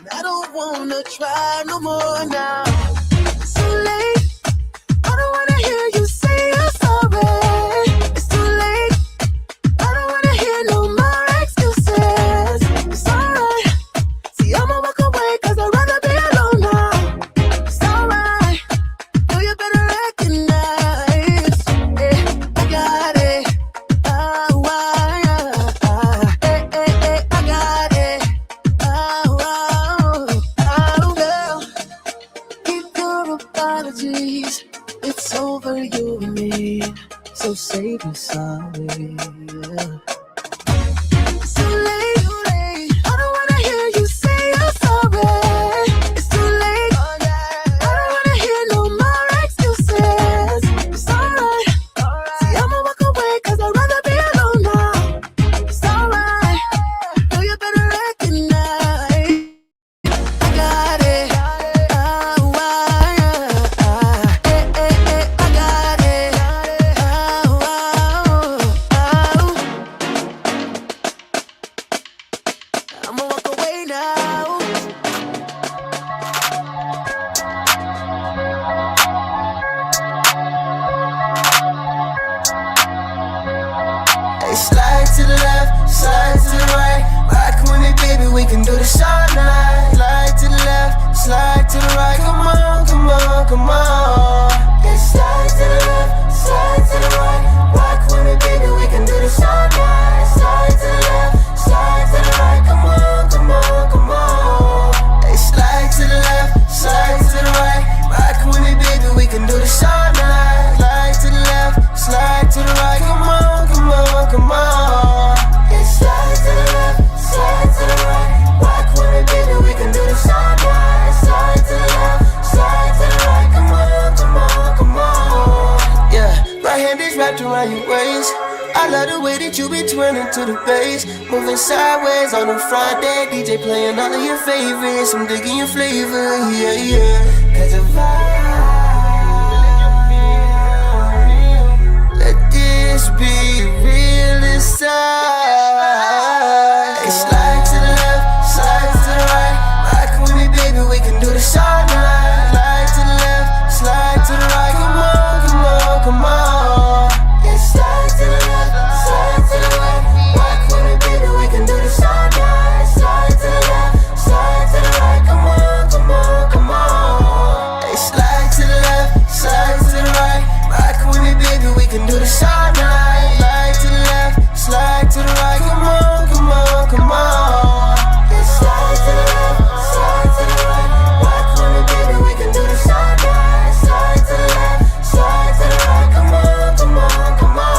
And I don't wanna try no more now. It's too late. I don't wanna hear you say you're sorry. It's too late. I don't wanna hear no more excuses. It's alright. See, I'ma walk away 'cause I'd rather be alone now. It's alright. Do you better recognize? I got it. I got it. Girl. Keep your apologies. It's over, you and me. So say you're sorry. It's too late. I don't wanna hear you say you're sorry. It's too late. I don't wanna hear no more excuses. It's alright. See, I'ma walk away 'cause I'd rather be alone now. It's alright. Do you better recognize? I got it. I got it. I'ma walk away now. Hey, slide to the left, slide to the right. Rock with me, baby, we can do this all night. Slide to the left, slide to the right. Come on, come on, come on. Hey, slide to the left, slide to the right. Rock with me, baby, we can do this all night. Slide to the left, slide to the right. Come on, come on, come on. Hey, slide to the left, slide to the right. Rock with me, baby, we can do this all night. Slide to the left, slide to the right. Come on, come on, come on. Hey, slide to the left, slide to the right. Rock with me, baby, we can do this all night. Slide to the left, slide to the right. Come on, come on, come on. Yeah, right hand is wrapped around your waist. I love the way that you be twirling to the bass. Moving sideways on the front deck. DJ playing all of your favorites. I'm digging your flavor, yeah, yeah. 'Cause the vibe. Let this be real inside. Hey, slide to the left, slide to the right. Rock with me, baby, we can do this all night. Slide to the left, slide to the right. Come on, come on, come on. Yeah, slide to the left, slide to the right. Rock with me, baby, we can do this all night. Slide to the left, slide to the right. Come on, come on, come on. Hey, slide to the left, slide to the right. Rock with me, baby, we can do this all night. Slide to the left, slide to the right. Come on, come on, come on. Yeah, slide to the left, slide to the right. Rock with me, baby, we can do this all night. Slide to the left, slide to the right. Come on, come on, come on.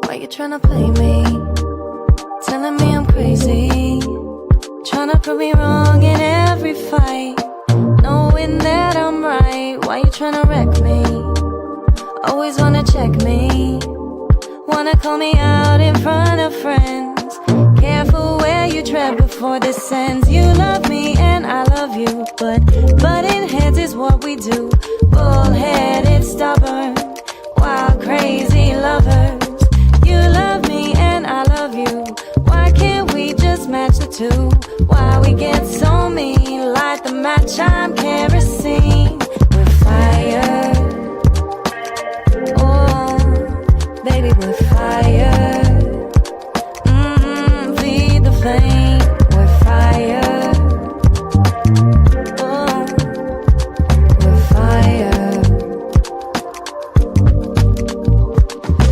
Why you tryna play me? Telling me I'm crazy. Tryna prove me wrong in every fight. Knowing that I'm right. Why you tryna wreck me? Always wanna check me. Wanna call me out in front of friends. Careful where you tread before this ends. You love me and I love you, but butting heads is what we do. Bullheaded, stubborn, wild, crazy lovers. You love me and I love you. Why can't we just match the two? Why we get so mean? Light the match, I'm kerosene. We're fire. Oh, baby, we're fire. Feed the flame. We're fire. Oh, we're fire.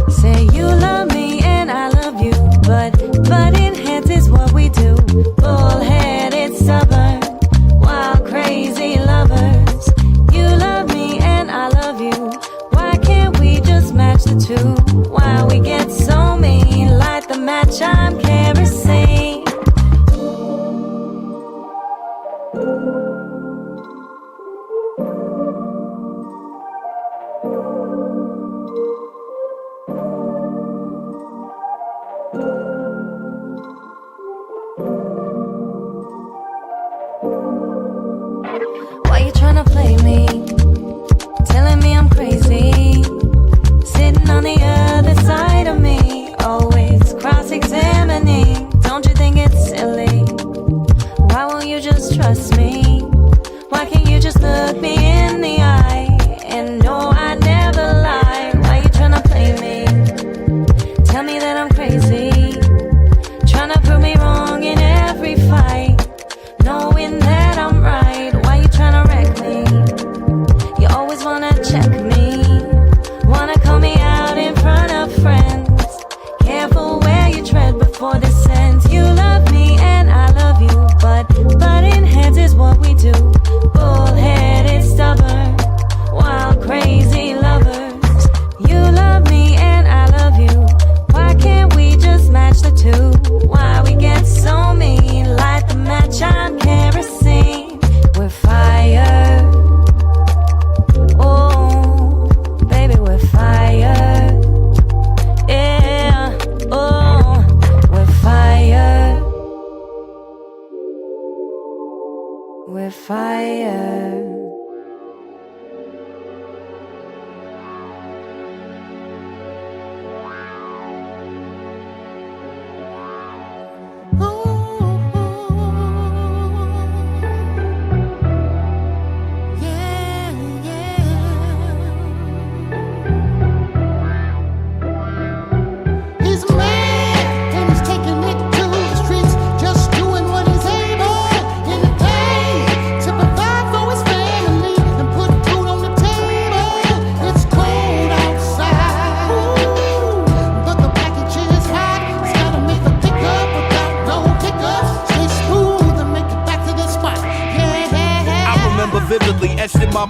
Say you love me and I love you, but butting heads is what we do. Bullheaded, stubborn, wild, crazy lovers. You love me and I love you. Why can't we just match the two? Why we get so mean? Light the match, I'm kerosene.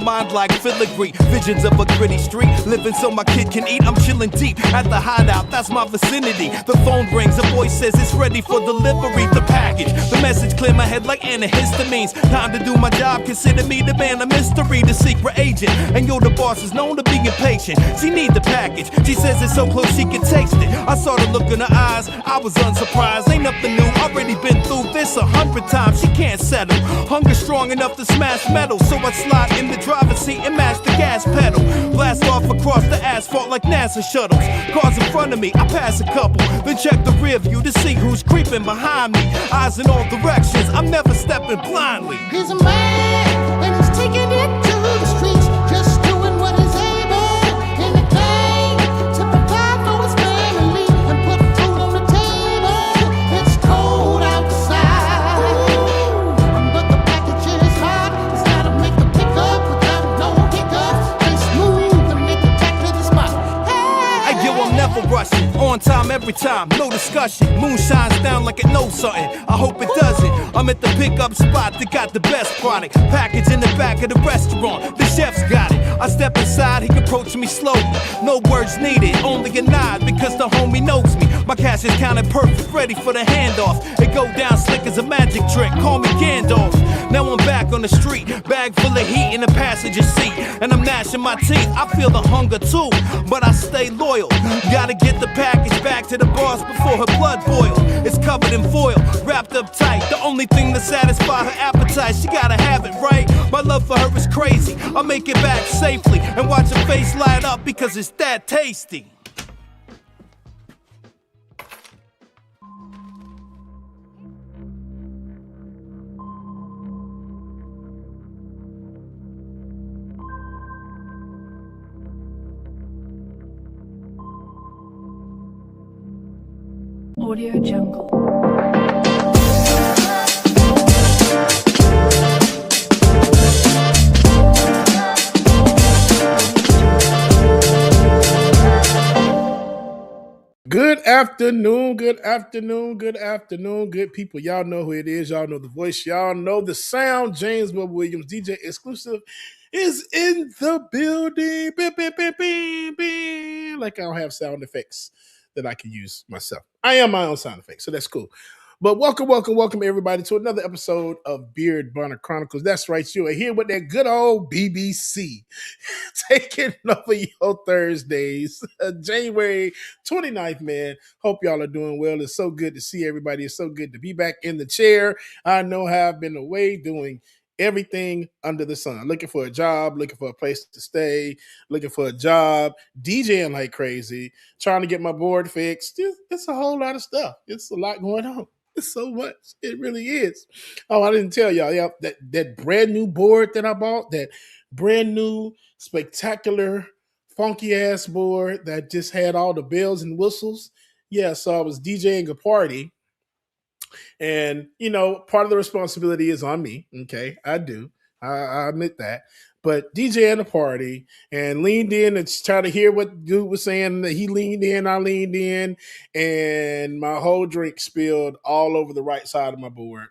mind like filigree. Visions of a gritty street, living so my kid can eat. I'm chilling deep at the hideout, that's my vicinity. The phone rings, a voice says it's ready for delivery. The package, the message clear my head like antihistamines. Time to do my job, consider me the man of mystery, the secret agent. And yo, the boss is known to be impatient. She need the package, she says it's so close she can taste it. I saw the look in her eyes, I was unsurprised. Ain't nothing new, already been through this 100 times. She can't settle, hunger strong enough to smash metal. So I slide in the driver's seat and mash the gas pedal. Blast off across the asphalt like NASA shuttles. Cars in front of me, I pass a couple, then check the rear view to see who's creeping behind me. Eyes in all directions, I'm never stepping blindly. He's a man, and he's taking it to the streets, just doing what he's able. Anything to provide for his family and put food on the table. It's cold outside, but the package is hot. It's gotta make the pickup without no hiccups. They smooth and make it back to the spot. Hey, yo, I'm never rushing, on time every time, no discussion. Moon shines down like it knows something, I hope it doesn't. I'm at the pickup spot that got the best product. Package in the back of the restaurant, the chef's got it. I step inside, he approached me slowly. No words needed, only a nod because the homie knows me. My cash is counted perfect, ready for the handoff. It go down slick as a magic trick, call me Gandalf. Now I'm back on the street, bag full of heat in the passenger seat. And I'm gnashing my teeth, I feel the hunger too, but I stay loyal. Gotta get the package back to the boss before her blood boils. It's covered in foil, wrapped up tight. The only thing to satisfy her appetite, she gotta have it right. My love for her is crazy, I'll make it back safely and watch her face light up because it's that tasty. Audio Jungle. Good afternoon, good afternoon, good afternoon, good people. Y'all know who it is. Y'all know the voice. Y'all know the sound. James Webb Williams, DJ Exclusive, is in the building. Beep, beep, beep, beep, beep. Like I don't have sound effects that I can use myself. I am my own sound effects, so that's cool. But welcome everybody to another episode of Beard Bonner Chronicles. That's right, you are here with that good old BBC taking over your Thursdays, January 29th, man. Hope y'all are doing well. It's so good to see everybody. It's so good to be back in the chair. I know how I've been away doing everything under the sun, looking for a job, looking for a place to stay, looking for a job, DJing like crazy, trying to get my board fixed. It's a whole lot of stuff. It's a lot going on. It's so much. It really is. Oh, I didn't tell y'all. Yeah, that brand new board that I bought, that brand new, spectacular, funky ass board that just had all the bells and whistles. Yeah, so I was DJing a party. And, you know, part of the responsibility is on me. Okay, I do. I admit that. But DJing a party and leaned in and tried to hear what dude was saying. He leaned in, I leaned in, and my whole drink spilled all over the right side of my board.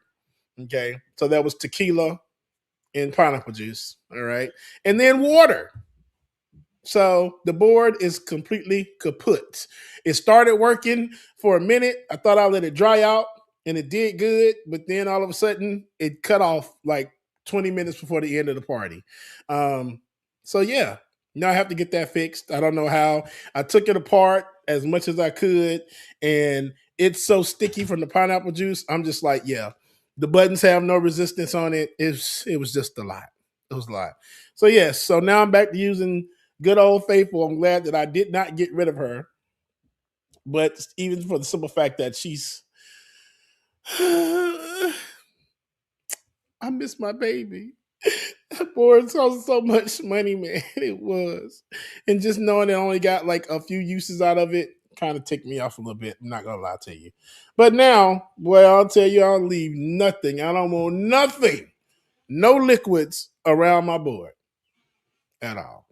Okay, so that was tequila and pineapple juice. All right, and then water. So the board is completely kaput. It started working for a minute. I thought I'd let it dry out, and it did good. But then all of a sudden, it cut off like 20 minutes before the end of the party. So yeah, now I have to get that fixed. I don't know how. I took it apart as much as I could, and it's so sticky from the pineapple juice. I'm just like, yeah, the buttons have no resistance on it. It was just a lot. It was a lot. So yes, so now I'm back to using good old faithful. I'm glad that I did not get rid of her. But even for the simple fact that she's I miss my baby. That board cost so much money, man. It was. And just knowing I only got like a few uses out of it kind of ticked me off a little bit. I'm not going to lie to you. But now, boy, I'll tell you, I'll leave nothing. I don't want nothing. No liquids around my board at all.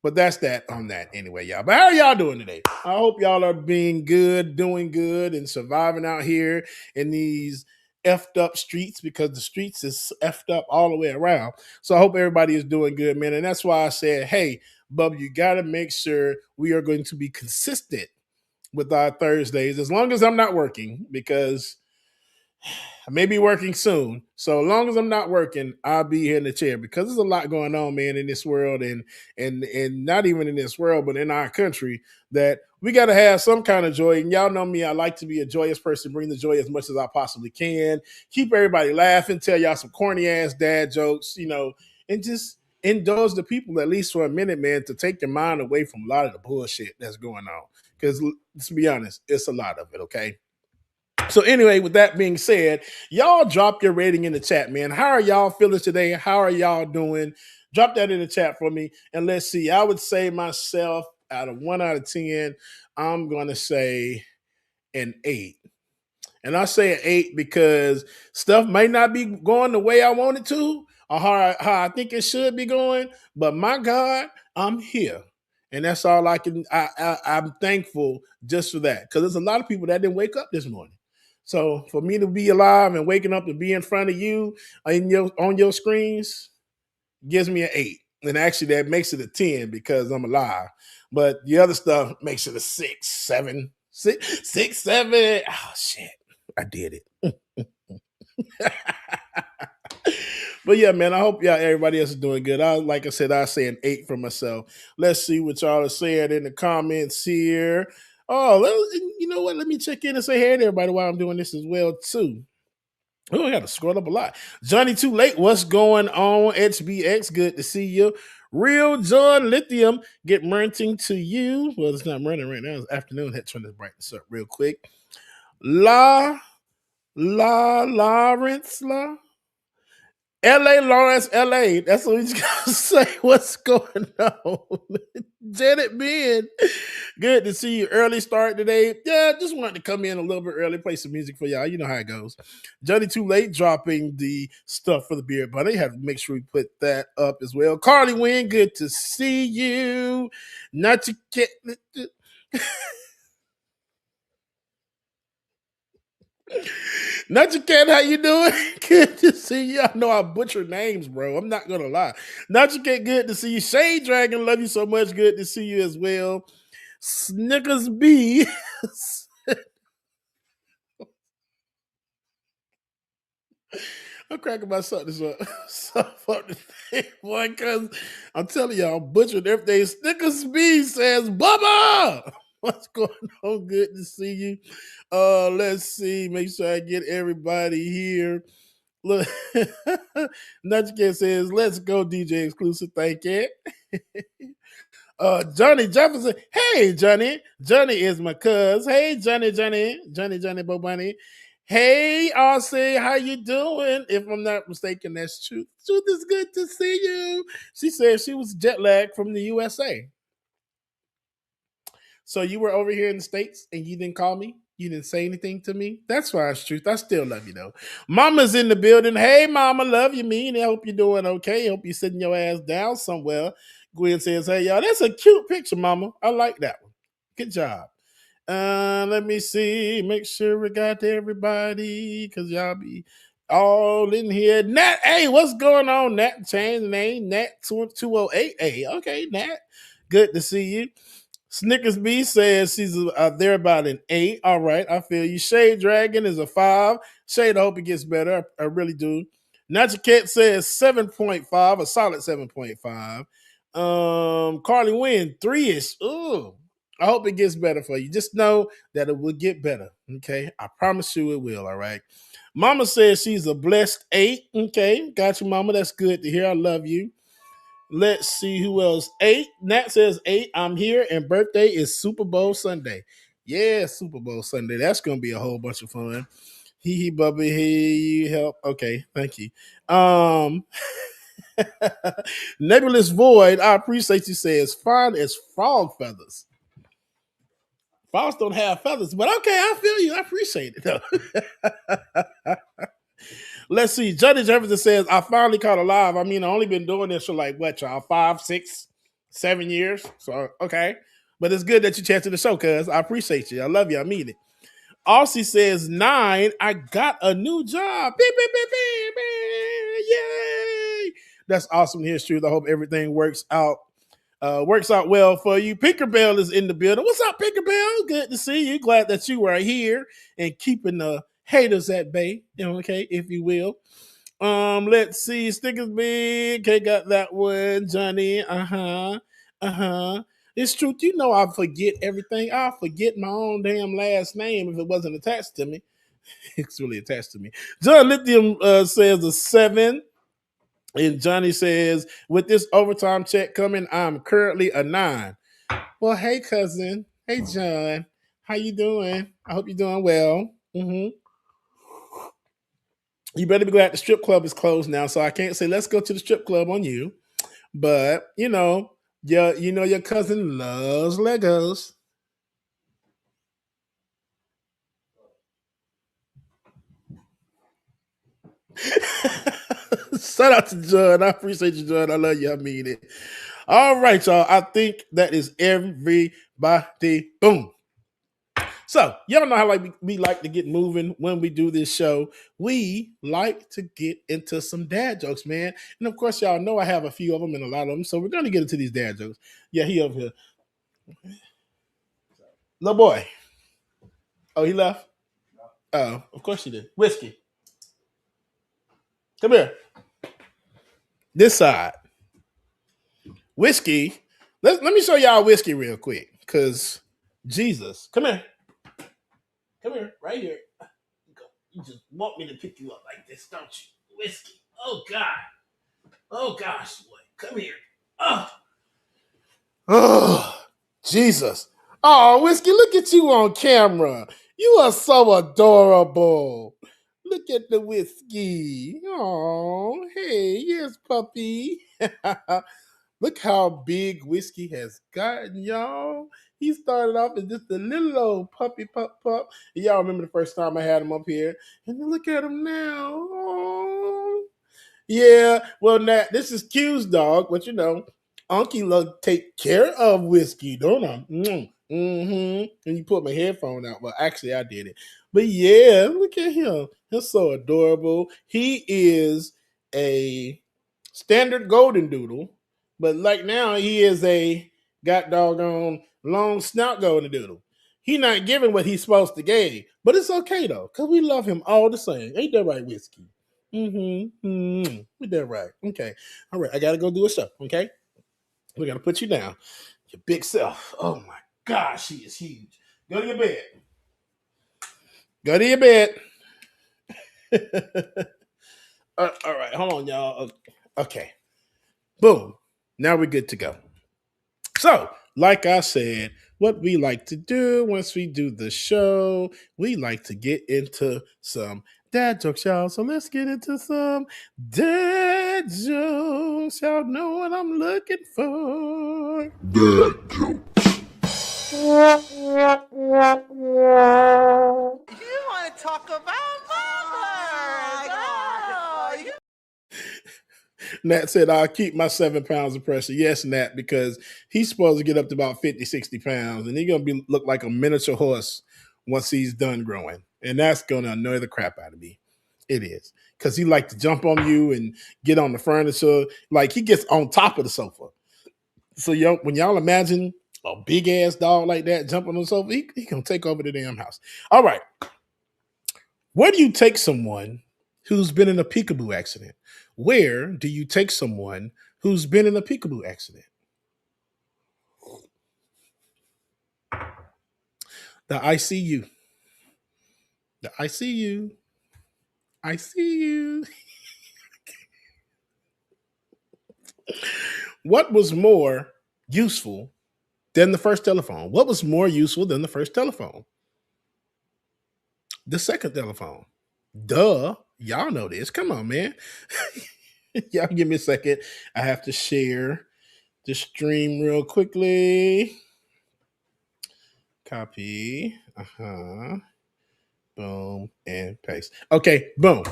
But that's that on that anyway, y'all. But how are y'all doing today? I hope y'all are being good, doing good, and surviving out here in these effed up streets because the streets is effed up all the way around. So I hope everybody is doing good, man. And that's why I said, hey, Bub, you got to make sure we are going to be consistent with our Thursdays as long as I'm not working, because I may be working soon. So as long as I'm not working, I'll be here in the chair, because there's a lot going on, man, in this world, and not even in this world, but in our country, that we got to have some kind of joy. And y'all know me, I like to be a joyous person, bring the joy as much as I possibly can, keep everybody laughing, tell y'all some corny ass dad jokes, and just indulge the people at least for a minute, man, to take your mind away from a lot of the bullshit that's going on. Because let's be honest, it's a lot of it, okay? So anyway, with that being said, y'all drop your rating in the chat, man. How are y'all feeling today? How are y'all doing? Drop that in the chat for me. And let's see. I would say myself, out of 1 out of 10, I'm going to say an 8. And I say an 8 because stuff might not be going the way I want it to, or how I think it should be going. But my God, I'm here. And that's all I can. I'm thankful just for that, because there's a lot of people that didn't wake up this morning. So for me to be alive and waking up to be in front of you on your screens gives me an 8. And actually that makes it a 10 because I'm alive. But the other stuff makes it a 6, 7, 6, 7. Oh shit. I did it. But yeah, man, I hope everybody else is doing good. Like I said, I say an 8 for myself. Let's see what y'all are saying in the comments here. Oh, you know what? Let me check in and say hey to everybody while I'm doing this as well, too. Oh, I got to scroll up a lot. Johnny Too Late, what's going on? HBX, good to see you. Real John Lithium, get merinting to you. Well, it's not merinting right now. It's afternoon. Had to turn this brightness up real quick. Lawrence, LA Lawrence, LA. That's what we just gotta say. What's going on? Janet Ben, good to see you. Early start today. Yeah, just wanted to come in a little bit early, play some music for y'all. You know how it goes. Johnny Too Late dropping the stuff for the beard buddy. Have to make sure we put that up as well. Carly Wynn, good to see you. Not your cat. Not your cat, how you doing? Good to see you. I know I butcher names, bro. I'm not gonna lie. Not your cat, good to see you. Shade Dragon, love you so much. Good to see you as well. Snickers B. I'm cracking myself this up. So fucking boy, because I'm telling y'all, I'm butchering everything. Snickers B says, Bubba! What's going on? Good to see you. Let's see. Make sure I get everybody here. Look, Nutchkin says, let's go, DJ Exclusive. Thank you. Johnny Jefferson. Hey, Johnny. Johnny is my cuz. Hey, Johnny, Bo Bunny. Hey, RC, how you doing? If I'm not mistaken, that's Truth. Truth is good to see you. She said she was jet lagged from the USA. So you were over here in the States and you didn't call me? You didn't say anything to me? That's fine, Truth. I still love you, though. Mama's in the building. Hey, Mama, love you, mean. I hope you're doing okay. Hope you're sitting your ass down somewhere. Gwen says, hey, y'all, that's a cute picture, Mama. I like that one. Good job. Let me see. Make sure we got to everybody, because y'all be all in here. Nat, hey, what's going on, Nat? Change the name. Nat 208. Hey, okay, Nat. Good to see you. Snickers B says she's there about an 8. All right, I feel you. Shade Dragon is a 5. Shade, I hope it gets better. I really do. Nacha Cat says 7.5, a solid 7.5. Carly Wynn, 3-ish. Ooh, I hope it gets better for you. Just know that it will get better. Okay, I promise you it will. All right. Mama says she's a blessed 8. Okay, got you, Mama. That's good to hear. I love you. Let's see who else. 8. Nat says 8. I'm here, and birthday is Super Bowl Sunday. Yeah, Super Bowl Sunday. That's gonna be a whole bunch of fun. Hee Bubby, hey, you help. Okay, thank you. Nebulous Void, I appreciate you says fine as frog feathers. Frogs don't have feathers, but okay, I feel you. I appreciate it though. Let's see. Johnny Jefferson says, I finally caught alive. I mean, I've only been doing this for like, what, y'all, 5, 6, 7 years. So, okay. But it's good that you chatted the show, cuz. I appreciate you. I love you. I mean it. Aussie says 9. I got a new job. Beep, beep, beep, beep, beep. Yay! That's awesome to hear, Truth. I hope everything works out well for you. Pinkerbell is in the building. What's up, Pinkerbell? Good to see you. Glad that you are here and keeping the haters at bay. Okay, if you will. Let's see. Stickers big. Okay, got that one. Johnny. It's true. You know I forget everything. I forget my own damn last name if it wasn't attached to me. It's really attached to me. John Lithium says a 7. And Johnny says, with this overtime check coming, I'm currently a 9. Well, hey, cousin. Hey, John. How you doing? I hope you're doing well. You better be glad the strip club is closed now, so I can't say let's go to the strip club on you. But, your cousin loves Legos. Shout out to John. I appreciate you, John. I love you. I mean it. All right, y'all. I think that is everybody. Boom. So, y'all know how we like to get moving when we do this show. We like to get into some dad jokes, man. And of course, y'all know I have a few of them and a lot of them. So we're going to get into these dad jokes. Yeah, he over here. Little boy. Oh, he left? Oh, of course he did. Whiskey. Come here. This side. Whiskey. Let me show y'all whiskey real quick. Because Jesus. Come here. Come here. Right here. You just want me to pick you up like this, don't you? Whiskey. Oh, God. Oh, gosh, boy. Come here. Oh, Jesus. Oh, Whiskey, look at you on camera. You are so adorable. Look at the Whiskey. Oh, hey, yes, puppy. Look how big Whiskey has gotten, y'all. He started off as just a little old puppy pup. And y'all remember the first time I had him up here. And look at him now. Oh. Yeah, well, Nat, this is Q's dog, but Unky love take care of Whiskey, don't I? And you put my headphone out. Well, actually, I did it. But yeah, look at him. He's so adorable. He is a standard golden doodle, but like now he is a got doggone long snout golden doodle. He not giving what he's supposed to give, but it's okay though, because we love him all the same. Ain't that right, Whiskey? We did right. Okay. All right. I gotta go do a show. Okay. We gotta put you down. Your big self. Oh my gosh, she is huge. Go to your bed. Go to your bed. All right. Hold on, y'all. Okay. Boom. Now we're good to go. So, like I said, what we like to do once we do the show, we like to get into some dad jokes, y'all. So let's get into some dad jokes. Y'all know what I'm looking for. Dad jokes. You want to talk about mothers? Oh, Nat said, I'll keep my 7 pounds of pressure. Yes, Nat, because he's supposed to get up to about 50, 60 pounds, and he's going to look like a miniature horse once he's done growing. And that's going to annoy the crap out of me. It is. Because he like to jump on you and get on the furniture. Like, he gets on top of the sofa. So when y'all imagine a big-ass dog like that jumping on the sofa, he going to take over the damn house. All right. Where do you take someone who's been in a peekaboo accident? Where do you take someone who's been in a peekaboo accident? The ICU. The ICU. I see you. What was more useful than the first telephone? What was more useful than the first telephone? The second telephone. Duh. Y'all know this. Come on, man. Y'all give me a second. I have to share the stream real quickly. Copy. Boom. And paste. Okay, boom.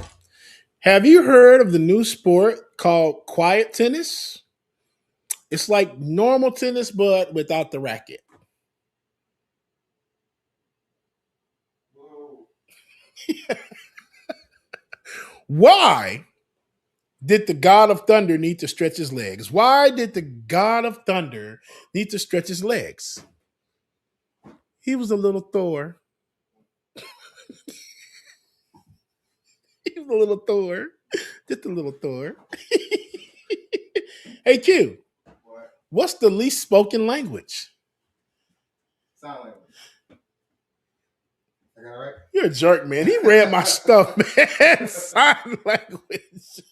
Have you heard of the new sport called quiet tennis? It's like normal tennis, but without the racket. Why did the God of Thunder need to stretch his legs? Why did the God of Thunder need to stretch his legs? He was a little Thor. He was a little Thor. Just a little Thor. Hey, Q, What? what's the least spoken language? Sign language. I got it right? You're a jerk, man. He read my stuff, man. Sign language.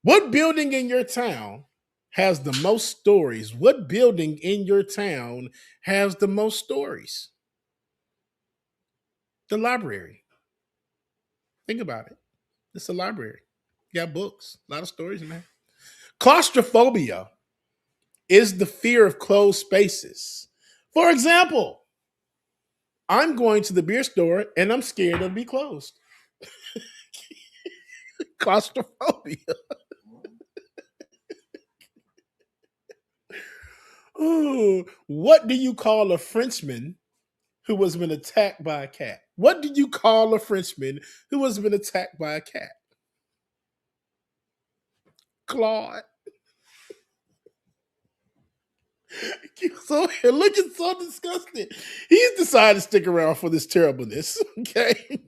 What building in your town has the most stories? What building in your town has the most stories? The library. Think about it. It's a library. You got books, a lot of stories in there. Claustrophobia is the fear of closed spaces. For example, I'm going to the beer store and I'm scared it'll be closed. Claustrophobia. Ooh, what do you call a Frenchman who has been attacked by a cat? What do you call a Frenchman who has been attacked by a cat? Claude. So looking so disgusted. He's decided to stick around for this terribleness. Okay.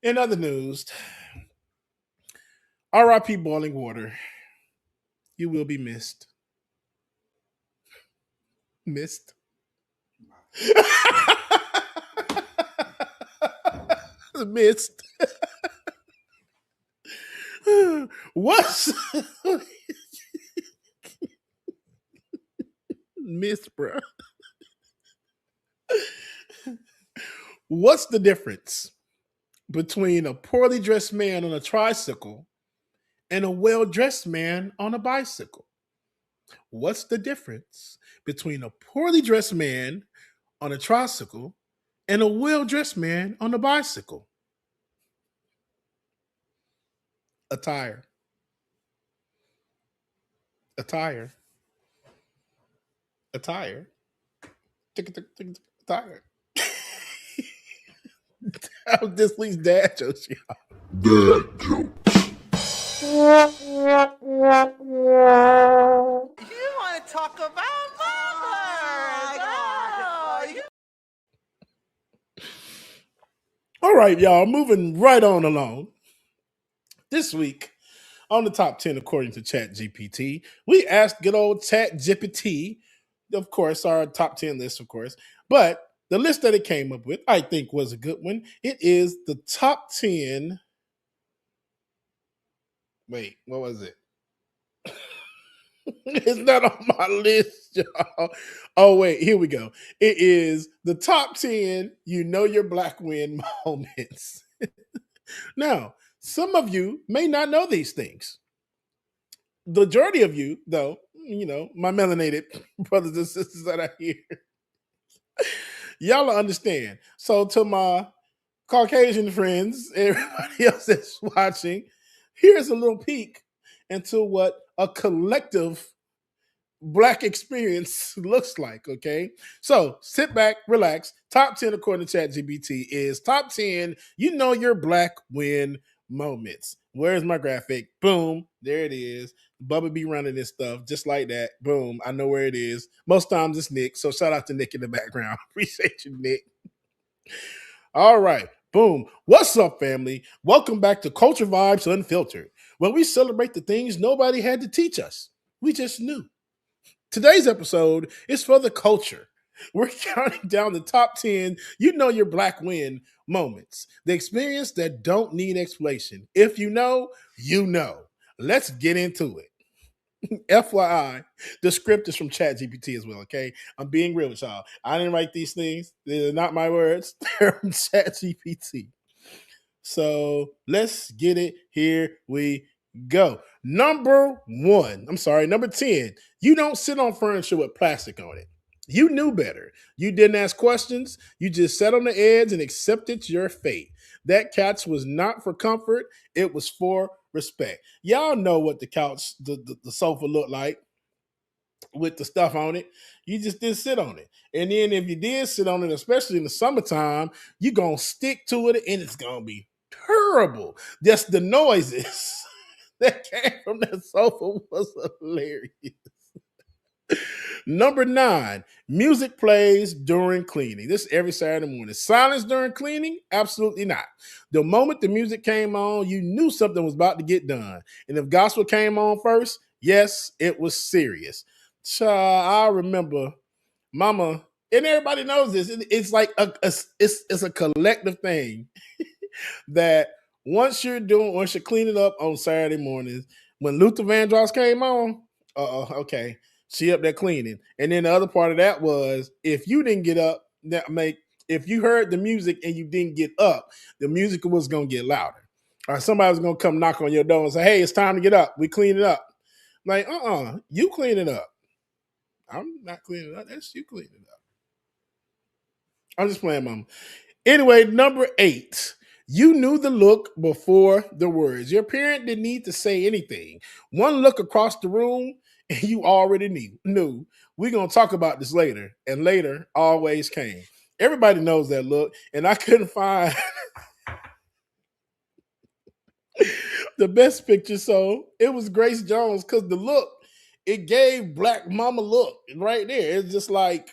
In other news, RIP Boiling Water. You will be missed. Missed. Missed. What's missed, bro? What's the difference between a poorly dressed man on a tricycle and a well-dressed man on a bicycle? What's the difference between a poorly dressed man on a tricycle and a well-dressed man on a bicycle? Attire. Attire. Attire. Attire. That was this week's dad jokes, y'all. Dad joke. You want to talk about mothers? Oh, you All right, y'all, moving right on along. This week, on the top 10, according to ChatGPT, we asked good old ChatGPT, of course, our top 10 list, of course, but the list that it came up with, I think, was a good one. It is the top 10. Wait, what was it? It's not on my list, y'all. Oh, wait, here we go. It is the top 10 you know your black win moments. Now, some of you may not know these things. The majority of you, though, you know, my melanated brothers and sisters that are here, y'all will understand. So, to my Caucasian friends, everybody else that's watching, here's a little peek into what a collective black experience looks like. Okay, so sit back, relax. Top 10 according to ChatGPT is top 10 you know your black win moments. Where's my graphic? Boom, there it is. Bubba be running this stuff just like that. Boom, I know where it is. Most times it's Nick, so shout out to Nick in the background. Appreciate you, Nick. All right, boom. What's up, family? Welcome back to Culture Vibes Unfiltered, where we celebrate the things nobody had to teach us. We just knew. Today's episode is for the culture. We're counting down the top 10 you know your black win moments. The experience that don't need explanation. If you know, you know. Let's get into it. FYI, the script is from ChatGPT as well, okay? I'm being real with y'all. I didn't write these things. They're not my words. They're from ChatGPT. So let's get it. Here we go. Number 10. You don't sit on furniture with plastic on it. You knew better. You didn't ask questions. You just sat on the edge and accepted your fate. That couch was not for comfort. It was for respect. Y'all know what the couch, the sofa looked like. with the stuff on it. You just didn't sit on it. And then if you did sit on it, especially in the summertime, you're going to stick to it and it's going to be terrible. Just the noises that came from that sofa was hilarious. Number 9, music plays during cleaning. This is every Saturday morning. Silence during cleaning? Absolutely not. The moment the music came on, you knew something was about to get done. And if gospel came on first, yes, it was serious. So I remember Mama, and everybody knows this. It's like it's a collective thing that once you're cleaning up on Saturday mornings, when Luther Vandross came on, okay, she up there cleaning. And then the other part of that was if you didn't get up, if you heard the music and you didn't get up, the music was gonna get louder. Or somebody was gonna come knock on your door and say, "Hey, it's time to get up. We clean it up." Like, you clean it up. I'm not cleaning it up. That's you cleaning it up. I'm just playing, Mama. Anyway, number 8. You knew the look before the words. Your parent didn't need to say anything. One look across the room, and you already knew. We're going to talk about this later. And later always came. Everybody knows that look. And I couldn't find the best picture. So it was Grace Jones because the look, it gave Black Mama look right there. It's just like,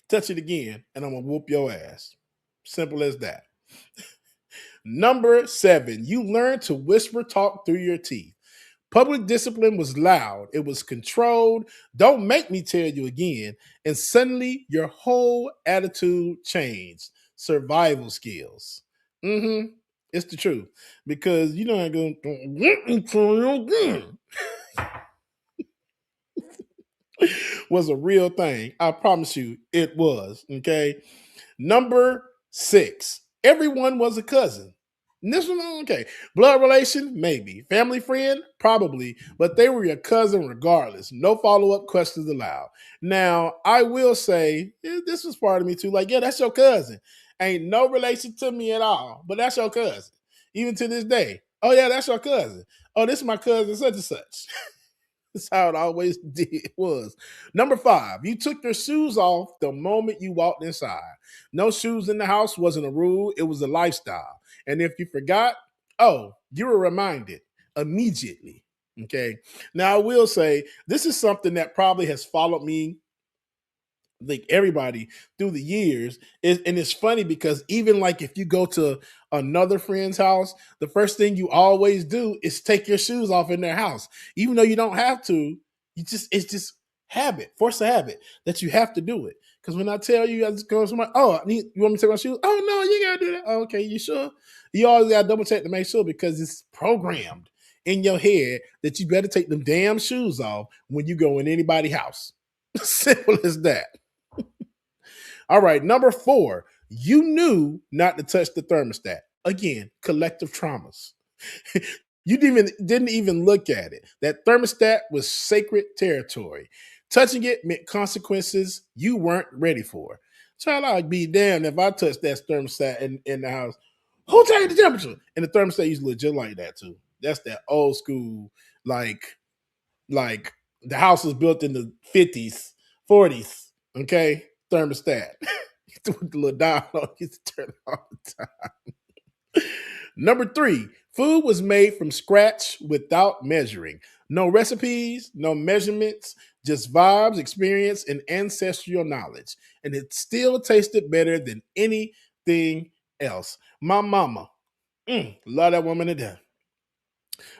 touch it again, and I'm going to whoop your ass. Simple as that. Number 7, you learned to whisper talk through your teeth. Public discipline was loud. It was controlled. Don't make me tell you again. And suddenly your whole attitude changed. Survival skills. It's the truth. Because you know I'm going to tell you again. Was a real thing. I promise you it was. Okay. Number 6, everyone was a cousin. And this one, okay. Blood relation, maybe. Family friend, probably. But they were your cousin regardless. No follow-up questions allowed. Now, I will say, this was part of me too. Like, yeah, that's your cousin. Ain't no relation to me at all. But that's your cousin. Even to this day. Oh, yeah, that's your cousin. Oh, this is my cousin such and such. That's how it always was. Number 5, you took your shoes off the moment you walked inside. No shoes in the house wasn't a rule. It was a lifestyle. And if you forgot, you were reminded immediately. Okay. Now I will say this is something that probably has followed me, like everybody through the years. And it's funny because even like if you go to another friend's house, the first thing you always do is take your shoes off in their house. Even though you don't have to, it's just habit, force a habit that you have to do it. Because when I tell you, I just go to somebody, you want me to take my shoes? Oh, no, you got to do that. Oh, okay, you sure? You always got to double check to make sure because it's programmed in your head that you better take them damn shoes off when you go in anybody's house. Simple as that. All right, number 4, you knew not to touch the thermostat. Again, collective traumas. You didn't even look at it. That thermostat was sacred territory. Touching it meant consequences you weren't ready for. Child, I'd be damned if I touched that thermostat in the house. Who changed the temperature? And the thermostat used to look just like that too. That's that old school, like the house was built in the 50s, 40s, okay? Thermostat. With the little dial on, you used to turn it all the time. Number 3, food was made from scratch without measuring. No recipes, no measurements, just vibes, experience, and ancestral knowledge. And it still tasted better than anything else. My mama, love that woman to death.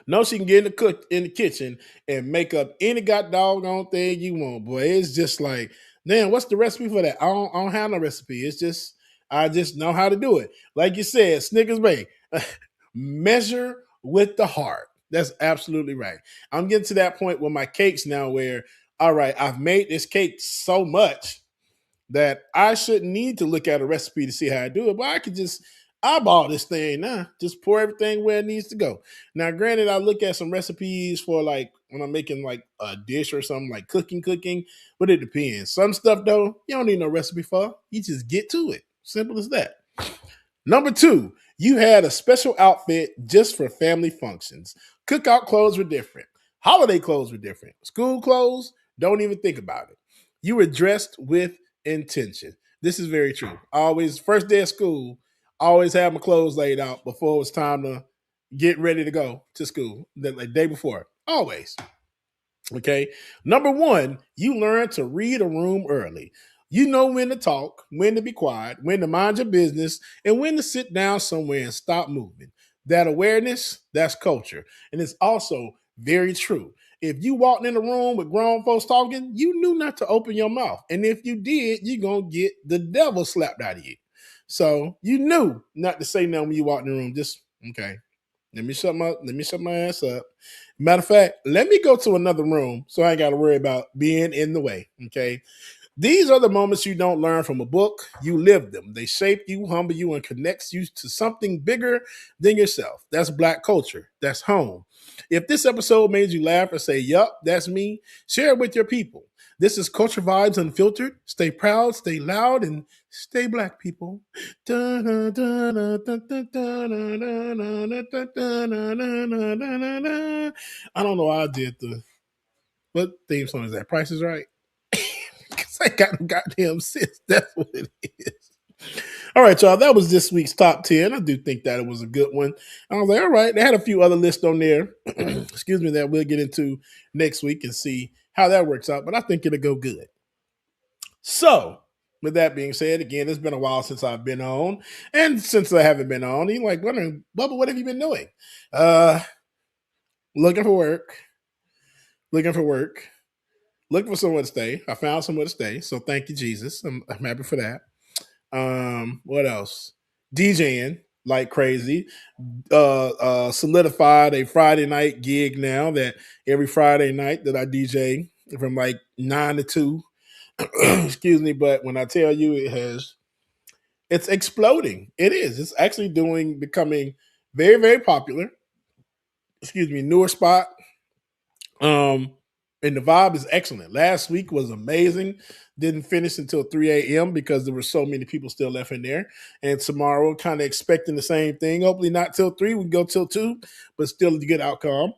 No, she can get in the kitchen and make up any doggone thing you want, boy. It's just like, damn, what's the recipe for that? I don't have no recipe. It's just, I just know how to do it. Like you said, Snickers Bay, measure with the heart. That's absolutely right. I'm getting to that point with my cakes now where, all right, I've made this cake so much that I shouldn't need to look at a recipe to see how I do it, but I could just eyeball this thing now. Just pour everything where it needs to go. Now, granted, I look at some recipes for like when I'm making like a dish or something like cooking, but it depends. Some stuff though, you don't need no recipe for. You just get to it. Simple as that. Number 2, you had a special outfit just for family functions. Cookout clothes were different. Holiday clothes were different. School clothes, don't even think about it. You were dressed with intention. This is very true. Always, first day of school, always have my clothes laid out before it was time to get ready to go to school. The day before. Always. Okay. Number one, you learn to read a room early. You know when to talk, when to be quiet, when to mind your business, and when to sit down somewhere and stop moving. That awareness, that's culture. And it's also very true. If you walked in a room with grown folks talking, you knew not to open your mouth. And if you did, you're going to get the devil slapped out of you. So you knew not to say nothing when you walked in the room. Just, okay, let me shut my ass up. Matter of fact, let me go to another room so I ain't got to worry about being in the way. Okay. These are the moments you don't learn from a book. You live them. They shape you, humble you, and connects you to something bigger than yourself. That's Black culture. That's home. If this episode made you laugh or say, yup, that's me, share it with your people. This is Culture Vibes Unfiltered. Stay proud, stay loud, and stay Black, people. I don't know why I did what theme song is that? Price is Right? Because I got no goddamn sense. That's what it is. All right, y'all. That was this week's top 10. I do think that it was a good one. I was like, all right. They had a few other lists on there, excuse me, that we'll get into next week and see how that works out. But I think it'll go good. So, with that being said, again, it's been a while since I've been on. And since I haven't been on, you're like wondering, Bubba, what have you been doing? Looking for work. Looking for somewhere to stay. I found somewhere to stay. So thank you, Jesus. I'm happy for that. What else? DJing like crazy. Solidified a Friday night gig now that every Friday night that I DJ from like 9 to 2. Excuse me, but when I tell you it's exploding. It is. It's actually becoming very, very popular. Excuse me, newer spot. And the vibe is excellent. Last week was amazing. Didn't finish until 3 a.m. because there were so many people still left in there. And tomorrow, kind of expecting the same thing. Hopefully not till 3. We can go till 2, but still a good outcome.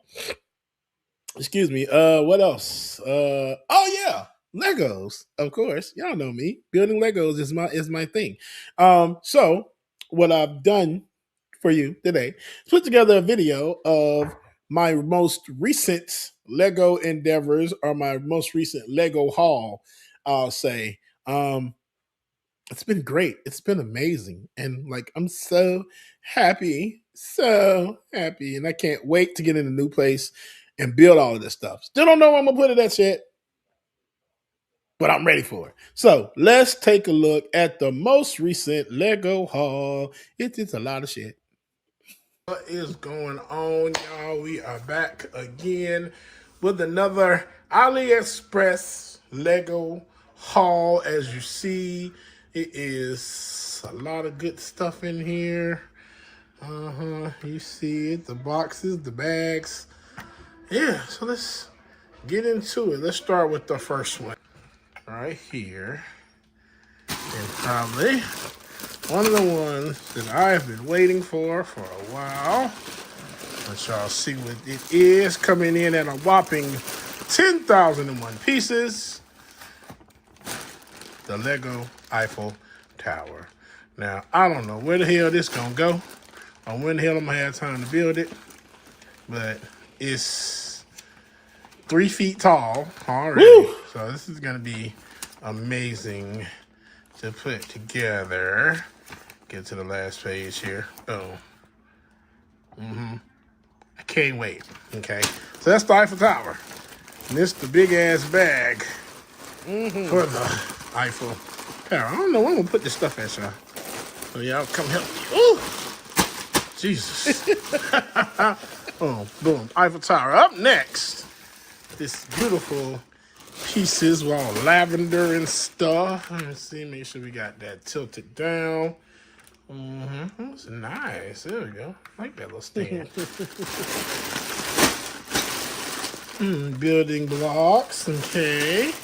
Excuse me. What else? Oh yeah, Legos. Of course, y'all know me. Building Legos is my thing. So what I've done for you today is put together a video of my most recent Lego endeavors, or my most recent Lego haul, I'll say. It's been great. It's been amazing. And like, I'm so happy. And I can't wait to get in a new place and build all of this stuff. Still don't know where I'm going to put it at yet, but I'm ready for it. So let's take a look at the most recent Lego haul. It's a lot of shit. What is going on, y'all? We are back again with another AliExpress Lego haul. As you see, it is a lot of good stuff in here. You see it, the boxes, the bags. Yeah, so let's get into it. Let's start with the first one right here. And probably one of the ones that I've been waiting for a while. Let y'all see what it is. Coming in at a whopping 10,001 pieces. The Lego Eiffel Tower. Now, I don't know where the hell this gonna go, or when the hell I'm gonna have time to build it, but it's 3 feet tall already. Woo! So this is gonna be amazing to put together. Get to the last page here. Boom. I can't wait. Okay. So that's the Eiffel Tower. And this is the big ass bag for the Eiffel Tower. I don't know where I'm gonna put this stuff at, y'all. So y'all come help me. Ooh! Jesus. Boom, boom. Eiffel Tower. Up next, this beautiful pieces with all lavender and stuff. Let's see, make sure we got that tilted down. That's nice. There we go. I like that little stand. Building blocks. Okay.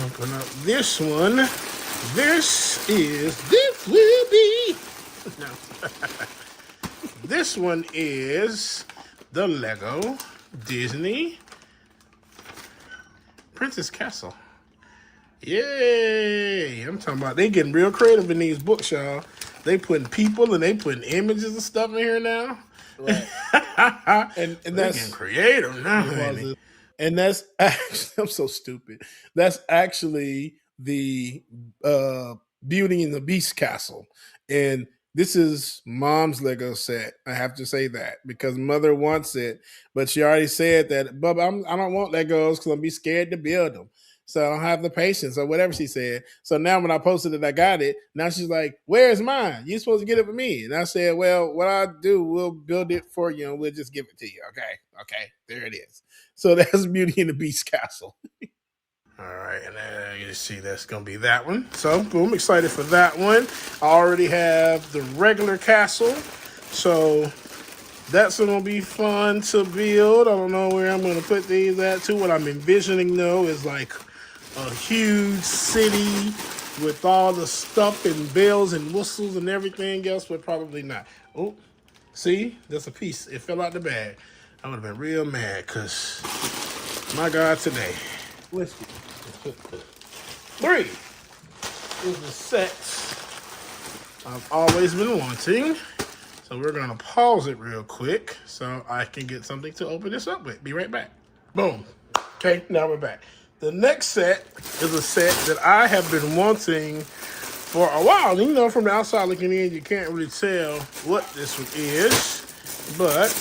Open up this one. This will be. No. This one is the Lego Disney Princess Castle. Yay! I'm talking about they getting real creative in these books, y'all. They putting people and they putting images and stuff in here now. Right. and that's getting creative now. And that's actually, I'm so stupid. That's actually the Beauty and the Beast castle. And this is Mom's Lego set. I have to say that because Mother wants it, but she already said that, Bubba, I don't want Legos because I'm be scared to build them. So I don't have the patience or whatever she said. So now when I posted that I got it, now she's like, where's mine? You're supposed to get it for me. And I said, well, what I do, we'll build it for you and we'll just give it to you. Okay, there it is. So that's Beauty and the Beast castle. All right, and you see that's going to be that one. So I'm excited for that one. I already have the regular castle. So that's going to be fun to build. I don't know where I'm going to put these at too. What I'm envisioning though is like a huge city with all the stuff and bells and whistles and everything else, but probably not. Oh, see, there's a piece. It fell out the bag. I would have been real mad because, my God, today. Whiskey. 3 is the set I've always been wanting. So we're going to pause it real quick so I can get something to open this up with. Be right back. Boom. Okay, now we're back. The next set is a set that I have been wanting for a while. You know, from the outside looking in, you can't really tell what this one is. But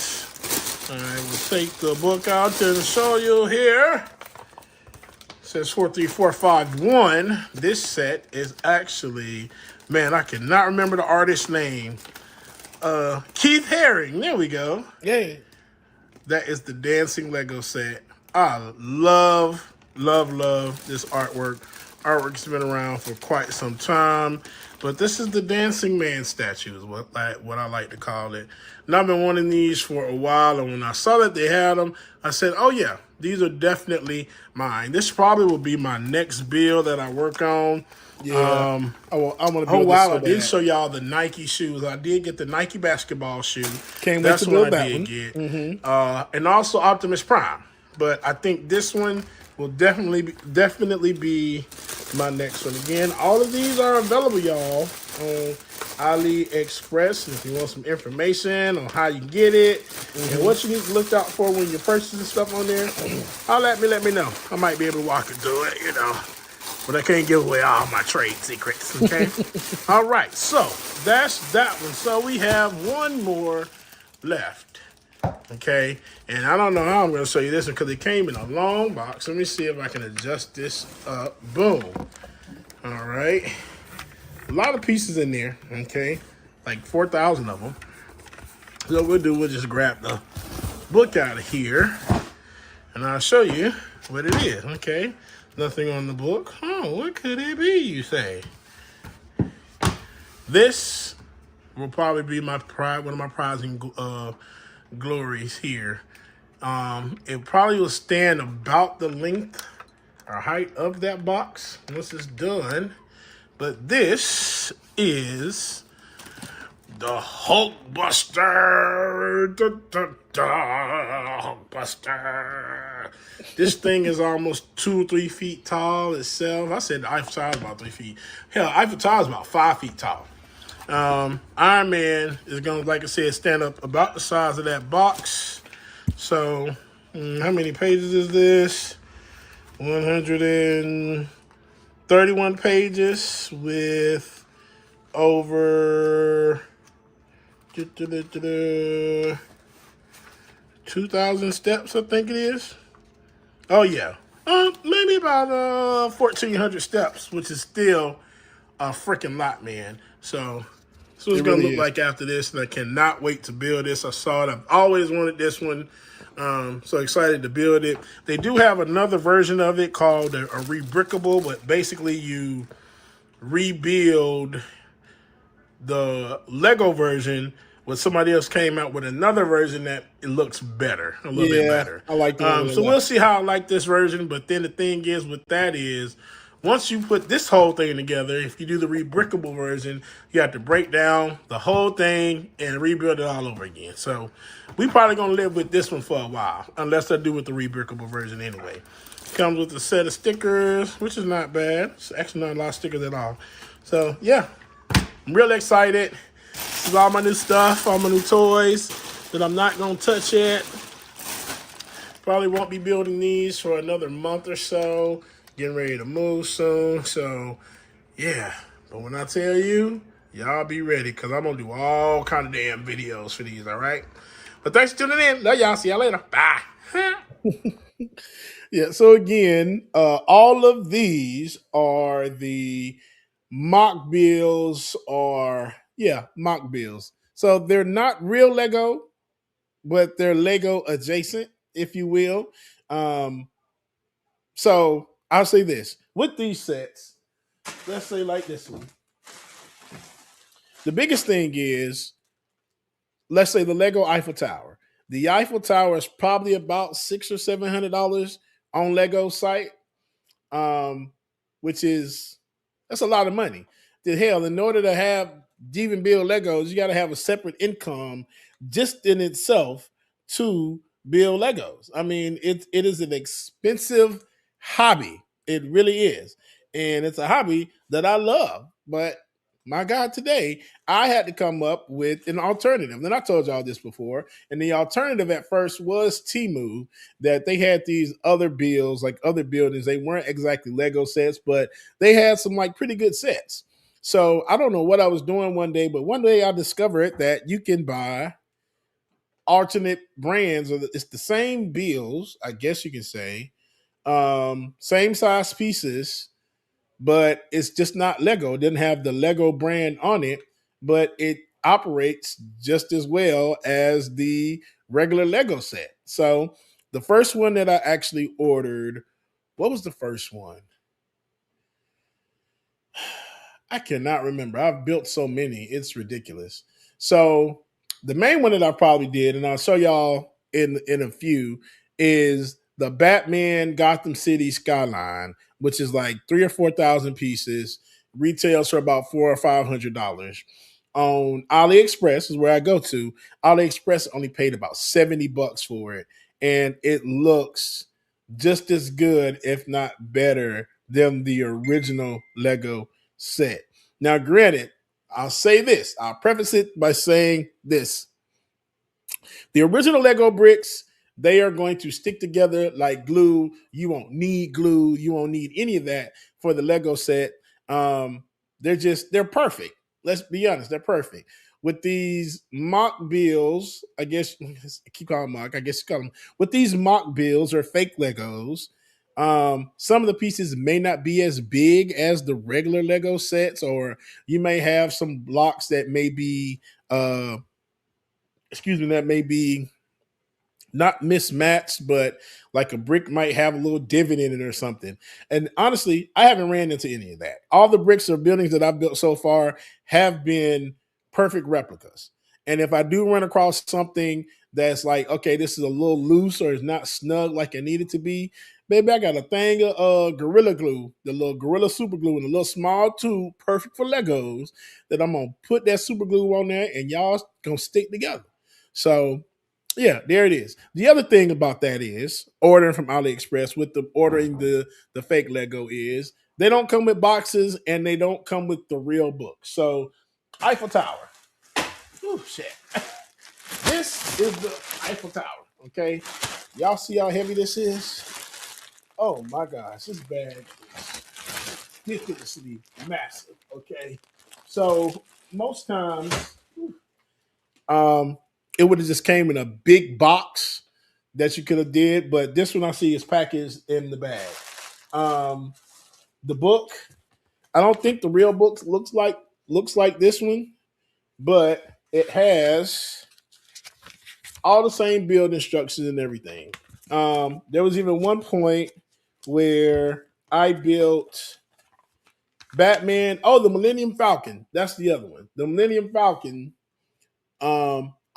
I will take the book out and show you here. It says 43451. This set is actually, man, I cannot remember the artist's name. Keith Haring. There we go. Yay. That is the dancing Lego set. I love this artwork. Artwork's been around for quite some time, but this is the dancing man statue is what I like to call it. And I've been wanting these for a while, and when I saw that they had them, I said, oh yeah, these are definitely mine. This probably will be my next build that I work on. Yeah, I want to build this so I did show y'all the Nike shoes. I did get the Nike basketball shoe. That's what I did get. Mm-hmm. And also Optimus Prime. But I think this one will definitely be my next one. Again, all of these are available, y'all, on AliExpress. And if you want some information on how you get it and what you need to look out for when you're purchasing stuff on there, let me know. I might be able to walk you through it, you know. But I can't give away all my trade secrets, okay? All right, so that's that one. So we have one more left, okay? And I don't know how I'm going to show you this one because it came in a long box. Let me see if I can adjust this up. Boom. All right. A lot of pieces in there, okay? Like 4,000 of them. So what we'll just grab the book out of here, and I'll show you what it is, okay? Nothing on the book. Oh, what could it be, you say? This will probably be one of my prizing glories here. It probably will stand about the length or height of that box once it's done. But this is the Hulkbuster. Hulkbuster. This thing is almost 2 or 3 feet tall itself. I said the Eiffel Tower is about 3 feet. Hell, Eiffel Tower is about 5 feet tall. Iron Man is going to, like I said, stand up about the size of that box. So, how many pages is this? 131 pages with over 2,000 steps, I think it is. Oh, yeah. Maybe about 1,400 steps, which is still a freaking lot, man. So, that's what it's going to look like after this, and I cannot wait to build this. I saw it. I've always wanted this one. So excited to build it. They do have another version of it called a rebrickable, but basically you rebuild the Lego version when somebody else came out with another version that it looks better, a little bit better. I like that. So we'll see how I like this version. But then the thing is with that is once you put this whole thing together, if you do the rebrickable version, you have to break down the whole thing and rebuild it all over again. So we probably gonna live with this one for a while, unless I do with the rebrickable version anyway. Comes with a set of stickers, which is not bad. It's actually not a lot of stickers at all. So yeah, I'm really excited. This is all my new stuff, all my new toys that I'm not gonna touch yet. Probably won't be building these for another month or so. Getting ready to move soon. So yeah, but when I tell you, y'all be ready, because I'm gonna do all kind of damn videos for these, all right? But thanks for tuning in. Love y'all. See y'all later. Bye. Yeah, so again, all of these are the mock bills, mock bills. So they're not real Lego, but they're Lego adjacent, if you will. So I'll say this. With these sets, let's say like this one. The biggest thing is, let's say the Lego Eiffel Tower. The Eiffel Tower is probably about $600 or $700 on Lego site, which is, that's a lot of money. The hell, in order to even build Legos, you got to have a separate income just in itself to build Legos. I mean, it is an expensive hobby. It really is, and it's a hobby that I love. But my God, today I had to come up with an alternative. And I told y'all this before. And the alternative at first was Temu, that they had these other builds, like other buildings. They weren't exactly Lego sets, but they had some like pretty good sets. So I don't know what I was doing one day, but one day I discovered that you can buy alternate brands, or it's the same bills, I guess you can say, same size pieces, but it's just not Lego. It doesn't have the Lego brand on it, but it operates just as well as the regular Lego set. So the first one that I actually ordered, what was the first one? I cannot remember. I've built so many, it's ridiculous. So the main one that I probably did, and I'll show y'all in a few, is the Batman Gotham City Skyline, which is like 3,000 or 4,000 pieces, retails for about $400 or $500. On AliExpress is where I go to. AliExpress only paid about $70 for it, and it looks just as good, if not better, than the original Lego set. Now, granted, I'll say this. I'll preface it by saying this. The original Lego bricks, they are going to stick together like glue. You won't need glue. You won't need any of that for the Lego set. They're perfect. Let's be honest. They're perfect. With these mock bills, I guess, I keep calling them mock, I guess you call them, with these mock bills or fake Legos, some of the pieces may not be as big as the regular Lego sets, or you may have some blocks that may be, that may be not mismatched, but like a brick might have a little divot in it or something. And honestly, I haven't ran into any of that. All the bricks or buildings that I've built so far have been perfect replicas. And if I do run across something that's like, okay, this is a little loose or it's not snug like it needed to be, baby, I got a thing of Gorilla Glue, the little Gorilla Super Glue in a little small tube, perfect for Legos, that I'm going to put that super glue on there and y'all going to stick together. So yeah, there it is. The other thing about that is ordering from AliExpress with ordering the fake Lego is they don't come with boxes and they don't come with the real book. So Eiffel Tower. Oh shit. This is the Eiffel Tower. Okay. Y'all see how heavy this is? Oh my gosh, this bag is ridiculously massive. Okay. So most times, it would have just came in a big box that you could have did, but this one I see is packaged in the bag. The book, I don't think the real book looks like this one, but it has all the same build instructions and everything. There was even one point where I built Batman. Oh, the Millennium Falcon. That's the other one. The Millennium Falcon.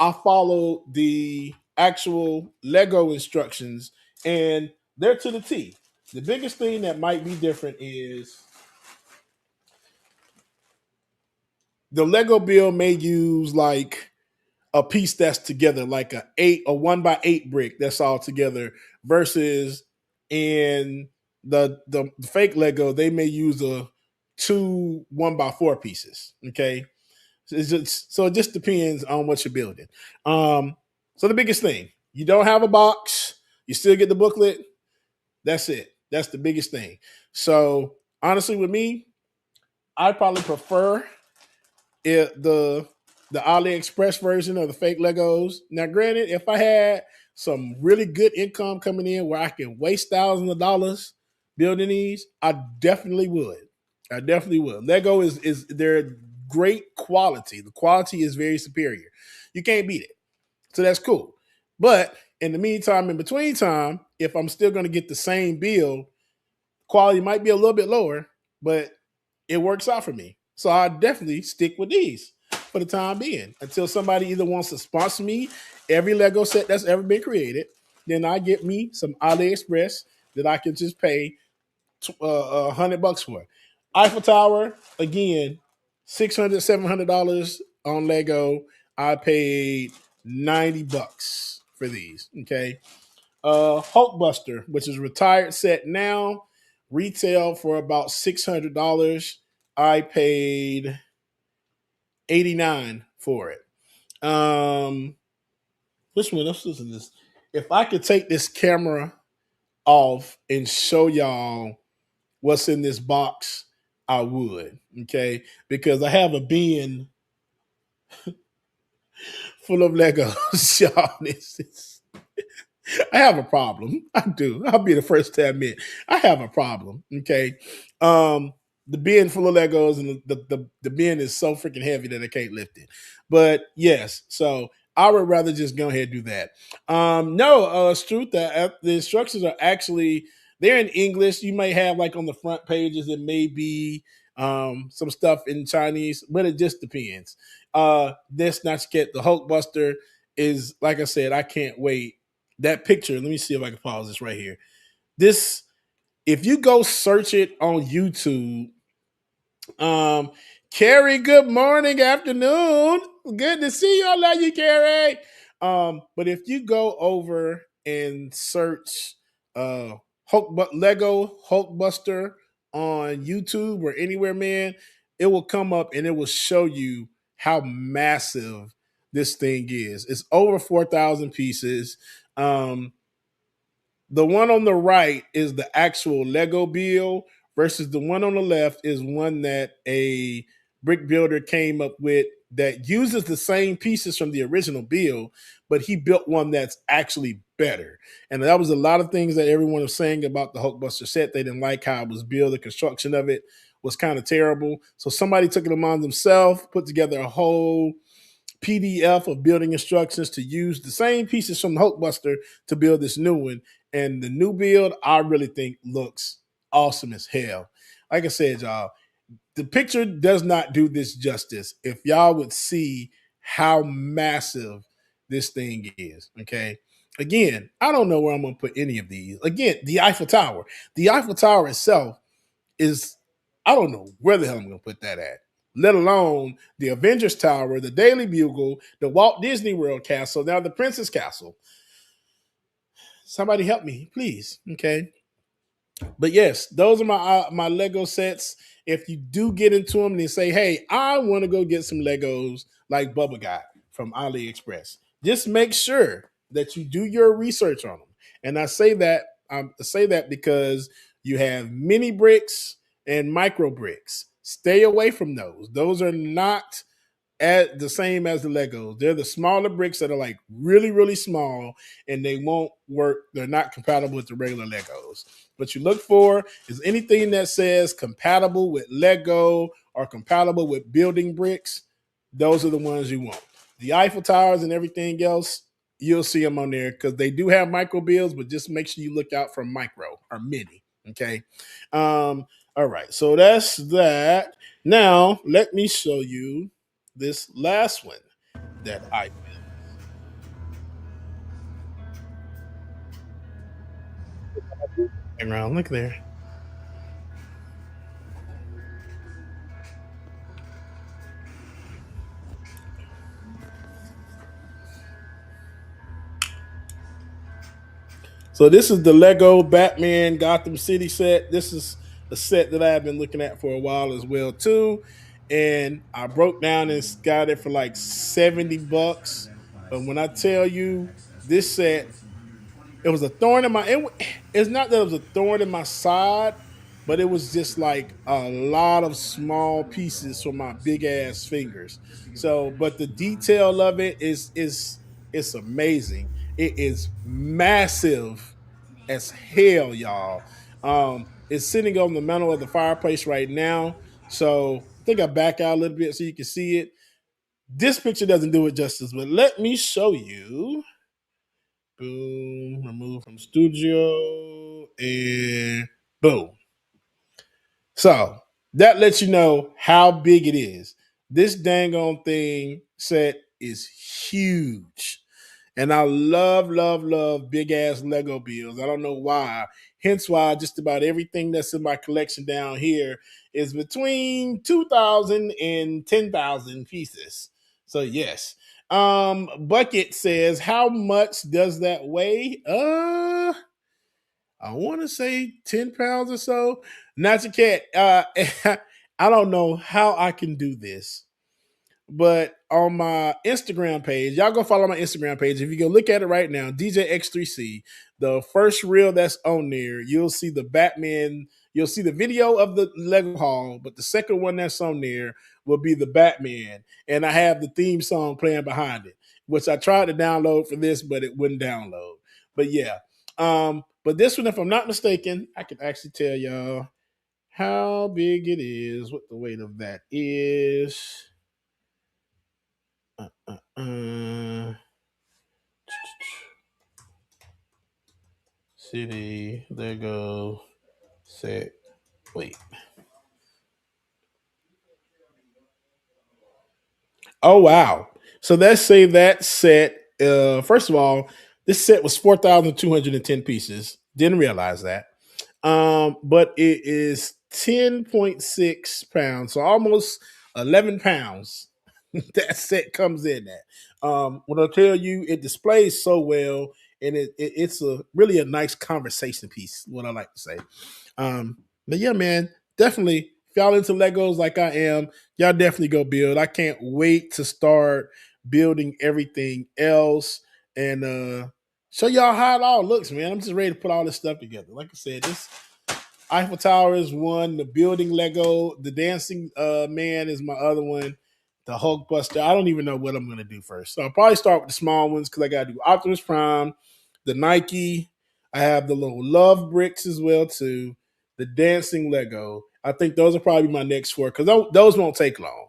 I followed the actual Lego instructions, and they're to the T. The biggest thing that might be different is the Lego build may use like a piece that's together, like a 1x8 brick that's all together, versus in the fake Lego, they may use a two 1x4 pieces. Okay. So it just depends on what you're building. So the biggest thing, you don't have a box, you still get the booklet. That's it. That's the biggest thing. So honestly, with me, I probably prefer the AliExpress version of the fake Legos. Now, granted, if I had some really good income coming in where I can waste thousands of dollars building these, I definitely would. I definitely would. Lego is they're great quality. The quality is very superior. You can't beat it. So that's cool. But in the meantime, in between time, if I'm still going to get the same build, quality might be a little bit lower, but it works out for me. So I definitely stick with these for the time being until somebody either wants to sponsor me every Lego set that's ever been created. Then I get me some AliExpress that I can just pay $100 for. Eiffel Tower, again, $600, $700 on Lego. I paid $90 for these. Okay. Hulkbuster, which is a retired set now, retail for about $600. I paid $89 for it. Which one else is in this? If I could take this camera off and show y'all what's in this box, I would. Okay, because I have a bin full of Legos, y'all. This is I have a problem. I do. I'll be the first to admit I have a problem. Okay. The bin full of Legos and the bin is so freaking heavy that I can't lift it. But yes, so I would rather just go ahead and do that. No, Struth, the instructions are actually they're in English. You may have like on the front pages, it may be some stuff in Chinese, but it just depends. This not get the Hulkbuster is like I said, I can't wait. That picture, let me see if I can pause this right here. This, if you go search it on YouTube, Carrie, good morning, afternoon. Good to see you. I love you, Carrie. But if you go over and search Lego Hulkbuster on YouTube or anywhere, man, it will come up and it will show you how massive this thing is. It's over 4,000 pieces. Um, the one on the right is the actual Lego build versus the one on the left is one that a brick builder came up with that uses the same pieces from the original build, but he built one that's actually better. And that was a lot of things that everyone was saying about the Hulkbuster set. They didn't like how it was built. The construction of it was kind of terrible. So somebody took it upon themselves, put together a whole PDF of building instructions to use the same pieces from the Hulkbuster to build this new one. And the new build, I really think looks awesome as hell. Like I said, y'all, the picture does not do this justice. If y'all would see how massive this thing is, okay? Again, I don't know where I'm going to put any of these. Again, the Eiffel Tower. The Eiffel Tower itself is, I don't know where the hell I'm going to put that at, let alone the Avengers Tower, the Daily Bugle, the Walt Disney World Castle, now the Princess Castle. Somebody help me, please. Okay. But yes, those are my Lego sets. If you do get into them and they say, hey, I want to go get some Legos like Bubba got from AliExpress, just make sure that you do your research on them. And I say that because you have mini bricks and micro bricks. Stay away from those. Those are not at the same as the Legos. They're the smaller bricks that are like really, really small and they won't work. They're not compatible with the regular Legos. What you look for is anything that says compatible with Lego or compatible with building bricks. Those are the ones you want. The Eiffel Towers and everything else, you'll see them on there because they do have micro builds, but just make sure you look out for micro or mini. Okay. All right. So that's that. Now, let me show you this last one that I built. Background, look there. So this is the Lego Batman Gotham City set. This is a set that I've been looking at for a while as well too. And I broke down and got it for like $70. But when I tell you this set, it was a thorn in my. It's not that it was a thorn in my side, but it was just like a lot of small pieces from my big ass fingers. So, but the detail of it is it's amazing. It is massive as hell, y'all. It's sitting on the mantle of the fireplace right now. So I think I back out a little bit so you can see it. This picture doesn't do it justice, but let me show you. Boom, remove from studio, and boom. So that lets you know how big it is. This dang on thing set is huge. And I love big ass Lego builds. I don't know why. Hence why just about everything that's in my collection down here is between 2,000 and 10,000 pieces. So yes. Bucket says, how much does that weigh? I want to say 10 pounds or so. Not your cat. I don't know how I can do this. But on my Instagram page, y'all go follow my Instagram page. If you go look at it right now, DJXXXCLUISIVE, the first reel that's on there, you'll see the Batman. You'll see the video of the Lego haul, but the second one that's on there will be the Batman. And I have the theme song playing behind it, which I tried to download for this, but it wouldn't download. But yeah. But this one, if I'm not mistaken, I can actually tell y'all how big it is, what the weight of that is. City, Lego, set, wait. Oh wow! So let's say that set. First of all, this set was 4,210 pieces. Didn't realize that. But it is 10.6 pounds, so almost 11 pounds. That set comes in at. When I tell you, it displays so well, and it's a really a nice conversation piece. What I like to say. But yeah, man, definitely. If y'all into Legos like I am, y'all definitely go build. I can't wait to start building everything else and show y'all how it all looks, man. I'm just ready to put all this stuff together. Like I said, this Eiffel Tower is one, the building Lego, the dancing man is my other one, the Hulkbuster. I don't even know what I'm going to do first. So I'll probably start with the small ones because I got to do Optimus Prime, the Nike. I have the little love bricks as well, too. The dancing Lego. I think those are probably my next four because those won't take long.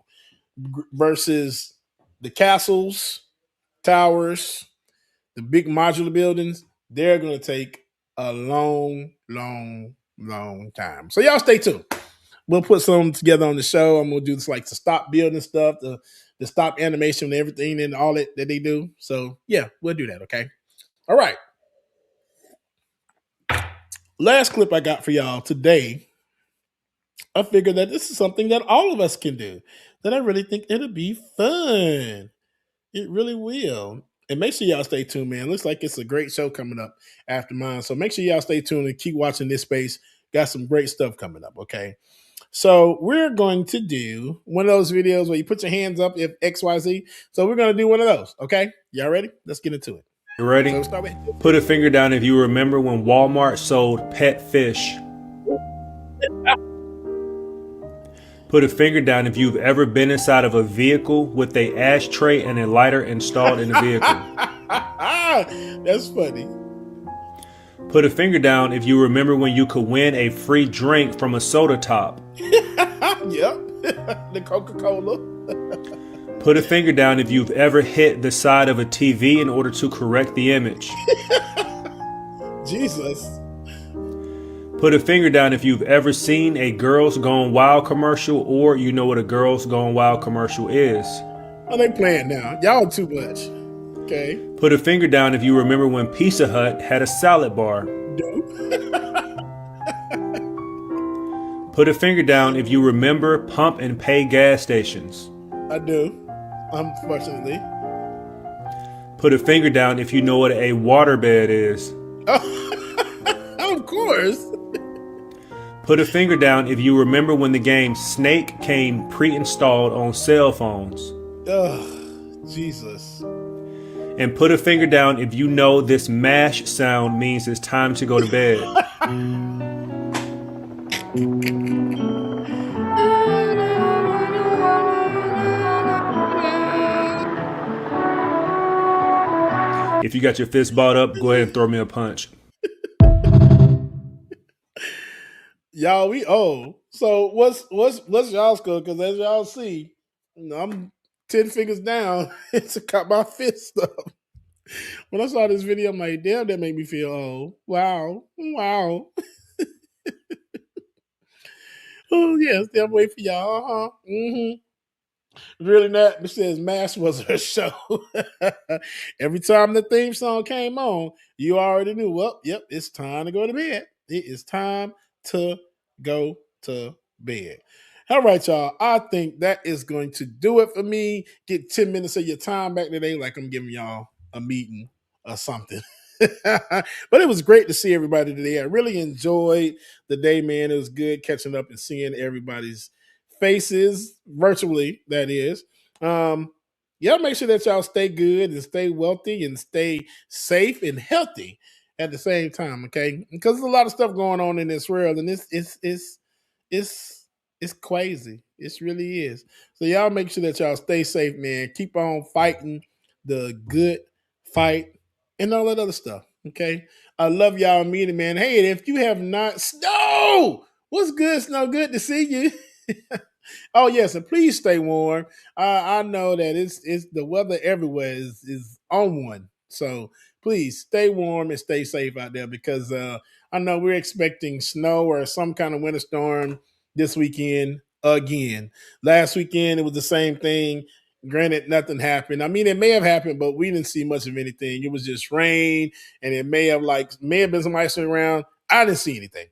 Versus the castles, towers, the big modular buildings, they're going to take a long time. So y'all stay tuned. We'll put some together on the show. I'm going to do this like to stop building stuff, the stop animation and everything and all that they do. So yeah, we'll do that. Okay. All right. Last clip I got for y'all today. I figured that this is something that all of us can do. That I really think it'll be fun. It really will. And make sure y'all stay tuned, man. Looks like it's a great show coming up after mine. So make sure y'all stay tuned and keep watching this space. Got some great stuff coming up, okay? So we're going to do one of those videos where you put your hands up if XYZ. So we're going to do one of those, okay? Y'all ready? Let's get into it. You ready? So start with Put a finger down if you remember when Walmart sold pet fish. Put a finger down if you've ever been inside of a vehicle with a ashtray and a lighter installed in the vehicle. That's funny. Put a finger down if you remember when you could win a free drink from a soda top. Yep. The Coca-Cola. Put a finger down if you've ever hit the side of a TV in order to correct the image. Jesus. Put a finger down if you've ever seen a Girls Gone Wild commercial or you know what a Girls Gone Wild commercial is. Oh, they playing now. Y'all too much. Okay. Put a finger down if you remember when Pizza Hut had a salad bar. Put a finger down if you remember pump and pay gas stations. I do, unfortunately. Put a finger down if you know what a waterbed is. Of course. Put a finger down if you remember when the game Snake came pre-installed on cell phones. Oh, Jesus. And put a finger down if you know this MASH sound means it's time to go to bed. If you got your fist balled up, go ahead and throw me a punch. Y'all, we owe. So what's y'all's code? Because as y'all see, I'm 10 fingers down. It's got my fist up. When I saw this video, I'm like, damn, that made me feel old. Wow. Oh yes, they'll wait for y'all. Really not. It says MASH was her show. Every time the theme song came on, you already knew, well, yep, it's time to go to bed. It is time to go to bed. All right, y'all. I think that is going to do it for me. Get 10 minutes of your time back today, like I'm giving y'all a meeting or something. But it was great to see everybody today. I really enjoyed the day, man. It was good catching up and seeing everybody's faces virtually, that is. Y'all make sure that y'all stay good and stay wealthy and stay safe and healthy at the same time, okay? Because there's a lot of stuff going on in this world, and it's crazy. It really is. So y'all make sure that y'all stay safe, man. Keep on fighting the good fight and all that other stuff, okay? I love y'all meeting, man. Hey, if you have not, Snow, what's good, Snow? Good to see you. Oh yes, and please stay warm. I know that it's the weather everywhere is on one, so please stay warm and stay safe out there because I know we're expecting snow or some kind of winter storm this weekend again. Last weekend it was the same thing. Granted, nothing happened. I mean, it may have happened, but we didn't see much of anything. It was just rain, and it may have been some ice around. I didn't see anything.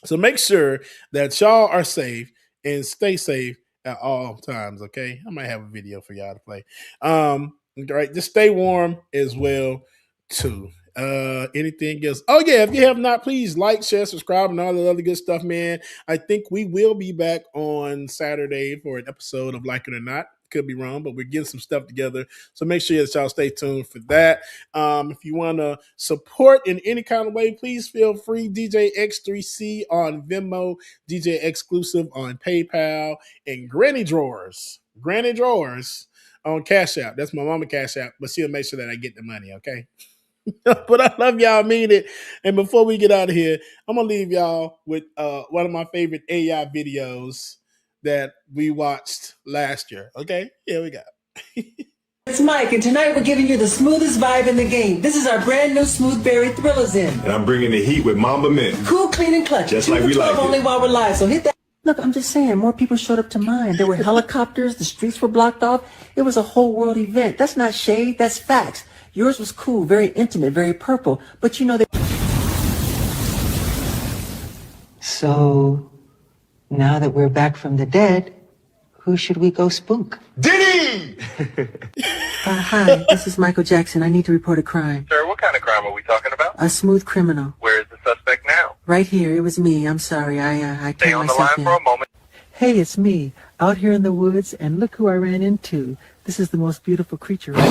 So make sure that y'all are safe and stay safe at all times, okay? I might have a video for y'all to play. All right, just stay warm as well, too. Anything else? Oh, yeah, if you have not, please like, share, subscribe, and all the other good stuff, man. I think we will be back on Saturday for an episode of Like It or Not. Could be wrong, but we're getting some stuff together. So make sure that y'all stay tuned for that. If you want to support in any kind of way, please feel free. DJX3C on Venmo, DJXXCLUISIVE on PayPal, and Granny Drawers on Cash App. That's my mama Cash App, but she'll make sure that I get the money, okay? But I love y'all, mean it. And before we get out of here, I'm going to leave y'all with one of my favorite AI videos that we watched last year. Okay, here we go. It's Mike, and tonight we're giving you the smoothest vibe in the game. This is our brand new Smooth Berry Thrillers in. And I'm bringing the heat with Mamba Mint. Cool, clean, and clutch. Just like we like it. Only while we're live, so hit that. Look, I'm just saying, more people showed up to mine. There were helicopters, the streets were blocked off. It was a whole world event. That's not shade, that's facts. Yours was cool, very intimate, very purple. But you know that. So, now that we're back from the dead, who should we go spook? Diddy! Hi, this is Michael Jackson. I need to report a crime. Sir, what kind of crime are we talking about? A smooth criminal. Where is the suspect now? Right here. It was me. I'm sorry. I Stay turned on the myself line in. for a moment. Hey, it's me, out here in the woods, and look who I ran into. This is the most beautiful creature, right?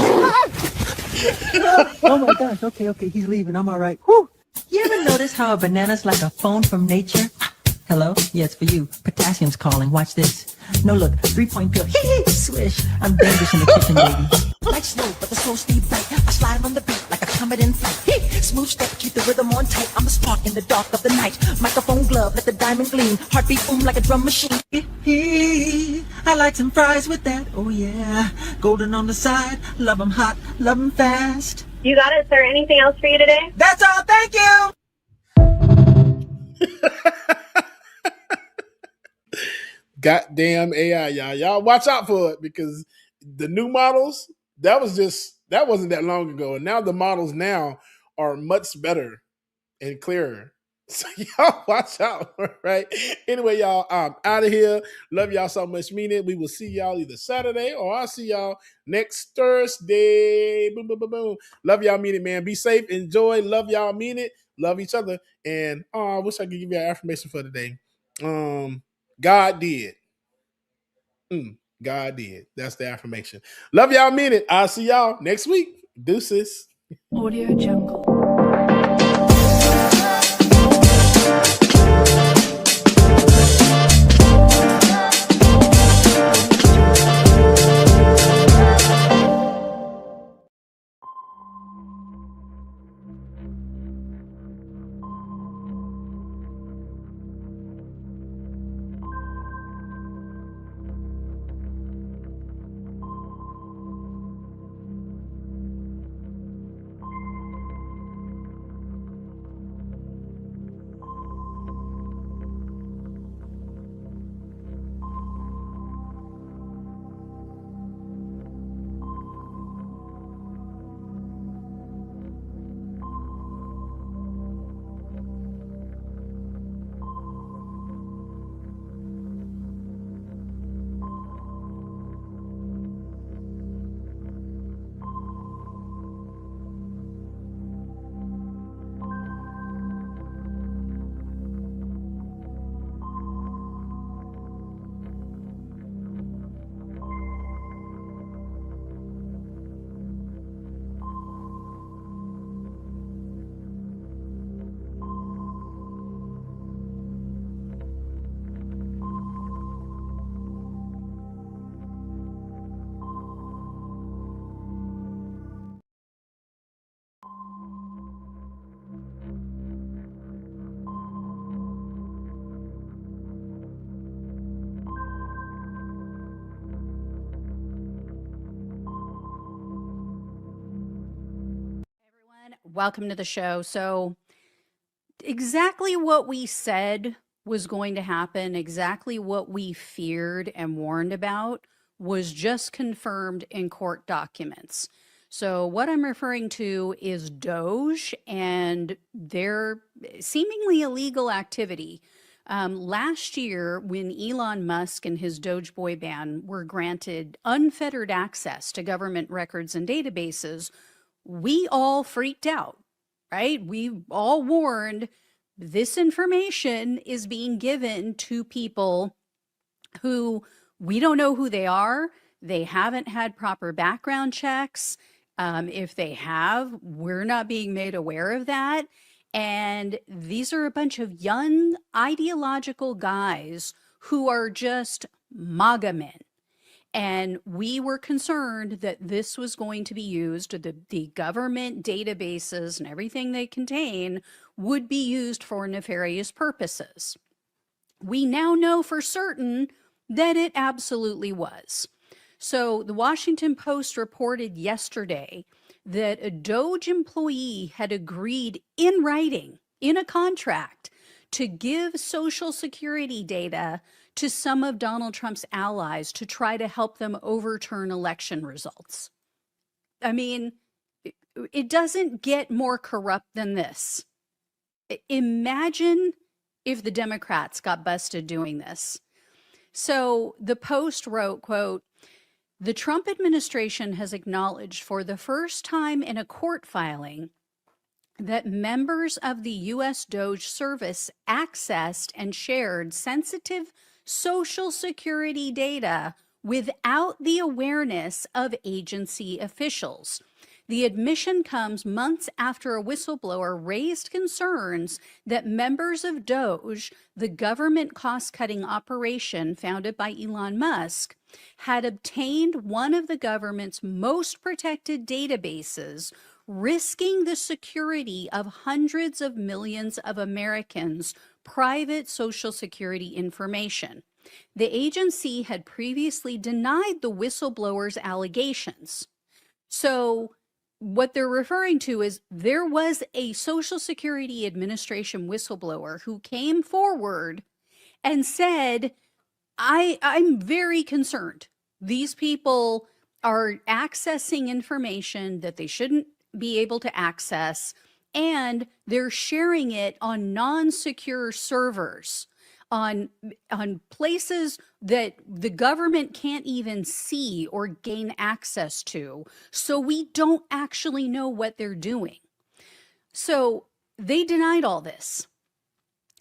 Oh my gosh, okay, he's leaving, I'm all right. Whew. You ever notice how a banana's like a phone from nature? Hello? Yeah, it's for you. Potassium's calling, watch this. No, look, 3-point pill, hee, swish. I'm dangerous in the kitchen, baby. Like slow, but the slow speed right. I slide on the beat like a comet in flight. Hee, smooth step, keep the rhythm on tight. I'm a spark in the dark of the night. Microphone glove, let the diamond gleam. Heartbeat boom like a drum machine. Hee, I like some fries with that, oh yeah. Golden on the side, love 'em hot, love 'em fast. You got it, sir. Anything else for you today? That's all, thank you! Goddamn AI, y'all. Y'all watch out for it because the new models, that wasn't that long ago. And now the models now are much better and clearer So y'all watch out, right? Anyway, y'all, I'm out of here. Love y'all so much. Mean it. We will see y'all either Saturday or I'll see y'all next Thursday. Boom, boom, boom, boom. Love y'all. Mean it, man. Be safe. Enjoy. Love y'all. Mean it. Love each other. And I wish I could give you an affirmation for today. God did. God did. That's the affirmation. Love y'all. Mean it. I'll see y'all next week. Deuces. Audio Jungle. Welcome to the show. So, exactly what we said was going to happen, exactly what we feared and warned about, was just confirmed in court documents. So, what I'm referring to is Doge and their seemingly illegal activity. Last year, when Elon Musk and his Doge boy band were granted unfettered access to government records and databases, we all freaked out, right? We all warned this information is being given to people who we don't know who they are. They haven't had proper background checks. If they have, we're not being made aware of that. And these are a bunch of young ideological guys who are just MAGA men. And we were concerned that this was going to be used, the government databases and everything they contain would be used for nefarious purposes. We now know for certain that it absolutely was. So the Washington Post reported yesterday that a Doge employee had agreed in writing, in a contract, to give Social Security data to some of Donald Trump's allies to try to help them overturn election results. I mean, it doesn't get more corrupt than this. Imagine if the Democrats got busted doing this. So the Post wrote, quote, "The Trump administration has acknowledged for the first time in a court filing that members of the U.S. Doge service accessed and shared sensitive Social Security data without the awareness of agency officials. The admission comes months after a whistleblower raised concerns that members of Doge, the government cost-cutting operation founded by Elon Musk, had obtained one of the government's most protected databases, risking the security of hundreds of millions of Americans' private Social Security information. The agency had previously denied the whistleblower's allegations." So what they're referring to is there was a Social Security Administration whistleblower who came forward and said, I'm very concerned. These people are accessing information that they shouldn't be able to access. and they're sharing it on non-secure servers, on places that the government can't even see or gain access to. So we don't actually know what they're doing. So they denied all this.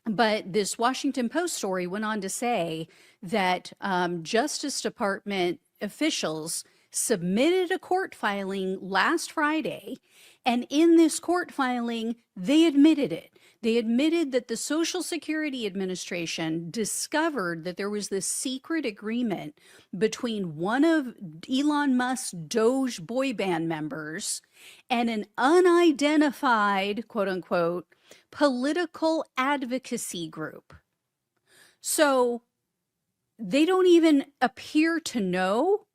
But this Washington Post story went on to say that Justice Department officials submitted a court filing last Friday, and in this court filing, they admitted it. They admitted that the Social Security Administration discovered that there was this secret agreement between one of Elon Musk's Doge boy band members and an unidentified, quote unquote, political advocacy group. So they don't even appear to know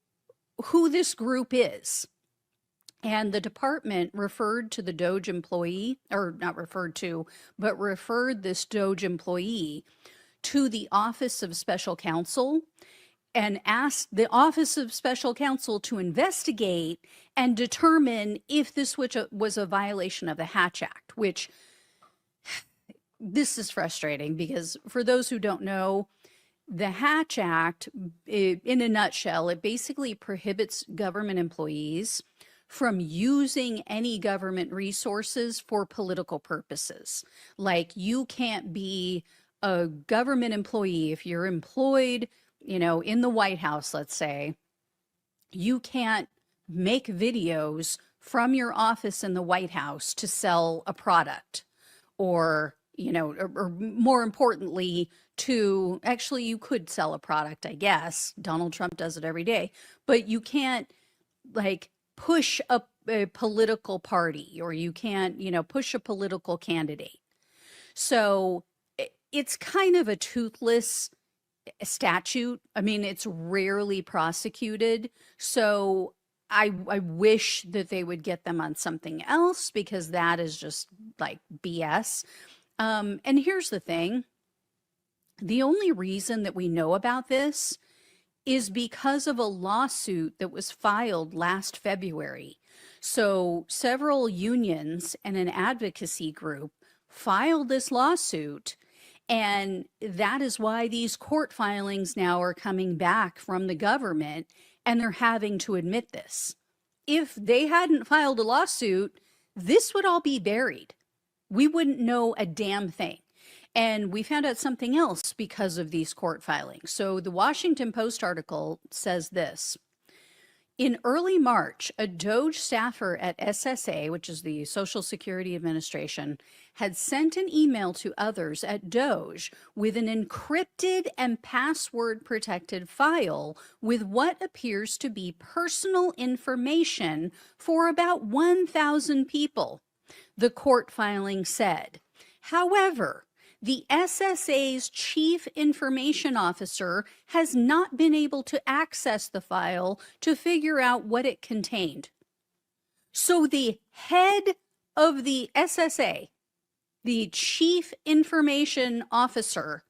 who this group is. And the department referred to the Doge employee, or not referred to, but referred this Doge employee to the Office of Special Counsel and asked the Office of Special Counsel to investigate and determine if this was a violation of the Hatch Act, which this is frustrating because for those who don't know, the Hatch Act, in a nutshell, it basically prohibits government employees from using any government resources for political purposes. Like, you can't be a government employee if you're employed, in the White House, let's say. You can't make videos from your office in the White House to sell a product, or more importantly, actually you could sell a product, I guess. Donald Trump does it every day, but you can't push a political party, or you can't, push a political candidate. So it's kind of a toothless statute. I mean, it's rarely prosecuted. So I wish that they would get them on something else, because that is just like BS. And here's the thing. The only reason that we know about this is because of a lawsuit that was filed last February. So several unions and an advocacy group filed this lawsuit, and that is why these court filings now are coming back from the government, and they're having to admit this. If they hadn't filed a lawsuit, this would all be buried. We wouldn't know a damn thing. And we found out something else because of these court filings. So the Washington Post article says this. In early March, a Doge staffer at SSA, which is the Social Security Administration, had sent an email to others at Doge with an encrypted and password-protected file with what appears to be personal information for about 1,000 people, the court filing said. However, the SSA's chief information officer has not been able to access the file to figure out what it contained. So the head of the SSA, the chief information officer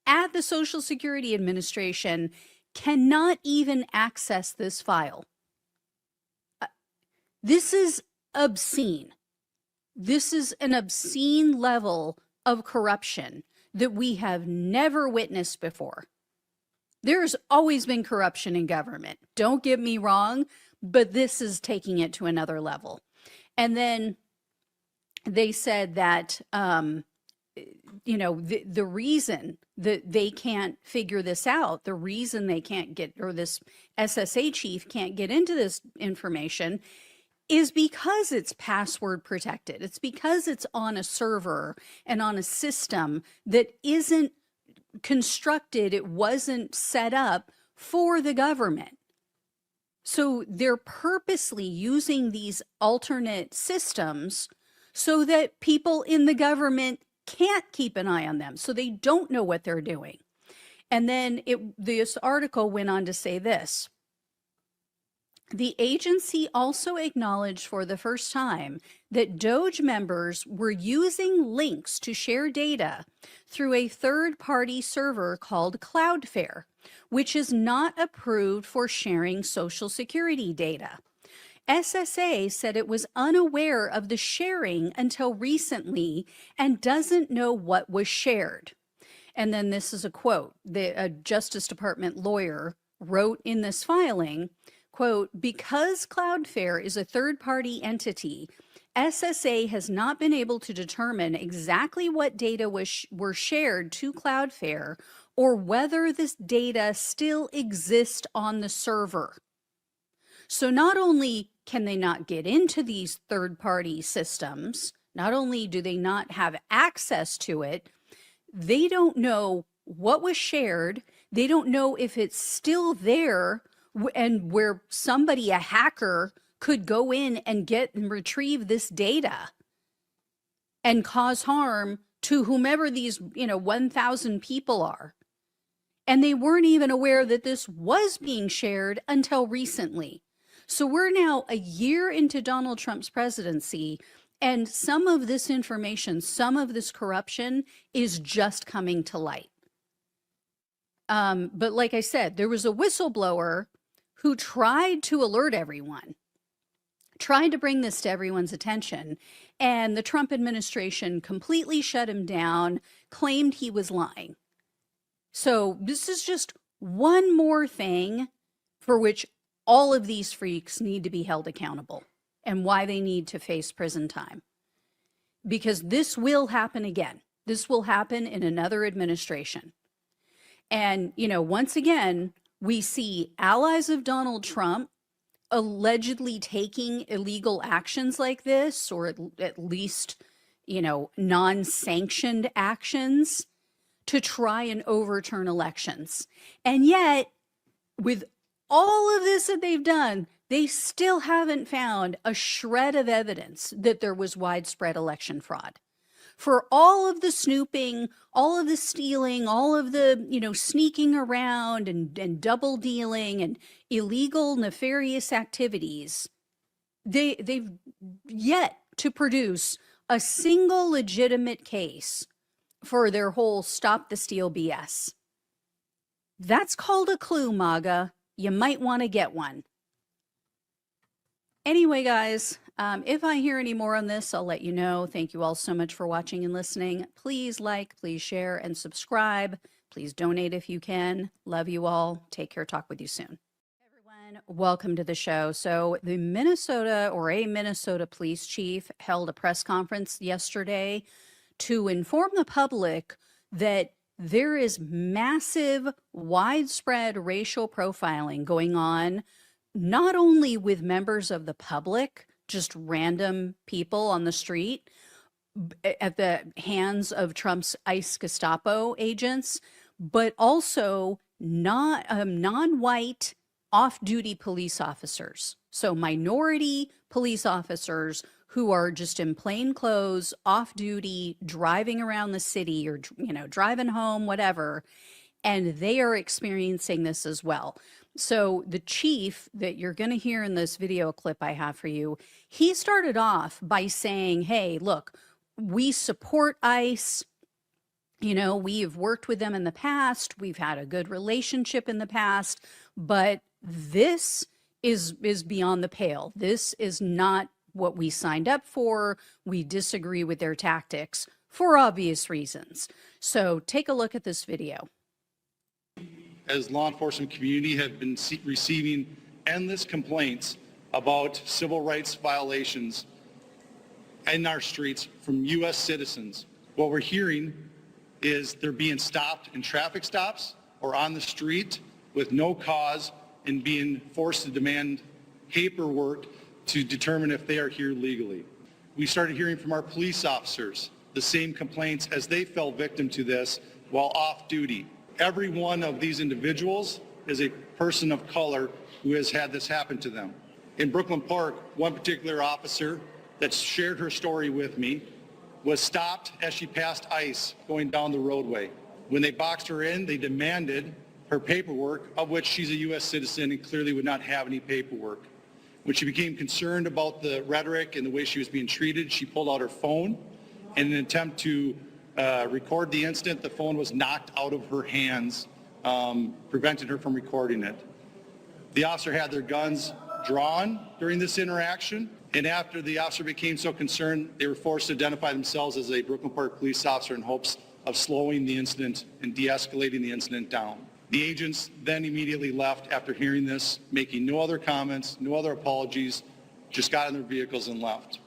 at the Social Security Administration, cannot even access this file. This is obscene. This is an obscene level of corruption that we have never witnessed before. There's always been corruption in government. Don't get me wrong, but this is taking it to another level. And then they said that, the reason that they can't figure this out, the reason they can't get, or this SSA chief can't get into this information, is because it's password protected. It's because it's on a server and on a system that isn't constructed, it wasn't set up for the government. So they're purposely using these alternate systems so that people in the government can't keep an eye on them, so they don't know what they're doing. And then this article went on to say this. The agency also acknowledged for the first time that Doge members were using links to share data through a third-party server called Cloudflare, which is not approved for sharing Social Security data. SSA said it was unaware of the sharing until recently and doesn't know what was shared. And then this is a quote. A Justice Department lawyer wrote in this filing, quote, because Cloudflare is a third-party entity, SSA has not been able to determine exactly what data were shared to Cloudflare or whether this data still exists on the server. So not only can they not get into these third-party systems, not only do they not have access to it, they don't know what was shared. They don't know if it's still there and where somebody, a hacker, could go in and get and retrieve this data and cause harm to whomever these, 1,000 people are. And they weren't even aware that this was being shared until recently. So we're now a year into Donald Trump's presidency, and some of this information, some of this corruption is just coming to light. But like I said, there was a whistleblower who tried to alert everyone, tried to bring this to everyone's attention, and the Trump administration completely shut him down, claimed he was lying. So this is just one more thing for which all of these freaks need to be held accountable and why they need to face prison time. Because this will happen again. This will happen in another administration. And, once again, we see allies of Donald Trump allegedly taking illegal actions like this, or at least, non-sanctioned actions to try and overturn elections. And yet, with all of this that they've done, they still haven't found a shred of evidence that there was widespread election fraud. For all of the snooping, all of the stealing, all of the, sneaking around and double dealing and illegal, nefarious activities, they've yet to produce a single legitimate case for their whole stop the steal BS. That's called a clue, MAGA. You might want to get one. Anyway, guys, if I hear any more on this, I'll let you know. Thank you all so much for watching and listening. Please like, please share, and subscribe. Please donate if you can. Love you all. Take care. Talk with you soon. Everyone, welcome to the show. So a Minnesota police chief held a press conference yesterday to inform the public that there is massive, widespread racial profiling going on, not only with members of the public, just random people on the street, at the hands of Trump's ICE Gestapo agents, but also non-white off-duty police officers. So minority police officers who are just in plain clothes, off-duty, driving around the city or, driving home, whatever, and they are experiencing this as well. So the chief that you're going to hear in this video clip I have for you, he started off by saying, hey, look, we support ICE. We've worked with them in the past. We've had a good relationship in the past, but this is beyond the pale. This is not what we signed up for. We disagree with their tactics for obvious reasons. So take a look at this video. As law enforcement community have been receiving endless complaints about civil rights violations in our streets from U.S. citizens. What we're hearing is they're being stopped in traffic stops or on the street with no cause and being forced to demand paperwork to determine if they are here legally. We started hearing from our police officers the same complaints as they fell victim to this while off duty. Every one of these individuals is a person of color who has had this happen to them. In Brooklyn Park, one particular officer that shared her story with me was stopped as she passed ICE going down the roadway. When they boxed her in, they demanded her paperwork, of which she's a U.S. citizen and clearly would not have any paperwork. When she became concerned about the rhetoric and the way she was being treated, she pulled out her phone. In an attempt to record the incident, the phone was knocked out of her hands, prevented her from recording it. The officer had their guns drawn during this interaction. And after the officer became so concerned, they were forced to identify themselves as a Brooklyn Park police officer in hopes of slowing the incident and de-escalating the incident down. The agents then immediately left after hearing this, making no other comments, no other apologies, just got in their vehicles and left.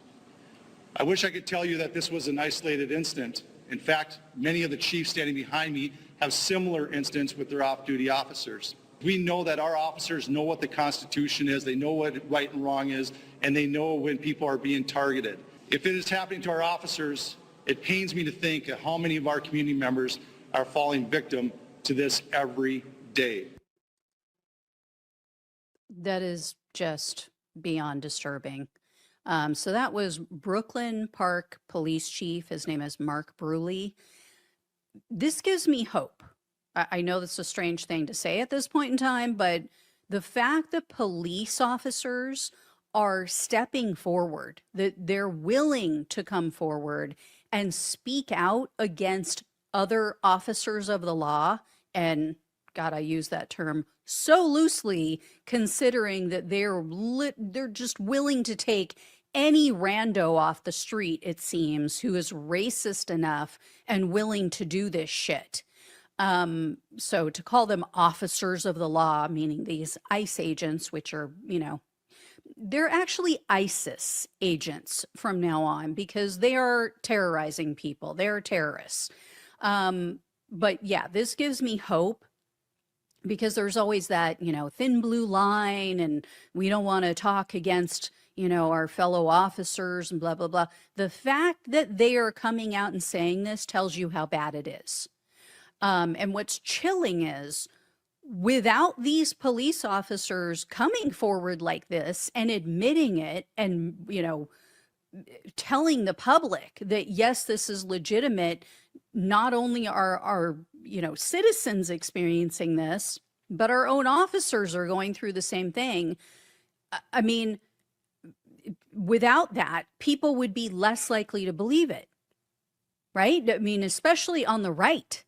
I wish I could tell you that this was an isolated incident. In fact, many of the chiefs standing behind me have similar incidents with their off-duty officers. We know that our officers know what the Constitution is, they know what right and wrong is, and they know when people are being targeted. If it is happening to our officers, it pains me to think of how many of our community members are falling victim to this every day. That is just beyond disturbing. So that was Brooklyn Park Police Chief. His name is Mark Bruley. This gives me hope. I know that's a strange thing to say at this point in time, but the fact that police officers are stepping forward, that they're willing to come forward and speak out against other officers of the law, and God, I use that term so loosely, considering that they're just willing to take any rando off the street, it seems, who is racist enough and willing to do this shit. So to call them officers of the law, meaning these ICE agents, which are, they're actually ISIS agents from now on because they are terrorizing people. They're terrorists. But yeah, this gives me hope because there's always that, thin blue line, and we don't want to talk against, our fellow officers and blah, blah, blah. The fact that they are coming out and saying this tells you how bad it is. And what's chilling is without these police officers coming forward like this and admitting it and, telling the public that, yes, this is legitimate, not only are citizens experiencing this, but our own officers are going through the same thing. I mean, without that, people would be less likely to believe it, right? I mean, especially on the right.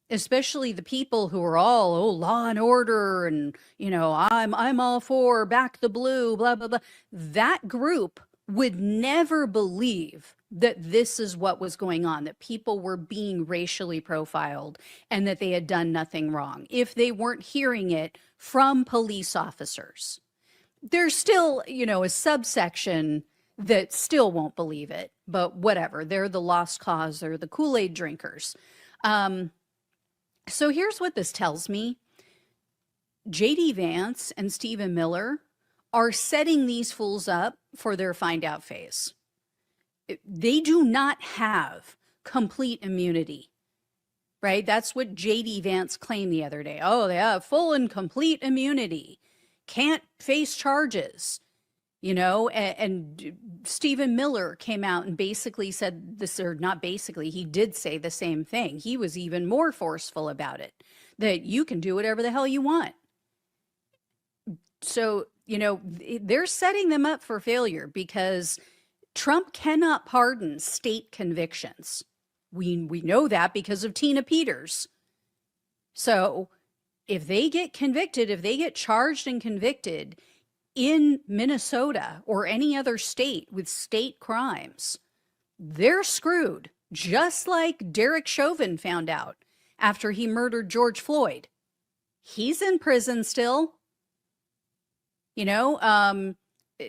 Especially the people who are all, law and order, and, I'm all for back the blue, blah, blah, blah. That group would never believe that this is what was going on, that people were being racially profiled and that they had done nothing wrong if they weren't hearing it from police officers. There's still, a subsection that still won't believe it, but whatever. They're the lost cause. They're the Kool-Aid drinkers. So here's what this tells me. J.D. Vance and Stephen Miller are setting these fools up for their find out phase. They do not have complete immunity, right? That's what J.D. Vance claimed the other day. Oh, they have full and complete immunity. Can't face charges. And Stephen Miller came out and basically said this, or not basically, he did say the same thing. He was even more forceful about it, that you can do whatever the hell you want. So, they're setting them up for failure because Trump cannot pardon state convictions. We know that because of Tina Peters. So if they get convicted, if they get charged and convicted in Minnesota or any other state with state crimes, they're screwed, just like Derek Chauvin found out after he murdered George Floyd. He's in prison still.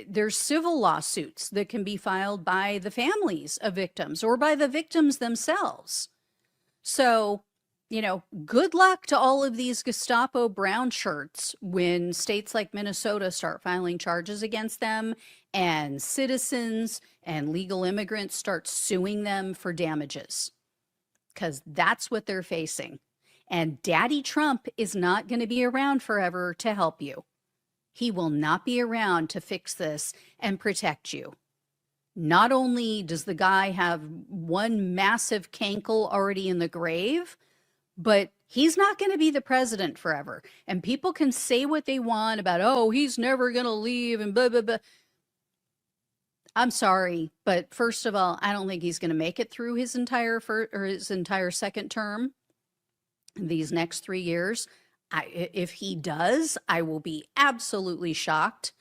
There's civil lawsuits that can be filed by the families of victims or by the victims themselves. So, good luck to all of these Gestapo brown shirts when states like Minnesota start filing charges against them and citizens and legal immigrants start suing them for damages, because that's what they're facing. And Daddy Trump is not going to be around forever to help you. He will not be around to fix this and protect you. Not only does the guy have one massive cankle already in the grave, but he's not going to be the president forever. And people can say what they want about, oh, he's never going to leave and blah, blah, blah. I'm sorry, but first of all, I don't think he's going to make it through his entire second term, these next 3 years. If he does, I will be absolutely shocked.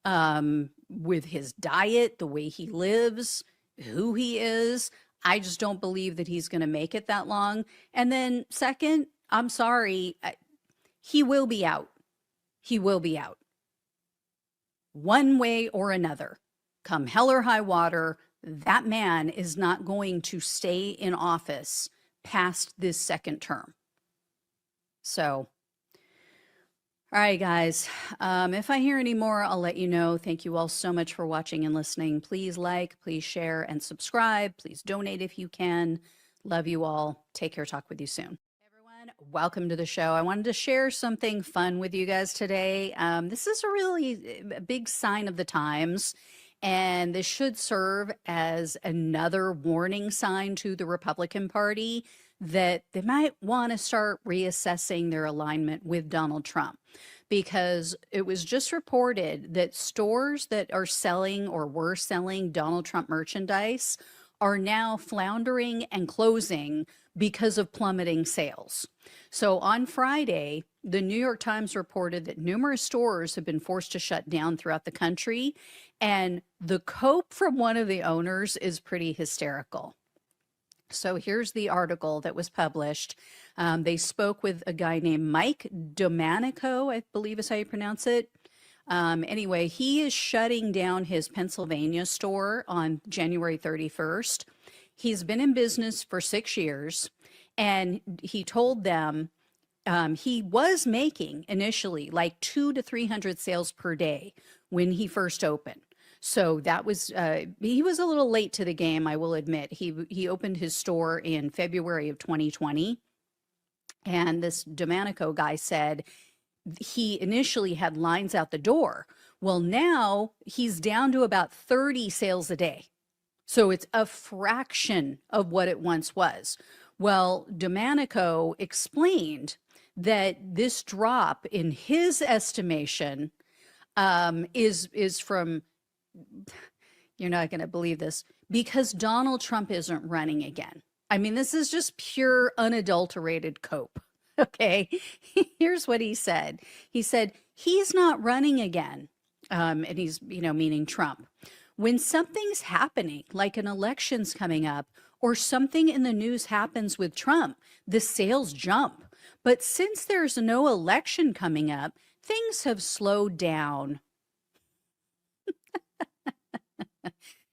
with his diet, the way he lives, who he is. I just don't believe that he's going to make it that long. And then second, I'm sorry, he will be out. He will be out. One way or another, come hell or high water, that man is not going to stay in office past this second term. So, all right, guys, if I hear any more, I'll let you know. Thank you all so much for watching and listening. Please like, please share, and subscribe. Please donate if you can. Love you all. Take care. Talk with you soon. Everyone, welcome to the show. I wanted to share something fun with you guys today. This is a really big sign of the times, and this should serve as another warning sign to the Republican Party that they might want to start reassessing their alignment with Donald Trump, because it was just reported that stores that are selling or were selling Donald Trump merchandise are now floundering and closing because of plummeting sales. So on Friday, the New York Times reported that numerous stores have been forced to shut down throughout the country, and the cope from one of the owners is pretty hysterical. So here's the article that was published. They spoke with a guy named Mike Domanico, I believe is how you pronounce it. Anyway, he is shutting down his Pennsylvania store on January 31st. He's been in business for 6 years, and he told them he was making initially like 200 to 300 sales per day when he first opened. So that was, he was a little late to the game, I will admit. He opened his store in February of 2020. And this Domanico guy said he initially had lines out the door. Well, now he's down to about 30 sales a day. So it's a fraction of what it once was. Well, Domanico explained that this drop in his estimation is from, you're not going to believe this, because Donald Trump isn't running again. I mean, this is just pure unadulterated cope. Okay. Here's what he said. He said, he's not running again. And he's, meaning Trump. When something's happening, like an election's coming up, or something in the news happens with Trump, the sales jump. But since there's no election coming up, things have slowed down.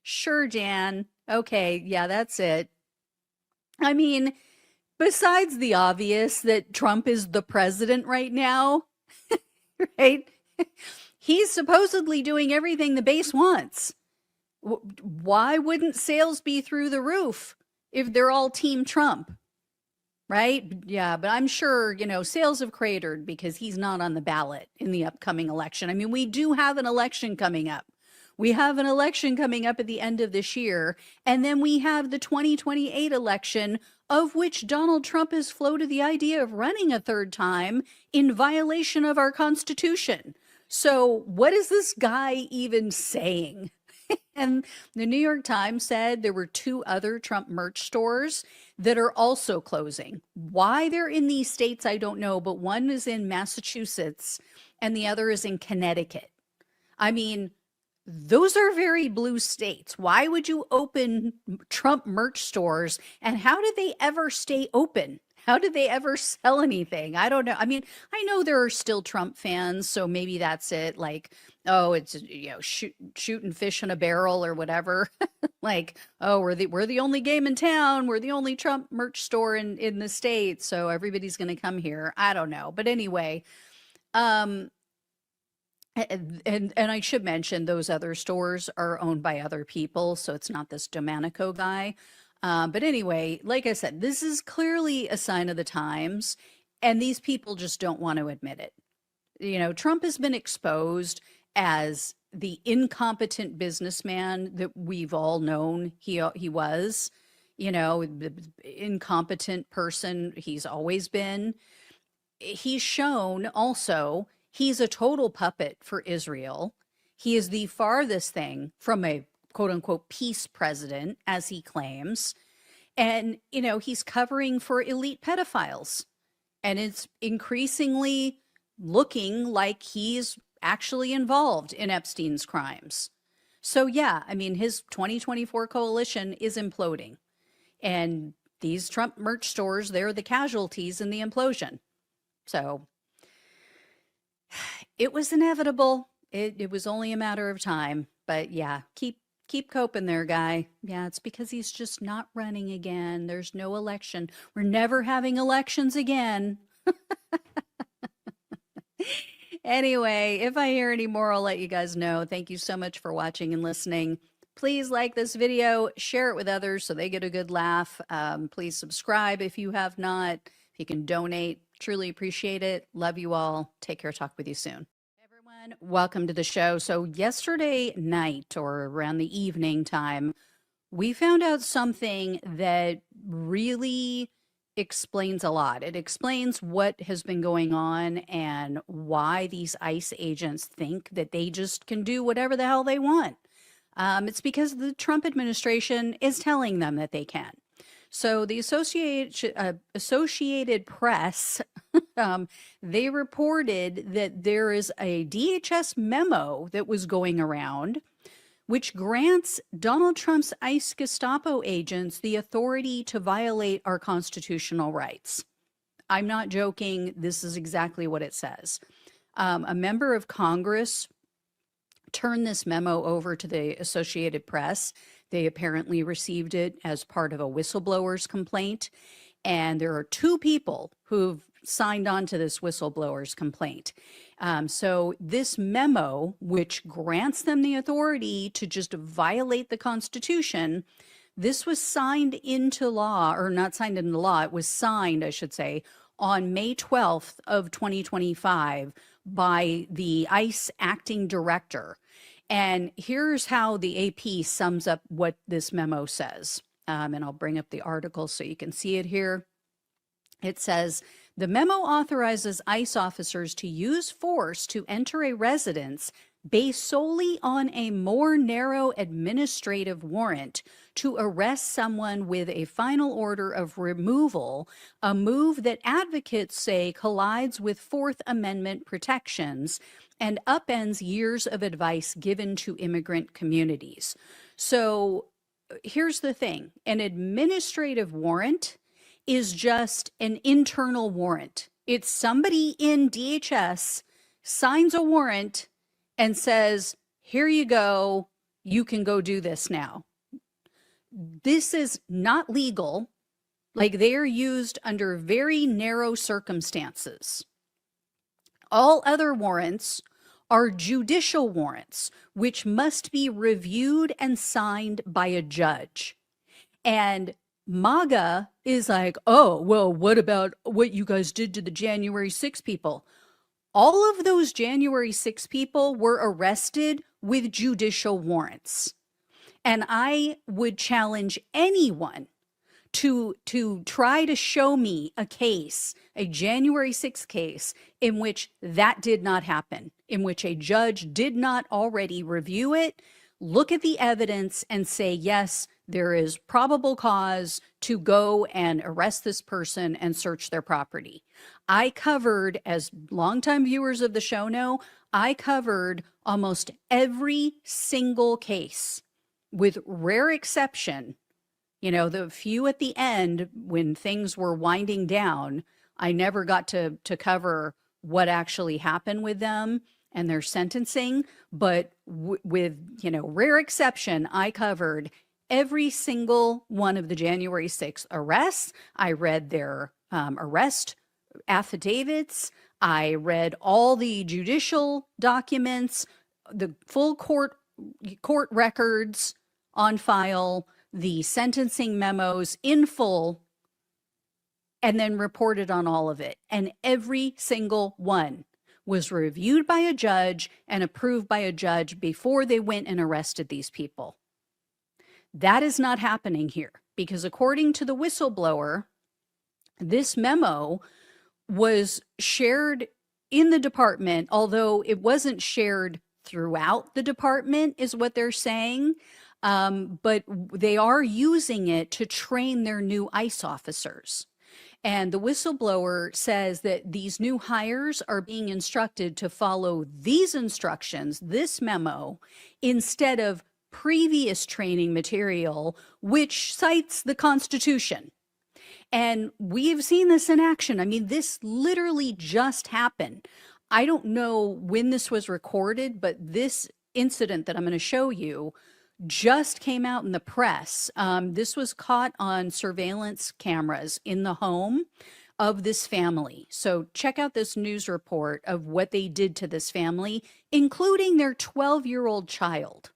Sure, Jan. Okay, yeah, that's it. I mean, besides the obvious that Trump is the president right now, right? He's supposedly doing everything the base wants. Why wouldn't sales be through the roof if they're all Team Trump? Right? Yeah, but I'm sure, sales have cratered because he's not on the ballot in the upcoming election. I mean, we do have an election coming up. We have an election coming up at the end of this year, and then we have the 2028 election, of which Donald Trump has floated the idea of running a third time in violation of our Constitution. So what is this guy even saying? And the New York Times said there were 2 other Trump merch stores that are also closing. Why they're in these states, I don't know, but one is in Massachusetts and the other is in Connecticut. I mean, those are very blue states. Why would you open Trump merch stores? And how did they ever stay open? How did they ever sell anything? I don't know. I mean, I know there are still Trump fans, so maybe that's it. Like, oh, it's shooting fish in a barrel or whatever. Like, oh, we're the only game in town. We're the only Trump merch store in the state, so everybody's going to come here. I don't know, but anyway, and I should mention those other stores are owned by other people, so it's not this Domanico guy. But anyway, like I said, this is clearly a sign of the times, and these people just don't want to admit it. Trump has been exposed as the incompetent businessman that we've all known he was, the incompetent person he's always been. He's shown also he's a total puppet for Israel. He is the farthest thing from a quote unquote peace president, as he claims. And, he's covering for elite pedophiles. And it's increasingly looking like he's actually involved in Epstein's crimes. So, yeah, I mean, his 2024 coalition is imploding. And these Trump merch stores, they're the casualties in the implosion. So, it was inevitable. It was only a matter of time. But yeah, keep coping there, guy. Yeah, it's because he's just not running again. There's no election. We're never having elections again. Anyway, if I hear any more, I'll let you guys know. Thank you so much for watching and listening. Please like this video, share it with others so they get a good laugh. Please subscribe if you have not. If you can donate, truly appreciate it. Love you all. Take care. Talk with you soon. Everyone, welcome to the show. So yesterday night or around the evening time, we found out something that really explains a lot. It explains what has been going on and why these ICE agents think that they just can do whatever the hell they want. It's because the Trump administration is telling them that they can. So the Associated Press, they reported that there is a DHS memo that was going around which grants Donald Trump's ICE Gestapo agents the authority to violate our constitutional rights. I'm not joking. This is exactly what it says. A member of Congress turned this memo over to the Associated Press. They apparently received it as part of a whistleblower's complaint. And there are 2 people who've signed on to this whistleblower's complaint. So this memo, which grants them the authority to just violate the Constitution, this was signed into law, or not signed into law, it was signed, I should say, on May 12th of 2025 by the ICE acting director. And here's how the AP sums up what this memo says. And I'll bring up the article so you can see it here. It says, the memo authorizes ICE officers to use force to enter a residence based solely on a more narrow administrative warrant to arrest someone with a final order of removal, a move that advocates say collides with Fourth Amendment protections and upends years of advice given to immigrant communities. So here's the thing, an administrative warrant is just an internal warrant. It's somebody in DHS signs a warrant and says, here you go, you can go do this now. This is not legal. Like, they are used under very narrow circumstances. All other warrants are judicial warrants, which must be reviewed and signed by a judge. And MAGA is like, oh, well, what about what you guys did to the January 6 people? All of those January 6 people were arrested with judicial warrants. And I would challenge anyone to try to show me a case, a January 6 case, in which that did not happen, in which a judge did not already review it, look at the evidence and say, yes, there is probable cause to go and arrest this person and search their property. I covered, as longtime viewers of the show know, I covered almost every single case, with rare exception. You know, the few at the end when things were winding down, I never got to cover what actually happened with them and their sentencing. But with, you know, rare exception, I covered every single one of the January 6th arrests. I read their arrest affidavits. I read all the judicial documents, the full court records on file, the sentencing memos in full, and then reported on all of it. And every single one was reviewed by a judge and approved by a judge before they went and arrested these people. That is not happening here, because according to the whistleblower, this memo was shared in the department, although it wasn't shared throughout the department, is what they're saying. But they are using it to train their new ICE officers. And the whistleblower says that these new hires are being instructed to follow these instructions, this memo, instead of previous training material, which cites the Constitution. And we've seen this in action. I mean, this literally just happened. I don't know when this was recorded, but this incident that I'm going to show you just came out in the press. This was caught on surveillance cameras in the home of this family. So check out this news report of what they did to this family, including their 12-year-old child.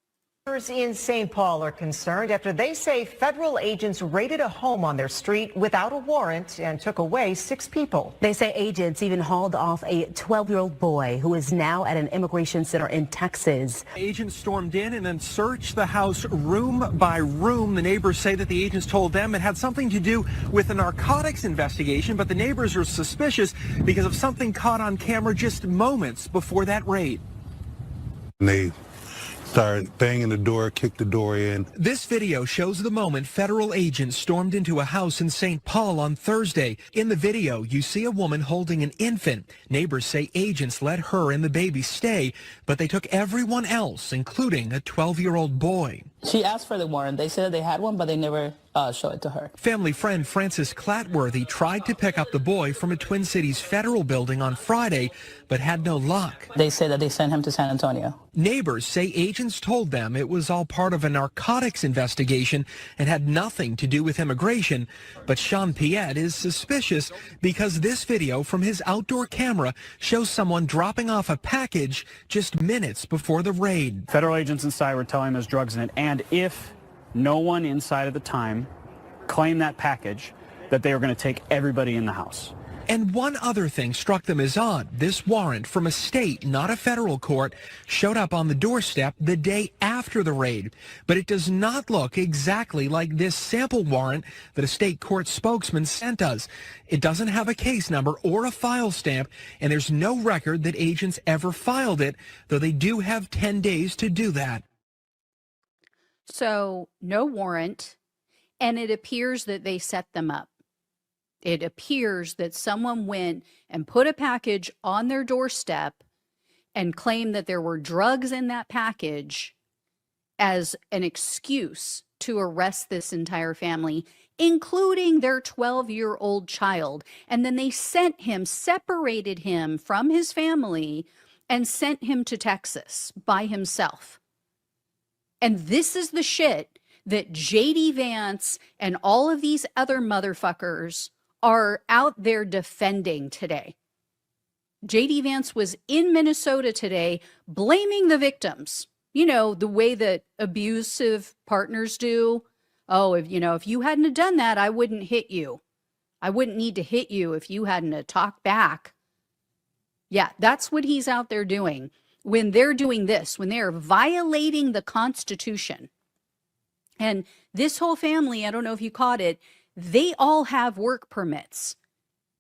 In St. Paul are concerned after they say federal agents raided a home on their street without a warrant and took away 6 people. They say agents even hauled off a 12-year-old boy who is now at an immigration center in Texas. Agents stormed in and then searched the house room by room. The neighbors say that the agents told them it had something to do with a narcotics investigation, but the neighbors are suspicious because of something caught on camera just moments before that raid. They started banging the door, kicked the door in. This video shows the moment federal agents stormed into a house in St. Paul on Thursday. In the video, you see a woman holding an infant. Neighbors say agents let her and the baby stay, but they took everyone else, including a 12-year-old boy. She asked for the warrant. They said they had one, but they never showed it to her. Family friend Francis Clatworthy tried to pick up the boy from a Twin Cities federal building on Friday, but had no luck. They say that they sent him to San Antonio. Neighbors say agents told them it was all part of a narcotics investigation and had nothing to do with immigration. But Sean Piet is suspicious because this video from his outdoor camera shows someone dropping off a package just minutes before the raid. Federal agents inside were telling him there's drugs in it, and if no one inside at the time claimed that package, that they were going to take everybody in the house. And one other thing struck them as odd. This warrant from a state, not a federal court, showed up on the doorstep the day after the raid. But it does not look exactly like this sample warrant that a state court spokesman sent us. It doesn't have a case number or a file stamp, and there's no record that agents ever filed it, though they do have 10 days to do that. So no warrant, and it appears that they set them up. It appears that someone went and put a package on their doorstep and claimed that there were drugs in that package as an excuse to arrest this entire family, including their 12-year-old child. And then they sent him, separated him from his family, and sent him to Texas by himself. And this is the shit that J.D. Vance and all of these other motherfuckers are out there defending today. J.D. Vance was in Minnesota today blaming the victims. You know, the way that abusive partners do. Oh, if you hadn't have done that, I wouldn't hit you. I wouldn't need to hit you if you hadn't have talked back. Yeah, that's what he's out there doing. When they're doing this, when they're violating the Constitution. And this whole family, I don't know if you caught it, they all have work permits.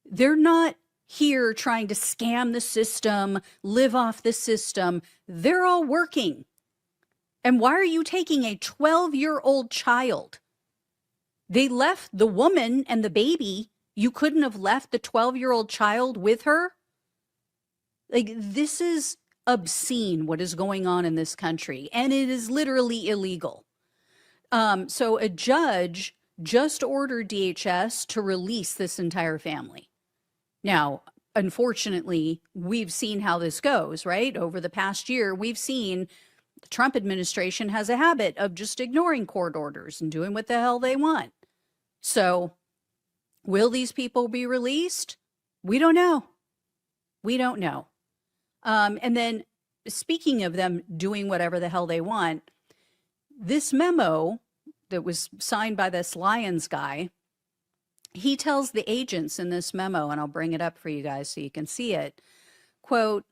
They're not here trying to scam the system, live off the system. They're all working. And why are you taking a 12-year-old child? They left the woman and the baby. You couldn't have left the 12-year-old child with her? Like, this is obscene what is going on in this country, and it is literally illegal. So a judge just ordered DHS to release this entire family. Now, unfortunately, we've seen how this goes, right? Over the past year, we've seen the Trump administration has a habit of just ignoring court orders and doing what the hell they want. So will these people be released? We don't know. We don't know. And then speaking of them doing whatever the hell they want, this memo that was signed by this Lyons guy, he tells the agents in this memo, and I'll bring it up for you guys so you can see it, quote,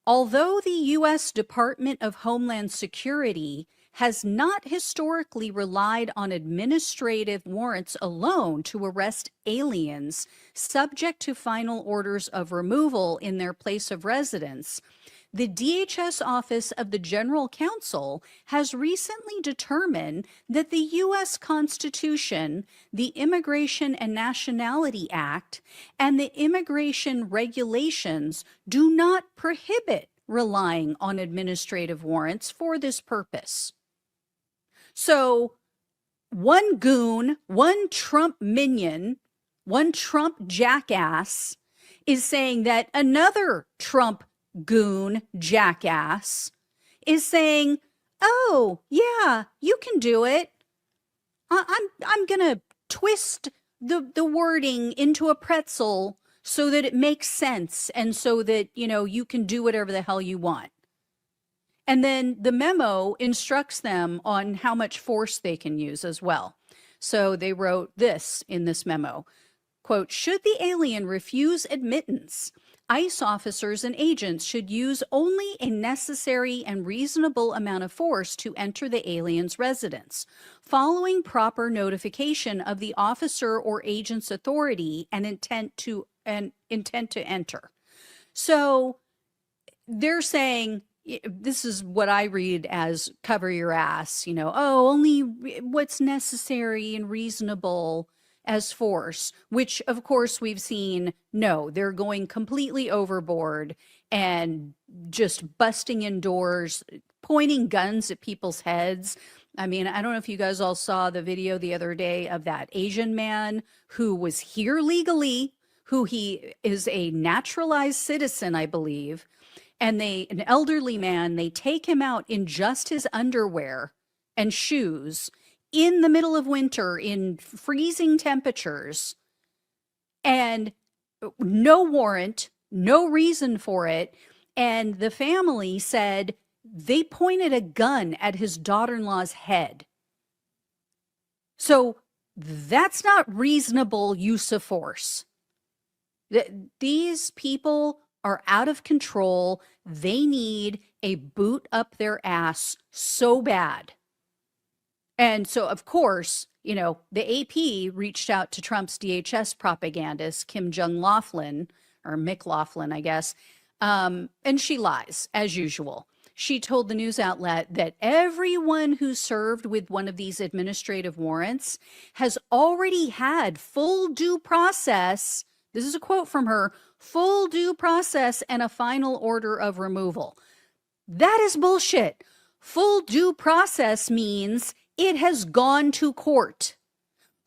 although the U.S. Department of Homeland Security has not historically relied on administrative warrants alone to arrest aliens subject to final orders of removal in their place of residence, the DHS Office of the General Counsel has recently determined that the U.S. Constitution, the Immigration and Nationality Act, and the immigration regulations do not prohibit relying on administrative warrants for this purpose. So, one goon, one Trump minion, one Trump jackass is saying that another Trump goon jackass is saying, "Oh, yeah, you can do it. I'm going to twist the wording into a pretzel so that it makes sense and so that, you can do whatever the hell you want." And then the memo instructs them on how much force they can use as well. So they wrote this in this memo, quote, "Should the alien refuse admittance, ICE officers and agents should use only a necessary and reasonable amount of force to enter the alien's residence, following proper notification of the officer or agent's authority and intent to enter." So they're saying, this is what I read as cover your ass, only what's necessary and reasonable as force, which of course we've seen, no, they're going completely overboard and just busting in doors, pointing guns at people's heads. I mean, I don't know if you guys all saw the video the other day of that Asian man who was here legally, who he is a naturalized citizen, I believe. And an elderly man, they take him out in just his underwear and shoes in the middle of winter in freezing temperatures, and no warrant, no reason for it. And the family said they pointed a gun at his daughter-in-law's head. So that's not reasonable use of force. These people are out of control. They need a boot up their ass so bad. And so, of course, the AP reached out to Trump's DHS propagandist, Kim Jong-Laughlin, or McLaughlin, I guess, and she lies, as usual. She told the news outlet that everyone who served with one of these administrative warrants has already had full due process. This is a quote from her, full due process and a final order of removal. That is bullshit. Full due process means it has gone to court.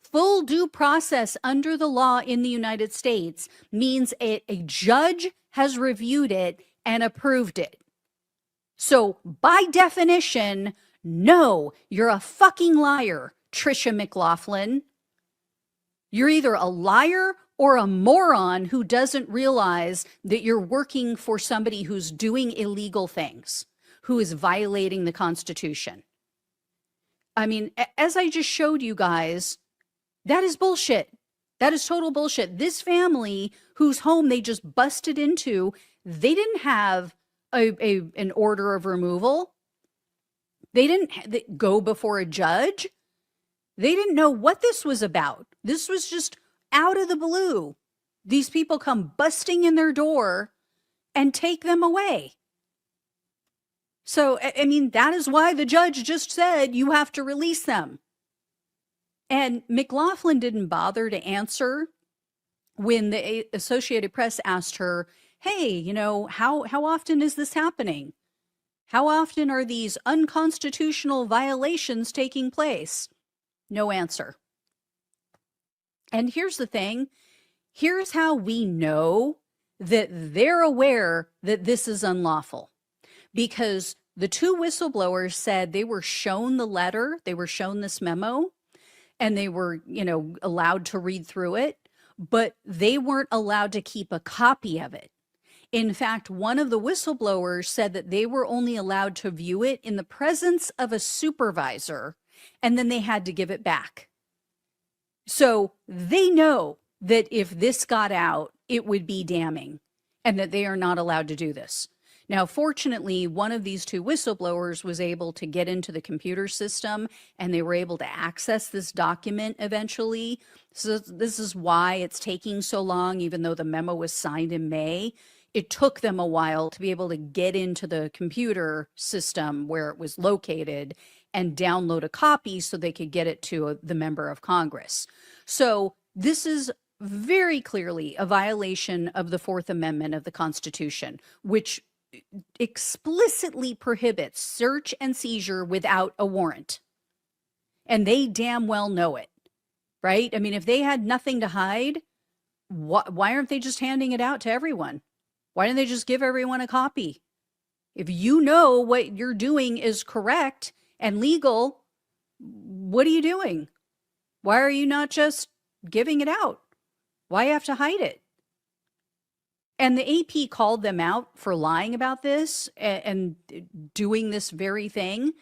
Full due process under the law in the United States means a judge has reviewed it and approved it. So by definition, no, you're a fucking liar, Trisha McLaughlin. You're either a liar or a moron who doesn't realize that you're working for somebody who's doing illegal things, who is violating the Constitution. I mean, as I just showed you guys, that is bullshit. That is total bullshit. This family whose home they just busted into, they didn't have an order of removal. They didn't go before a judge. They didn't know what this was about. This was just out of the blue. These people come busting in their door and take them away. So, I mean, that is why the judge just said you have to release them. And McLaughlin didn't bother to answer when the Associated Press asked her, hey, how often is this happening? How often are these unconstitutional violations taking place? No answer. And here's the thing. Here's how we know that they're aware that this is unlawful. Because the two whistleblowers said they were shown the letter, they were shown this memo, and they were, allowed to read through it, but they weren't allowed to keep a copy of it. In fact, one of the whistleblowers said that they were only allowed to view it in the presence of a supervisor, and then they had to give it back. So they know that if this got out, it would be damning, and that they are not allowed to do this. Now, fortunately, one of these two whistleblowers was able to get into the computer system, and they were able to access this document eventually. So this is why it's taking so long, even though the memo was signed in May. It took them a while to be able to get into the computer system where it was located and download a copy so they could get it to the member of Congress. So this is very clearly a violation of the Fourth Amendment of the Constitution, which explicitly prohibits search and seizure without a warrant. And they damn well know it, right? I mean, if they had nothing to hide, why aren't they just handing it out to everyone? Why don't they just give everyone a copy? If you know what you're doing is correct and legal, what are you doing? Why are you not just giving it out? Why have to hide it? And the AP called them out for lying about this and doing this very thing.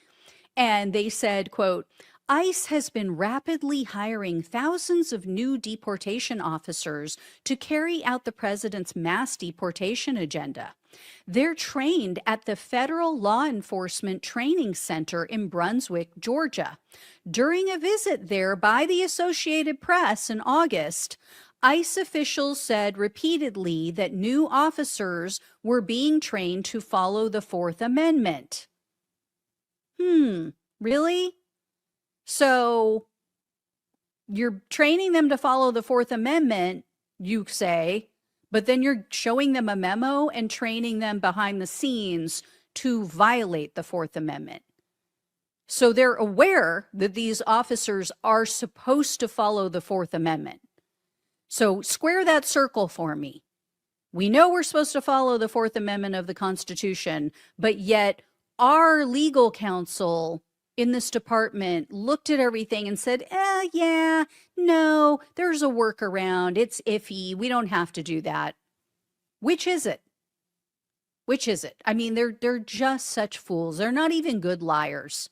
And they said, quote, ICE has been rapidly hiring thousands of new deportation officers to carry out the president's mass deportation agenda. They're trained at the Federal Law Enforcement Training Center in Brunswick, Georgia. During a visit there by the Associated Press in August, ICE officials said repeatedly that new officers were being trained to follow the Fourth Amendment. Really? So you're training them to follow the Fourth Amendment, you say, but then you're showing them a memo and training them behind the scenes to violate the Fourth Amendment. So they're aware that these officers are supposed to follow the Fourth Amendment. So square that circle for me. We know we're supposed to follow the Fourth Amendment of the Constitution, but yet our legal counsel in this department looked at everything and said, yeah, no, there's a workaround. It's iffy. We don't have to do that. Which is it? Which is it? I mean, they're just such fools. They're not even good liars.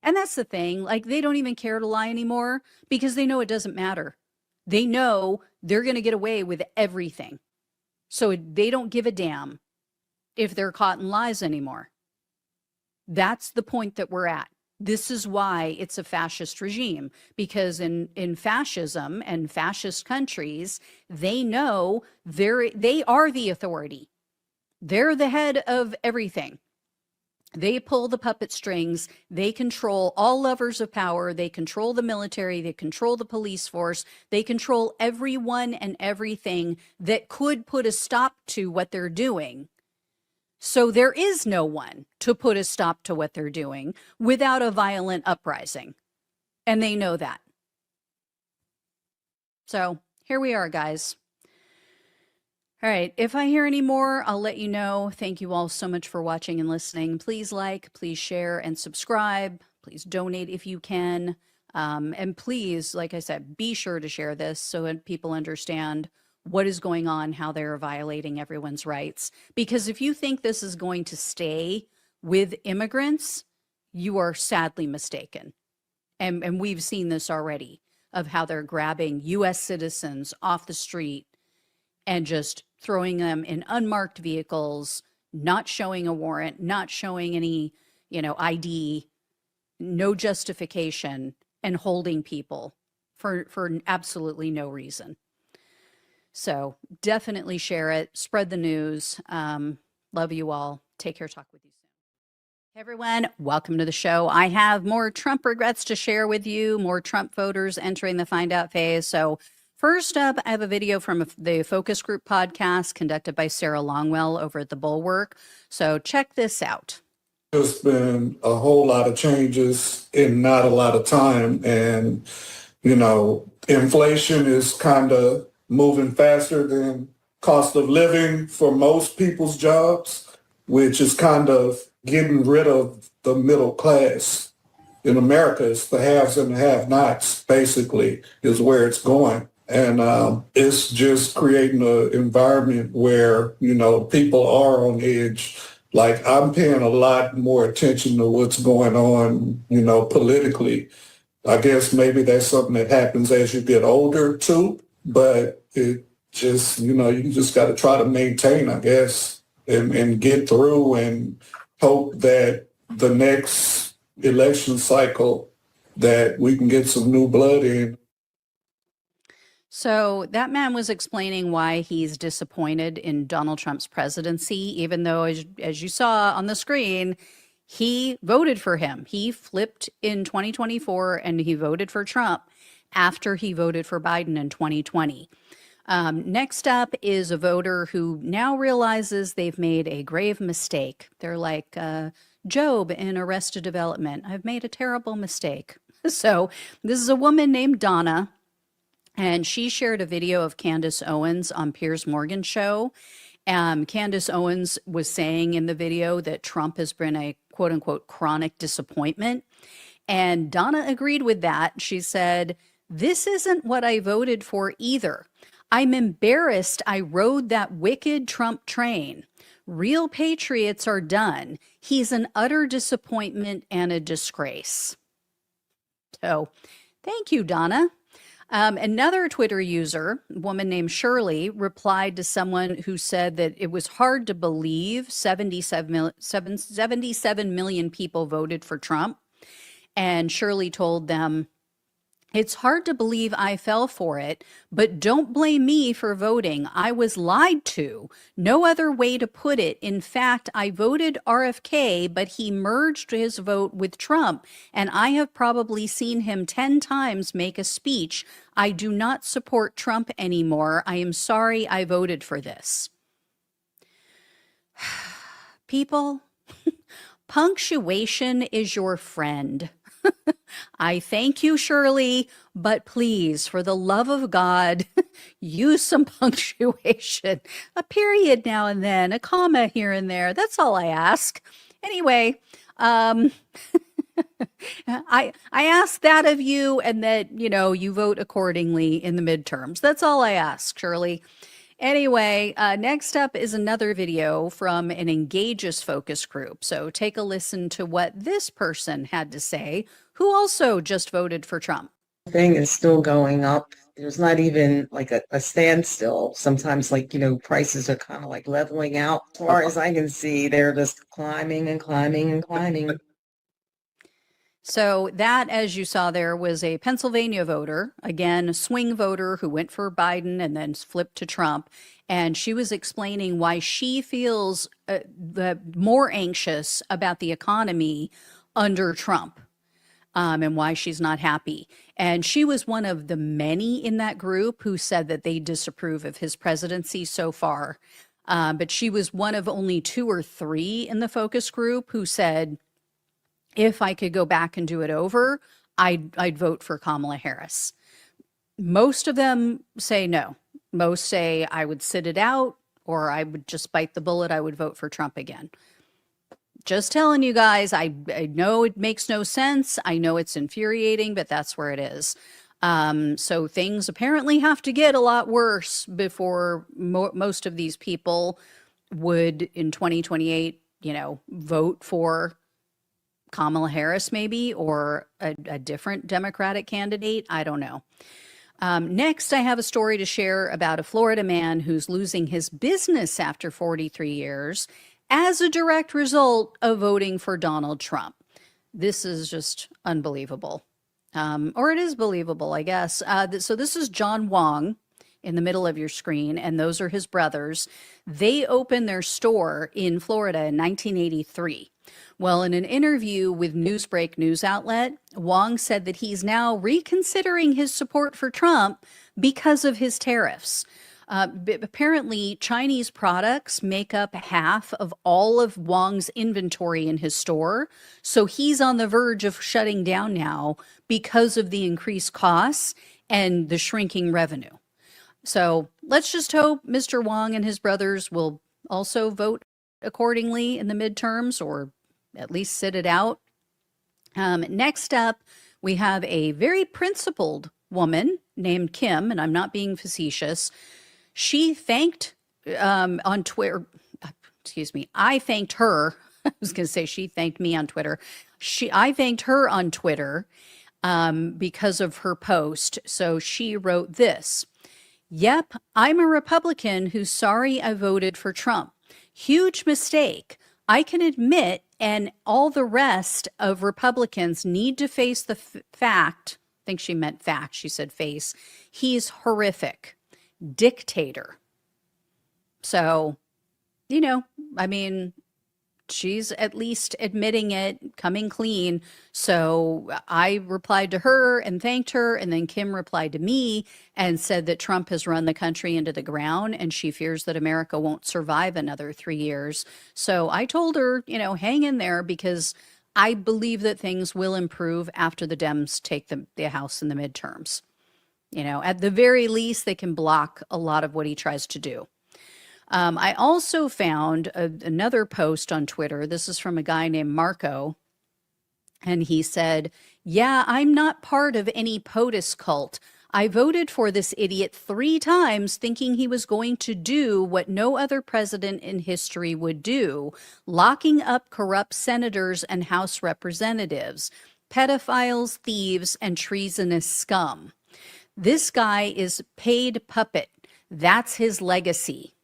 And that's the thing. Like, they don't even care to lie anymore because they know it doesn't matter. They know they're going to get away with everything. So they don't give a damn if they're caught in lies anymore. That's the point that we're at. This is why it's a fascist regime, because in fascism and fascist countries, they know they are the authority. They're the head of everything. They pull the puppet strings. They control all levers of power. They control the military. They control the police force. They control everyone and everything that could put a stop to what they're doing. So there is no one to put a stop to what they're doing without a violent uprising. And they know that. So here we are, guys. All right. If I hear any more, I'll let you know. Thank you all so much for watching and listening. Please like, please share and subscribe. Please donate if you can. And please, like I said, be sure to share this so that people understand what is going on, how they're violating everyone's rights. Because if you think this is going to stay with immigrants, you are sadly mistaken. And we've seen this already, of how they're grabbing U.S. citizens off the street and just throwing them in unmarked vehicles, not showing a warrant, not showing any, ID, no justification, and holding people for absolutely no reason. So definitely share it, spread the news. Love you all. Take care. Talk with you soon. Hey everyone, welcome to the show. I have more Trump regrets to share with you, more Trump voters entering the find out phase. So first up, I have a video from the Focus Group podcast conducted by Sarah Longwell over at the Bulwark. So check this out. There's been a whole lot of changes in not a lot of time. And, inflation is kind of moving faster than cost of living for most people's jobs, which is kind of getting rid of the middle class. In America, it's the haves and the have-nots, basically, is where it's going. And it's just creating an environment where, people are on edge. Like, I'm paying a lot more attention to what's going on, politically. I guess maybe that's something that happens as you get older, too. But it just, you just got to try to maintain, I guess, and get through and hope that the next election cycle that we can get some new blood in. So that man was explaining why he's disappointed in Donald Trump's presidency, even though, as you saw on the screen, he voted for him. He flipped in 2024 and he voted for Trump after he voted for Biden in 2020. Next up is a voter who now realizes they've made a grave mistake. They're like Job in Arrested Development. I've made a terrible mistake. So this is a woman named Donna, and she shared a video of Candace Owens on Piers Morgan's show. Candace Owens was saying in the video that Trump has been a quote unquote chronic disappointment. And Donna agreed with that. She said, "This isn't what I voted for either. I'm embarrassed I rode that wicked Trump train. Real patriots are done. He's an utter disappointment and a disgrace." So thank you, Donna. Another Twitter user, a woman named Shirley, replied to someone who said that it was hard to believe 77 million people voted for Trump. And Shirley told them, "It's hard to believe I fell for it, but don't blame me for voting. I was lied to. No other way to put it. In fact, I voted RFK, but he merged his vote with Trump, and I have probably seen him 10 times make a speech. I do not support Trump anymore. I am sorry I voted for this." People, punctuation is your friend. I thank you, Shirley, but please, for the love of God, use some punctuation. A period now and then, a comma here and there. That's all I ask. Anyway, I ask that of you, and that, you vote accordingly in the midterms. That's all I ask, Shirley. Anyway, next up is another video from an Engage's focus group. So take a listen to what this person had to say, who also just voted for Trump. Thing is still going up. There's not even like a standstill. Sometimes prices are kind of like leveling out. As far as I can see, they're just climbing and climbing and climbing. So that, as you saw there, was a Pennsylvania voter, again, a swing voter who went for Biden and then flipped to Trump. And she was explaining why she feels more anxious about the economy under Trump, and why she's not happy. And she was one of the many in that group who said that they disapprove of his presidency so far. But she was one of only 2 or 3 in the focus group who said, if I could go back and do it over, I'd vote for Kamala Harris. Most of them say no. Most say I would sit it out, or I would just bite the bullet. I would vote for Trump again. Just telling you guys, I know it makes no sense. I know it's infuriating, but that's where it is. So things apparently have to get a lot worse before most of these people would, in 2028, vote for Kamala Harris maybe, or a different Democratic candidate. I don't know. Next, I have a story to share about a Florida man who's losing his business after 43 years as a direct result of voting for Donald Trump. This is just unbelievable. Or it is believable, I guess. So this is John Wong in the middle of your screen, and those are his brothers. They opened their store in Florida in 1983. Well, in an interview with Newsbreak news outlet, Wong said that he's now reconsidering his support for Trump because of his tariffs. Apparently, Chinese products make up half of all of Wong's inventory in his store. So he's on the verge of shutting down now because of the increased costs and the shrinking revenue. So let's just hope Mr. Wong and his brothers will also vote accordingly in the midterms, or at least sit it out. Next up, we have a very principled woman named Kim, and I'm not being facetious. She thanked on Twitter, I thanked her. I was going to say she thanked me on Twitter. I thanked her on Twitter because of her post. So she wrote this: "Yep, I'm a Republican who's sorry I voted for Trump. Huge mistake. I can admit, and all the rest of Republicans need to face the fact think she meant fact. She said face. He's horrific. Dictator. So, you know, I mean, she's at least admitting it, coming clean. So I replied to her and thanked her. And then Kim replied to me and said that Trump has run the country into the ground and she fears that America won't survive another 3 years. So I told her, you know, hang in there because I believe that things will improve after the Dems take the House in the midterms. You know, at the very least, they can block a lot of what he tries to do. I also found another post on Twitter. This is from a guy named Marco. And he said, yeah, I'm not part of any POTUS cult. I voted for this idiot 3 times thinking he was going to do what no other president in history would do, locking up corrupt senators and House representatives, pedophiles, thieves, and treasonous scum. This guy is paid puppet. That's his legacy.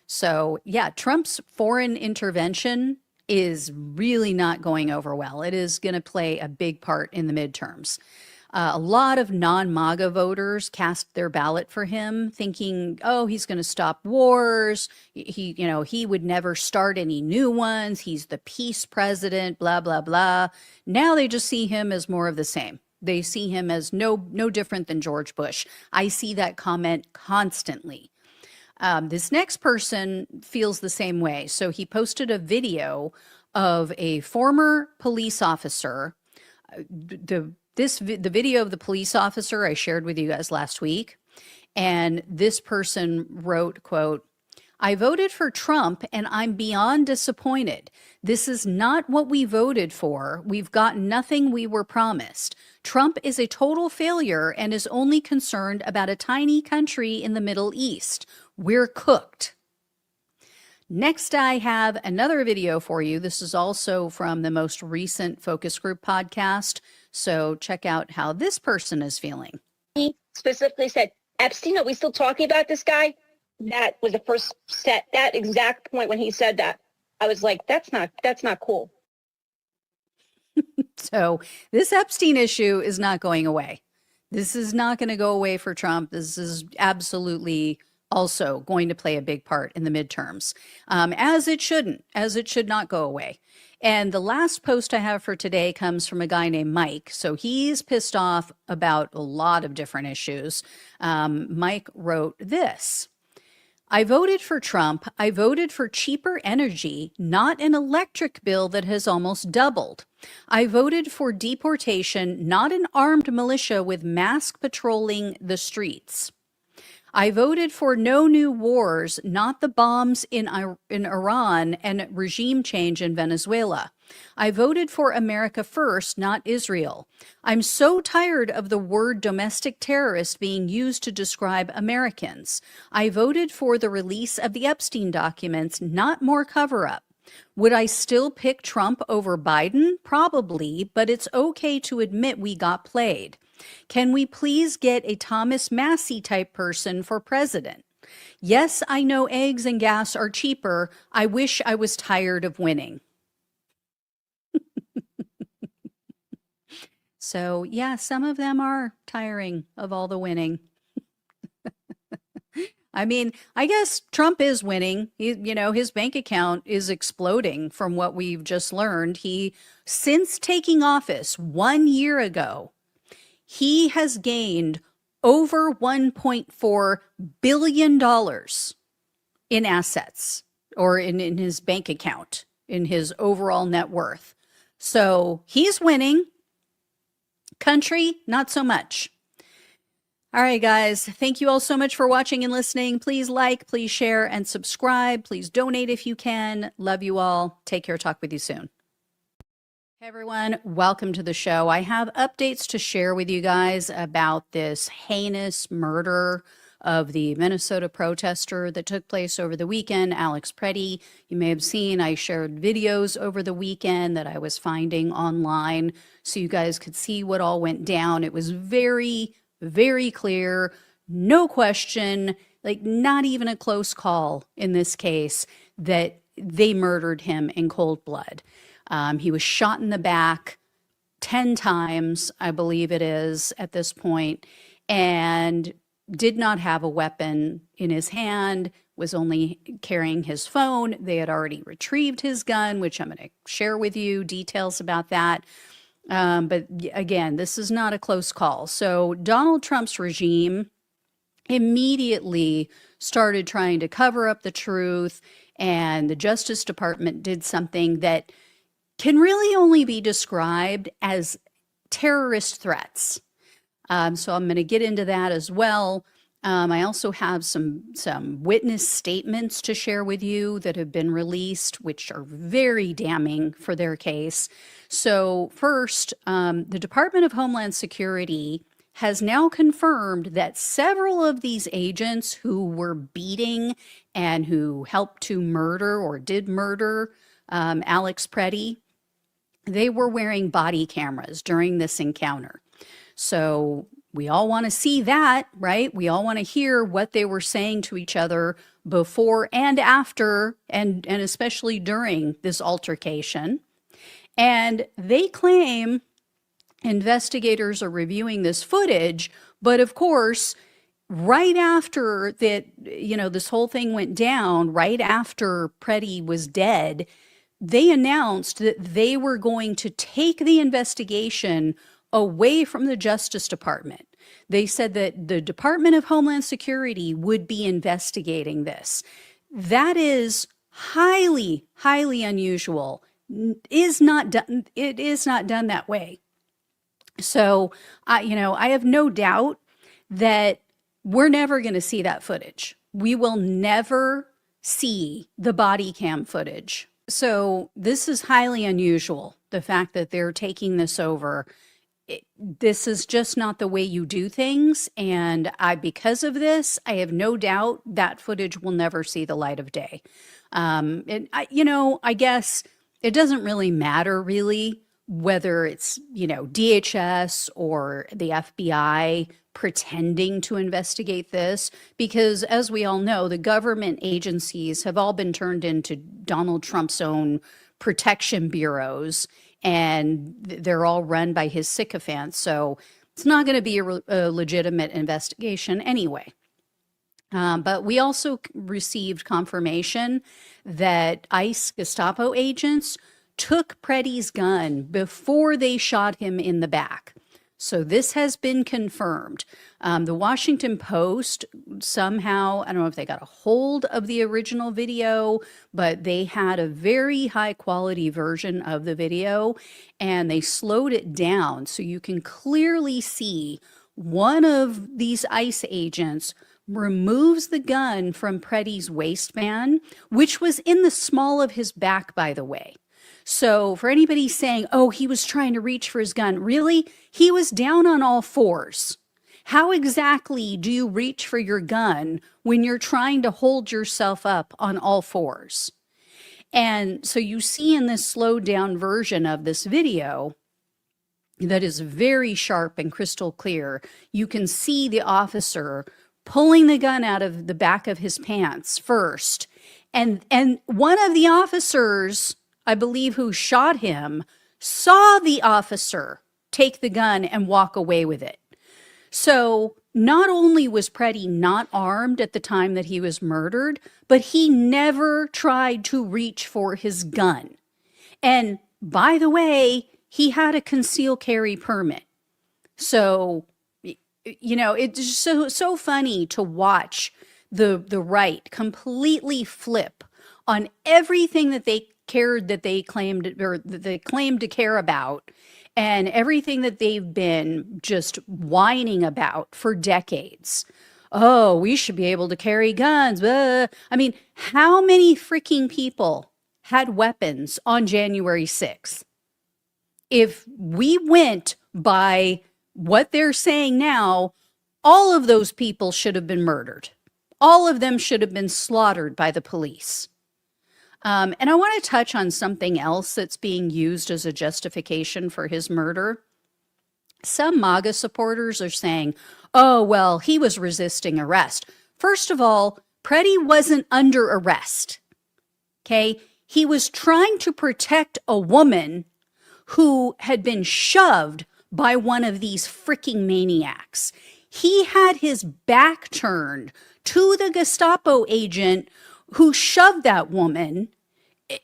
So, yeah, Trump's foreign intervention is really not going over well. It is going to play a big part in the midterms. A lot of non-MAGA voters cast their ballot for him, thinking, "Oh, he's going to stop wars. He would never start any new ones. He's the peace president. Blah blah blah." Now they just see him as more of the same. They see him as no different than George Bush. I see that comment constantly. This next person feels the same way. So he posted a video of a former police officer. The video of the police officer I shared with you guys last week. And this person wrote, quote, I voted for Trump and I'm beyond disappointed. This is not what we voted for. We've got nothing we were promised. Trump is a total failure and is only concerned about a tiny country in the Middle East. We're cooked. Next, I have another video for you. This is also from the most recent focus group podcast. So check out how this person is feeling. He specifically said, Epstein, are we still talking about this guy? That was the first set, that exact point when he said that. I was like, that's not cool. So this Epstein issue is not going away. This is not going to go away for Trump. This is absolutely also going to play a big part in the midterms, as it should not go away. And the last post I have for today comes from a guy named Mike. So he's pissed off about a lot of different issues. Mike wrote this. I voted for Trump. I voted for cheaper energy, not an electric bill that has almost doubled. I voted for deportation, not an armed militia with mask patrolling the streets. I voted for no new wars, not the bombs in Iran and regime change in Venezuela. I voted for America first, not Israel. I'm so tired of the word domestic terrorist being used to describe Americans. I voted for the release of the Epstein documents, not more cover-up. Would I still pick Trump over Biden? Probably, but it's okay to admit we got played. Can we please get a Thomas Massey type person for president? Yes, I know eggs and gas are cheaper. I wish I was tired of winning. So, yeah, some of them are tiring of all the winning. I mean, I guess Trump is winning. His bank account is exploding from what we've just learned. Since taking office 1 year ago, he has gained over $1.4 billion in assets, or in his bank account, in his overall net worth. So he's winning. Country, not so much. All right, guys, thank you all so much for watching and listening. Please like, please share, and subscribe. Please donate if you can. Love you all. Take care. Talk with you soon. Hey everyone, welcome to the show. I have updates to share with you guys about this heinous murder of the Minnesota protester that took place over the weekend, Alex Preddy. You may have seen I shared videos over the weekend that I was finding online so you guys could see what all went down. It was very, very clear, no question, like not even a close call in this case, that they murdered him in cold blood. He was shot in the back, 10 times, I believe it is at this point, and did not have a weapon in his hand, was only carrying his phone. They had already retrieved his gun, which I'm going to share with you details about that. But again, this is not a close call. So Donald Trump's regime immediately started trying to cover up the truth, and the Justice Department did something that can really only be described as terrorist threats. So I'm going to get into that as well. I also have some witness statements to share with you that have been released, which are very damning for their case. So first, the Department of Homeland Security has now confirmed that several of these agents who were beating and who helped to murder or did murder Alex Preddy, they were wearing body cameras during this encounter. So we all want to see that, right? We all want to hear what they were saying to each other before and after, and especially during this altercation. And they claim investigators are reviewing this footage, but of course, right after that, this whole thing went down, right after Preddy was dead, they announced that they were going to take the investigation away from the Justice Department. They said that the Department of Homeland Security would be investigating this. That is highly, highly unusual. It is not done that way. So, I have no doubt that we're never going to see that footage. We will never see the body cam footage. So this is highly unusual, the fact that they're taking this over. This is just not the way you do things. And because of this, I have no doubt that footage will never see the light of day. I guess it doesn't really matter really whether it's, DHS or the FBI pretending to investigate this, because as we all know, the government agencies have all been turned into Donald Trump's own protection bureaus, and they're all run by his sycophants. So it's not going to be a legitimate investigation anyway. But we also received confirmation that ICE Gestapo agents took Preddy's gun before they shot him in the back. So this has been confirmed. The Washington Post somehow, I don't know if they got a hold of the original video, but they had a very high quality version of the video and they slowed it down. So you can clearly see one of these ICE agents removes the gun from Preddy's waistband, which was in the small of his back, by the way. So for anybody saying, oh, he was trying to reach for his gun, really? He was down on all fours. How exactly do you reach for your gun when you're trying to hold yourself up on all fours? And so you see in this slowed down version of this video that is very sharp and crystal clear, you can see the officer pulling the gun out of the back of his pants first. And one of the officers, I believe, who shot him, saw the officer take the gun and walk away with it. So not only was Preddy not armed at the time that he was murdered, but he never tried to reach for his gun. And by the way, he had a concealed carry permit. So, it's just so funny to watch the right completely flip on everything that they cared, that they claimed, or that they claimed to care about, and everything that they've been just whining about for decades. Oh, we should be able to carry guns. I mean, how many freaking people had weapons on January 6th? If we went by what they're saying now, all of those people should have been murdered. All of them should have been slaughtered by the police. And I want to touch on something else that's being used as a justification for his murder. Some MAGA supporters are saying, oh, well, he was resisting arrest. First of all, Preddy wasn't under arrest. Okay? He was trying to protect a woman who had been shoved by one of these freaking maniacs. He had his back turned to the Gestapo agent who shoved that woman,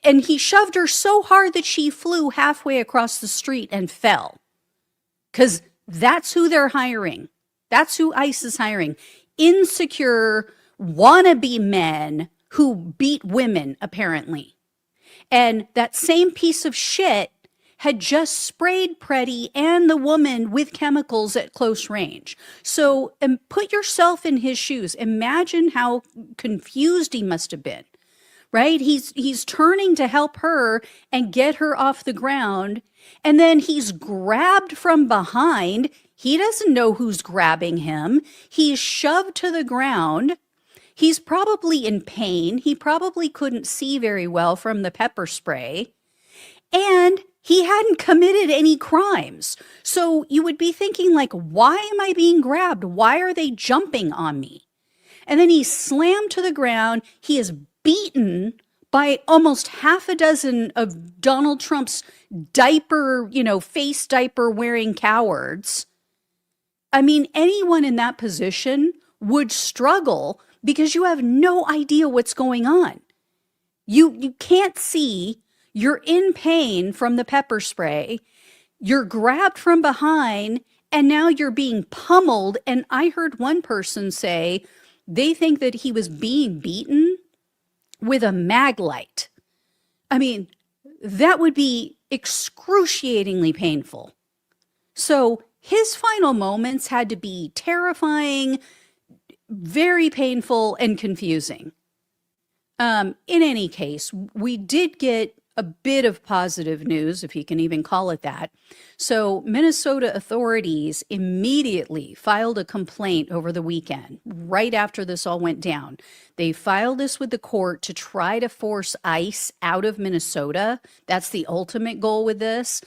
and he shoved her so hard that she flew halfway across the street and fell. Because that's who they're hiring. That's who ICE is hiring. Insecure, wannabe men who beat women, apparently. And that same piece of shit had just sprayed Preddy and the woman with chemicals at close range. So put yourself in his shoes. Imagine how confused he must have been, right? He's turning to help her and get her off the ground, and then he's grabbed from behind. He doesn't know who's grabbing him. He's shoved to the ground. He's probably in pain. He probably couldn't see very well from the pepper spray. And he hadn't committed any crimes. So you would be thinking, like, why am I being grabbed? Why are they jumping on me? And then he's slammed to the ground. He is beaten by almost half a dozen of Donald Trump's diaper, face diaper wearing cowards. I mean, anyone in that position would struggle because you have no idea what's going on. You can't see. You're in pain from the pepper spray. You're grabbed from behind, and now you're being pummeled. And I heard one person say they think that he was being beaten with a mag light. I mean, that would be excruciatingly painful. So his final moments had to be terrifying, very painful, and confusing. In any case, we did get a bit of positive news, if you can even call it that. So Minnesota authorities immediately filed a complaint over the weekend, right after this all went down. They filed this with the court to try to force ICE out of Minnesota. That's the ultimate goal with this.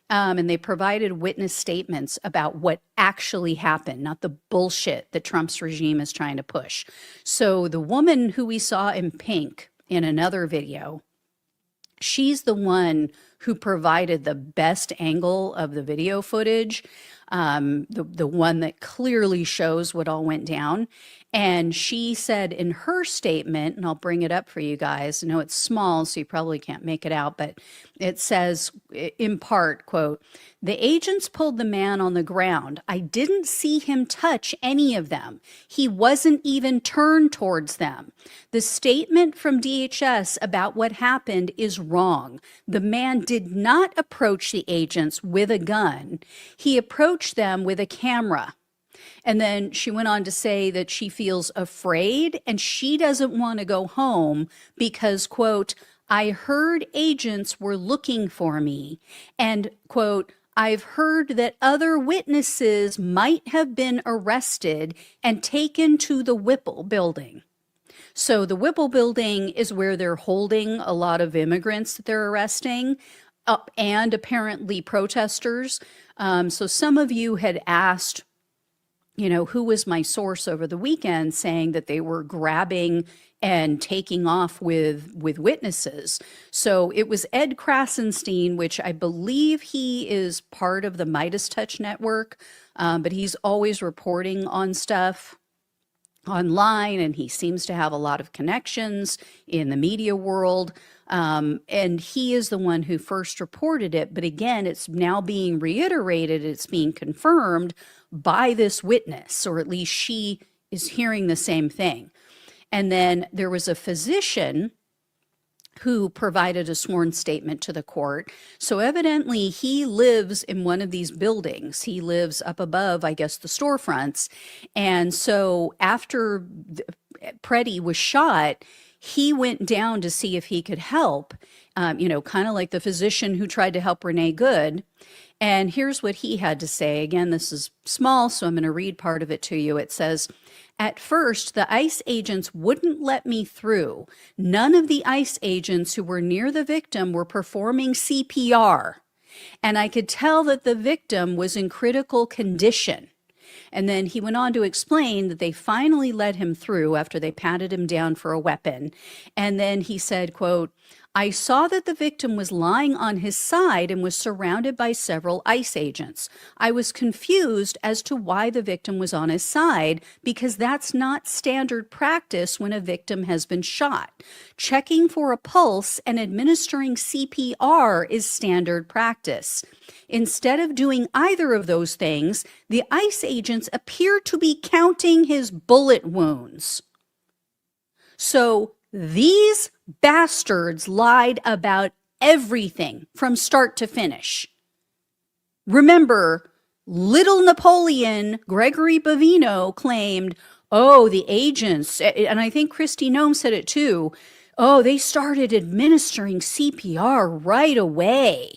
And they provided witness statements about what actually happened, not the bullshit that Trump's regime is trying to push. So the woman who we saw in pink in another video, she's the one who provided the best angle of the video footage, the one that clearly shows what all went down. And she said in her statement, and I'll bring it up for you guys. I know it's small, so you probably can't make it out, but it says in part, quote, "The agents pulled the man on the ground. I didn't see him touch any of them. He wasn't even turned towards them. The statement from DHS about what happened is wrong. The man did not approach the agents with a gun. He approached them with a camera." And then she went on to say that she feels afraid and she doesn't want to go home because, quote, "I heard agents were looking for me. And, quote, I've heard that other witnesses might have been arrested and taken to the Whipple building." So the Whipple building is where they're holding a lot of immigrants that they're arresting and apparently protesters. So some of you had asked, who was my source over the weekend saying that they were grabbing and taking off with witnesses. So it was Ed Krasenstein, which I believe he is part of the Midas Touch network, but he's always reporting on stuff online, and he seems to have a lot of connections in the media world. And he is the one who first reported it. But again, it's now being reiterated. It's being confirmed by this witness, or at least she is hearing the same thing. And then there was a physician who provided a sworn statement to the court. So evidently he lives in one of these buildings. He lives up above, I guess, the storefronts. And so after Preddy was shot, he went down to see if he could help, kind of like the physician who tried to help Renee Good. And here's what he had to say. Again, this is small, so I'm going to read part of it to you. It says, "At first, the ICE agents wouldn't let me through. None of the ICE agents who were near the victim were performing CPR. And I could tell that the victim was in critical condition." And then he went on to explain that they finally let him through after they patted him down for a weapon. And then he said, quote, I saw that the victim was lying on his side and was surrounded by several ICE agents. I was confused as to why the victim was on his side because that's not standard practice when a victim has been shot. Checking for a pulse and administering CPR is standard practice. Instead of doing either of those things, the ICE agents appear to be counting his bullet wounds. So these bastards lied about everything from start to finish. Remember, little Napoleon, Gregory Bavino, claimed, oh, the agents, and I think Kristi Noem said it too, oh, they started administering CPR right away.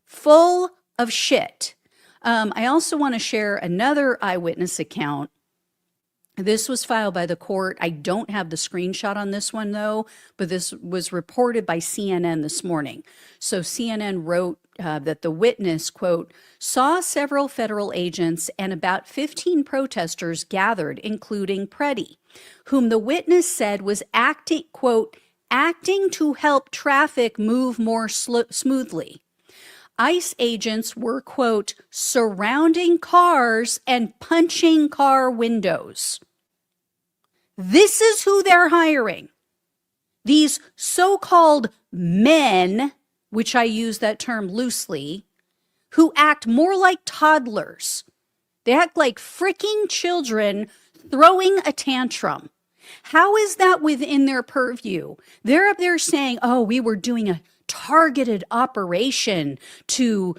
Full of shit. I also want to share another eyewitness account. This was filed by the court. I don't have the screenshot on this one, though, but this was reported by CNN this morning. So CNN wrote that the witness, quote, saw several federal agents and about 15 protesters gathered, including Preddy, whom the witness said was acting, quote, acting to help traffic move more smoothly. ICE agents were, quote, surrounding cars and punching car windows. This is who they're hiring. These so-called men, which I use that term loosely, who act more like toddlers. They act like freaking children throwing a tantrum. How is that within their purview? They're up there saying, oh, we were doing a targeted operation to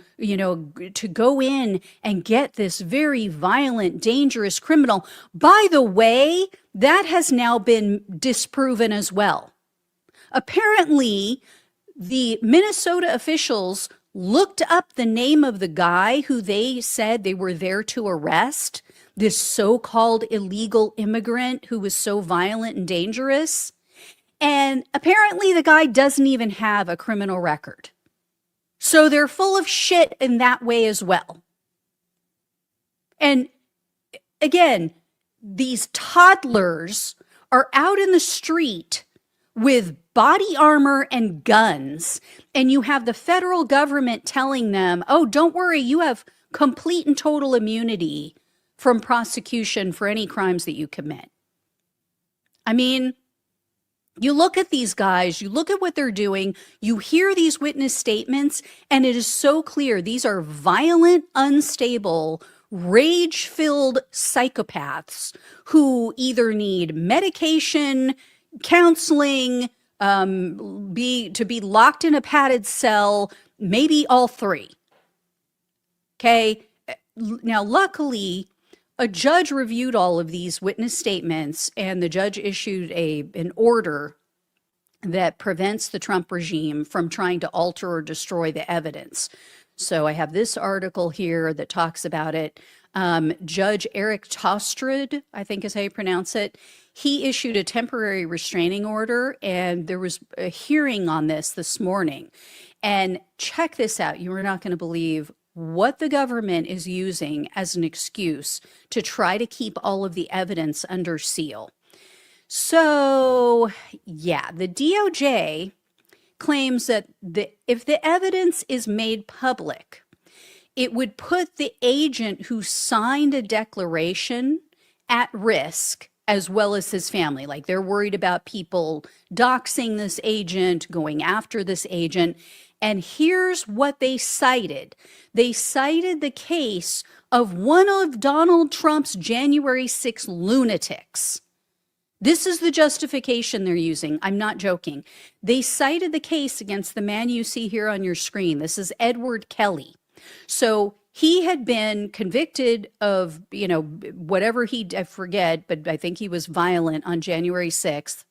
go in and get this very violent, dangerous criminal. By the way, that has now been disproven as well. Apparently, the Minnesota officials looked up the name of the guy who they said they were there to arrest, this so-called illegal immigrant who was so violent and dangerous. And apparently the guy doesn't even have a criminal record. So they're full of shit in that way as well. And again, these toddlers are out in the street with body armor and guns, and you have the federal government telling them, oh, don't worry, you have complete and total immunity from prosecution for any crimes that you commit. I mean, you look at these guys, you look at what they're doing, you hear these witness statements, and it is so clear these are violent, unstable, rage-filled psychopaths who either need medication, counseling, to be locked in a padded cell, maybe all three. Okay? Now, luckily, a judge reviewed all of these witness statements, and the judge issued an order that prevents the Trump regime from trying to alter or destroy the evidence. So I have this article here that talks about it. Judge Eric Tostrud, I think is how you pronounce it, he issued a temporary restraining order, and there was a hearing on this morning. And check this out. You are not going to believe what the government is using as an excuse to try to keep all of the evidence under seal. So, yeah, the DOJ claims that if the evidence is made public, it would put the agent who signed a declaration at risk, as well as his family. Like, they're worried about people doxing this agent, going after this agent. And here's what they cited. They cited the case of one of Donald Trump's January 6 lunatics. This is the justification they're using. I'm not joking. They cited the case against the man you see here on your screen. This is Edward Kelly. So he had been convicted of, whatever I forget, but I think he was violent on January 6th.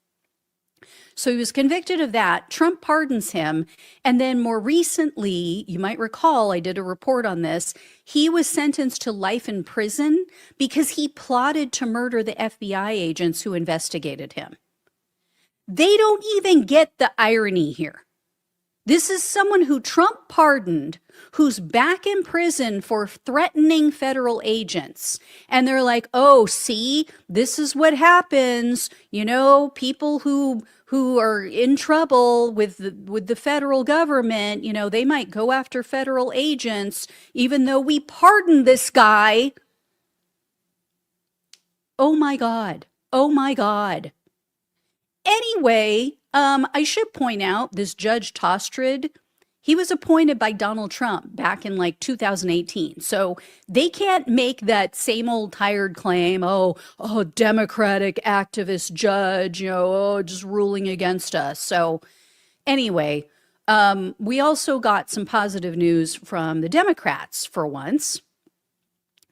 So he was convicted of that. Trump pardons him. And then more recently, you might recall, I did a report on this, he was sentenced to life in prison because he plotted to murder the FBI agents who investigated him. They don't even get the irony here. This is someone who Trump pardoned, who's back in prison for threatening federal agents. And they're like, oh, see, this is what happens. People who who are in trouble with the federal government, you know, they might go after federal agents, even though we pardoned this guy. Oh my God. Oh my God. Anyway, I should point out this Judge Tostred, he was appointed by Donald Trump back in like 2018. So they can't make that same old tired claim, oh, Democratic activist judge, you know, just ruling against us. So anyway, we also got some positive news from the Democrats for once.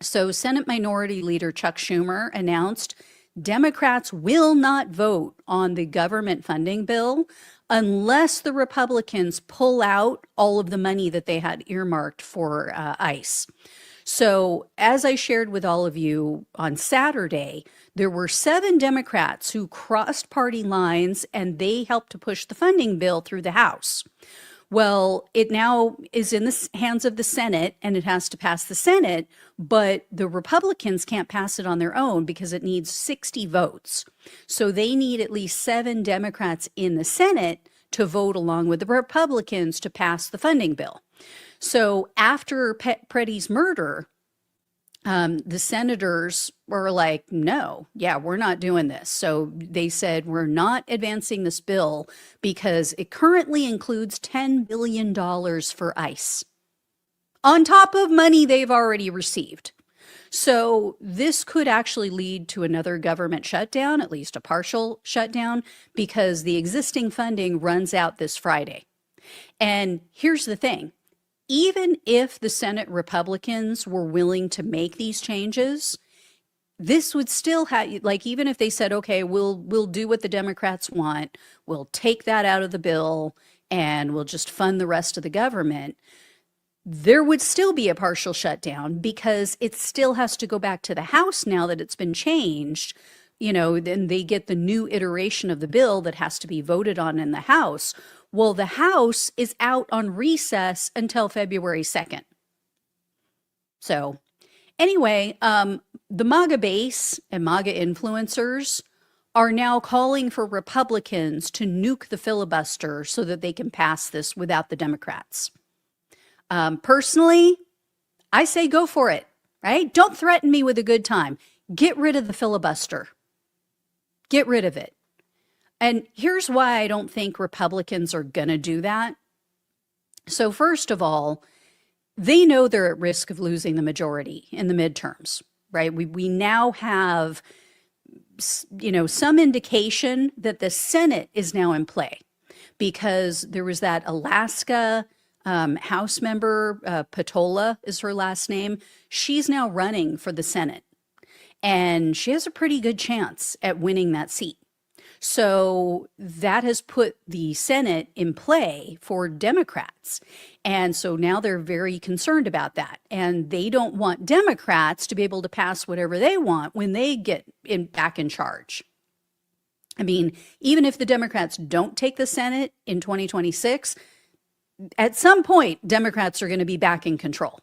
So Senate Minority Leader Chuck Schumer announced Democrats will not vote on the government funding bill unless the Republicans pull out all of the money that they had earmarked for ICE. So, as I shared with all of you on Saturday, there were 7 Democrats who crossed party lines and they helped to push the funding bill through the House. Well, it now is in the hands of the Senate and it has to pass the Senate, but the Republicans can't pass it on their own because it needs 60 votes. So they need at least 7 Democrats in the Senate to vote along with the Republicans to pass the funding bill. So after Preddy's murder, the senators were like, no, we're not doing this. So they said, we're not advancing this bill because it currently includes $10 billion for ICE on top of money they've already received. So this could actually lead to another government shutdown, at least a partial shutdown, because the existing funding runs out this Friday. And here's the thing. Even if the Senate Republicans were willing to make these changes, this would still have, like, even if they said, okay, we'll do what the Democrats want, we'll take that out of the bill and we'll just fund the rest of the government, there would still be a partial shutdown because it still has to go back to the House now that it's been changed. You know, then they get the new iteration of the bill that has to be voted on in the House. Well, the House is out on recess until February 2nd. So anyway, the MAGA base and MAGA influencers are now calling for Republicans to nuke the filibuster so that they can pass this without the Democrats. Personally, I say go for it, right? Don't threaten me with a good time. Get rid of the filibuster. Get rid of it. And here's why I don't think Republicans are going to do that. So first of all, they know they're at risk of losing the majority in the midterms, right? We now have, you know, some indication that the Senate is now in play because there was that Alaska House member, Patola is her last name. She's now running for the Senate and she has a pretty good chance at winning that seat. So that has put the Senate in play for Democrats. And so now they're very concerned about that. And they don't want Democrats to be able to pass whatever they want when they get back in charge. I mean, even if the Democrats don't take the Senate in 2026, at some point, Democrats are going to be back in control,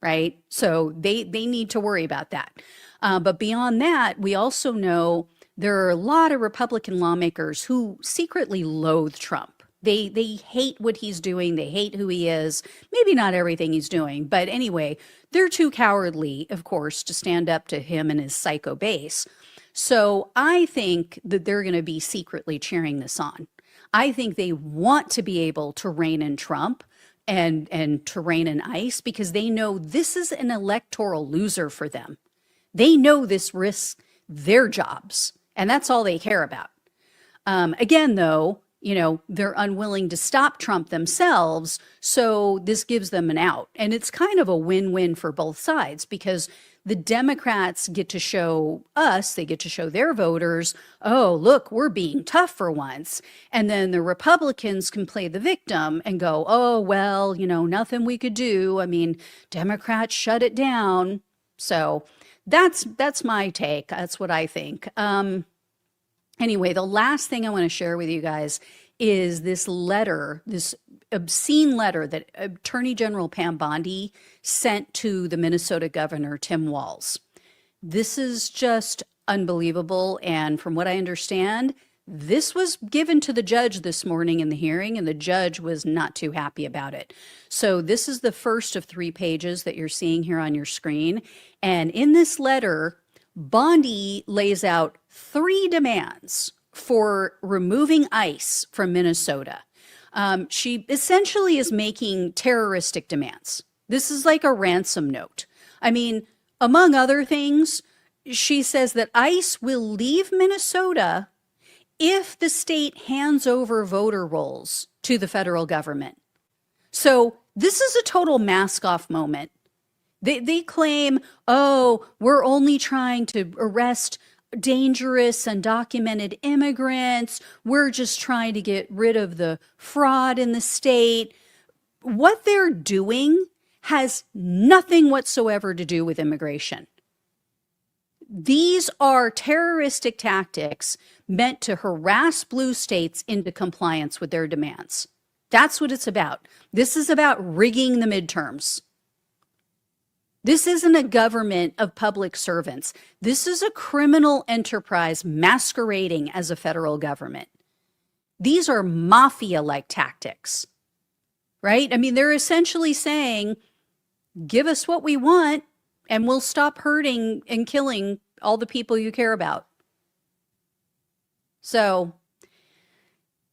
right? So they need to worry about that. But beyond that, we also know there are a lot of Republican lawmakers who secretly loathe Trump. They hate what he's doing. They hate who he is. Maybe not everything he's doing. But anyway, they're too cowardly, of course, to stand up to him and his psycho base. So I think that they're going to be secretly cheering this on. I think they want to be able to rein in Trump and to rein in ICE because they know this is an electoral loser for them. They know this risks their jobs. And that's all they care about. Again, though, you know, they're unwilling to stop Trump themselves. So this gives them an out. And it's kind of a win-win for both sides because the Democrats get to show us, they get to show their voters, oh, look, we're being tough for once. And then the Republicans can play the victim and go, oh, well, you know, nothing we could do. I mean, Democrats shut it down. So that's my take. That's what I think. Anyway, the last thing I want to share with you guys is this letter, this obscene letter that Attorney General Pam Bondi sent to the Minnesota Governor, Tim Walz. This is just unbelievable. And from what I understand, This was given to the judge this morning in the hearing, and the judge was not too happy about it. So this is the first of 3 pages that you're seeing here on your screen. And in this letter, Bondi lays out 3 demands for removing ICE from Minnesota. She essentially is making terroristic demands. This is like a ransom note. I mean, among other things, she says that ICE will leave Minnesota if the state hands over voter rolls to the federal government. So this is a total mask-off moment. They claim, oh, we're only trying to arrest dangerous undocumented immigrants. We're just trying to get rid of the fraud in the state. What they're doing has nothing whatsoever to do with immigration. These are terroristic tactics meant to harass blue states into compliance with their demands. That's what it's about. This is about rigging the midterms. This isn't a government of public servants. This is a criminal enterprise masquerading as a federal government. These are mafia-like tactics, right? I mean, they're essentially saying, give us what we want and we'll stop hurting and killing all the people you care about. So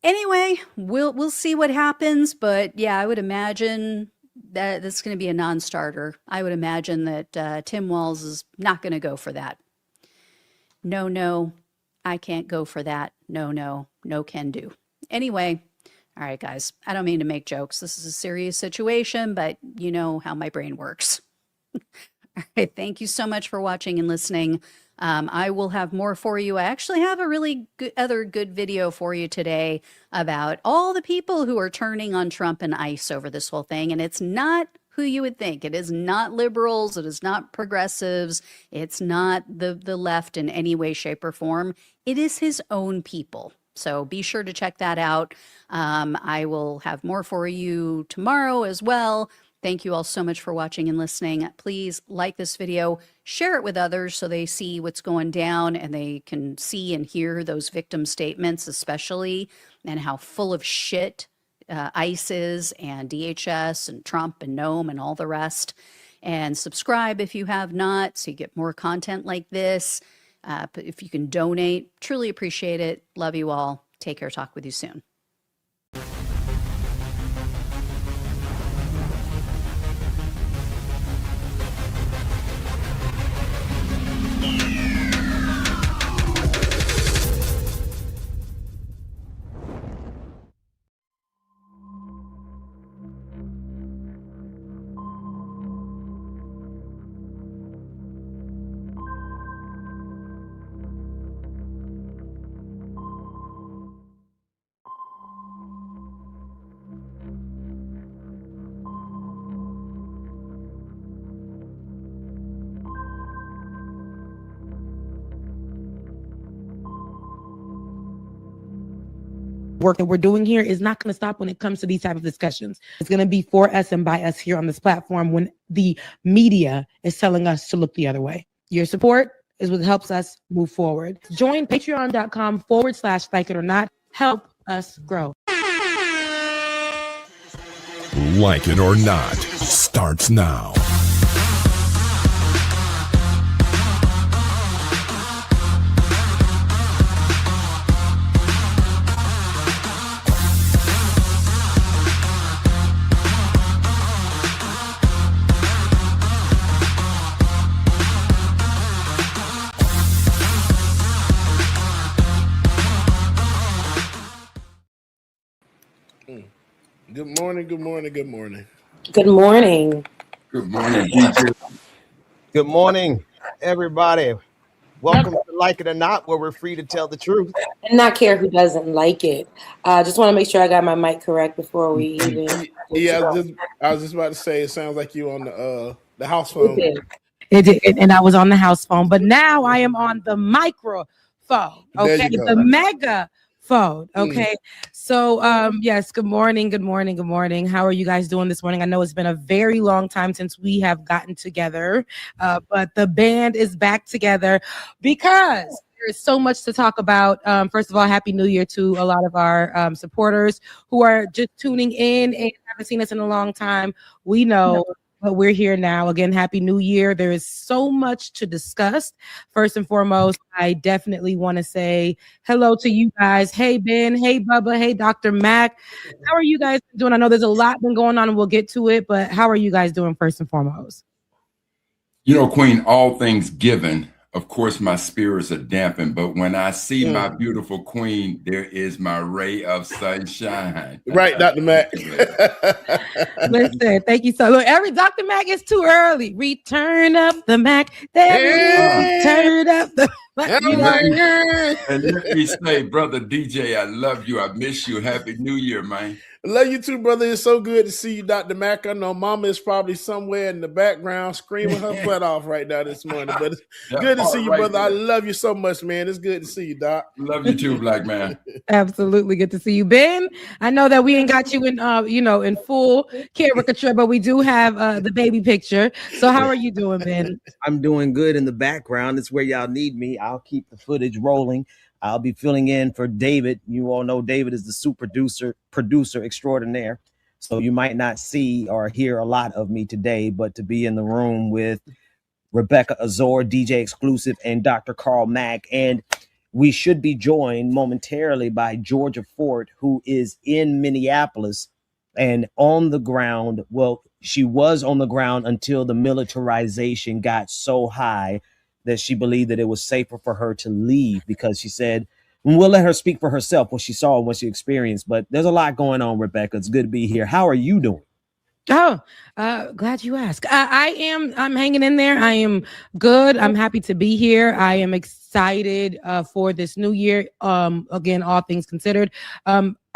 anyway, we'll see what happens, but yeah, I would imagine that that's going to be a non-starter. I would imagine that Tim Walz is not going to go for that. No, I can't go for that. No can do. Anyway, all right, guys, I don't mean to make jokes. This is a serious situation, but you know how my brain works. All right, thank you so much for watching and listening. I will have more for you. I actually have a really good video for you today about all the people who are turning on Trump and ICE over this whole thing. And it's not who you would think. It is not liberals. It is not progressives. It's not the left in any way, shape, or form. It is his own people. So be sure to check that out. I will have more for you tomorrow as well. Thank you all so much for watching and listening. Please like this video, share it with others so they see what's going down and they can see and hear those victim statements, especially, and how full of shit ICE is, and DHS and Trump and Nome and all the rest. And subscribe if you have not, so you get more content like this. If you can donate, truly appreciate it. Love you all. Take care. Talk with you soon. Work that we're doing here is not going to stop when it comes to these type of discussions. It's going to be for us and by us here on this platform when the media is telling us to look the other way. Your support is what helps us move forward. Join patreon.com/like it or not. Help us grow. Like It or Not starts now. Good morning, good morning, good morning. Good morning. Good morning, DJ. Good morning, everybody. Welcome to Like It or Not, where we're free to tell the truth. And not care who doesn't like it. Just want to make sure I got my mic correct before we even. Yeah, I was just about to say, it sounds like you on the house phone. It did, and I was on the house phone, but now I am on the microphone. Okay, the mega phone. Okay, so yes. Good morning. Good morning. Good morning. How are you guys doing this morning? I know it's been a very long time since we have gotten together, but the band is back together because There's so much to talk about. First of all, Happy New Year to a lot of our supporters who are just tuning in and haven't seen us in a long time. We know, but we're here now. Again, Happy New Year. There is so much to discuss. First and foremost, I definitely want to say hello to you guys. Hey, Ben. Hey, Bubba. Hey, Dr. Mac. How are you guys doing? I know there's a lot been going on and we'll get to it, but how are you guys doing first and foremost? You know, Queen, all things given, of course, my spirits are dampened, but when I see my beautiful queen, there is my ray of sunshine. Right, Dr. Mac. Listen, thank you so much. Dr. Mac is too early. Return up the Mac. Turn up the Mac. And let me say, brother DJ, I love you. I miss you. Happy New Year, man. I love you too, brother. It's so good to see you, Dr. Mac. I know Mama is probably somewhere in the background screaming her butt off right now this morning. But it's good to see you, brother. I love you so much, man. It's good to see you, Doc. Love you too, black man. Absolutely good to see you, Ben. I know that we ain't got you in, in full caricature, but we do have the baby picture. So how are you doing, Ben? I'm doing good in the background. It's where y'all need me. I'll keep the footage rolling. I'll be filling in for David. You all know David is the super producer extraordinaire. So you might not see or hear a lot of me today, but to be in the room with Rebecca Azor, DJ Exclusive, and Dr. Carl Mack. And we should be joined momentarily by Georgia Fort, who is in Minneapolis and on the ground. Well, she was on the ground until the militarization got so high that she believed that it was safer for her to leave, because she said, and we'll let her speak for herself what she saw and what she experienced. But there's a lot going on, Rebecca. It's good to be here. How are you doing? Oh, glad you asked. I'm hanging in there. I am good. I'm happy to be here. I am excited for this new year. Again, all things considered.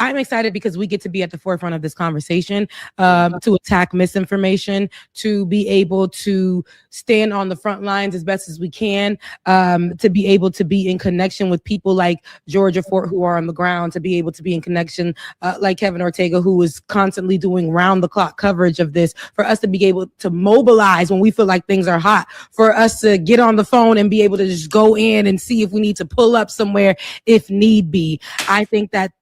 I'm excited because we get to be at the forefront of this conversation, to attack misinformation, to be able to stand on the front lines as best as we can, to be able to be in connection with people like Georgia Fort who are on the ground, to be able to be in connection like Kevin Ortega, who is constantly doing round the clock coverage of this, for us to be able to mobilize when we feel like things are hot, for us to get on the phone and be able to just go in and see if we need to pull up somewhere if need be. I think that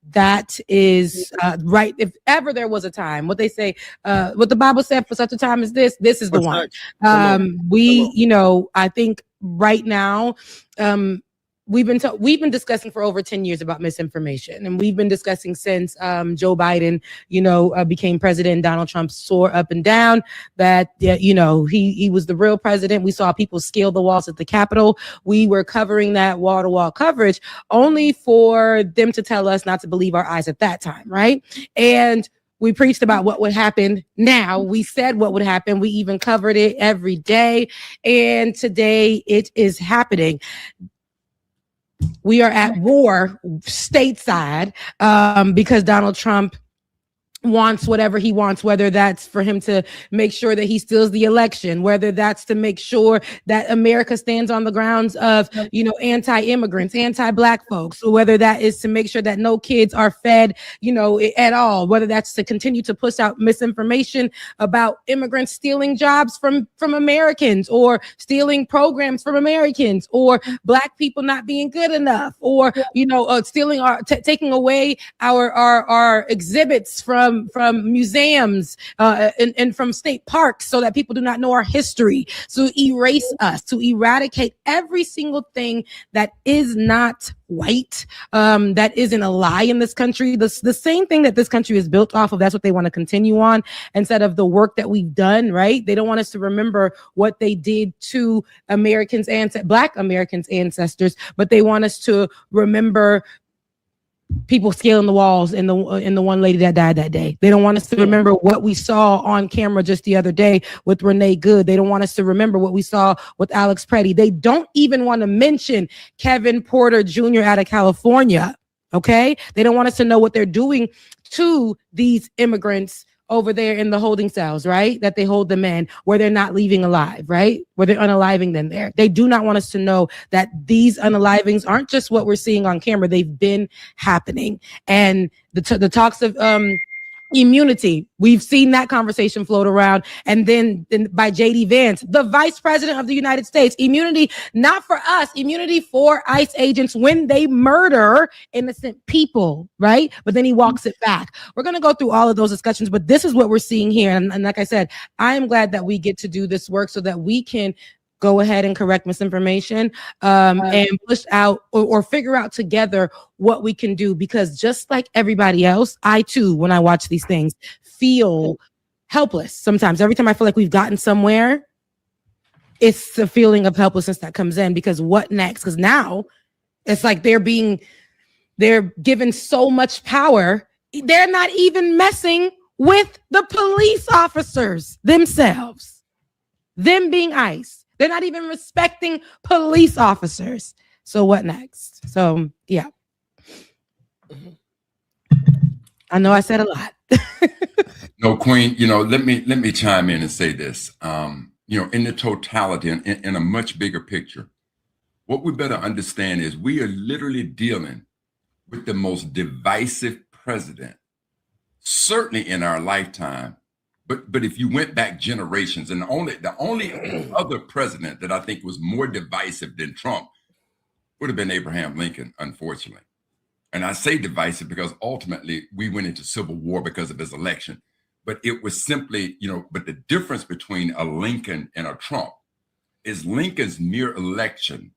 is right. If ever there was a time, what they say, what the Bible said, for such a time as this is the one. I think right now, we've been discussing for over 10 years about misinformation, and we've been discussing since Joe Biden, became president. Donald Trump soared up and down that, he was the real president. We saw people scale the walls at the Capitol. We were covering that wall-to-wall coverage only for them to tell us not to believe our eyes at that time, right? And we preached about what would happen now. We said what would happen. We even covered it every day. And today it is happening. We are at war stateside because Donald Trump wants whatever he wants, whether that's for him to make sure that he steals the election, whether that's to make sure that America stands on the grounds of, anti-immigrants, anti-Black folks, or whether that is to make sure that no kids are fed, at all, whether that's to continue to push out misinformation about immigrants stealing jobs from Americans, or stealing programs from Americans, or Black people not being good enough, or, stealing taking away our exhibits from museums and from state parks, so that people do not know our history, to erase us, to eradicate every single thing that is not white, that isn't a lie in this country. The same thing that this country is built off of, that's what they want to continue on, instead of the work that we've done, right? They don't want us to remember what they did to Black Americans' ancestors, but they want us to remember people scaling the walls and the one lady that died that day. They don't want us to remember what we saw on camera just the other day with Renee Good. They don't want us to remember what we saw with Alex Preddy. They don't even want to mention Kevin Porter Jr. out of California. Okay. They don't want us to know what they're doing to these immigrants over there in the holding cells, right? That they hold them in, where they're not leaving alive, right? Where they're unaliving them there. They do not want us to know that these unalivings aren't just what we're seeing on camera. They've been happening. And the talks of Immunity. We've seen that conversation float around. And then by JD Vance, the vice president of the United States, immunity, not for us, immunity for ICE agents when they murder innocent people, right? But then he walks it back. We're going to go through all of those discussions, but this is what we're seeing here. And like I said, I am glad that we get to do this work so that we can go ahead and correct misinformation and push out or figure out together what we can do. Because just like everybody else, I too, when I watch these things, feel helpless sometimes. Every time I feel like we've gotten somewhere, it's the feeling of helplessness that comes in, because what next? Because now it's like they're given so much power. They're not even messing with the police officers themselves, them being ICE. They're not even respecting police officers. So what next? So yeah. I know I said a lot. No, Queen, let me chime in and say this. In the totality, in a much bigger picture, what we better understand is we are literally dealing with the most divisive president, certainly in our lifetime. But if you went back generations, and the only other president that I think was more divisive than Trump would have been Abraham Lincoln, unfortunately. And I say divisive because ultimately we went into civil war because of his election. But it was simply, but the difference between a Lincoln and a Trump is Lincoln's mere election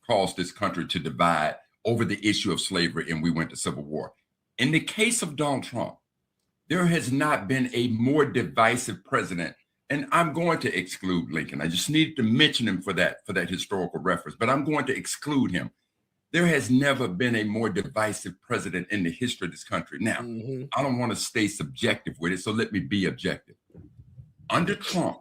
caused this country to divide over the issue of slavery, and we went to civil war. In the case of Donald Trump, there has not been a more divisive president, and I'm going to exclude Lincoln. I just needed to mention him for that historical reference, but I'm going to exclude him. There has never been a more divisive president in the history of this country. Now, I don't want to stay subjective with it, so let me be objective. Under Trump,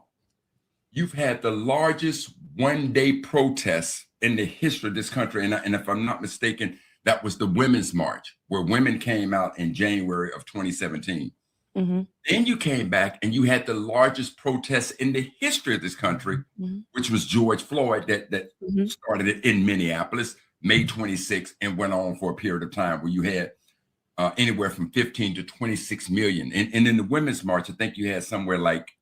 you've had the largest one-day protests in the history of this country, and if I'm not mistaken, that was the Women's March, where women came out in January of 2017. Then you came back and you had the largest protests in the history of this country, which was George Floyd that started it in Minneapolis, May 26th, and went on for a period of time where you had anywhere from 15 to 26 million. And in the Women's March, I think you had somewhere like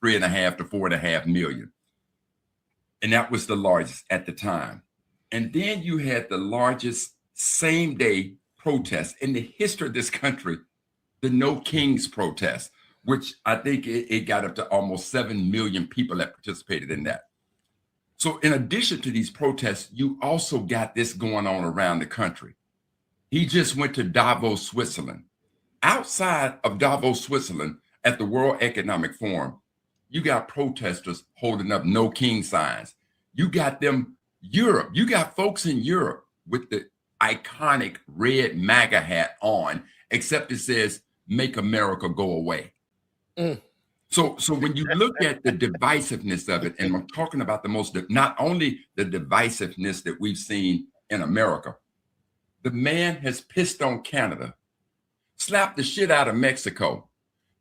3.5 to 4.5 million. And that was the largest at the time. And then you had the largest same day protest in the history of this country, the No Kings protest, which I think it got up to almost 7 million people that participated in that. So in addition to these protests, you also got this going on around the country. He just went to Davos, Switzerland. Outside of Davos, Switzerland, at the World Economic Forum, you got protesters holding up No King signs. You got them, Europe, you got folks in Europe with the iconic red MAGA hat on, except it says, "Make America Go Away." So when you look at the divisiveness of it, and I'm talking about not only the divisiveness that we've seen in America, the man has pissed on Canada, slapped the shit out of Mexico,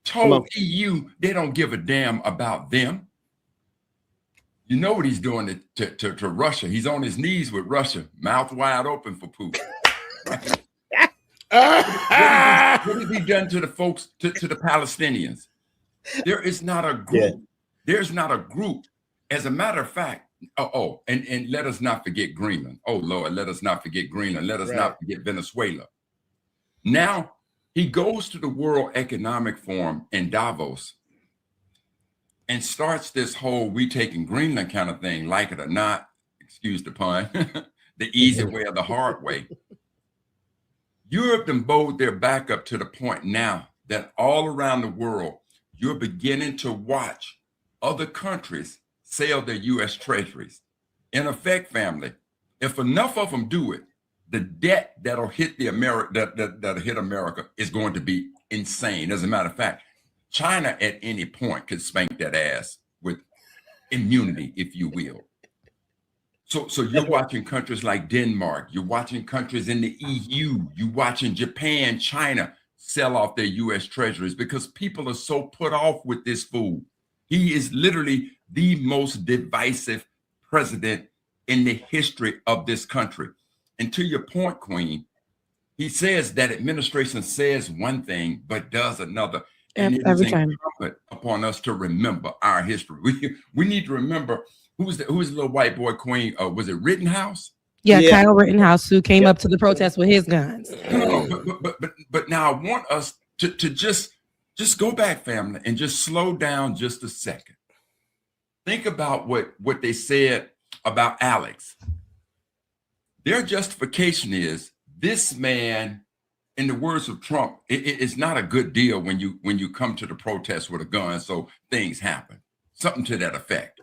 told EU they don't give a damn about them. You know what he's doing to Russia. He's on his knees with Russia, mouth wide open for Putin. What has he done to the folks, to the Palestinians? There is not a group. Yeah. There's not a group. As a matter of fact, and let us not forget Greenland. Oh, Lord, let us not forget Greenland. Let us not forget Venezuela. Now, he goes to the World Economic Forum in Davos and starts this whole "we taking Greenland" kind of thing, like it or not, excuse the pun, the easy way or the hard way. Europe then bowed their back up to the point now that all around the world, you're beginning to watch other countries sell their U.S. treasuries. In effect, family, if enough of them do it, the debt that'll hit that'll hit America is going to be insane. As a matter of fact, China at any point could spank that ass with immunity, if you will. So you're watching countries like Denmark, you're watching countries in the EU, you're watching Japan, China sell off their U.S. treasuries because people are so put off with this fool. He is literally the most divisive president in the history of this country. And to your point, Queen, He says that administration says one thing but does another, and it is Every time. incumbent upon us to remember our history. We need to remember who's the little white boy, Queen. Was it Rittenhouse? Yeah, Kyle Rittenhouse, who came up to the protest with his guns. But now I want us to just go back, family, and just slow down just a second. Think about what they said about Alex. Their justification is this man, in the words of Trump, it's not a good deal when you come to the protest with a gun, so things happen. Something to that effect.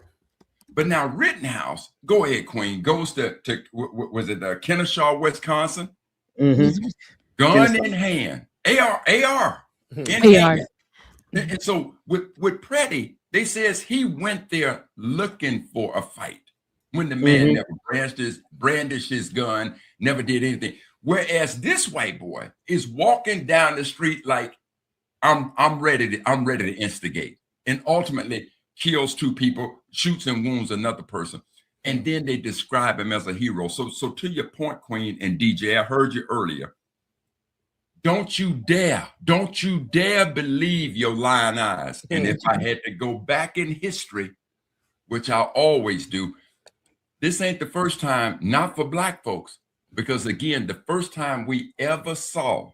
But now Rittenhouse, go ahead, Queen, goes to was it Kennesaw, Wisconsin? Mm-hmm. Gun in hand, AR in hand. And so with Pretty, they says he went there looking for a fight when the man never brandished his gun, never did anything. Whereas this white boy is walking down the street like I'm ready to instigate, and ultimately kills two people, shoots and wounds another person, and then they describe him as a hero. So to your point, Queen and DJ, I heard you earlier. Don't you dare believe your lying eyes. And if I had to go back in history, which I always do, this ain't the first time, not for Black folks, because again, the first time we ever saw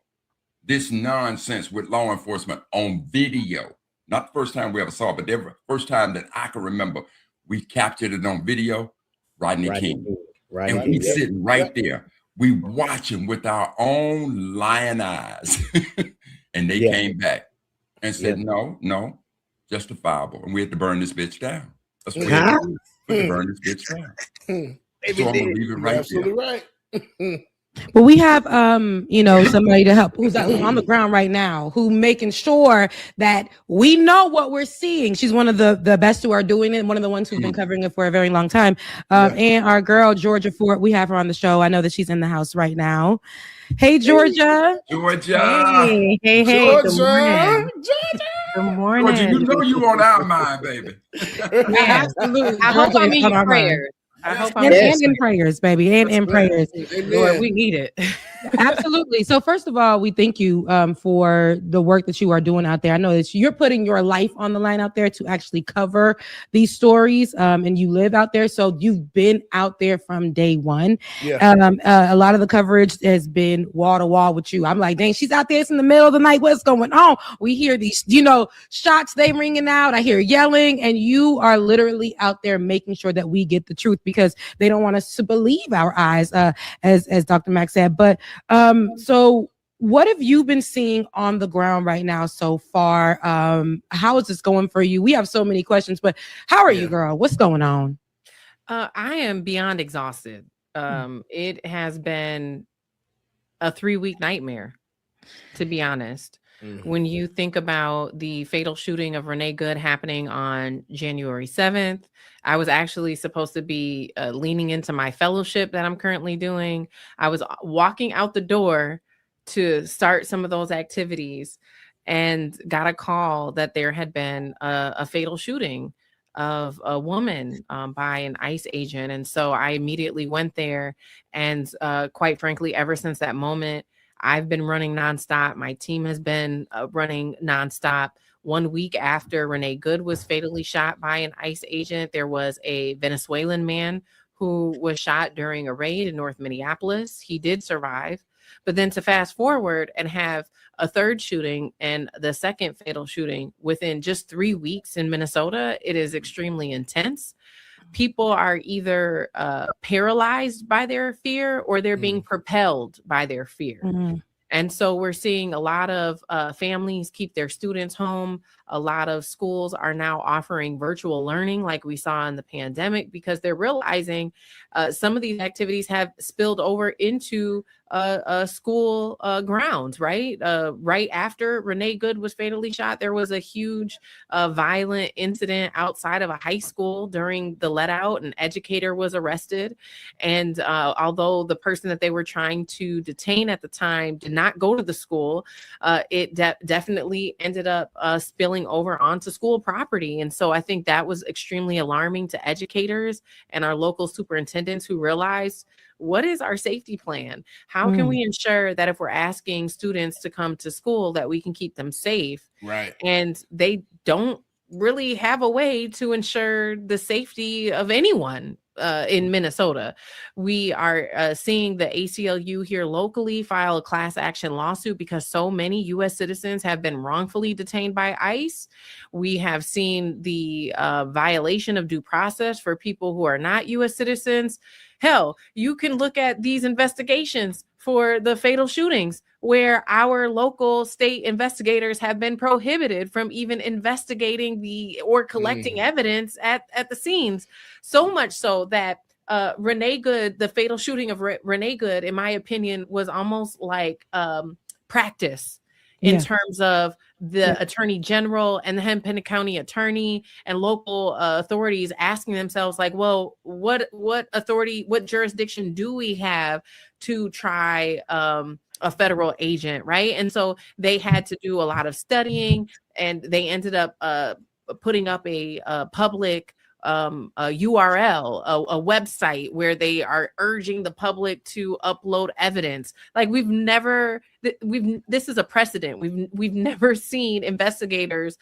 this nonsense with law enforcement on video, not the first time we ever saw it, but the first time that I can remember, we captured it on video, Rodney King. Right. And we sitting right there. We watching with our own lying eyes. And they came back and said, no, justifiable. And we had to burn this bitch down. That's what we had to do. We had to burn this bitch down. So I'm gonna leave it right Absolutely there. right. But we have, somebody to help who's on the ground right now, who making sure that we know what we're seeing. She's one of the best who are doing it. One of the ones who've been covering it for a very long time. And our girl, Georgia Ford, we have her on the show. I know that she's in the house right now. Hey, Georgia. Georgia. Hey. Georgia. Good morning. Georgia, you know you on our mind, baby. Yeah, absolutely. I hope Georgia I'm is in on your our mind. prayers. I hope I'm And in prayers, baby, and in prayers. Lord, we need it. Absolutely. So first of all, we thank you for the work that you are doing out there. I know that you're putting your life on the line out there to actually cover these stories, and you live out there. So you've been out there from day one. Yeah. A lot of the coverage has been wall to wall with you. I'm like, dang, she's out there. It's in the middle of the night. What's going on? We hear these, shots they ringing out. I hear yelling, and you are literally out there making sure that we get the truth because they don't want us to believe our eyes, as Dr. Max said. But so what have you been seeing on the ground right now so far? How is this going for you? We have so many questions, but how are you, girl? What's going on? I am beyond exhausted. It has been a 3-week nightmare, to be honest. When you think about the fatal shooting of Renee Good happening on January 7th, I was actually supposed to be leaning into my fellowship that I'm currently doing. I was walking out the door to start some of those activities and got a call that there had been a fatal shooting of a woman by an ICE agent. And so I immediately went there. And quite frankly, ever since that moment, I've been running nonstop. My team has been running nonstop. 1 week after Renee Good was fatally shot by an ICE agent, there was a Venezuelan man who was shot during a raid in North Minneapolis. He did survive. But then to fast forward and have a third shooting and the second fatal shooting within just 3 weeks in Minnesota, it is extremely intense. People are either paralyzed by their fear or they're being propelled by their fear. And so we're seeing a lot of families keep their students home. A lot of schools are now offering virtual learning like we saw in the pandemic because they're realizing some of these activities have spilled over into school grounds, right? Right after Renee Good was fatally shot, there was a huge violent incident outside of a high school during the let out. An educator was arrested. And although the person that they were trying to detain at the time did not go to the school, it definitely ended up spilling over onto school property. And so I think that was extremely alarming to educators and our local superintendents who realized what is our safety plan? How can we ensure that if we're asking students to come to school, that we can keep them safe? Right. And they don't really have a way to ensure the safety of anyone in Minnesota. We are seeing the ACLU here locally file a class action lawsuit because so many U.S. citizens have been wrongfully detained by ICE. We have seen the violation of due process for people who are not U.S. citizens. Hell, you can look at these investigations for the fatal shootings where our local state investigators have been prohibited from even investigating or collecting evidence at the scenes. So much so that Renee Good, the fatal shooting of Renee Good, in my opinion, was almost like practice in terms of the attorney general and the Hennepin County attorney and local authorities asking themselves, like, well, what authority, what jurisdiction do we have to try a federal agent, right? And so they had to do a lot of studying, and they ended up putting up a public a URL, a website where they are urging the public to upload evidence. Like this is a precedent. We've never seen investigators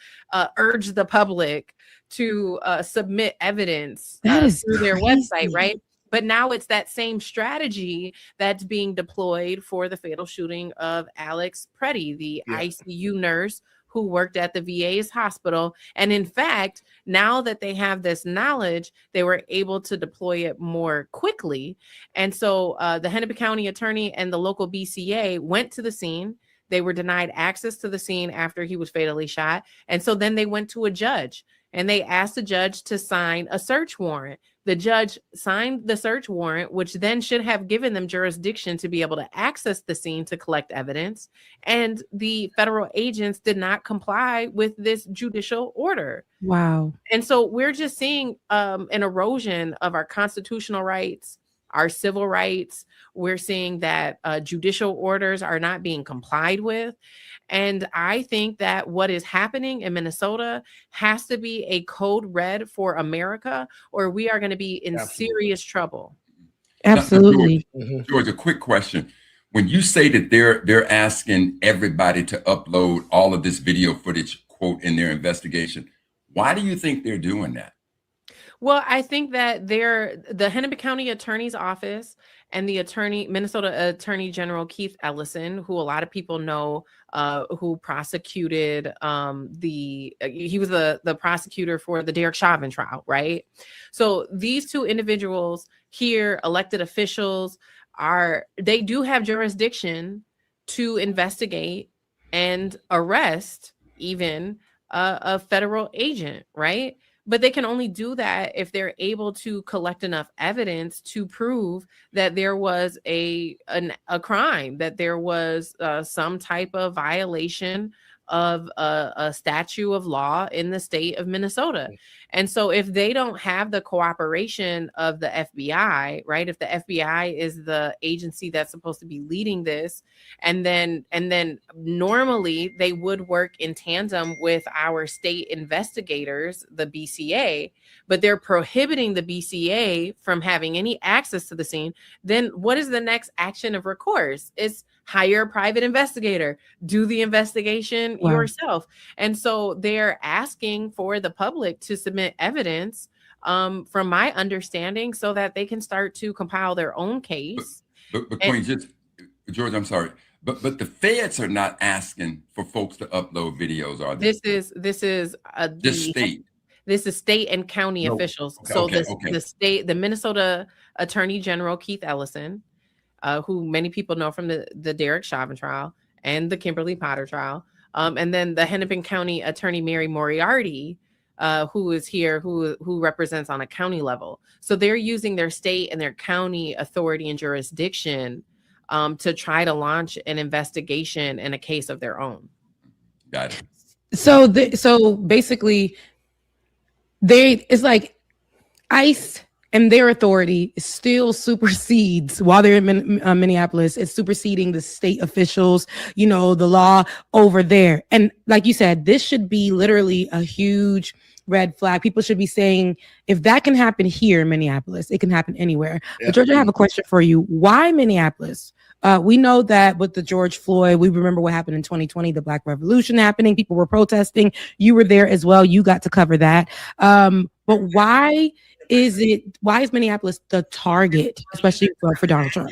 urge the public to submit evidence through their website, right? But now it's that same strategy that's being deployed for the fatal shooting of Alex Preddy, the ICU nurse who worked at the VA's hospital. And in fact, now that they have this knowledge, they were able to deploy it more quickly. And so the Hennepin County attorney and the local BCA went to the scene. They were denied access to the scene after he was fatally shot. And so then they went to a judge and they asked the judge to sign a search warrant. The judge signed the search warrant, which then should have given them jurisdiction to be able to access the scene to collect evidence. And the federal agents did not comply with this judicial order. Wow. And so we're just seeing an erosion of our constitutional rights, our civil rights. We're seeing that judicial orders are not being complied with. And I think that what is happening in Minnesota has to be a code red for America, or we are going to be in serious trouble. Absolutely. Now, George, a quick question. When you say that they're asking everybody to upload all of this video footage, quote, in their investigation, why do you think they're doing that? Well, I think that the Hennepin County Attorney's Office and Minnesota Attorney General Keith Ellison, who a lot of people know, who prosecuted he was the prosecutor for the Derek Chauvin trial, right? So these two individuals here, elected officials, they do have jurisdiction to investigate and arrest even a federal agent, right? But they can only do that if they're able to collect enough evidence to prove that there was a crime, that there was some type of violation of a statute of law in the state of Minnesota. And so if they don't have the cooperation of the FBI, right? If the FBI is the agency that's supposed to be leading this, and then normally they would work in tandem with our state investigators, the BCA, but they're prohibiting the BCA from having any access to the scene, then what is the next action of recourse? It's hire a private investigator, do the investigation yourself. And so they're asking for the public to submit evidence, from my understanding, so that they can start to compile their own case. But Queen, George, I'm sorry, but the feds are not asking for folks to upload videos, are they? This is the state. This is state and county officials. The Minnesota Attorney General Keith Ellison, who many people know from the Derek Chauvin trial and the Kimberly Potter trial. And then the Hennepin County Attorney Mary Moriarty, who is here, who represents on a county level. So they're using their state and their county authority and jurisdiction to try to launch an investigation in a case of their own. Got it. So basically, it's like ICE and their authority still supersedes, while they're in Minneapolis, it's superseding the state officials, the law over there. And like you said, this should be literally a huge red flag. People should be saying, if that can happen here in Minneapolis, it can happen anywhere. Yeah. But Georgia, I have a question for you. Why Minneapolis? We know that with the George Floyd, we remember what happened in 2020, the Black Revolution happening. People were protesting. You were there as well. You got to cover that. But why is Minneapolis the target, especially for Donald Trump?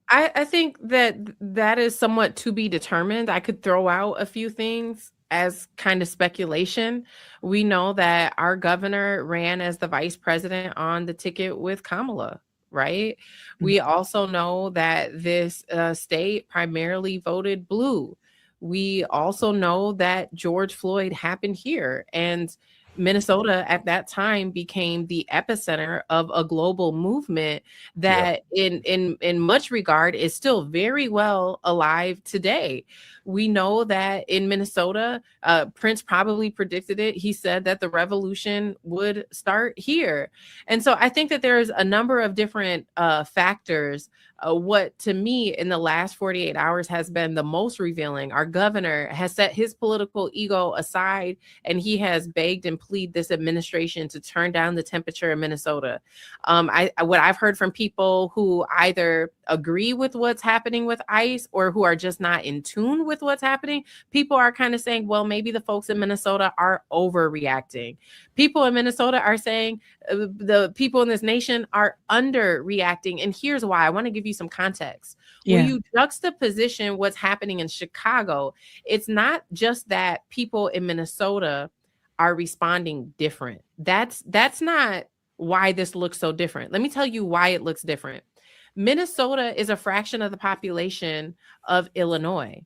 I think that is somewhat to be determined. I could throw out a few things as kind of speculation. We know that our governor ran as the vice president on the ticket with Kamala, right? We also know that this state primarily voted blue. We also know that George Floyd happened here, and Minnesota at that time became the epicenter of a global movement that in much regard is still very well alive today. We know that in Minnesota, Prince probably predicted it. He said that the revolution would start here. And so I think that there's a number of different factors. What to me in the last 48 hours has been the most revealing. Our governor has set his political ego aside, and he has begged and pleaded this administration to turn down the temperature in Minnesota. What I've heard from people who either agree with what's happening with ICE or who are just not in tune with what's happening, people are kind of saying, well, maybe the folks in Minnesota are overreacting. People in Minnesota are saying the people in this nation are underreacting. And here's why. I want to give you some context. Yeah. When you juxtaposition what's happening in Chicago, it's not just that people in Minnesota are responding different. That's not why this looks so different. Let me tell you why it looks different. Minnesota is a fraction of the population of Illinois.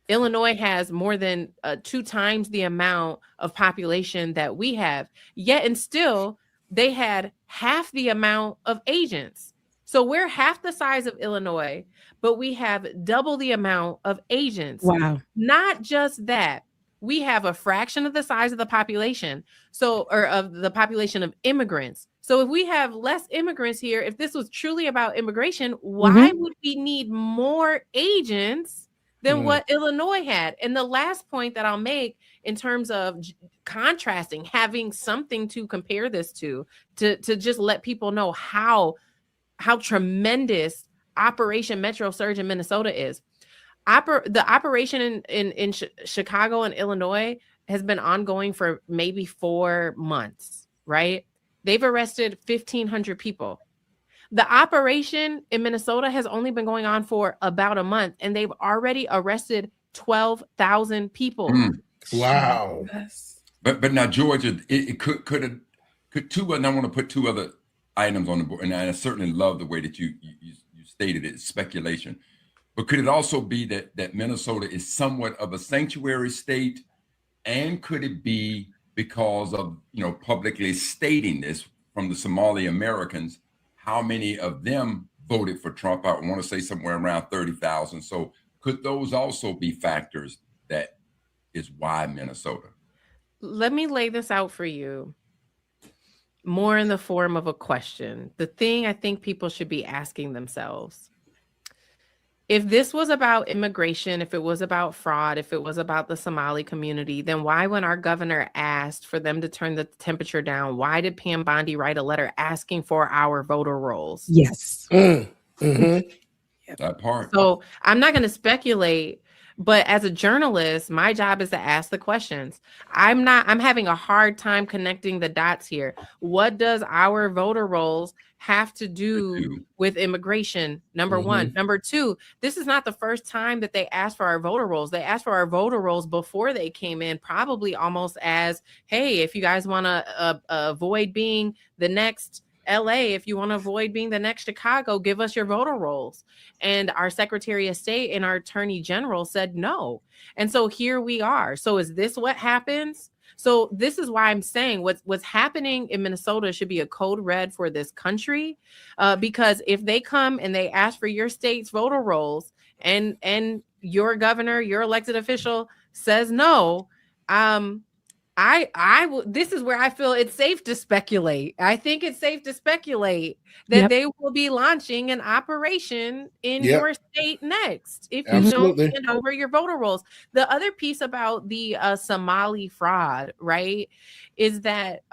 Illinois has more than 2 times the amount of population that we have, yet and still they had half the amount of agents. So we're half the size of Illinois, but we have double the amount of agents. Wow. Not just that, we have a fraction of the size of the population, or of the population of immigrants. So if we have less immigrants here, if this was truly about immigration, why would we need more agents than what Illinois had? And the last point that I'll make in terms of contrasting, having something to compare this to just let people know how tremendous Operation Metro Surge in Minnesota is. The operation in Chicago and Illinois has been ongoing for maybe 4 months, right? They've arrested 1,500 people. The operation in Minnesota has only been going on for about a month, and they've already arrested 12,000 people. Wow. But now, Georgia, it could two, and I want to put 2 other items on the board, and I certainly love the way that you stated it, speculation. But could it also be that Minnesota is somewhat of a sanctuary state? And could it be because of, publicly stating this from the Somali Americans, how many of them voted for Trump? I want to say somewhere around 30,000. So could those also be factors that is why Minnesota? Let me lay this out for you more in the form of a question. The thing I think people should be asking themselves: if this was about immigration, if it was about fraud, if it was about the Somali community, then why, when our governor asked for them to turn the temperature down, why did Pam Bondi write a letter asking for our voter rolls? Yes. That part. So I'm not going to speculate, but as a journalist, my job is to ask the questions. I'm having a hard time connecting the dots here. What does our voter rolls have to do with immigration? Number one. Number two, this is not the first time that they asked for our voter rolls. They asked for our voter rolls before they came in, probably almost as, hey, if you guys want to avoid being the next LA, if you want to avoid being the next Chicago, give us your voter rolls. And our Secretary of State and our Attorney General said no. And so here we are. So is this what happens? So this is why I'm saying what's happening in Minnesota should be a code red for this country, because if they come and they ask for your state's voter rolls and your governor, your elected official says no, this is where I feel it's safe to speculate. I think it's safe to speculate that they will be launching an operation in your state next if you don't hand over your voter rolls. The other piece about the Somali fraud, right, is that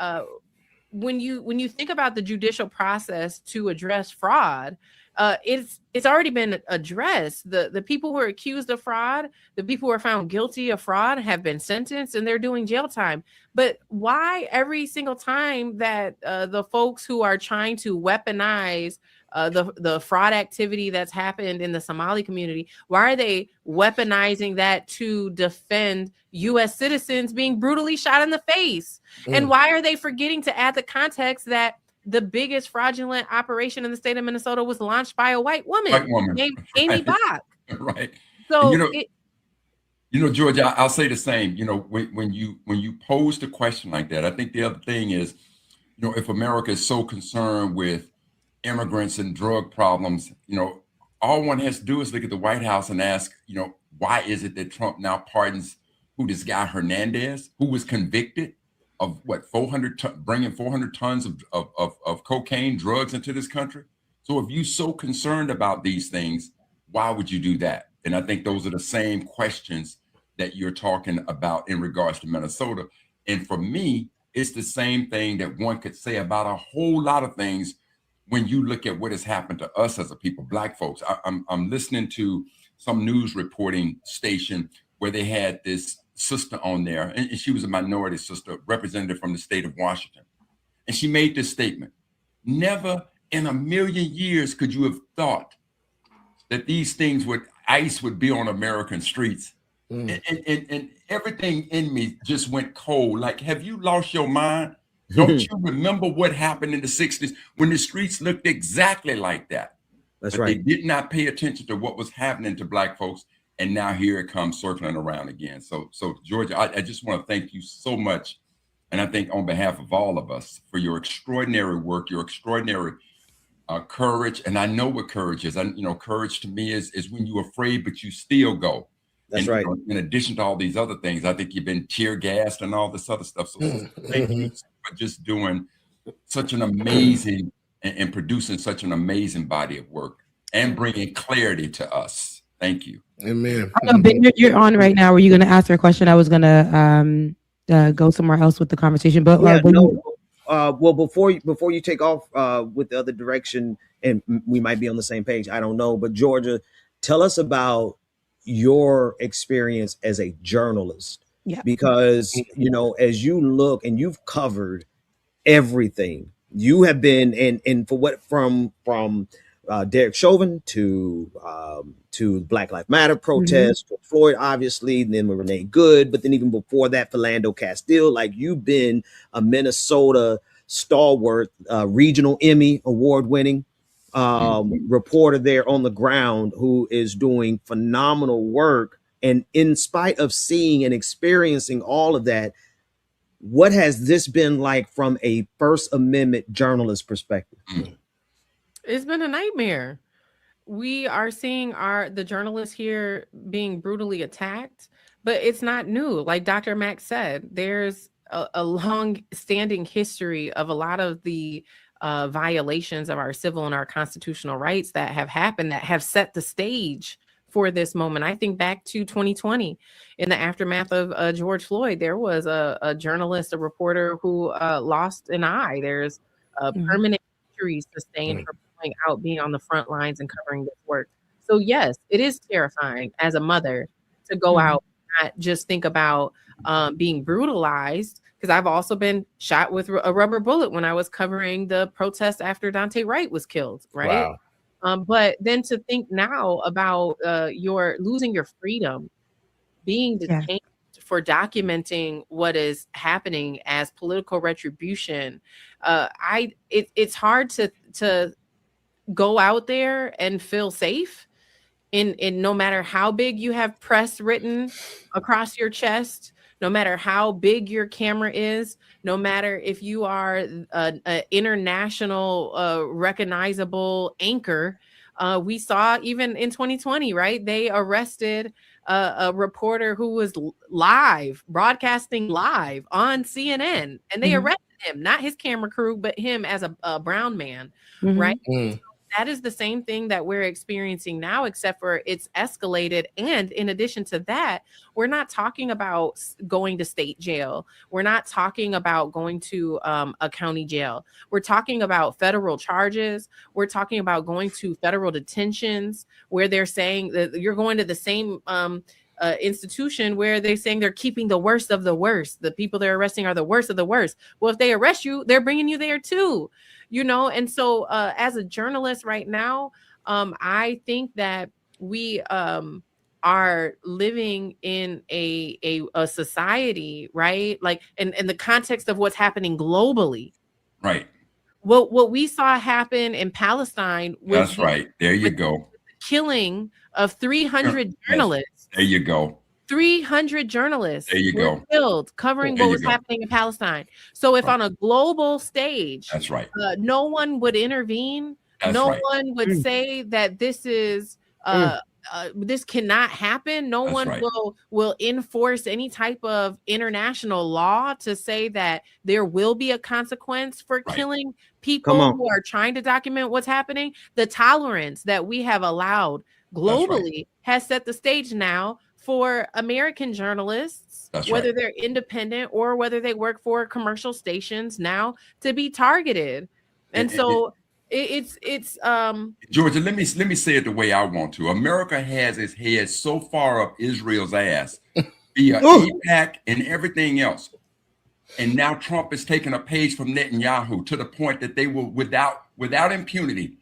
when you think about the judicial process to address fraud, it's already been addressed. The people who are accused of fraud, the people who are found guilty of fraud have been sentenced and they're doing jail time. But why every single time that the folks who are trying to weaponize the fraud activity that's happened in the Somali community, why are they weaponizing that to defend U.S. citizens being brutally shot in the face? And why are they forgetting to add the context that the biggest fraudulent operation in the state of Minnesota was launched by a white woman named Amy Bach? Right. So, Georgia, I'll say the same. When you pose the question like that, I think the other thing is, if America is so concerned with immigrants and drug problems, all one has to do is look at the White House and ask, why is it that Trump now pardons this guy Hernandez, who was convicted of bringing 400 tons of cocaine, drugs into this country? So if you're so concerned about these things, why would you do that? And I think those are the same questions that you're talking about in regards to Minnesota. And for me, it's the same thing that one could say about a whole lot of things when you look at what has happened to us as a people, Black folks. I'm listening to some news reporting station where they had this sister on there, and she was a minority sister, representative from the state of Washington. And she made this statement: never in a million years could you have thought that these things ICE would be on American streets. And everything in me just went cold. Like, have you lost your mind? Don't you remember what happened in the 60s when the streets looked exactly like that? That's but right. They did not pay attention to what was happening to Black folks. And now here it comes circling around again. So Georgia, I just want to thank you so much. And I think on behalf of all of us for your extraordinary work, your extraordinary courage. And I know what courage is. Courage to me is when you're afraid, but you still go. That's and, right. In addition to all these other things, I think you've been tear gassed and all this other stuff. So thank you for just doing such an amazing and producing such an amazing body of work and bringing clarity to us. Thank you. Amen. Ben, you're on right now. Were you going to ask her a question? I was going to go somewhere else with the conversation. But well, before you take off with the other direction, and we might be on the same page, I don't know. But Georgia, tell us about your experience as a journalist. Yeah. Because as you look and you've covered everything, you have been from Derek Chauvin to Black Lives Matter protests, to Floyd, obviously, and then with Renee Good, but then even before that, Philando Castile. Like, you've been a Minnesota stalwart, regional Emmy award-winning reporter there on the ground who is doing phenomenal work. And in spite of seeing and experiencing all of that, what has this been like from a First Amendment journalist perspective? It's been a nightmare. We are seeing the journalists here being brutally attacked, but it's not new. Like Dr. Mack said, there's a long-standing history of a lot of the violations of our civil and our constitutional rights that have happened, that have set the stage for this moment. I think back to 2020, in the aftermath of George Floyd, there was a journalist, a reporter who lost an eye. There's permanent injuries sustained from going out, being on the front lines and covering this work. So yes, it is terrifying as a mother to go out and not just think about being brutalized, because I've also been shot with a rubber bullet when I was covering the protest after Daunte Wright was killed, right? Wow. But then to think now about your losing your freedom, being detained for documenting what is happening as political retribution. It's hard to go out there and feel safe in no matter how big you have press written across your chest, no matter how big your camera is, no matter if you are an international recognizable anchor. We saw even in 2020, right? They arrested a reporter who was broadcasting live on CNN, and they arrested him, not his camera crew, but him as a brown man, right? That is the same thing that we're experiencing now, except for it's escalated. And in addition to that, we're not talking about going to state jail. We're not talking about going to a county jail. We're talking about federal charges. We're talking about going to federal detentions where they're saying that you're going to the same institution where they're saying they're keeping the worst of the worst. The people they're arresting are the worst of the worst. Well, if they arrest you, they're bringing you there too. You know, and so as a journalist right now, I think that we are living in a society, right? Like in the context of what's happening globally. Right. What we saw happen in Palestine was that's right. There you go. Killing of 300 journalists. There you go. 300 journalists there you were go. killed covering There what you was go. happening in Palestine. So if on a global stage, that's right, no one would intervene, that's no right. one would say that this is this cannot happen. No That's one right. will enforce any type of international law to say that there will be a consequence for killing people who are trying to document what's happening. The tolerance that we have allowed globally has set the stage now for American journalists, whether they're independent or whether they work for commercial stations now, to be targeted. And so it's Georgia, let me say it the way I want to. America has its head so far up Israel's ass via AIPAC and everything else. And now Trump is taking a page from Netanyahu to the point that they will, without impunity,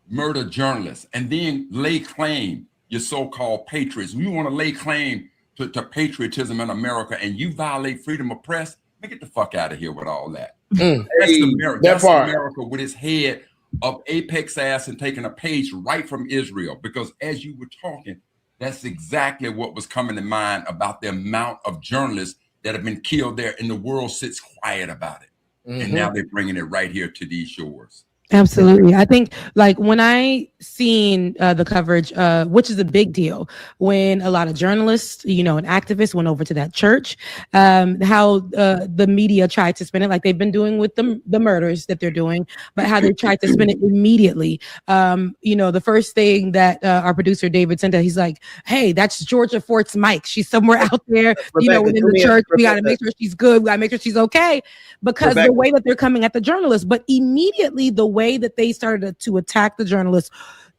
murder journalists and then lay claim, your so-called patriots. You want to lay claim to patriotism in America and you violate freedom of press, man, get the fuck out of here with all that. That's America with its head of apex ass and taking a page right from Israel. Because as you were talking, that's exactly what was coming to mind about the amount of journalists that have been killed there, and the world sits quiet about it. And now they're bringing it right here to these shores. Absolutely. I think like when I seen the coverage, which is a big deal, when a lot of journalists, and activists went over to that church, how the media tried to spin it like they've been doing with the murders that they're doing, but how they tried to spin it immediately. The first thing that our producer David sent out, he's like, hey, that's Georgia Fort's mic. She's somewhere out there, within the church. We got to make sure she's good. We got to make sure she's okay, because the way that they're coming at the journalists, but immediately the way that they started to attack the journalists,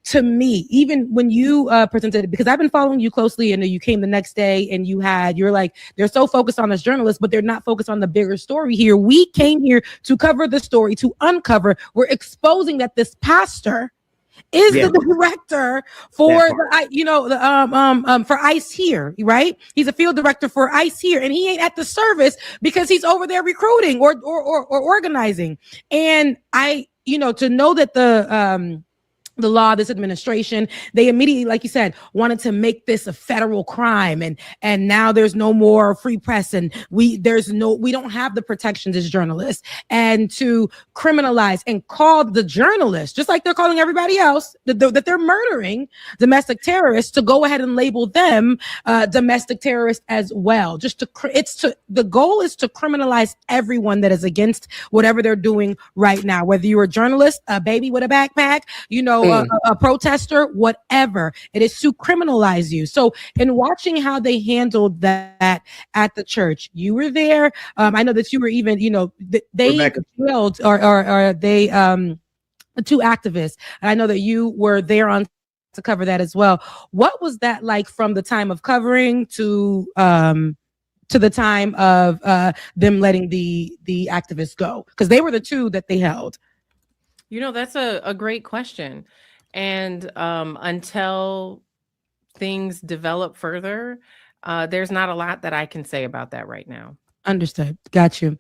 to me, even when you presented it, because I've been following you closely, and you came the next day and you're like, they're so focused on us journalists, but they're not focused on the bigger story here. We came here to cover the story, to uncover. We're exposing that this pastor is the director for for ICE here, right? He's a field director for ICE here, and he ain't at the service because he's over there recruiting or organizing. And to know that the law, this administration, they immediately, like you said, wanted to make this a federal crime, and now there's no more free press, and we don't have the protections as journalists, and to criminalize and call the journalists, just like they're calling everybody else that they're murdering, domestic terrorists, to go ahead and label them domestic terrorists as well. The goal is to criminalize everyone that is against whatever they're doing right now, whether you're a journalist, a baby with a backpack, a protester, whatever. It is to criminalize you. So in watching how they handled that at the church, you were there. I know that you were even, they jailed or they two activists. And I know that you were there to cover that as well. What was that like from the time of covering to the time of them letting the activists go? Because they were the two that they held. That's a great question. And until things develop further, there's not a lot that I can say about that right now. Understood. Got you.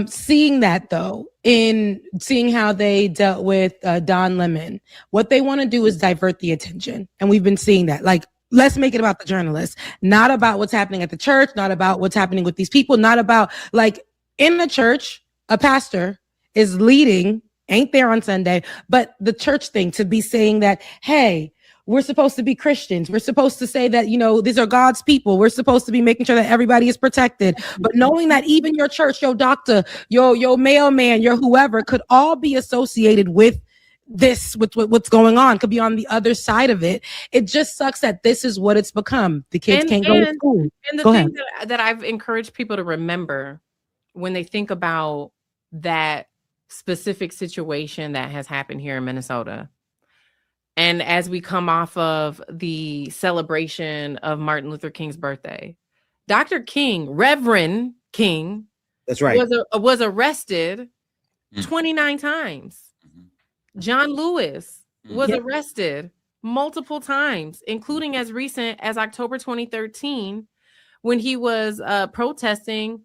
Seeing that though, in seeing how they dealt with Don Lemon, what they want to do is divert the attention. And we've been seeing that. Like, let's make it about the journalists, not about what's happening at the church, not about what's happening with these people, not about, like, in the church, a pastor is leading, ain't there on Sunday, but the church thing to be saying that, hey, we're supposed to be Christians. We're supposed to say that, these are God's people. We're supposed to be making sure that everybody is protected. But knowing that even your church, your doctor, your mailman, your whoever could all be associated with this, with what's going on, could be on the other side of it. It just sucks that this is what it's become. The kids can't go to school. And the Go thing ahead. that I've encouraged people to remember when they think about that specific situation that has happened here in Minnesota, and as we come off of the celebration of Martin Luther King's birthday, Dr. King, Reverend King, that's right, was arrested 29 times. John Lewis was arrested multiple times, including as recent as October 2013, when he was protesting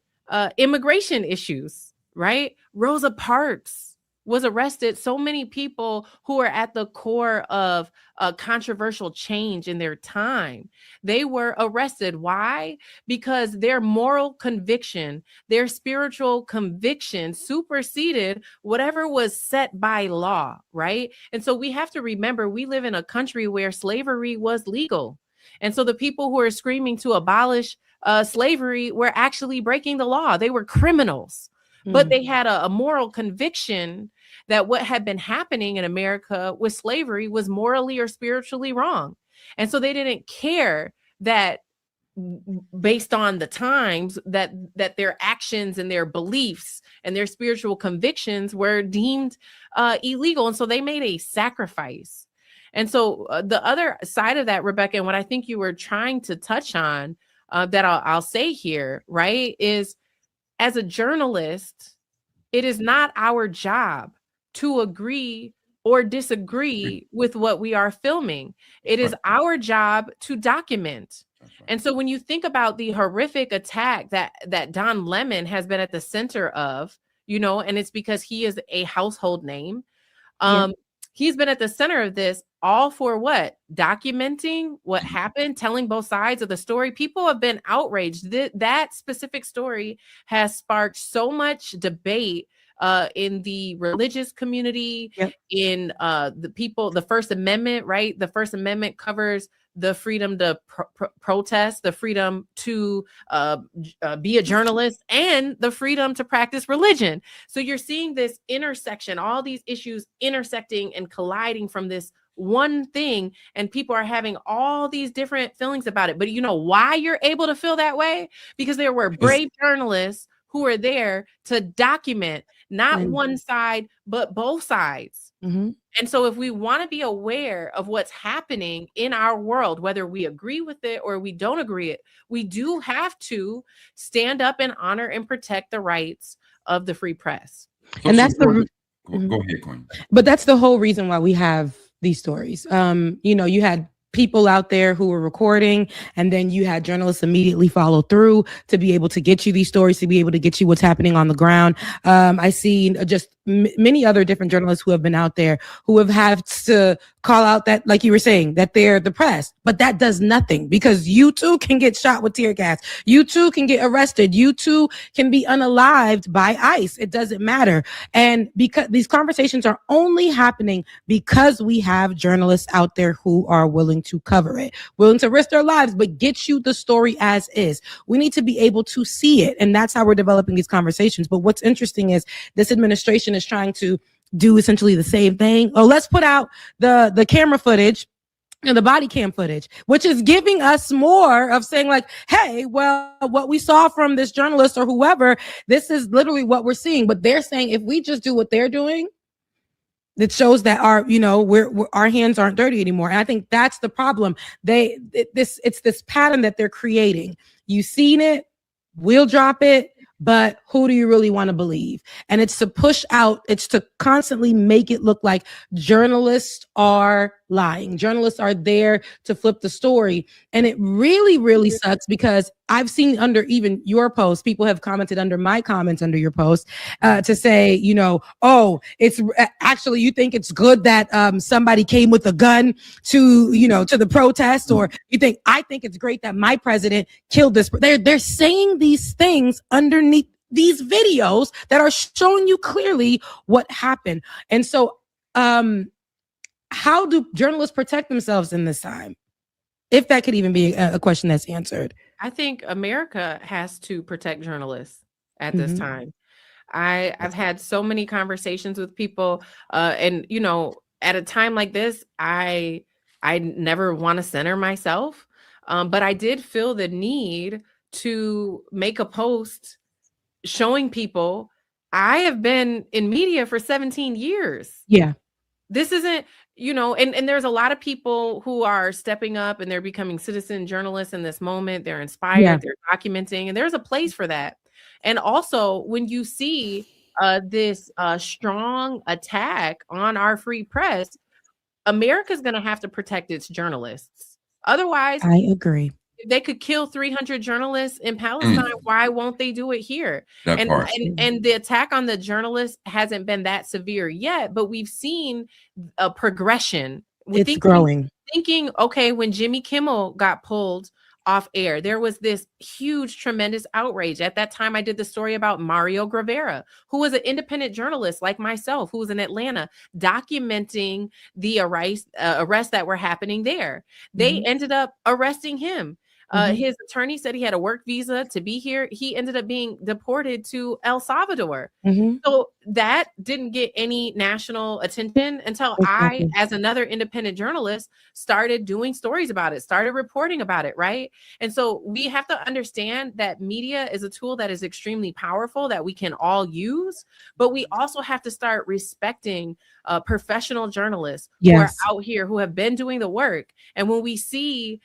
immigration issues, right? Rosa Parks was arrested. So many people who are at the core of a controversial change in their time, they were arrested. Why? Because their moral conviction, their spiritual conviction superseded whatever was set by law, right? And so we have to remember, we live in a country where slavery was legal. And so the people who are screaming to abolish slavery were actually breaking the law. They were criminals. But they had a moral conviction that what had been happening in America with slavery was morally or spiritually wrong. And so they didn't care that, based on the times, that their actions and their beliefs and their spiritual convictions were deemed illegal. And so they made a sacrifice. And so the other side of that, Rebecca, and what I think you were trying to touch on, that I'll say here, right, is, as a journalist, it is not our job to agree or disagree with what we are filming. It is our job to document. And so when you think about the horrific attack that Don Lemon has been at the center of, and it's because he is a household name. He's been at the center of this, all for what? Documenting what happened, telling both sides of the story. People have been outraged. That specific story has sparked so much debate in the religious community, in the First Amendment, right? The First Amendment covers the freedom to protest, the freedom to be a journalist, and the freedom to practice religion. So you're seeing this intersection, all these issues intersecting and colliding from this one thing, and people are having all these different feelings about it. But you know why you're able to feel that way? Because there were brave journalists who were there to document not one side, but both sides. And so if we want to be aware of what's happening in our world, whether we agree with it or we don't agree it, we do have to stand up and honor and protect the rights of the free press. And that's go ahead, Queen. But that's the whole reason why we have these stories. You had people out there who were recording, and then you had journalists immediately follow through to be able to get you these stories, to be able to get you what's happening on the ground. I see just many other different journalists who have been out there who have had to call out that, like you were saying, that they're the press, but that does nothing, because you too can get shot with tear gas. You too can get arrested. You too can be unalived by ICE. It doesn't matter. And because these conversations are only happening because we have journalists out there who are willing to cover it, willing to risk their lives, but get you the story as is. We need to be able to see it. And that's how we're developing these conversations. But what's interesting is this administration is trying to do essentially the same thing. Oh, let's put out the camera footage and the body cam footage, which is giving us more of saying like, hey, well, what we saw from this journalist or whoever, this is literally what we're seeing. But they're saying if we just do what they're doing, it shows that our hands aren't dirty anymore. And I think that's the problem. It's this pattern that they're creating. You've seen it, we'll drop it, but who do you really want to believe? And it's to push out, it's to constantly make it look like journalists are lying. Journalists are there to flip the story. And it really, really sucks, because I've seen under even your post, people have commented under my comments under your post to say, oh, it's actually, you think it's good that somebody came with a gun to the protest, or I think it's great that my president killed this. They're saying these things underneath these videos that are showing you clearly what happened. And so how do journalists protect themselves in this time? If that could even be a question that's answered. I think America has to protect journalists at this time. I've had so many conversations with people, and you know, at a time like this, I never want to center myself, but I did feel the need to make a post showing people I have been in media for 17 years. Yeah. This isn't, you know, and there's a lot of people who are stepping up and they're becoming citizen journalists in this moment. They're inspired, Yeah. they're documenting, and there's a place for that. And also, when you see this strong attack on our free press, America's going to have to protect its journalists. Otherwise, I agree. if they could kill 300 journalists in Palestine, why won't they do it here? That And, part. and the attack on the journalists hasn't been that severe yet, but we've seen a progression. It's growing. Thinking, okay, when Jimmy Kimmel got pulled off air, there was this huge, tremendous outrage. At that time, I did the story about Mario Gravera, who was an independent journalist like myself, who was in Atlanta, documenting the arrests that were happening there. They ended up arresting him. His attorney said he had a work visa to be here. He ended up being deported to El Salvador. So that didn't get any national attention until I, as another independent journalist, started doing stories about it, started reporting about it, right? And so we have to understand that media is a tool that is extremely powerful that we can all use, but we also have to start respecting professional journalists who are out here, who have been doing the work. And when we see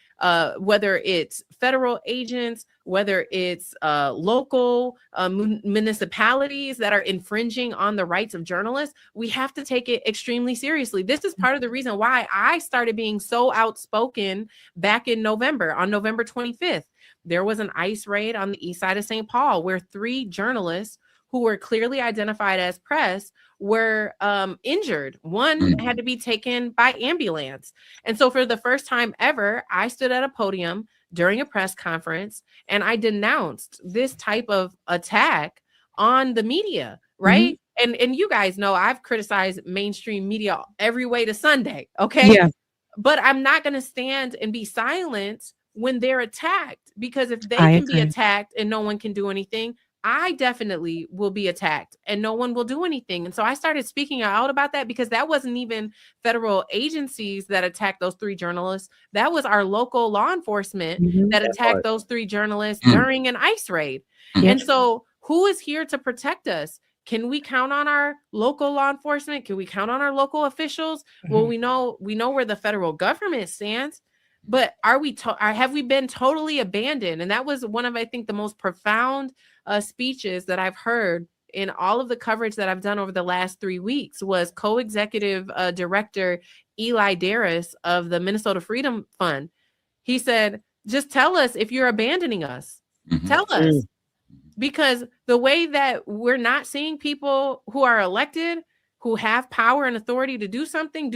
whether it's federal agents, whether it's local municipalities that are infringing on the rights of journalists, we have to take it extremely seriously. This is part of the reason why I started being so outspoken back in November. On November 25th, there was an ICE raid on the east side of St. Paul where 3 journalists who were clearly identified as press were injured. One had to be taken by ambulance. And so for the first time ever, I stood at a podium during a press conference and I denounced this type of attack on the media, right? And you guys know I've criticized mainstream media every way to Sunday, okay? Yeah. But I'm not going to stand and be silent when they're attacked, because if they I can be agree. attacked and no one can do anything, I definitely will be attacked and no one will do anything. And so I started speaking out about that, because that wasn't even federal agencies that attacked those 3 journalists. That was our local law enforcement that attacked those 3 journalists during an ICE raid. And so who is here to protect us? Can we count on our local law enforcement? Can we count on our local officials? Well, we know where the federal government stands. But have we been totally abandoned? And that was one of, I think, the most profound speeches that I've heard in all of the coverage that I've done over the last 3 weeks was co-executive director Eli Darris of the Minnesota Freedom Fund. He said, just tell us if you're abandoning us. Tell us. Because the way that we're not seeing people who are elected, who have power and authority to do something,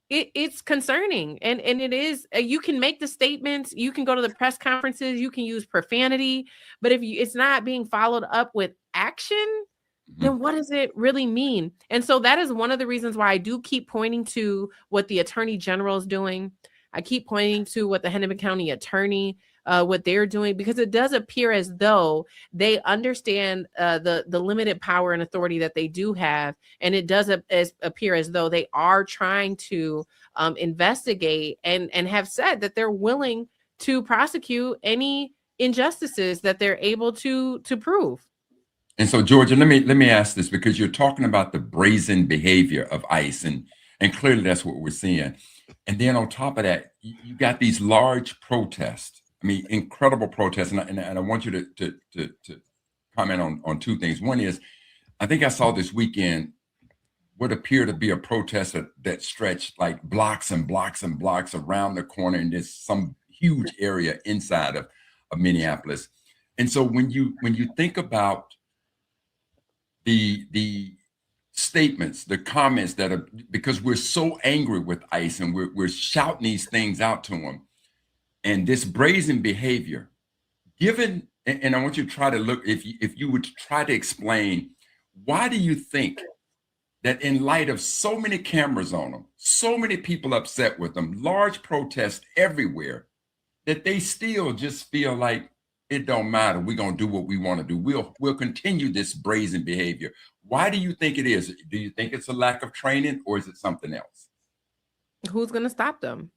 it's concerning. And it is, you can make the statements, you can go to the press conferences, you can use profanity, but if it's not being followed up with action, then what does it really mean? And so that is one of the reasons why I do keep pointing to what the Attorney General is doing. I keep pointing to what the Hennepin County Attorney, what they're doing, because it does appear as though they understand the limited power and authority that they do have. And it does appear as though they are trying to investigate and have said that they're willing to prosecute any injustices that they're able to prove. And so, Georgia, let me ask this, because you're talking about the brazen behavior of ICE, and clearly that's what we're seeing. And then on top of that, you got these large protests. I mean, incredible protests. And I want you to comment on 2 things. One is, I think I saw this weekend what appeared to be a protest that stretched like blocks and blocks and blocks around the corner in this some huge area inside of Minneapolis. And so when you think about the statements, the comments that are, because we're so angry with ICE and we're shouting these things out to them, and this brazen behavior, given, and I want you to try to look, if you would try to explain, why do you think that in light of so many cameras on them, so many people upset with them, large protests everywhere, that they still just feel like it don't matter. We're going to do what we want to do. We'll continue this brazen behavior. Why do you think it is? Do you think it's a lack of training, or is it something else? Who's going to stop them?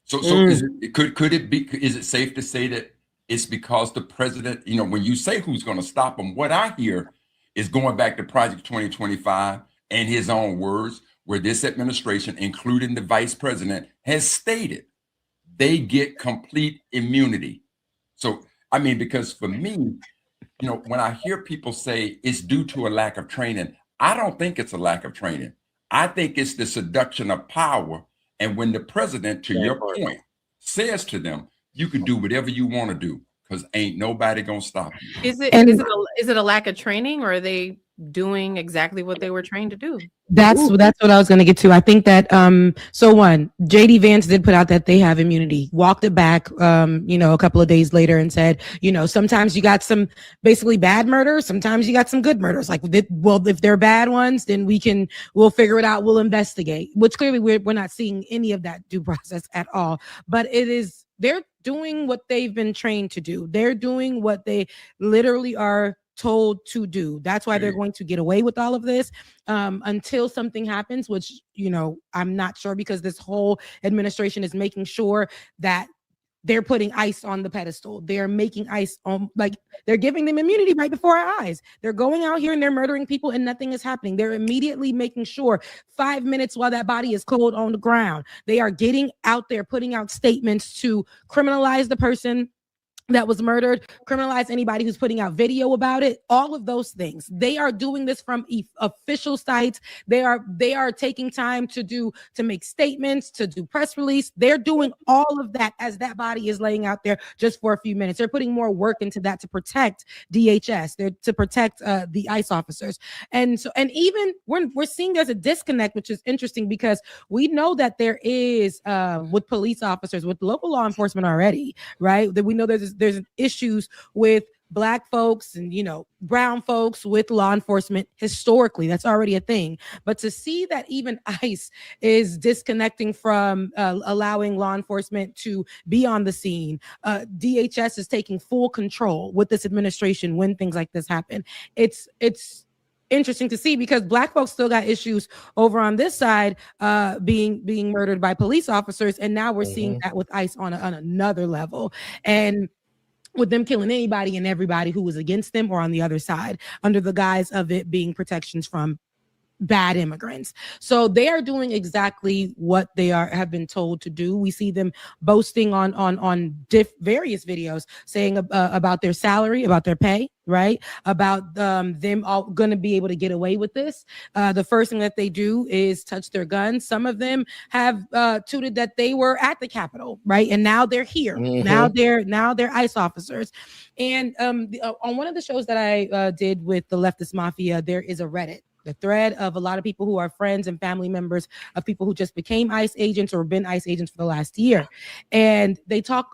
So is it safe to say that it's because the president, when you say who's going to stop them, what I hear is going back to Project 2025 and his own words, where this administration, including the vice president, has stated they get complete immunity. So, because for me, when I hear people say it's due to a lack of training, I don't think it's a lack of training. I think it's the seduction of power. And when the president, to your point, says to them, you can do whatever you want to do, because ain't nobody gonna stop you. Is it a lack of training, or are they doing exactly what they were trained to do? That's what I was going to get to. I think that so one, JD Vance did put out that they have immunity, walked it back a couple of days later and said, sometimes you got some basically bad murders, sometimes you got some good murders. Like, well, if they're bad ones, then we'll figure it out, we'll investigate, which clearly we're not seeing any of that due process at all. But they're doing what they've been trained to do. They're doing what they literally are told to do. That's why they're going to get away with all of this until something happens, which, I'm not sure, because this whole administration is making sure that they're putting ICE on the pedestal. They're making ICE they're giving them immunity right before our eyes. They're going out here and they're murdering people and nothing is happening. They're immediately making sure 5 minutes while that body is cold on the ground, they are getting out there, putting out statements to criminalize the person that was murdered, criminalize anybody who's putting out video about it, all of those things. They are doing this from official sites. They are taking time to make statements, to do press release. They're doing all of that as that body is laying out there just for a few minutes. They're putting more work into that to protect DHS. They're to protect the ICE officers. And even we're seeing there's a disconnect, which is interesting, because we know that there is with police officers, with local law enforcement already, right? That we know there's issues with Black folks and brown folks with law enforcement historically. That's already a thing. But to see that even ICE is disconnecting from allowing law enforcement to be on the scene, DHS is taking full control with this administration when things like this happen. It's interesting to see, because Black folks still got issues over on this side being murdered by police officers, and now we're seeing that with ICE on another level, and with them killing anybody and everybody who was against them or on the other side, under the guise of it being protections from bad immigrants. So they are doing exactly what they have been told to do. We see them boasting on various videos, saying about their salary, about their pay, right? About them all going to be able to get away with this. The first thing that they do is touch their guns. Some of them have tooted that they were at the Capitol, right? And now they're here. Now they're ICE officers. And on one of the shows that I did with the Leftist Mafia, there is a Reddit, the thread of a lot of people who are friends and family members of people who just became ICE agents or been ICE agents for the last year. And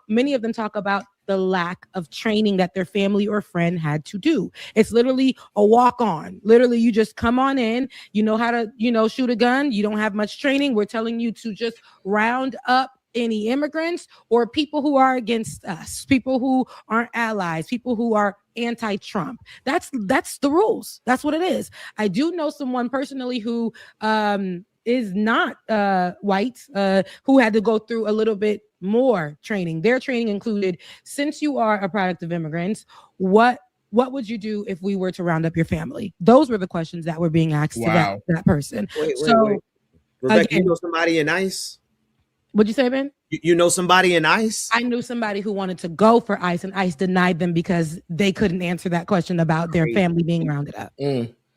many of them talk about the lack of training that their family or friend had to do. It's literally a walk on. Literally, you just come on in, you know how to, shoot a gun. You don't have much training. We're telling you to just round up any immigrants or people who are against us, people who aren't allies, people who are anti-Trump. That's the rules. That's what it is. I do know someone personally who is not white, who had to go through a little bit more training. Their training included, since you are a product of immigrants, what would you do if we were to round up your family? Those were the questions that were being asked to that person. Wait. again, Rebecca, you know somebody in ICE? What'd you say, Ben? You know somebody in ICE? I knew somebody who wanted to go for ICE, and ICE denied them because they couldn't answer that question about their family being rounded up.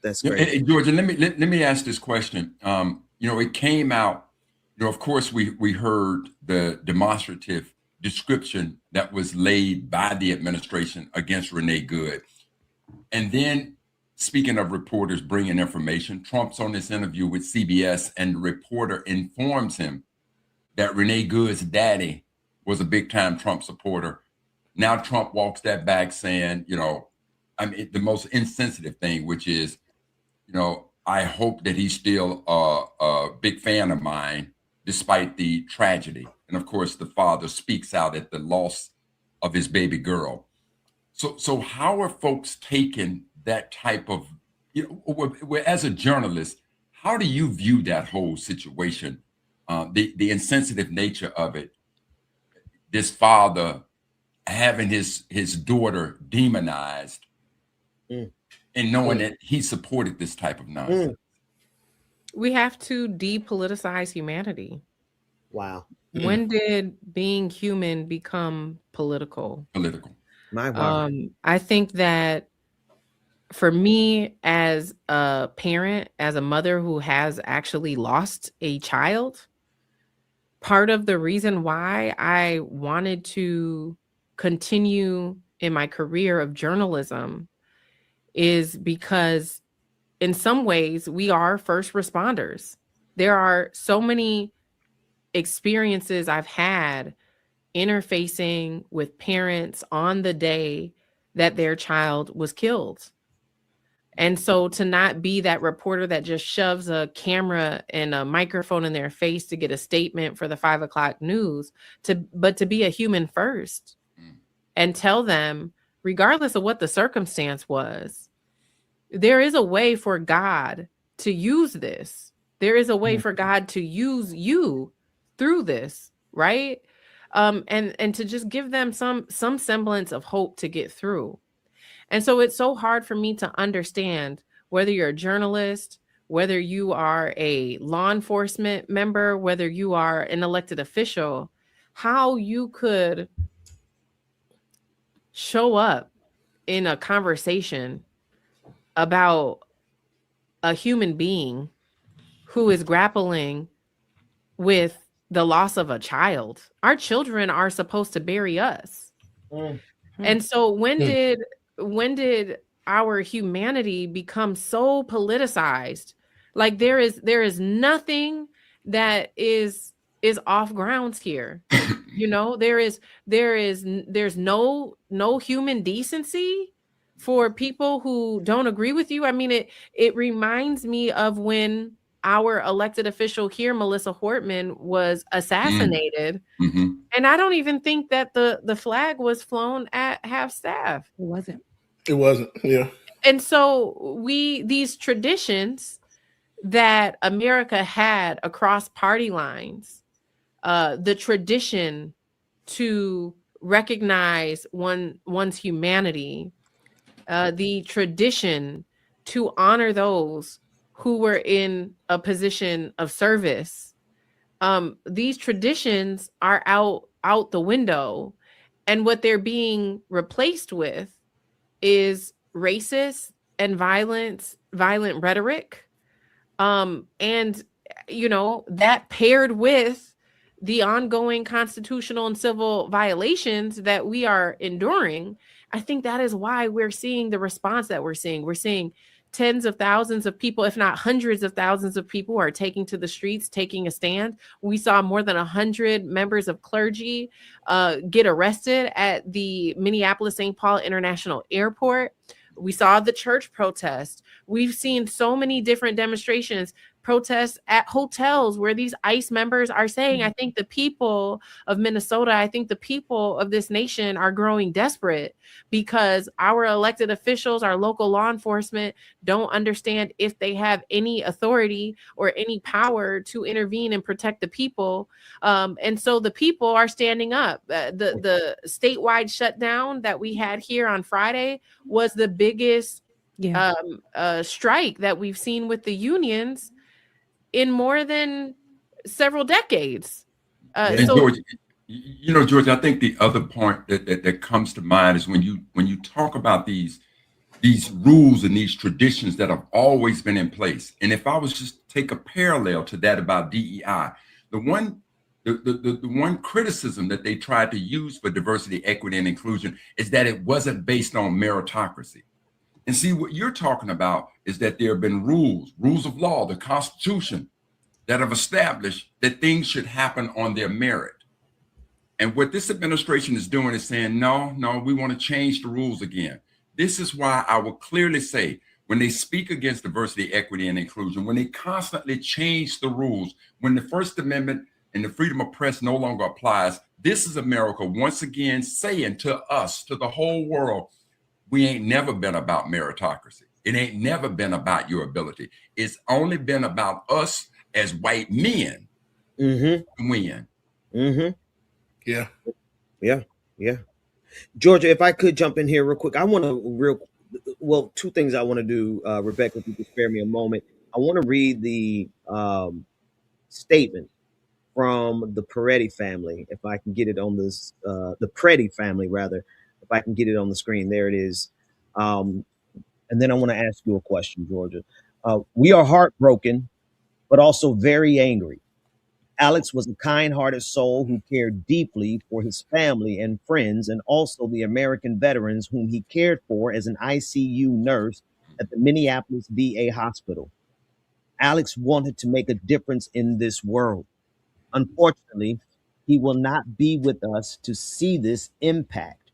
That's great. Georgia, let me ask this question. It came out, of course, we heard the demonstrative description that was laid by the administration against Renee Good. And then, speaking of reporters bringing information, Trump's on this interview with CBS, and the reporter informs him that Renee Good's daddy was a big-time Trump supporter. Now Trump walks that back saying, the most insensitive thing, which is, you know, I hope that he's still a big fan of mine, despite the tragedy. And of course, the father speaks out at the loss of his baby girl. So how are folks taking that type of, you know, as a journalist, how do you view that whole situation, the insensitive nature of it? This father having his daughter demonized, and knowing that he supported this type of nonsense. We have to depoliticize humanity. Wow. When did being human become political? Political. My word. I think that for me, as a parent, as a mother who has actually lost a child, part of the reason why I wanted to continue in my career of journalism is because in some ways we are first responders. There are so many experiences I've had interfacing with parents on the day that their child was killed. And so to not be that reporter that just shoves a camera and a microphone in their face to get a statement for the 5 o'clock news, but to be a human first and tell them, regardless of what the circumstance was, there is a way for God to use this. There is a way for God to use you through this, right? And to just give them some semblance of hope to get through. And so it's so hard for me to understand whether you're a journalist, whether you are a law enforcement member, whether you are an elected official, how you could show up in a conversation about a human being who is grappling with the loss of a child. Our children are supposed to bury us. And so when did our humanity become so politicized? Like there is nothing that is off grounds here. You know, there's no human decency for people who don't agree with you. I mean, it reminds me of when our elected official here, Melissa Hortman, was assassinated. And I don't even think that the flag was flown at half staff. It wasn't. It wasn't. Yeah. And so these traditions that America had across party lines, the tradition to recognize one's humanity, the tradition to honor those who were in a position of service. These traditions are out the window, and what they're being replaced with is racist and violent rhetoric. And you know, that paired with the ongoing constitutional and civil violations that we are enduring, I think that is why we're seeing the response that we're seeing. We're seeing tens of thousands of people, if not hundreds of thousands of people, are taking to the streets, taking a stand. We saw more than 100 members of clergy get arrested at the Minneapolis-St. Paul International Airport. We saw the church protest. We've seen so many different demonstrations, protests at hotels where these ICE members are saying, I think the people of Minnesota, I think the people of this nation are growing desperate because our elected officials, our local law enforcement don't understand if they have any authority or any power to intervene and protect the people. And so the people are standing up. The statewide shutdown that we had here on Friday was the biggest strike that we've seen with the unions in more than several decades. George, you know, George, I think the other point that comes to mind is when you talk about these rules and these traditions that have always been in place. And if I was just take a parallel to that about DEI, the one criticism that they tried to use for diversity, equity, and inclusion is that it wasn't based on meritocracy. And see, what you're talking about is that there have been rules of law, the Constitution, that have established that things should happen on their merit. And what this administration is doing is saying, no, we want to change the rules again. This is why I will clearly say, when they speak against diversity, equity, and inclusion, when they constantly change the rules, when the First Amendment and the freedom of press no longer applies, this is America once again saying to us, to the whole world, we ain't never been about meritocracy. It ain't never been about your ability. It's only been about us as white men win. Yeah. Georgia, if I could jump in here real quick, I want to two things I want to do, Rebecca, if you could spare me a moment. I want to read the statement from the Peretti family, if I can get it on this, the Peretti family, rather, if I can get it on the screen. There it is. And then I want to ask you a question, Georgia. We are heartbroken, but also very angry. Alex was a kind-hearted soul who cared deeply for his family and friends, and also the American veterans whom he cared for as an ICU nurse at the Minneapolis VA hospital. Alex wanted to make a difference in this world. Unfortunately, he will not be with us to see this impact.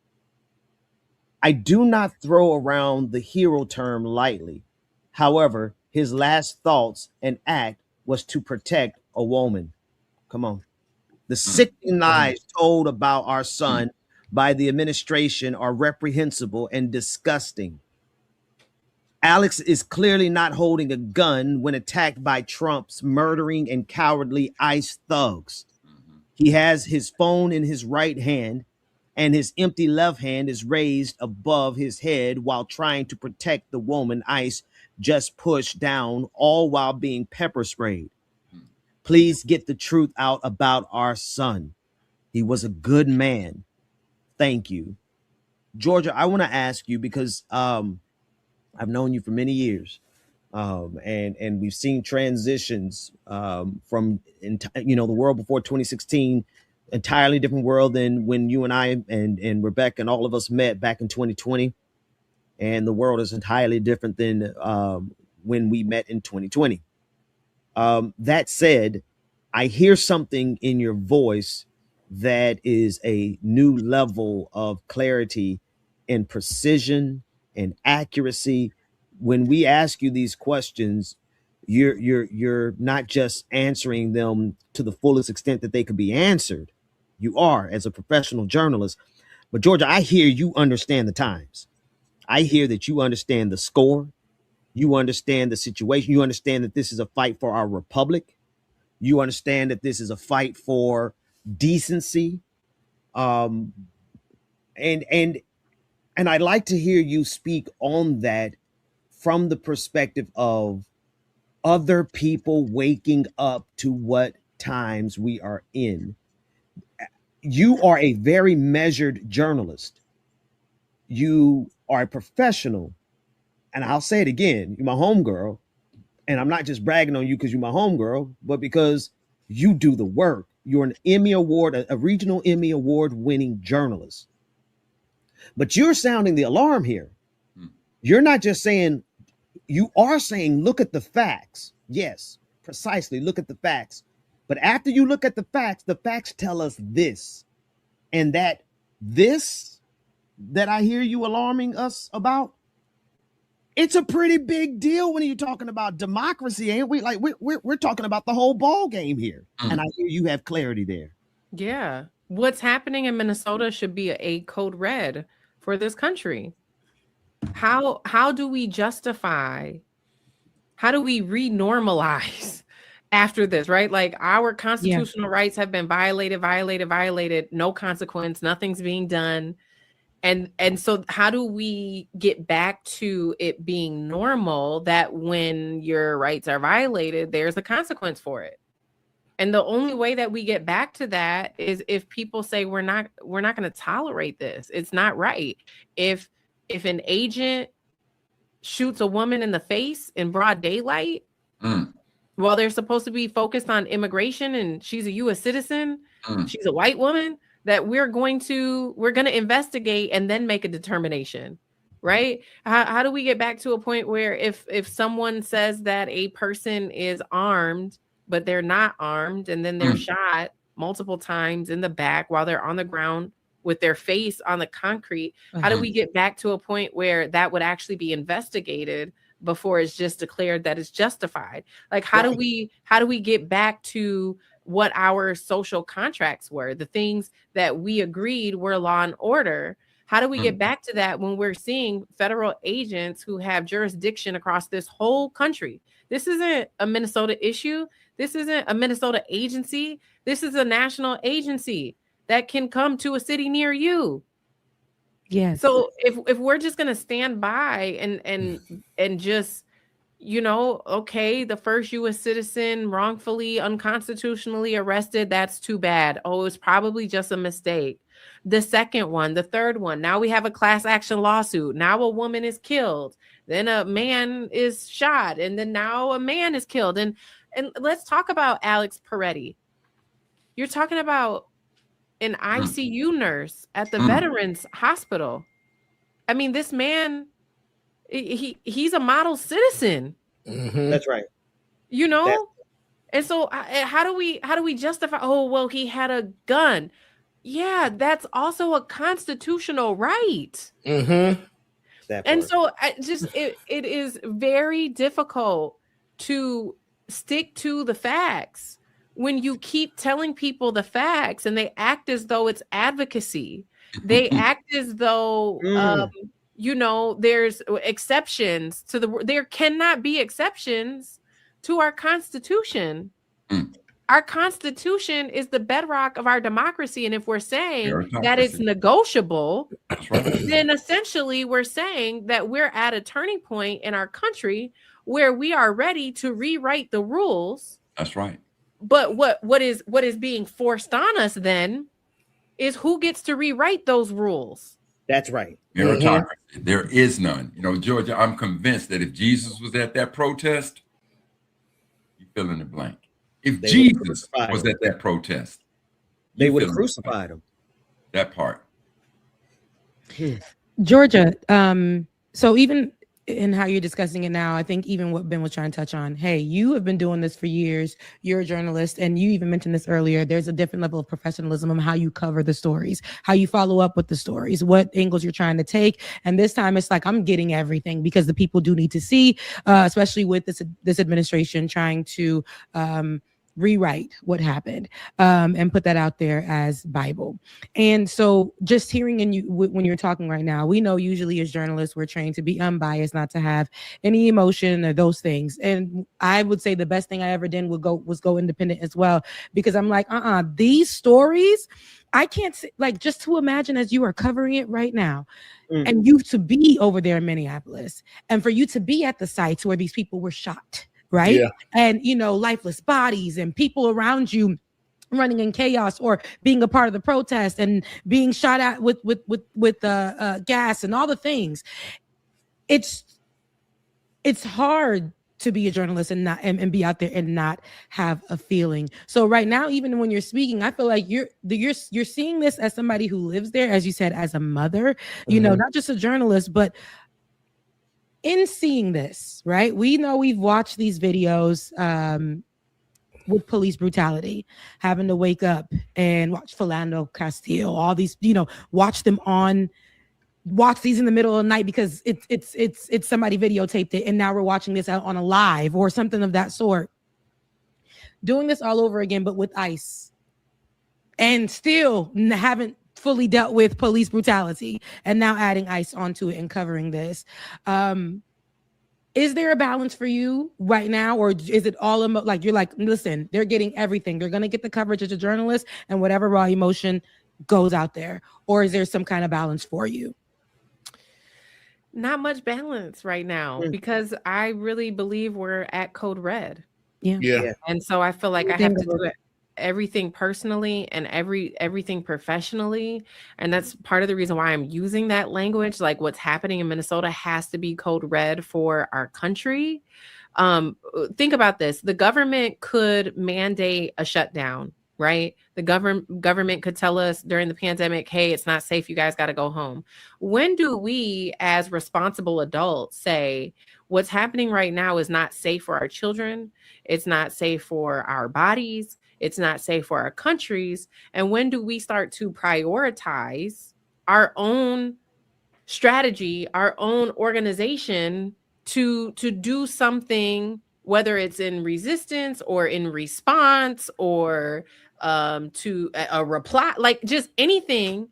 I do not throw around the hero term lightly. However, his last thoughts and act was to protect a woman. Come on. The sickening lies told about our son by the administration are reprehensible and disgusting. Alex is clearly not holding a gun when attacked by Trump's murdering and cowardly ICE thugs. He has his phone in his right hand, and his empty left hand is raised above his head while trying to protect the woman ICE just pushed down, all while being pepper sprayed. Please get the truth out about our son. He was a good man. Thank you. Georgia, I want to ask you because I've known you for many years, and we've seen transitions from the world before 2016, entirely different world than when you and I and Rebecca and all of us met back in 2020, and the world is entirely different than when we met in 2020. That said, I hear something in your voice that is a new level of clarity and precision and accuracy. When we ask you these questions, you're not just answering them to the fullest extent that they could be answered. You are, as a professional journalist. But Georgia, I hear you understand the times. I hear that you understand the score. You understand the situation. You understand that this is a fight for our republic. You understand that this is a fight for decency. And I'd like to hear you speak on that from the perspective of other people waking up to what times we are in. You are a very measured journalist. You are a professional. And I'll say it again, you're my homegirl. And I'm not just bragging on you because you're my homegirl, but because you do the work. You're an Emmy Award, a regional Emmy Award winning journalist. But you're sounding the alarm here. You're not just saying, you are saying, look at the facts. Yes, precisely, look at the facts. But after you look at the facts tell us this. And that this that I hear you alarming us about, it's a pretty big deal when you're talking about democracy, ain't we? Like we're talking about the whole ball game here. And I hear you have clarity there. Yeah. What's happening in Minnesota should be a code red for this country. How do we justify, how do we renormalize after this, right? Like our constitutional rights have been violated, no consequence, nothing's being done. And so how do we get back to it being normal that when your rights are violated, there's a consequence for it? And the only way that we get back to that is if people say we're not going to tolerate this. It's not right. If an agent shoots a woman in the face in broad daylight, while they're supposed to be focused on immigration and she's a U.S. citizen, she's a white woman, that we're going to investigate and then make a determination, right? How do we get back to a point where if someone says that a person is armed, but they're not armed, and then they're shot multiple times in the back while they're on the ground with their face on the concrete, how do we get back to a point where that would actually be investigated before it's just declared that it's justified. Like, how do we get back to what our social contracts were, the things that we agreed were law and order? How do we get back to that when we're seeing federal agents who have jurisdiction across this whole country? This isn't a Minnesota issue. This isn't a Minnesota agency. This is a national agency that can come to a city near you. Yes. So if we're just going to stand by and just, okay, the first U.S. citizen wrongfully, unconstitutionally arrested, that's too bad. Oh, it's probably just a mistake. The second one, the third one, now we have a class action lawsuit. Now a woman is killed. Then a man is shot. And then now a man is killed. And let's talk about Alex Peretti. You're talking about an ICU nurse at the Veterans Hospital. I mean, this man, he's a model citizen. That's right. And so how do we justify, oh, well, he had a gun. Yeah, that's also a constitutional right. And so it is very difficult to stick to the facts when you keep telling people the facts and they act as though it's advocacy. They act as though there's exceptions to there cannot be exceptions to our Constitution. Our Constitution is the bedrock of our democracy. And if we're saying that it's negotiable, then essentially we're saying that we're at a turning point in our country where we are ready to rewrite the rules. That's right. But what is being forced on us then is who gets to rewrite those rules. That's right. Meritocracy. There is none. Georgia, I'm convinced that if Jesus was at that protest, you fill in the blank. If Jesus was at that protest, they would have crucified him. That part. Georgia, so even in how you're discussing it now, I think even what Ben was trying to touch on, hey, you have been doing this for years. You're a journalist, and you even mentioned this earlier. There's a different level of professionalism on how you cover the stories, how you follow up with the stories, what angles you're trying to take. And this time it's like, I'm getting everything because the people do need to see, especially with this administration trying to rewrite what happened and put that out there as Bible. And so just hearing in you when you're talking right now, we know usually as journalists, we're trained to be unbiased, not to have any emotion or those things. And I would say the best thing I ever did was go independent as well, because I'm like, these stories, I can't say, like, just to imagine as you are covering it right now, and you to be over there in Minneapolis, and for you to be at the sites where these people were shot. Right. Yeah. And, lifeless bodies and people around you running in chaos or being a part of the protest and being shot at with gas and all the things. It's hard to be a journalist and not and be out there and not have a feeling. So right now, even when you're speaking, I feel like you're seeing this as somebody who lives there, as you said, as a mother, not just a journalist, but in seeing this, right? We know we've watched these videos with police brutality, having to wake up and watch Philando Castile, all these, watch these in the middle of the night because it's somebody videotaped it, and now we're watching this out on a live or something of that sort. Doing this all over again, but with ICE, and still haven't fully dealt with police brutality, and now adding ICE onto it and covering this. Is there a balance for you right now, or is it all like you're like, listen, they're getting everything, they're gonna get the coverage as a journalist, and whatever raw emotion goes out there, or is there some kind of balance for you? Not much balance right now, because I really believe we're at code red. Yeah. And so I feel like I have to do everything personally and everything professionally. And that's part of the reason why I'm using that language. Like, what's happening in Minnesota has to be code red for our country. Think about this. The government could mandate a shutdown, right? The government could tell us during the pandemic, hey, it's not safe, you guys got to go home. When do we as responsible adults say what's happening right now is not safe for our children, it's not safe for our bodies, it's not safe for our countries? And when do we start to prioritize our own strategy, our own organization to do something, whether it's in resistance or in response or to a reply, like just anything.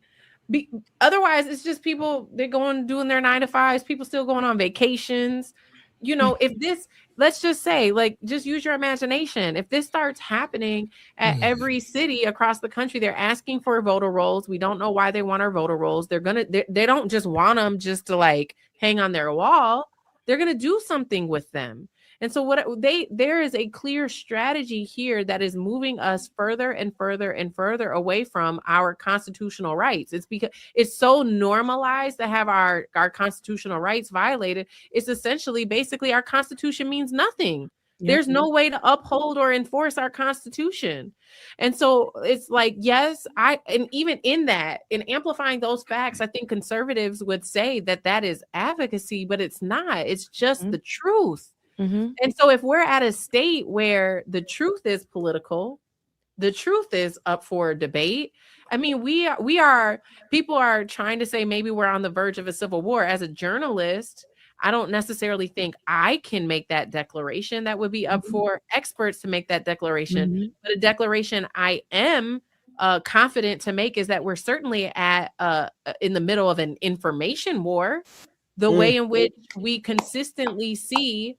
Otherwise, it's just people, they're going doing their 9 to 5s, people still going on vacations. You know, if this, let's just say, like, just use your imagination. If this starts happening at every city across the country, they're asking for voter rolls. We don't know why they want our voter rolls. They don't just want them just to like hang on their wall. They're going to do something with them. And so there is a clear strategy here that is moving us further and further and further away from our constitutional rights. It's because it's so normalized to have our constitutional rights violated. It's essentially, basically, our Constitution means nothing. Yep. There's no way to uphold or enforce our Constitution. And so it's like, yes, and even in that, in amplifying those facts, I think conservatives would say that that is advocacy, but it's not. It's just the truth. Mm-hmm. And so if we're at a state where the truth is political, the truth is up for debate. I mean, people are trying to say maybe we're on the verge of a civil war. As a journalist, I don't necessarily think I can make that declaration. That would be up for experts to make that declaration. Mm-hmm. But a declaration I am confident to make is that we're certainly at in the middle of an information war. The way in which we consistently see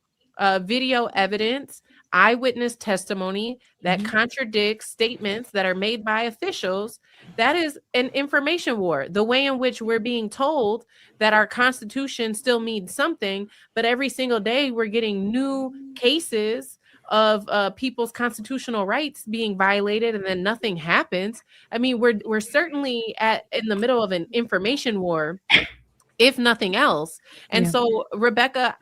video evidence, eyewitness testimony that contradicts statements that are made by officials, that is an information war. The way in which we're being told that our Constitution still means something, but every single day we're getting new cases of people's constitutional rights being violated, and then nothing happens. I mean, we're certainly in the middle of an information war, if nothing else. And so, Rebecca,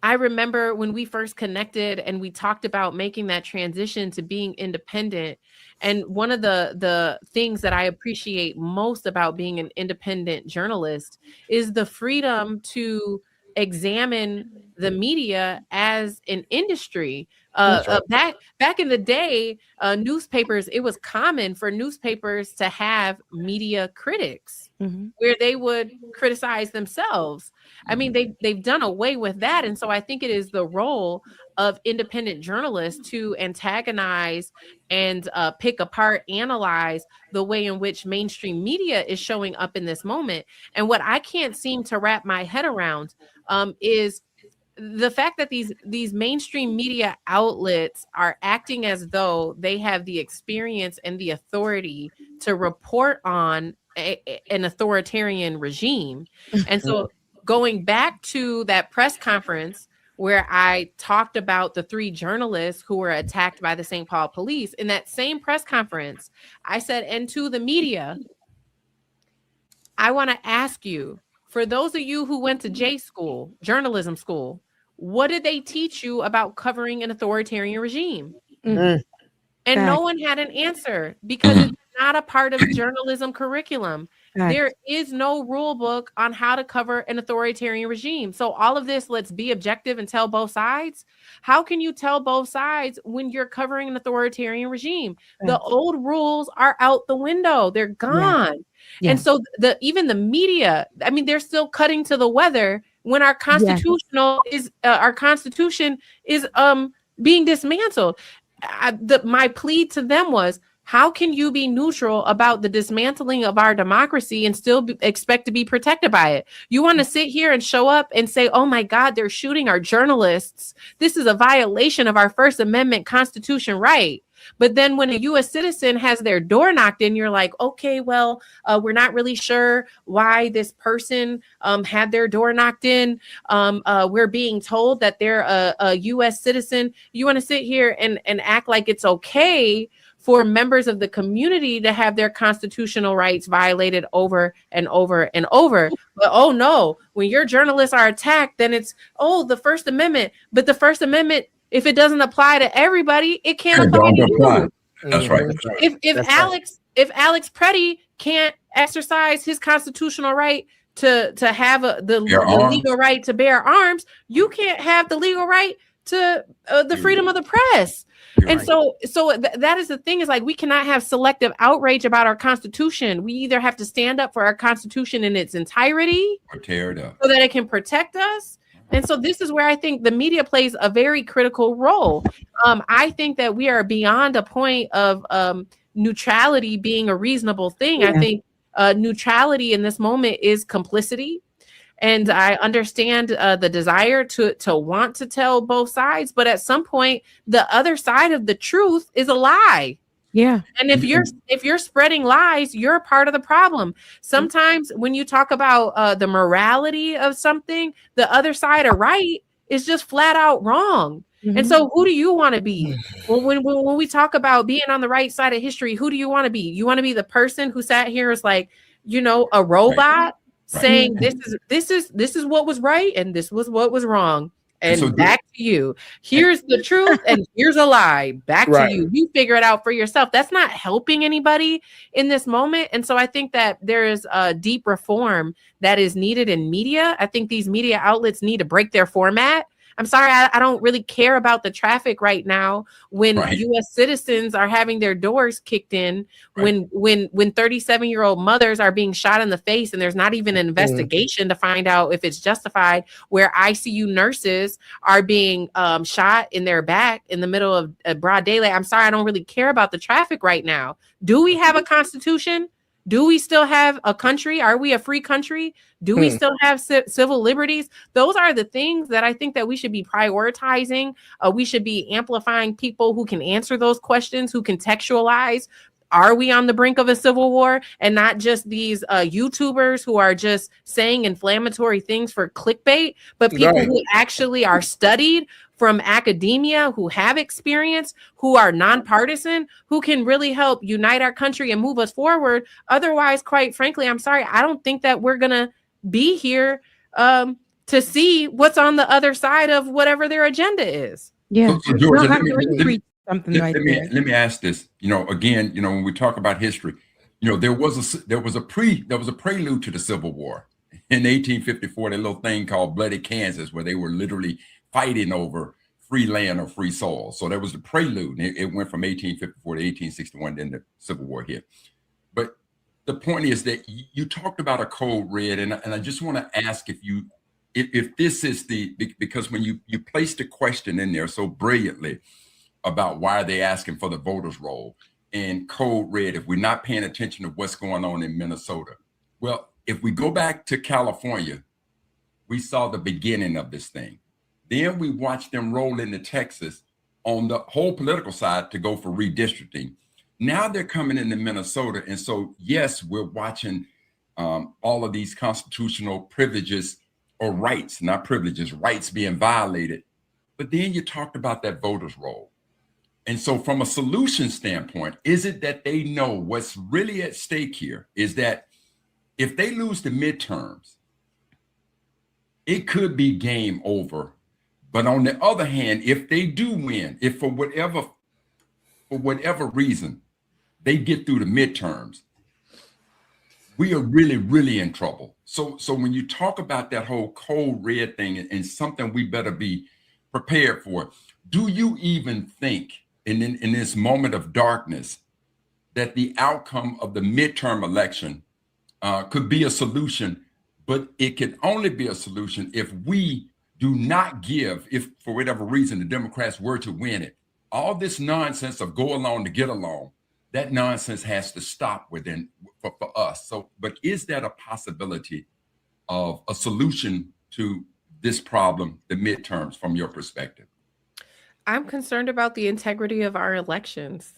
I remember when we first connected and we talked about making that transition to being independent. And one of the things that I appreciate most about being an independent journalist is the freedom to examine the media as an industry. Back in the day, newspapers, it was common for newspapers to have media critics where they would criticize themselves. I mean, they've done away with that. And so I think it is the role of independent journalists to antagonize and pick apart, analyze the way in which mainstream media is showing up in this moment. And what I can't seem to wrap my head around is the fact that these mainstream media outlets are acting as though they have the experience and the authority to report on an authoritarian regime. And so going back to that press conference where I talked about the 3 journalists who were attacked by the St. Paul police, in that same press conference, I said, and to the media, I want to ask you, for those of you who went to J school, journalism school, what did they teach you about covering an authoritarian regime? And no one had an answer because it's not a part of journalism curriculum. There is no rule book on how to cover an authoritarian regime. So all of this, let's be objective and tell both sides. How can you tell both sides when you're covering an authoritarian regime? The old rules are out the window. They're gone. And so even the media, I mean, they're still cutting to the weather when our Constitution is being dismantled. My plea to them was, how can you be neutral about the dismantling of our democracy and still expect to be protected by it? You want to sit here and show up and say, oh my God, they're shooting our journalists. This is a violation of our First Amendment Constitution right. But then when a U.S. citizen has their door knocked in, you're like, okay, well, we're not really sure why this person had their door knocked in. We're being told that they're a U.S. citizen. You want to sit here and act like it's okay for members of the community to have their constitutional rights violated over and over and over. But oh no, when your journalists are attacked, then it's, the First Amendment. But the First Amendment, if it doesn't apply to everybody, it can't apply to you. That's right. If Alex Preddy can't exercise his constitutional right to have the legal right to bear arms, you can't have the legal right to the freedom of the press. And so that is the thing, is like, we cannot have selective outrage about our Constitution. We either have to stand up for our Constitution in its entirety or tear it up so that it can protect us, And so this is where I think the media plays a very critical role. I think that we are beyond a point of neutrality being a reasonable thing. I think neutrality in this moment is complicity. And I understand the desire to want to tell both sides, but at some point, the other side of the truth is a lie. Yeah. And if you're spreading lies, you're a part of the problem. Sometimes when you talk about the morality of something, the other side of right is just flat out wrong. And so who do you want to be? When we talk about being on the right side of history, who do you want to be? You want to be the person who sat here as like, a robot saying this is what was right and this was what was wrong. And so back to you. Here's the truth and here's a lie. Back to you. You figure it out for yourself. That's not helping anybody in this moment. And so I think that there is a deep reform that is needed in media. I think these media outlets need to break their format. I'm sorry, I don't really care about the traffic right now when U.S. citizens are having their doors kicked in, when 37-year-old mothers are being shot in the face and there's not even an investigation to find out if it's justified, where ICU nurses are being shot in their back in the middle of broad daylight. I'm sorry, I don't really care about the traffic right now. Do we have a constitution? Do we still have a country? Are we a free country? Do we still have civil liberties? Those are the things that I think that we should be prioritizing. We should be amplifying people who can answer those questions, who contextualize. Are we on the brink of a civil war? And not just these YouTubers who are just saying inflammatory things for clickbait, but people who actually are studied from academia, who have experience, who are nonpartisan, who can really help unite our country and move us forward. Otherwise, quite frankly, I'm sorry, I don't think that we're going to be here to see what's on the other side of whatever their agenda is. Yeah. So, Georgia, let me ask this. Again, when we talk about history, there was a prelude to the Civil War in 1854. That little thing called Bloody Kansas, where they were literally fighting over free land or free soil. So that was the prelude. It went from 1854 to 1861, then the Civil War hit. But the point is that you talked about a code red, and I just want to ask if this is because when you placed the question in there so brilliantly about why are they asking for the voters roll and code red, if we're not paying attention to what's going on in Minnesota. Well, if we go back to California, we saw the beginning of this thing. Then we watched them roll into Texas on the whole political side to go for redistricting. Now they're coming into Minnesota. And so, yes, we're watching all of these constitutional privileges or rights, not privileges, rights being violated. But then you talked about that voters roll. And so from a solution standpoint, is it that they know what's really at stake here is that if they lose the midterms, it could be game over. But on the other hand, if they do win, if for whatever reason they get through the midterms, we are really, really in trouble. So when you talk about that whole code red thing and something we better be prepared for, do you even think in this moment of darkness that the outcome of the midterm election could be a solution? But it can only be a solution if we do not give, if for whatever reason the Democrats were to win it. All this nonsense of go along to get along, that nonsense has to stop for us. So, but is that a possibility of a solution to this problem, the midterms, from your perspective? I'm concerned about the integrity of our elections.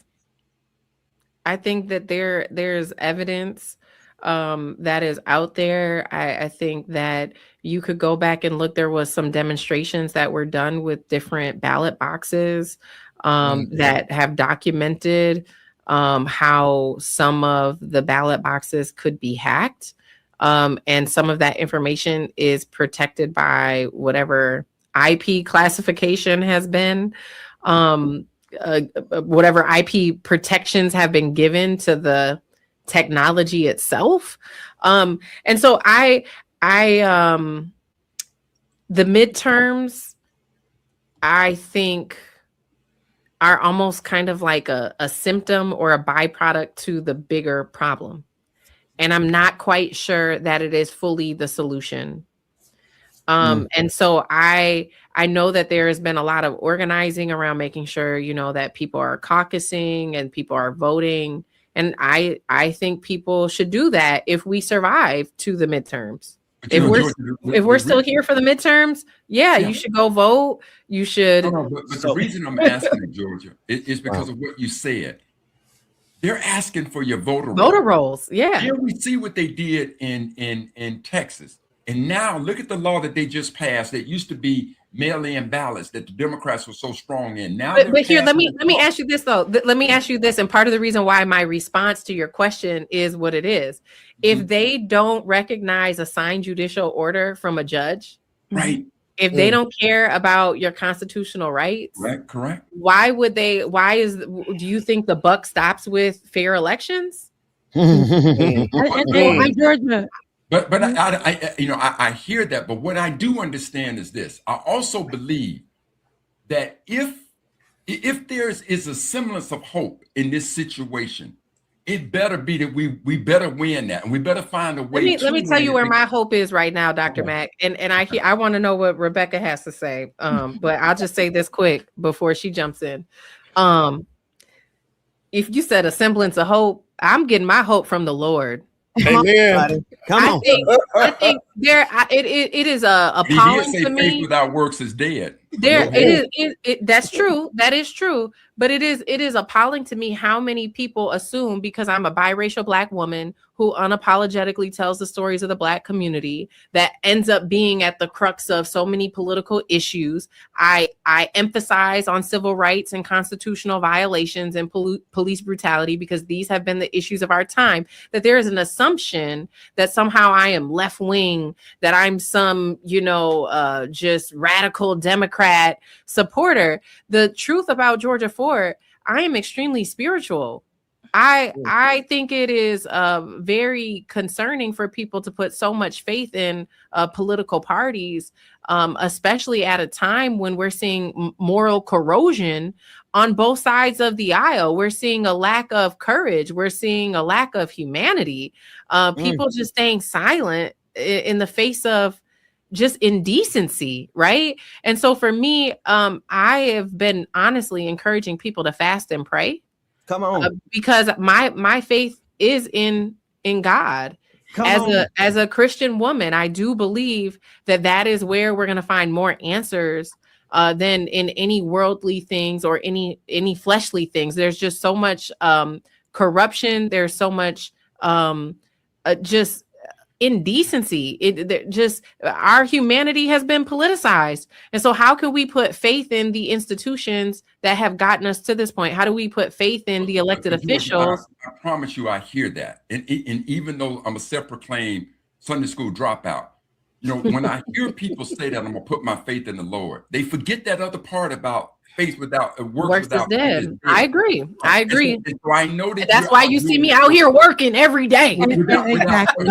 I think that there's evidence that is out there. I think that you could go back and look. There was some demonstrations that were done with different ballot boxes that have documented how some of the ballot boxes could be hacked. And some of that information is protected by whatever IP classification has been, whatever IP protections have been given to the technology itself. And so the midterms, I think, are almost kind of like a symptom or a byproduct to the bigger problem. And I'm not quite sure that it is fully the solution. And so I know that there has been a lot of organizing around making sure, you know, that people are caucusing and people are voting. And I think people should do that if we survive to the midterms. If we're still here for the midterms, you should go vote. You should. But the reason I'm asking it, Georgia, is because of what you said. They're asking for your voter rolls. Yeah. Here we see what they did in Texas. And now look at the law that they just passed that used to be mail-in ballots that the Democrats were so strong in. Now, but here, let me ask you this though. Let me ask you this, and part of the reason why my response to your question is what it is. If they don't recognize a signed judicial order from a judge, right? If they don't care about your constitutional rights, right? Correct. Why would they? Do you think the buck stops with fair elections? Georgia. But I hear that. But what I do understand is this. I also believe that if there is a semblance of hope in this situation, it better be that we better win that, and we better find a way. Let me tell you where my hope is right now, Dr. Mack, and I want to know what Rebecca has to say. But I'll just say this quick before she jumps in. If you said a semblance of hope, I'm getting my hope from the Lord. Amen. Come on. I think it is appalling to me. Faith without works is dead. That's true. That is true. But it is appalling to me how many people assume because I'm a biracial Black woman who unapologetically tells the stories of the Black community that ends up being at the crux of so many political issues. I emphasize on civil rights and constitutional violations and police brutality because these have been the issues of our time, that there is an assumption that somehow I am left wing, that I'm some, just radical Democrat supporter. The truth about Georgia Ford, I am extremely spiritual. I think it is very concerning for people to put so much faith in political parties, especially at a time when we're seeing moral corrosion on both sides of the aisle. We're seeing a lack of courage. We're seeing a lack of humanity. People just staying silent in the face of just indecency, right? And so for me, I have been honestly encouraging people to fast and pray. Come on. Because my faith is in God. As a Christian woman, I do believe that is where we're going to find more answers than in any worldly things or any fleshly things. There's just so much corruption. There's so much just indecency. Our humanity has been politicized. And so how can we put faith in the institutions that have gotten us to this point? How do we put faith in the elected officials? I promise you, I hear that. And even though I'm a self-proclaimed Sunday school dropout, when I hear people say that I'm gonna put my faith in the Lord, they forget that other part about faith without works without dead. Faith. I agree. And so I know that that's why you see me out here working every day. Exactly.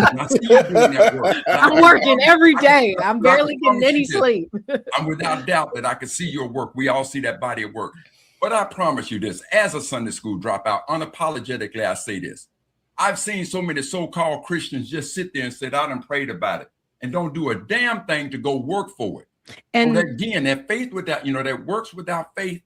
I'm working every day. I'm barely getting any sleep. I'm without doubt that I can see your work. We all see that body of work. But I promise you this, as a Sunday school dropout, unapologetically, I say this. I've seen so many so-called Christians just sit there and sit out and prayed about it and don't do a damn thing to go work for it. And so again, that faith without, that works without faith,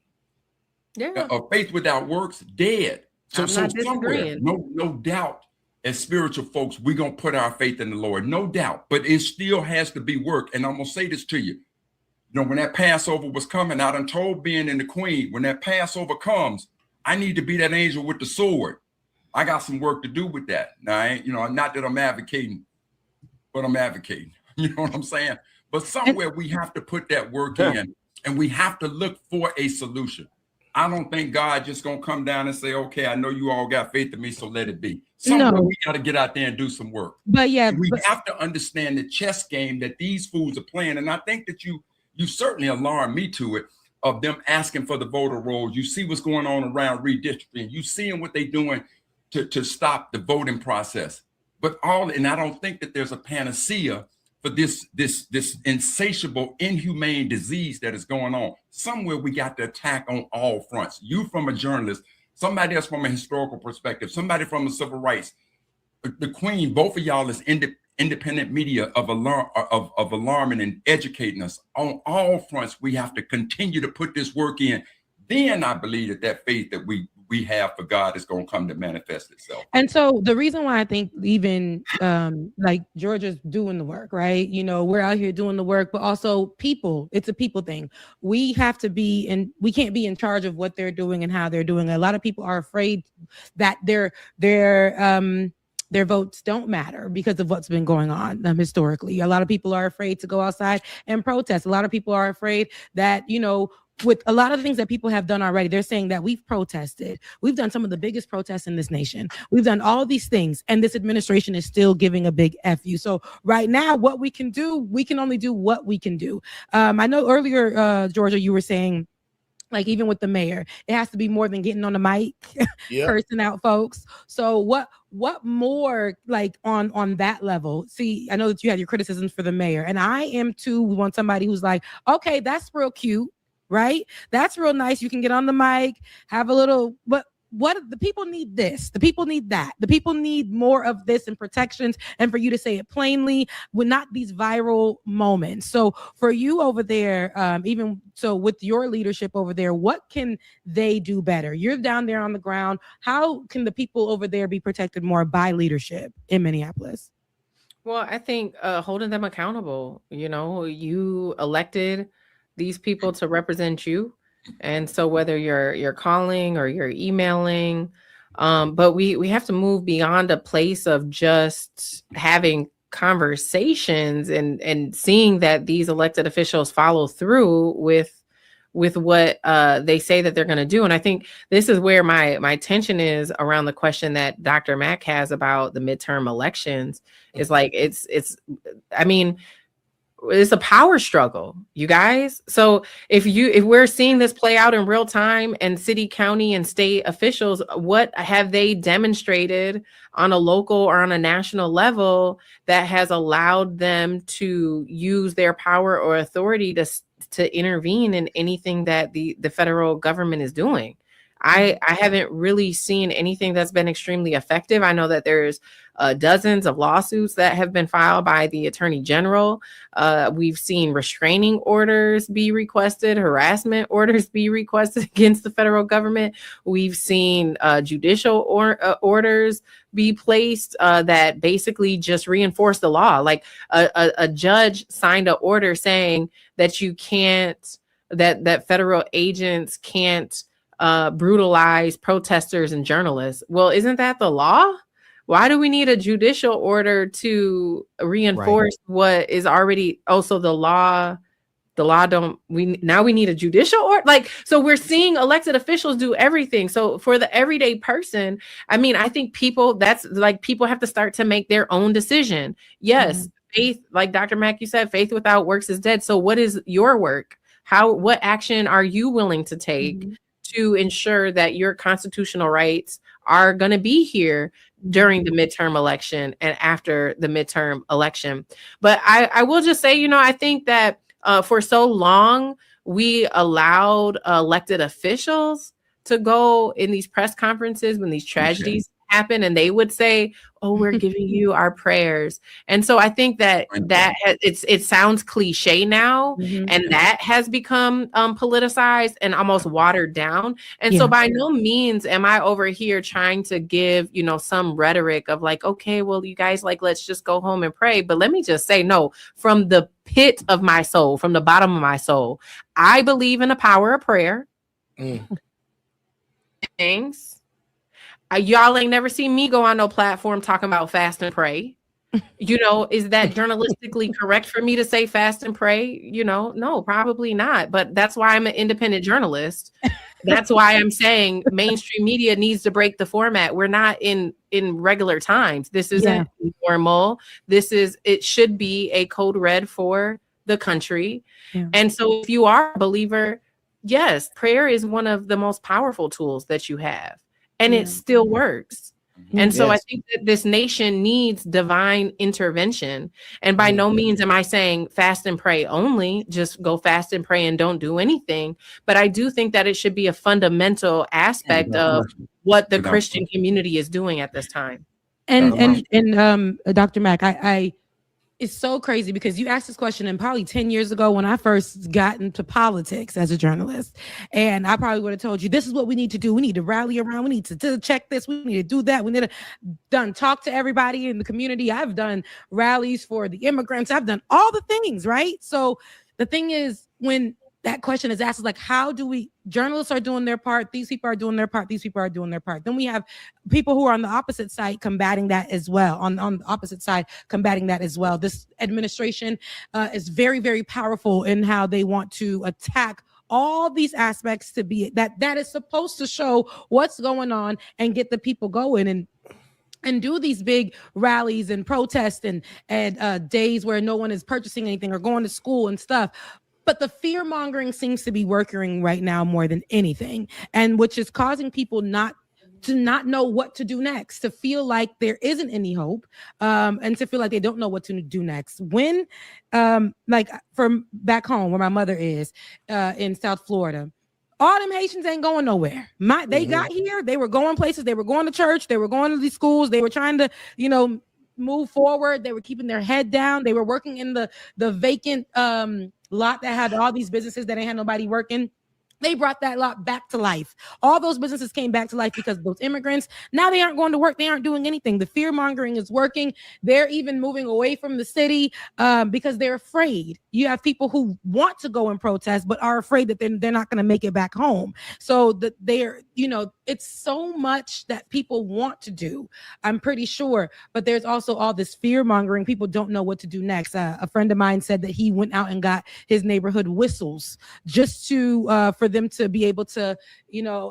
faith without works, dead. So somewhere, no doubt, as spiritual folks, we're going to put our faith in the Lord, no doubt, but it still has to be work. And I'm going to say this to you. When that Passover was coming, I done told Ben and the Queen, when that Passover comes, I need to be that angel with the sword. I got some work to do with that. Now, I ain't, not that I'm advocating, but I'm advocating. You know what I'm saying? But somewhere we have to put that work in, and we have to look for a solution. I don't think God just gonna come down and say, okay, I know you all got faith in me, so let it be. Somewhere we got to get out there and do some work. But we have to understand the chess game that these fools are playing. And I think that you certainly alarmed me to it, of them asking for the voter rolls. You see what's going on around redistricting. You seeing what they're doing to stop the voting process. And I don't think that there's a panacea for this insatiable, inhumane disease that is going on. Somewhere we got to attack on all fronts. You from a journalist, somebody else from a historical perspective, somebody from the civil rights, the Queen, both of y'all is independent media of alarming and educating us on all fronts. We have to continue to put this work in. Then I believe that faith that we have for God is going to come to manifest itself. And so the reason why I think even like Georgia's doing the work, right? You know, we're out here doing the work, but also people, it's a people thing. We have to be, and we can't be in charge of what they're doing and how they're doing it. A lot of people are afraid that their votes don't matter because of what's been going on historically. A lot of people are afraid to go outside and protest. A lot of people are afraid that, you know, with a lot of things that people have done already, they're saying that we've protested. We've done some of the biggest protests in this nation. We've done all these things, and this administration is still giving a big F you. So right now, what we can do, we can only do what we can do. I know earlier, Georgia, you were saying, like, even with the mayor, it has to be more than getting on the mic, cursing out folks. So what more, like, on that level? See, I know that you had your criticisms for the mayor, and I am too. We want somebody who's like, okay, that's real cute, right? That's real nice. You can get on the mic, have a little, but what the people need this, the people need that, the people need more of this and protections, and for you to say it plainly with not these viral moments. So for you over there, even so with your leadership over there, what can they do better? You're down there on the ground. How can the people over there be protected more by leadership in Minneapolis? Well, I think holding them accountable. You know, you elected these people to represent you. And so whether you're calling or you're emailing, but we have to move beyond a place of just having conversations and seeing that these elected officials follow through with what they say that they're going to do. And I think this is where my tension is around the question that Dr. Mack has about the midterm elections. Is like, I mean, it's a power struggle, you guys. So if we're seeing this play out in real time, and city, county, and state officials, what have they demonstrated on a local or on a national level that has allowed them to use their power or authority to intervene in anything that the federal government is doing? I haven't really seen anything that's been extremely effective. I know that there's dozens of lawsuits that have been filed by the Attorney General. We've seen restraining orders be requested, harassment orders be requested against the federal government. We've seen judicial orders be placed that basically just reinforce the law. Like a judge signed an order saying that you can't, that federal agents can't brutalize protesters and journalists. Well, isn't that the law? Why do we need a judicial order to reinforce what is already also the law? The law we need a judicial order. Like, so we're seeing elected officials do everything. So for the everyday person, I mean, I think people have to start to make their own decision. Yes, faith, like Dr. Mack, you said, faith without works is dead. So what is your work? What action are you willing to take to ensure that your constitutional rights are going to be here during the midterm election and after the midterm election? But I will just say, you know, I think that for so long, we allowed elected officials to go in these press conferences when these tragedies happen, and they would say, oh, we're giving you our prayers. And so I think that it sounds cliche now, and that has become politicized and almost watered down. And so by no means am I over here trying to give, you know, some rhetoric of like, okay, well, you guys, like, let's just go home and pray. But let me just say, no, from the pit of my soul, from the bottom of my soul, I believe in the power of prayer. Things. Y'all ain't never seen me go on no platform talking about fast and pray. You know, is that journalistically correct for me to say fast and pray? You know, no, probably not. But that's why I'm an independent journalist. That's why I'm saying mainstream media needs to break the format. We're not in regular times. This isn't normal. It should be a code red for the country. And so if you are a believer, yes, prayer is one of the most powerful tools that you have. And it still works. And so I think that this nation needs divine intervention. And by no means am I saying fast and pray only, just go fast and pray and don't do anything. But I do think that it should be a fundamental aspect of what the Christian community is doing at this time. And Dr. Mack, I It's so crazy because you asked this question and probably 10 years ago when I first got into politics as a journalist, and I probably would have told you, this is what we need to do. We need to rally around. We need to check this. We need to do that. We need to talk to everybody in the community. I've done rallies for the immigrants. I've done all the things, right? So the thing is, when that question is asked, is like, how do we, journalists are doing their part, these people are doing their part, these people are doing their part. Then we have people who are on the opposite side combating that as well, on the opposite side combating that as well. This administration is very, very powerful in how they want to attack all these aspects to be that is supposed to show what's going on and get the people going and do these big rallies and protests and days where no one is purchasing anything or going to school and stuff. But the fear mongering seems to be working right now more than anything, and which is causing people not know what to do next, to feel like there isn't any hope, and to feel like they don't know what to do next. When, like from back home where my mother is, in South Florida, all them Haitians ain't going nowhere. They got here, they were going places, they were going to church, they were going to these schools, they were trying to, move forward. They were keeping their head down. They were working in the vacant lot that had all these businesses that ain't had nobody working. They brought that lot back to life. All those businesses came back to life because of those immigrants. Now they aren't going to work. They aren't doing anything. The fear mongering is working. They're even moving away from the city because they're afraid. You have people who want to go and protest, but are afraid that they're not going to make it back home. So that they're, it's so much that people want to do, I'm pretty sure. But there's also all this fear mongering. People don't know what to do next. A friend of mine said that he went out and got his neighborhood whistles just to for them to be able to,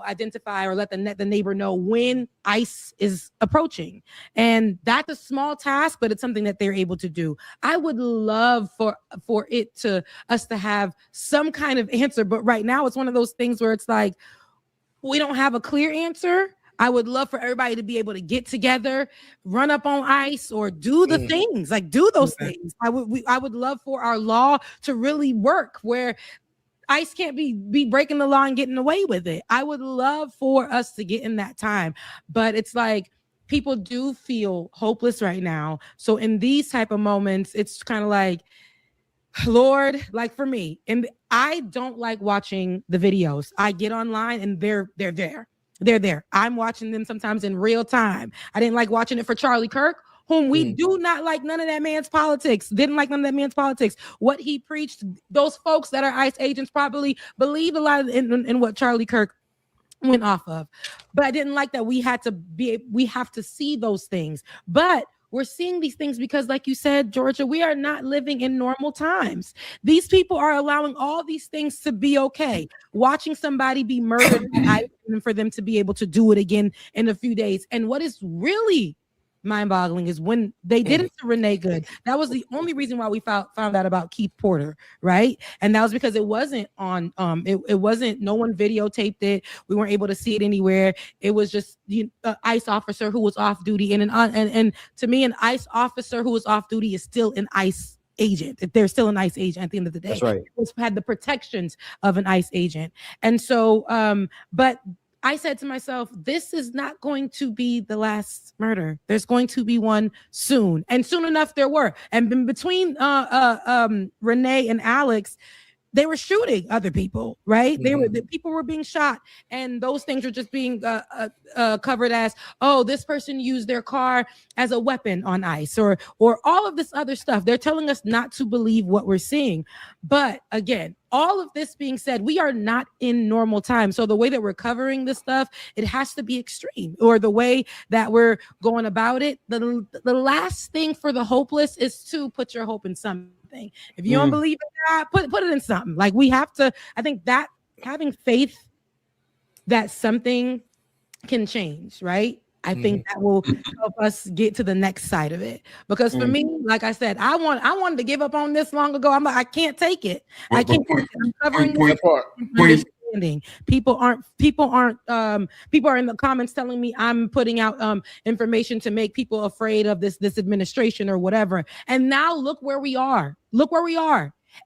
identify or let the neighbor know when ICE is approaching. And that's a small task, but it's something that they're able to do. I would love for us to have some kind of answer, but right now it's one of those things where it's like, we don't have a clear answer. I would love for everybody to be able to get together, run up on ICE, or do the things, like do those things. I would love for our law to really work where ICE can't be breaking the law and getting away with it. I would love for us to get in that time, but it's like people do feel hopeless right now. So in these type of moments, it's kind of like, Lord, like for me, and I don't like watching the videos. I get online and they're there. They're there. I'm watching them sometimes in real time. I didn't like watching it for Charlie Kirk, whom we do not like none of that man's politics. Didn't like none of that man's politics. What he preached, those folks that are ICE agents probably believe a lot in what Charlie Kirk went off of. But I didn't like that we have to see those things. But we're seeing these things because, like you said, Georgia, we are not living in normal times. These people are allowing all these things to be okay. Watching somebody be murdered and for them to be able to do it again in a few days. And what is really mind-boggling is when they did it to Renee Good. That was the only reason why we found out about Keith Porter, right? And that was because it wasn't on it wasn't, no one videotaped it. We weren't able to see it anywhere. It was just an ICE officer who was off duty, and to me, an ICE officer who was off duty is still an ICE agent. They're still an ICE agent at the end of the day. That's right. It's had the protections of an ICE agent. And so but I said to myself, this is not going to be the last murder. There's going to be one soon. And soon enough there were. And in between Renee and Alex, they were shooting other people, right? The people were being shot, and those things were just being covered as, oh, this person used their car as a weapon on ICE, or all of this other stuff. They're telling us not to believe what we're seeing. But again, all of this being said, we are not in normal times. So the way that we're covering this stuff, it has to be extreme, or the way that we're going about it. The last thing for the hopeless is to put your hope in something. If you don't believe in God, put it in something. Like we have to, I think that having faith that something can change, right? I think that will help us get to the next side of it. Because for me, like I said, I wanted to give up on this long ago. I'm like, I can't take it. I can't take it. I'm covering understanding. People are in the comments telling me I'm putting out information to make people afraid of this administration or whatever. And now look where we are.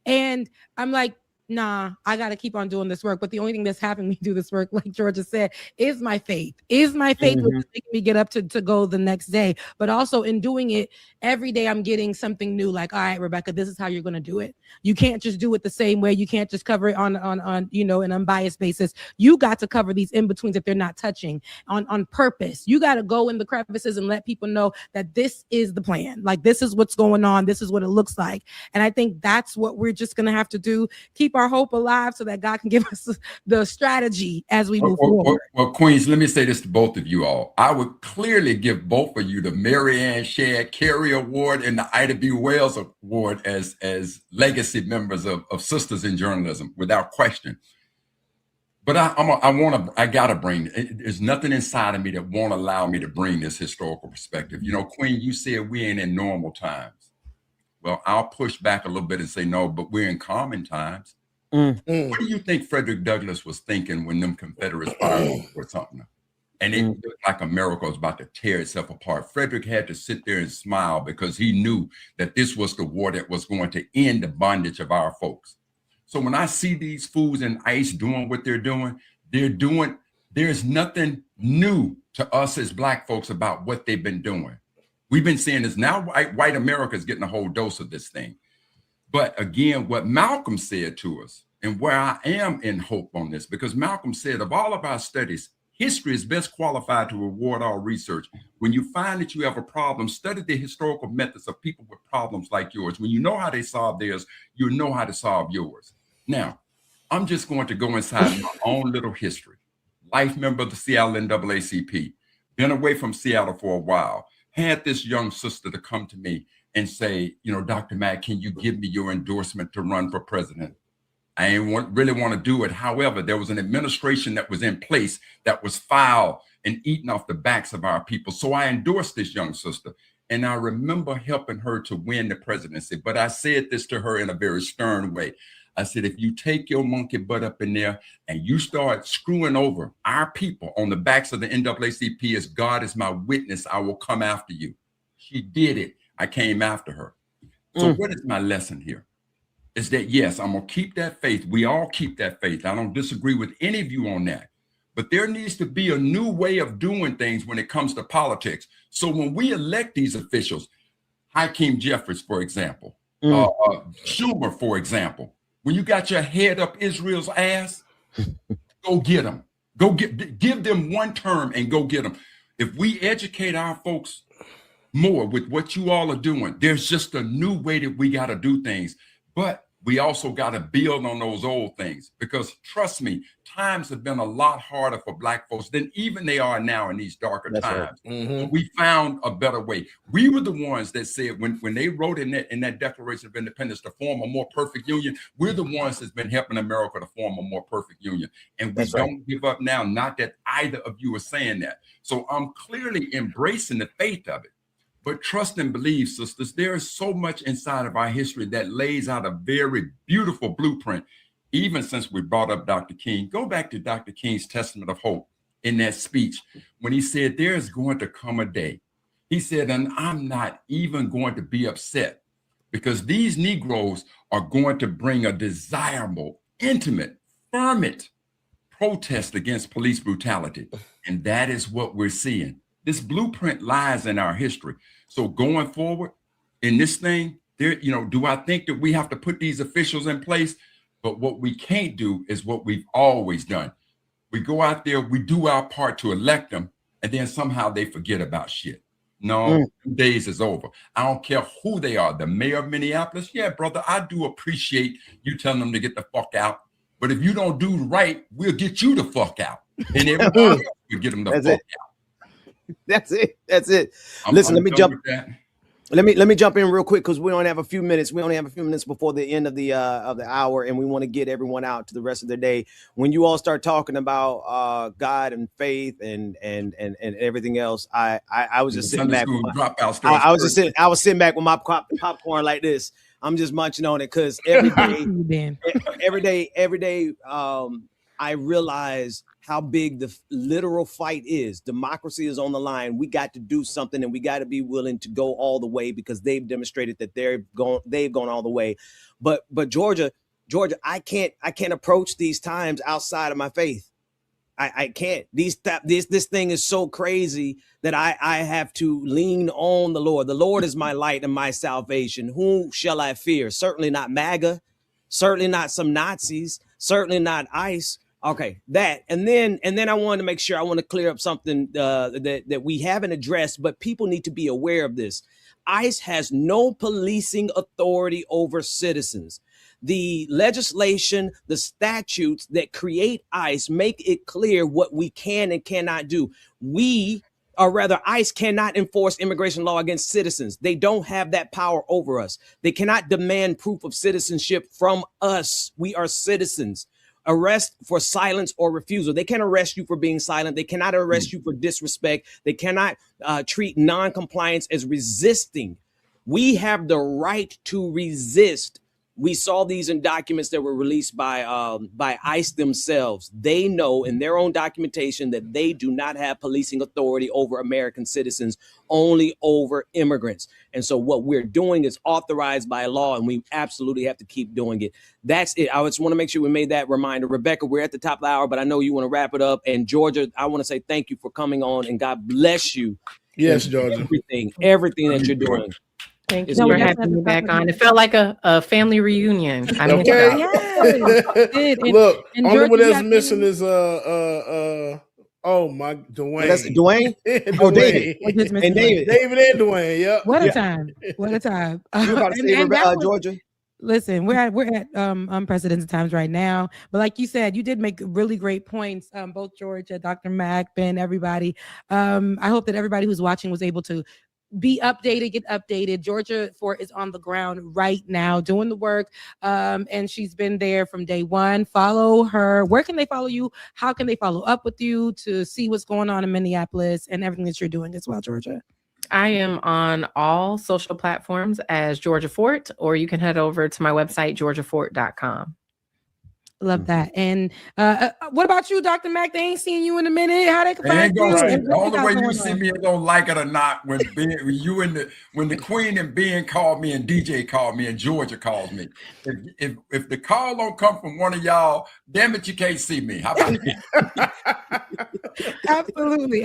And I'm like, nah, I got to keep on doing this work. But the only thing that's having me do this work, like Georgia said, is my faith. Is my faith which is making me get up to go the next day. But also in doing it, every day I'm getting something new. Like, all right, Rebecca, this is how you're going to do it. You can't just do it the same way. You can't just cover it on an unbiased basis. You got to cover these in-betweens that they're not touching on purpose. You got to go in the crevices and let people know that this is the plan. Like, this is what's going on. This is what it looks like. And I think that's what we're just going to have to do. Keep our hope alive so that God can give us the strategy as we move forward. Well, Queens, let me say this to both of you all. I would clearly give both of you the Mary Ann Shadd Carey Award and the Ida B. Wells Award as legacy members of Sisters in Journalism, without question. But I gotta bring, there's nothing inside of me that won't allow me to bring this historical perspective. You know, Queen, you said we ain't in normal times. Well, I'll push back a little bit and say no, but we're in common times. What do you think Frederick Douglass was thinking when them Confederates fired for something? And it looked like America was about to tear itself apart. Frederick had to sit there and smile because he knew that this was the war that was going to end the bondage of our folks. So when I see these fools in ICE doing what they're doing, there's nothing new to us as Black folks about what they've been doing. We've been seeing this now. White America is getting a whole dose of this thing. But again, what Malcolm said to us, and where I am in hope on this, because Malcolm said of all of our studies, history is best qualified to reward all research. When you find that you have a problem, study the historical methods of people with problems like yours. When you know how they solve theirs, you know how to solve yours. Now, I'm just going to go inside my own little history. Life member of the Seattle NAACP, been away from Seattle for a while, had this young sister to come to me and say, you know, Dr. Mack, can you give me your endorsement to run for president? I ain't really want to do it. However, there was an administration that was in place that was foul and eating off the backs of our people. So I endorsed this young sister. And I remember helping her to win the presidency. But I said this to her in a very stern way. I said, if you take your monkey butt up in there and you start screwing over our people on the backs of the NAACP, as God is my witness, I will come after you. She did it. I came after her. So what is my lesson here? Is that, yes, I'm going to keep that faith. We all keep that faith. I don't disagree with any of you on that. But there needs to be a new way of doing things when it comes to politics. So when we elect these officials, Hakeem Jeffries, for example, Schumer, for example, when you got your head up Israel's ass, go get them. Give them one term and go get them. If we educate our folks more with what you all are doing, there's just a new way that we got to do things. But we also got to build on those old things, because trust me, times have been a lot harder for Black folks than even they are now in these darker times. Right. We found a better way. We were the ones that said when they wrote in that Declaration of Independence to form a more perfect union, we're the ones that's been helping America to form a more perfect union. And we don't give up now. Not that either of you are saying that. So I'm clearly embracing the faith of it. But trust and believe, sisters, there is so much inside of our history that lays out a very beautiful blueprint. Even since we brought up Dr. King, go back to Dr. King's Testament of Hope in that speech when he said, there is going to come a day. He said, and I'm not even going to be upset, because these Negroes are going to bring a desirable, intimate, fervent protest against police brutality. And that is what we're seeing. This blueprint lies in our history. So going forward in this thing, there, you know, do I think that we have to put these officials in place? But what we can't do is what we've always done. We go out there, we do our part to elect them, and then somehow they forget about shit. No, 2 days is over. I don't care who they are. The mayor of Minneapolis, yeah, brother, I do appreciate you telling them to get the fuck out. But if you don't do right, we'll get you the fuck out. And everybody else will get them the fuck out. That's it. That's it. Listen, let me jump in real quick, because we only have a few minutes. We only have a few minutes before the end of the hour, and we want to get everyone out to the rest of their day. When you all start talking about God and faith and everything else, I was just sitting back. I was sitting back with my popcorn like this. I'm just munching on it, because every day, I realize how big the literal fight is. Democracy is on the line. We got to do something, and we got to be willing to go all the way, because they've demonstrated that they've gone all the way. But Georgia, Georgia, I can't approach these times outside of my faith. I can't. This thing is so crazy that I have to lean on the Lord. The Lord is my light and my salvation. Whom shall I fear? Certainly not MAGA. Certainly not some Nazis. Certainly not ICE. Okay, that. And then I wanted to make sure I want to clear up something that we haven't addressed, but people need to be aware of this. ICE has no policing authority over citizens. The legislation, the statutes that create ICE make it clear what we can and cannot do. ICE cannot enforce immigration law against citizens. They don't have that power over us. They cannot demand proof of citizenship from us. We are citizens. Arrest for silence or refusal. They can't arrest you for being silent. They cannot arrest you for disrespect. They cannot treat non-compliance as resisting. We have the right to resist. We saw these in documents that were released by ICE themselves. They know in their own documentation that they do not have policing authority over American citizens, only over immigrants. And so what we're doing is authorized by law, and we absolutely have to keep doing it. That's it. I just want to make sure we made that reminder. Rebecca, we're at the top of the hour, but I know you want to wrap it up. And Georgia, I want to say thank you for coming on, and God bless you. Yes, Georgia. Everything that you're doing. Thank you for having me back on. It felt like a family reunion. I mean, Okay. yes. Look, And only Georgia, one you that's got missing is Dwayne. That's Dwayne? Oh, David. And David. David and Dwayne. Yep. What a time. What a time. You about to say Georgia? Listen, we're at unprecedented times right now. But like you said, you did make really great points. Both Georgia, Dr. Mac, Ben, everybody. I hope that everybody who's watching was able to be updated, get updated. Georgia Fort is on the ground right now doing the work. And she's been there from day one. Follow her. Where can they follow you? How can they follow up with you to see what's going on in Minneapolis and everything that you're doing as well, Georgia? I am on all social platforms as Georgia Fort, or you can head over to my website, georgiafort.com. Love that. And what about you, Dr. Mac? They ain't seen you in a minute. How they can find you? All the way you see me, I don't like it or not. When the Queen and Ben called me and DJ called me and Georgia calls me. If the call don't come from one of y'all, damn it, you can't see me. How about that? Absolutely.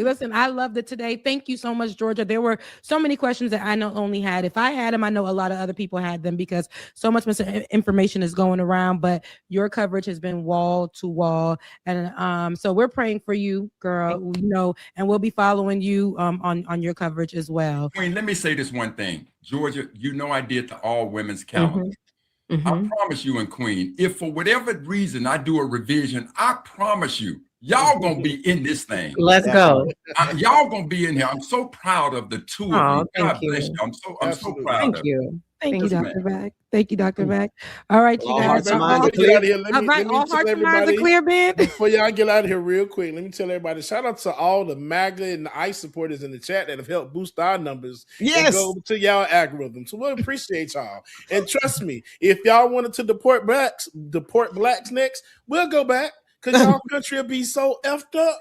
Listen, I loved it today. Thank you so much, Georgia. There were so many questions that I not only had. If I had them, I know a lot of other people had them because so much misinformation is going around. But your coverage has been wall to wall, and so we're praying for you, girl. You know, and we'll be following you on your coverage as well. Queen, let me say this one thing, Georgia. You know I did the all women's calendar. I promise you, and Queen, if for whatever reason I do a revision, I promise you, y'all gonna be in this thing. Let's go. Y'all gonna be in here. I'm so proud of the two of you. God bless you. I'm so proud of you. Thank you, Dr. Mac. Thank you, Dr. Mac. All right, you guys. All hearts and minds are clear, Ben. Before y'all get out of here real quick, let me tell everybody, shout out to all the MAGA and the ICE supporters in the chat that have helped boost our numbers. Yes. And go to y'all algorithm. So we appreciate y'all. And trust me, if y'all wanted to deport blacks next, we'll go back because y'all country will be so effed up.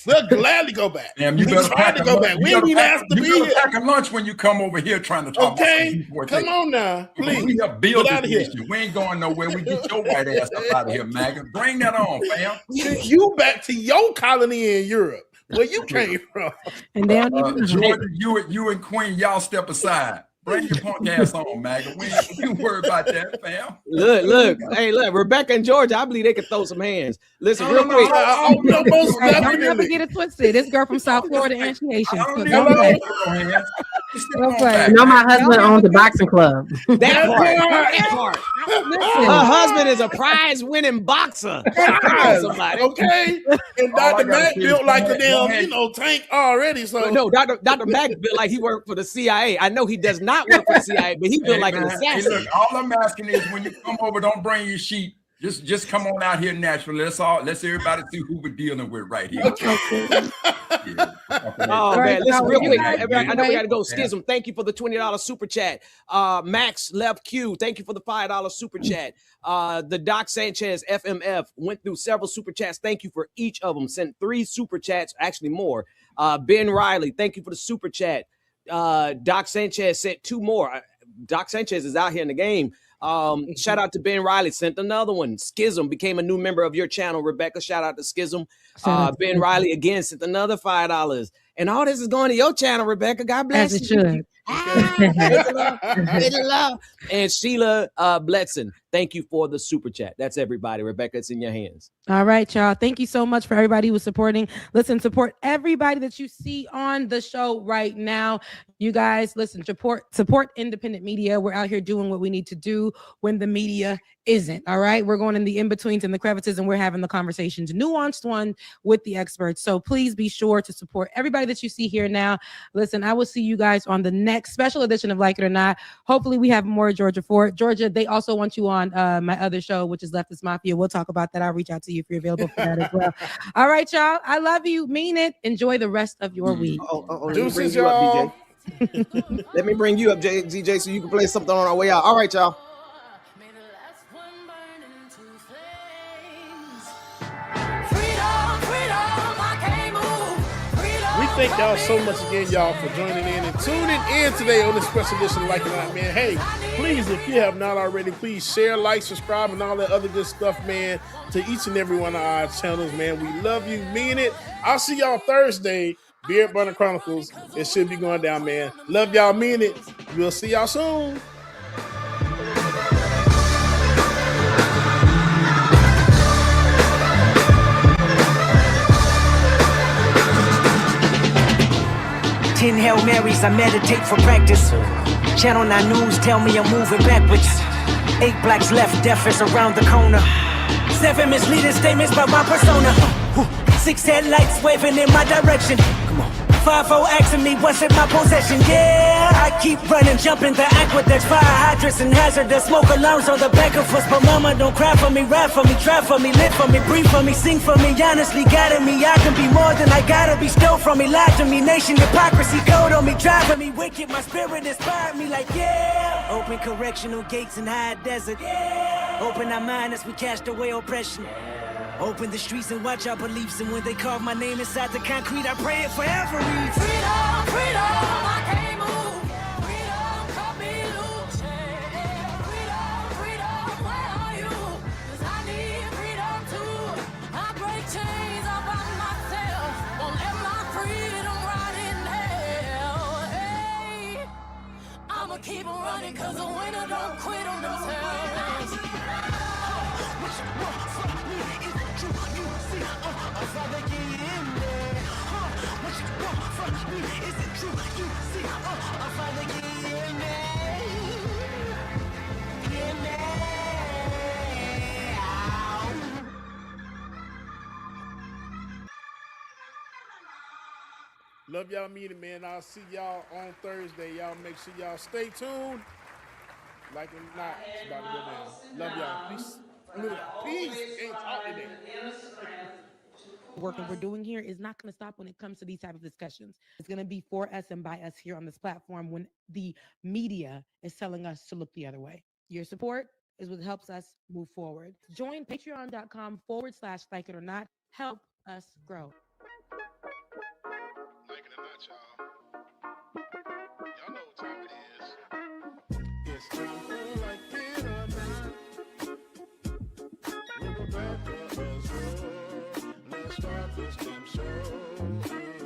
We'll gladly go back. Damn, you better try to go back. We ain't even asked to be here. Pack a lunch when you come over here trying to talk. Okay, come on now, please. We have built Get out of here. We ain't going nowhere. We get your white ass up out of here, MAGA. Bring that on, fam. You back to your colony in Europe, where you came from. And they don't even Jordan, you and Queen, y'all step aside. Bring your punk ass on, MAGA. We ain't worry about that, fam. Look. Hey, look, Rebecca and Georgia, I believe they can throw some hands. Listen, real quick. Don't never get it twisted. This girl from South Florida and she Asian. So don't play. No, my husband owns a boxing club. That part. Her husband is a prize-winning boxer. Okay, and Dr. Mac built like a damn, tank already. So no, Dr. Mac built like he worked for the CIA. I know he does not work for the CIA, but he built like an assassin. Hey, look, all I'm asking is when you come over, don't bring your sheet. Just come on out here naturally. Let's everybody see who we're dealing with right here. Oh man, listen real quick. I know we gotta go. Schism, thank you for the $20 super chat. Max left Q, thank you for the $5 super chat. The Doc Sanchez FMF went through several super chats. Thank you for each of them. Sent 3 super chats, actually more. Ben Riley, thank you for the super chat. Doc Sanchez sent 2 more. Doc Sanchez is out here in the game. Shout out to Ben Riley, sent another one. Schism became a new member of your channel, Rebecca. Shout out to Schism. Ben Riley again sent another $5. And all this is going to your channel, Rebecca. God bless As it you. should. Hit the love. And Sheila Bletson, thank you for the super chat. That's everybody. Rebecca, it's in your hands. All right, y'all. Thank you so much for everybody who was supporting. Listen, support everybody that you see on the show right now. You guys, listen, support independent media. We're out here doing what we need to do when the media isn't. All right. We're going in the in-betweens and the crevices, and we're having the conversations, nuanced one with the experts. So please be sure to support everybody that you see here now. Listen, I will see you guys on the next special edition of Like It or Not. Hopefully we have more Georgia for it. Georgia, they also want you on my other show, which is Leftist Mafia. We'll talk about that. I'll reach out to you if you're available for that as well. All right, y'all. I love you. Mean it. Enjoy the rest of your week. Deuces, y'all. Let me bring you up, DJ, so you can play something on our way out. All right, y'all. We thank y'all so much again, y'all, for joining in and tuning in today on this special edition of Like It or Not, man. Hey, please, if you have not already, please share, like, subscribe, and all that other good stuff, man, to each and every one of our channels, man. We love you, mean it. I'll see y'all Thursday. Beard Burner Chronicles. It should be going down, man. Love y'all, mean it. We'll see y'all soon. Ten Hail Marys, I meditate for practice. Channel 9 News tell me I'm moving backwards. 8 blacks left, death is around the corner. 7 misleading statements by my persona. 6 headlights waving in my direction. Come on. 5-0 asking me what's in my possession. Yeah, I keep running, jumping the aqueducts, fire hydrants and hazardous smoke alarms on the back of us. But mama, don't cry for me, rap for me, try for me, live for me, breathe for me, sing for me. Honestly, guiding me, I can be more than I gotta be. Stole from me, lied to me, nation hypocrisy, code on me, driving me wicked. My spirit inspired me like yeah. Open correctional gates in high desert. Yeah. Open our mind as we cast away oppression. Open the streets and watch our beliefs. And when they carve my name inside the concrete, I pray it forever reads. Freedom, freedom, I can't move. Freedom, cut me loose. Freedom, freedom, where are you? 'Cause I need freedom too. I break chains up on myself. Won't let my freedom rot in hell. Hey, I'ma keep on running 'cause a winner don't quit on themselves. Love y'all, mean it, man. I'll see y'all on Thursday. Y'all make sure y'all stay tuned. Like it or not, it's about to go down. Love y'all. Peace. Peace. Ain't talk today. Work that we're doing here is not going to stop when it comes to these type of discussions. It's going to be for us and by us here on this platform when the media is telling us to look the other way. Your support is what helps us move forward. Join patreon.com/like it or not. Help us grow. Like it or not, y'all. Y'all know what time it is. It's time for Like It or Not. With Rebecca Azor. Let's start this damn show.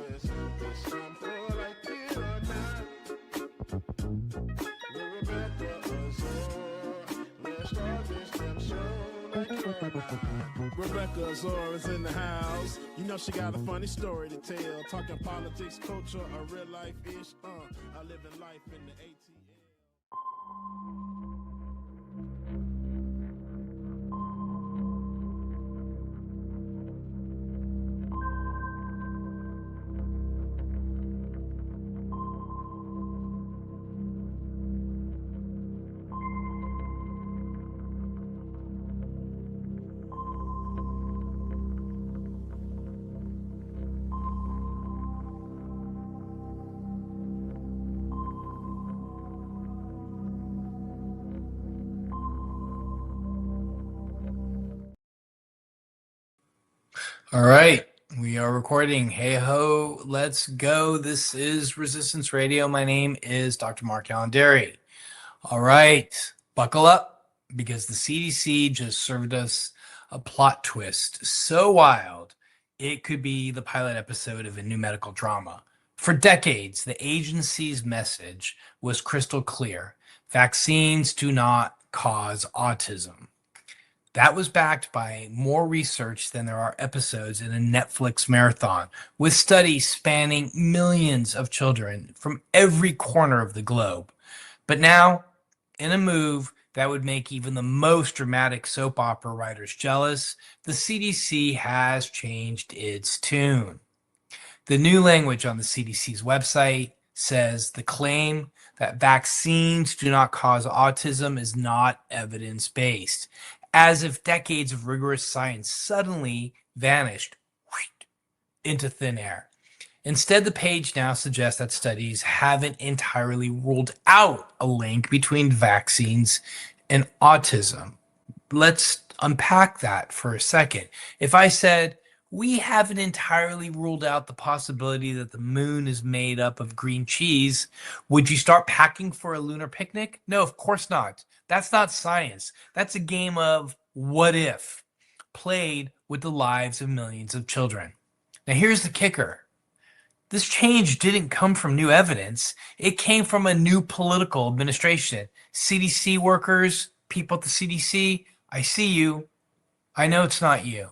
Yes, it's time for Like It or Not. With Rebecca Azor. Let's start this damn show. Like It or Not. Rebecca Azor is in the house. You know she got a funny story to tell. Talking politics, culture, a real life ish. I live in life in the ATL. All right, we are recording. Hey ho, let's go. This is Resistance Radio. My name is Dr. Mark Calendari. All right, buckle up. because the CDC just served us a plot twist so wild it could be the pilot episode of a new medical drama. For decades, the agency's message was crystal clear. Vaccines do not cause autism. That was backed by more research than there are episodes in a Netflix marathon, with studies spanning millions of children from every corner of the globe. But now, in a move that would make even the most dramatic soap opera writers jealous, the CDC has changed its tune. The new language on the CDC's website says the claim that vaccines do not cause autism is not evidence-based, as if decades of rigorous science suddenly vanished into thin air. Instead, the page now suggests that studies haven't entirely ruled out a link between vaccines and autism. Let's unpack that for a second. If I said, we haven't entirely ruled out the possibility that the moon is made up of green cheese, would you start packing for a lunar picnic? No, of course not. That's not science. That's a game of what if, played with the lives of millions of children. Now, here's the kicker. This change didn't come from new evidence. It came from a new political administration. CDC workers, people at the CDC, I see you. I know it's not you.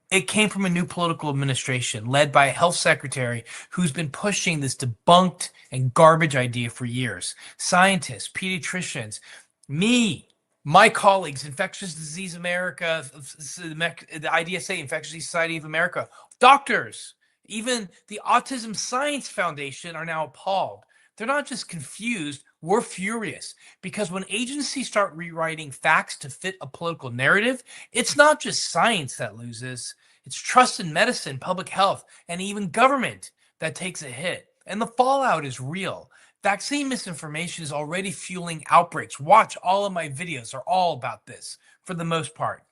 It came from a new political administration led by a health secretary who's been pushing this debunked and garbage idea for years. Scientists, pediatricians, me, my colleagues, Infectious Disease America, the IDSA, Infectious Disease Society of America, doctors, even the Autism Science Foundation are now appalled. They're not just confused, we're furious. Because when agencies start rewriting facts to fit a political narrative, it's not just science that loses, it's trust in medicine, public health, and even government that takes a hit. And the fallout is real. Vaccine misinformation is already fueling outbreaks. Watch, all of my videos are all about this for the most part.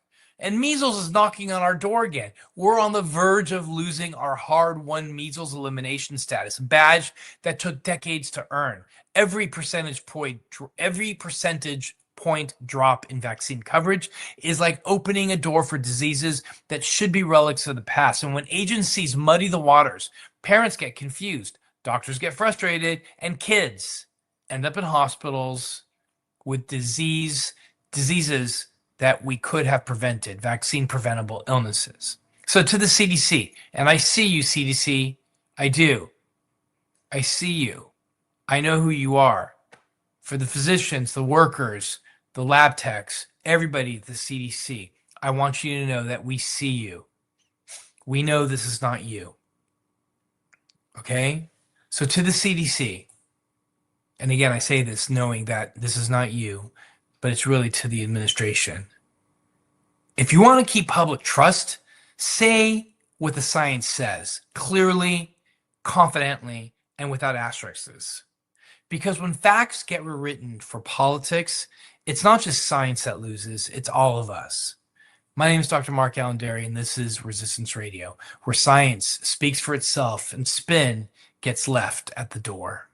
And measles is knocking on our door again. We're on the verge of losing our hard-won measles elimination status, a badge that took decades to earn. Every percentage point drop in vaccine coverage is like opening a door for diseases that should be relics of the past. And when agencies muddy the waters, parents get confused, doctors get frustrated, and kids end up in hospitals with diseases that we could have prevented, vaccine preventable illnesses. So to the CDC, and I see you, CDC, I do. I see you. I know who you are. For the physicians, the workers, the lab techs, everybody at the CDC, I want you to know that we see you. We know this is not you. Okay? So to the CDC, and again, I say this knowing that this is not you, but it's really to the administration. If you want to keep public trust, say what the science says, clearly, confidently, and without asterisks. Because when facts get rewritten for politics, it's not just science that loses, it's all of us. My name is Dr. Mark Allanderi, and this is Resistance Radio, where science speaks for itself and spin gets left at the door.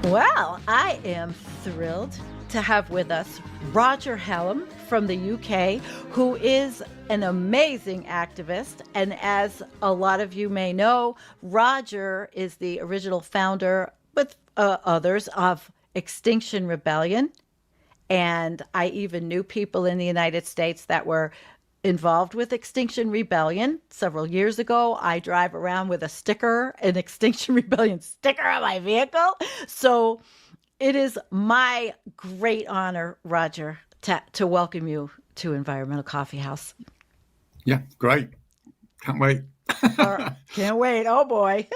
Well, I am thrilled to have with us Roger Hallam from the UK, who is an amazing activist. And as a lot of you may know, Roger is the original founder, with others, of Extinction Rebellion. And I even knew people in the United States that were involved with Extinction Rebellion. Several years ago, I drive around with a sticker, an Extinction Rebellion sticker on my vehicle. So it is my great honor, Roger, to welcome you to Environmental Coffeehouse. Yeah, great. Can't wait. Can't wait. Oh boy.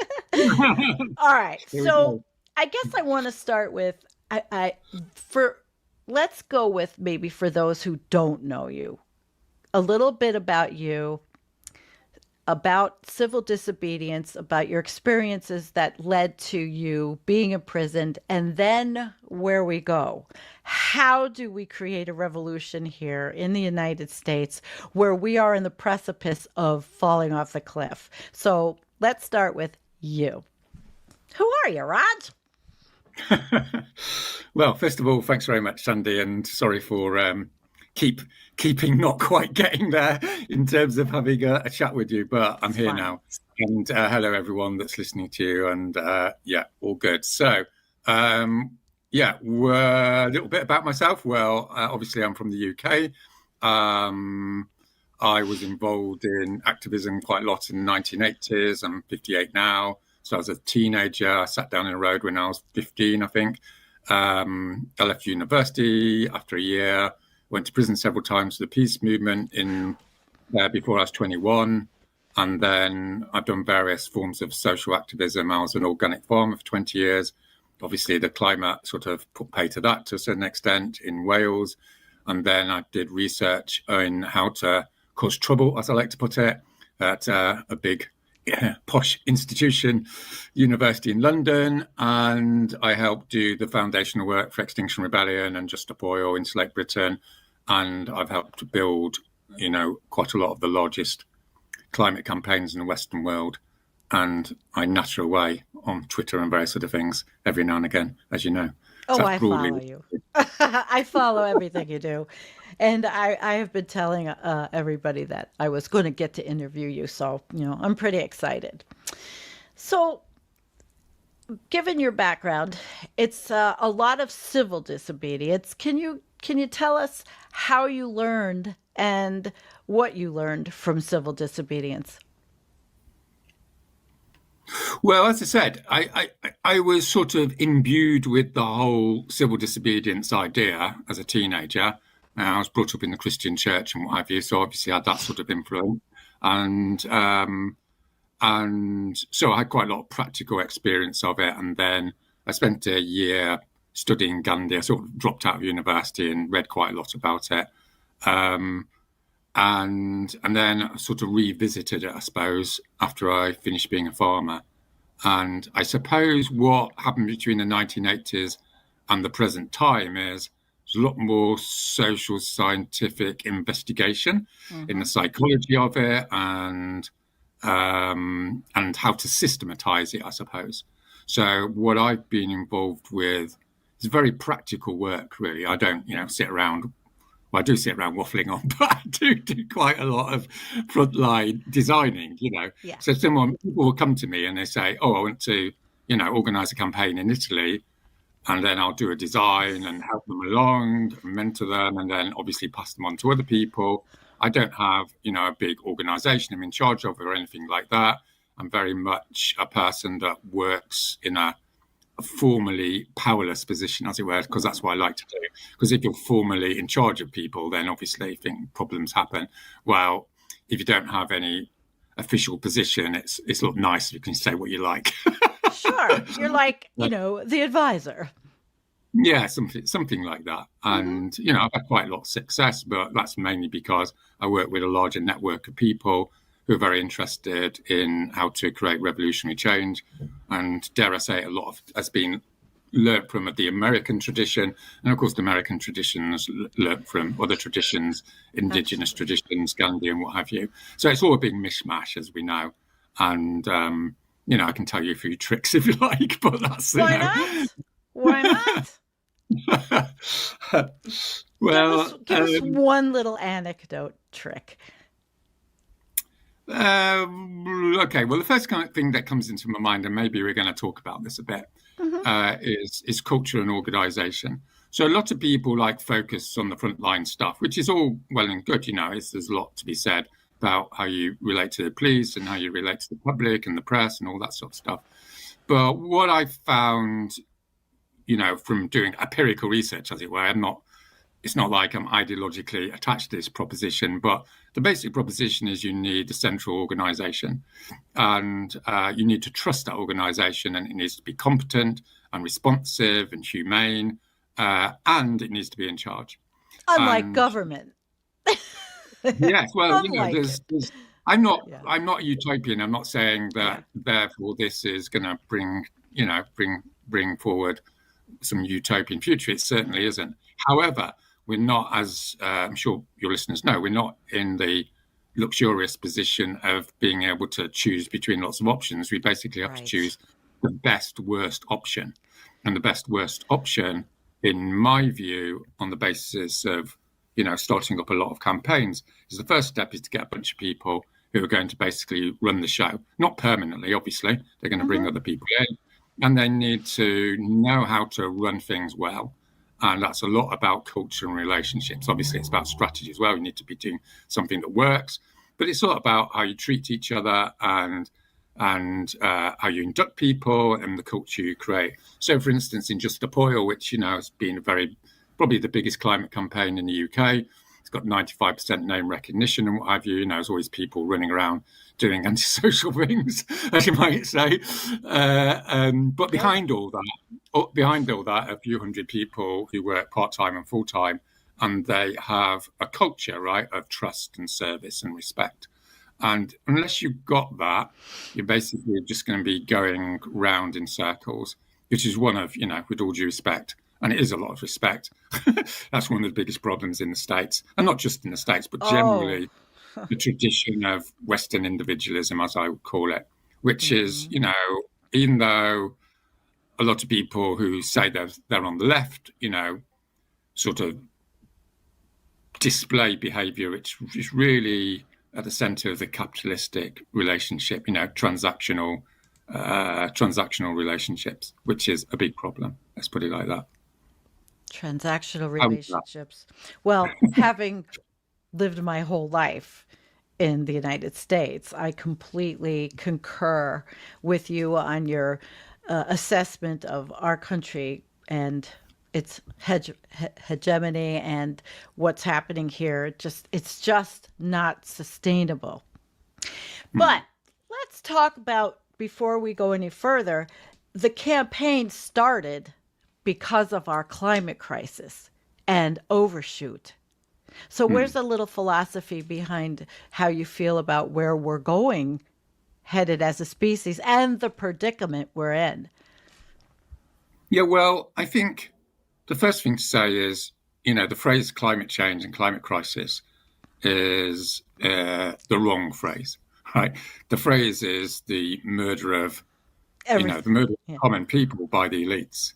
All right. So I guess I want to start with let's go with, maybe for those who don't know you, a little bit about you, about civil disobedience, about your experiences that led to you being imprisoned, and then where we go. How do we create a revolution here in the United States where we are in the precipice of falling off the cliff? So let's start with you. Who are you, Raj? Well, first of all, thanks very much, Sandy, and sorry for keeping not quite getting there in terms of having a chat with you, but I'm here now. And hello, everyone that's listening to you, and yeah, all good. So, yeah, a little bit about myself. Well, obviously, I'm from the UK. I was involved in activism quite a lot in the 1980s. I'm 58 now. So I was a teenager. I sat down in a road when I was 15, I think. I left university after a year, went to prison several times for the peace movement before I was 21. And then I've done various forms of social activism. I was an organic farmer for 20 years. Obviously, the climate sort of put pay to that to a certain extent in Wales. And then I did research on how to cause trouble, as I like to put it, at a big posh institution, university in London. And I helped do the foundational work for Extinction Rebellion and Just Stop Oil in Select Britain. And I've helped to build, quite a lot of the largest climate campaigns in the Western world. And I natter away on Twitter and various other things every now and again, as you know. Oh, so I follow you. I follow everything you do. And I have been telling everybody that I was going to get to interview you. So, I'm pretty excited. So, given your background, it's a lot of civil disobedience. Can you tell us how you learned and what you learned from civil disobedience? Well, as I said, I was sort of imbued with the whole civil disobedience idea as a teenager. I was brought up in the Christian church and what have you, so obviously I had that sort of influence. And so I had quite a lot of practical experience of it. And then I spent a year studying Gandhi. I sort of dropped out of university and read quite a lot about it. And then I sort of revisited it, I suppose, after I finished being a farmer. And I suppose what happened between the 1980s and the present time is there's a lot more social scientific investigation in the psychology of it and how to systematize it, I suppose. So what I've been involved with is very practical work, really. I don't, sit around. Well, I do sit around waffling on, but I do quite a lot of frontline designing, Yeah. So people will come to me and they say, oh, I want to, organize a campaign in Italy, and then I'll do a design and help them along, mentor them, and then obviously pass them on to other people. I don't have, a big organization I'm in charge of or anything like that. I'm very much a person that works in a formally powerless position, as it were, because that's what I like to do. Because if you're formally in charge of people, then obviously problems happen. Well, if you don't have any official position, it's a lot nicer. You can say what you like. Sure, you're like the advisor. Yeah, something like that. And I've had quite a lot of success, but that's mainly because I work with a larger network of people who are very interested in how to create revolutionary change. And dare I say, a lot of has been learnt from the American tradition. And of course, the American traditions learnt from other traditions, indigenous traditions, Gandhi and what have you. So it's all a big mishmash, as we know. And, I can tell you a few tricks if you like, but that's, Why not? Why not? Well, give us one little anecdote trick. Okay, well, the first kind of thing that comes into my mind, and maybe we're going to talk about this a bit, is culture and organization. So a lot of people like focus on the frontline stuff, which is all well and good. There's a lot to be said about how you relate to the police and how you relate to the public and the press and all that sort of stuff. But what I found, from doing empirical research, as it were, it's not like I'm ideologically attached to this proposition, but the basic proposition is you need a central organization, and you need to trust that organization, and it needs to be competent and responsive and humane, and it needs to be in charge. Unlike government. Yes, well, I'm not a utopian. I'm not saying that therefore this is going to bring forward some utopian future. It certainly isn't. However, we're not, as I'm sure your listeners know, we're not in the luxurious position of being able to choose between lots of options. We basically have to choose the best worst option, and the best worst option, in my view, on the basis of starting up a lot of campaigns, is the first step is to get a bunch of people who are going to basically run the show, not permanently, obviously. They're going to bring other people in, and they need to know how to run things well. And that's a lot about culture and relationships. Obviously, it's about strategy as well. You need to be doing something that works, but it's all about how you treat each other and how you induct people and the culture you create. So, for instance, in Just Stop Oil, which has been probably the biggest climate campaign in the UK. It's got 95% name recognition and what have you. There's always people running around doing antisocial things, as you might say. But behind all that, a few hundred people who work part-time and full-time, and they have a culture, right, of trust and service and respect. And unless you've got that, you're basically just going to be going round in circles, which is one of, with all due respect, and it is a lot of respect. That's one of the biggest problems in the States, and not just in the States, but generally the tradition of Western individualism, as I would call it, which is, even though a lot of people who say they're on the left, sort of display behavior which is really at the center of the capitalistic relationship, transactional relationships, which is a big problem. Let's put it like that. Transactional relationships. Well, having lived my whole life in the United States, I completely concur with you on your assessment of our country and its hegemony and what's happening here. It's just not sustainable. But let's talk about, before we go any further, the campaign started because of our climate crisis and overshoot. So where's a little philosophy behind how you feel about where we're going, headed as a species, and the predicament we're in? Yeah, well, I think the first thing to say is, the phrase climate change and climate crisis is the wrong phrase, right? The phrase is the murder of, the murder of common people by the elites.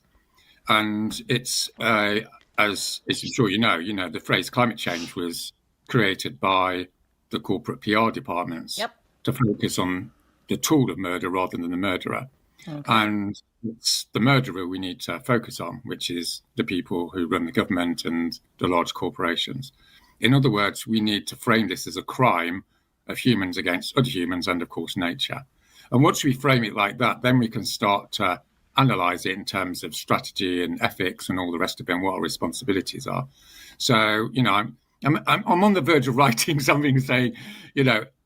And it's, as I'm sure you know, the phrase climate change was created by the corporate PR departments to focus on the tool of murder rather than the murderer. Okay. And it's the murderer we need to focus on, which is the people who run the government and the large corporations. In other words, we need to frame this as a crime of humans against other humans and, of course, nature. And once we frame it like that, then we can start to analyze it in terms of strategy and ethics and all the rest of it and what our responsibilities are. So, I'm on the verge of writing something saying,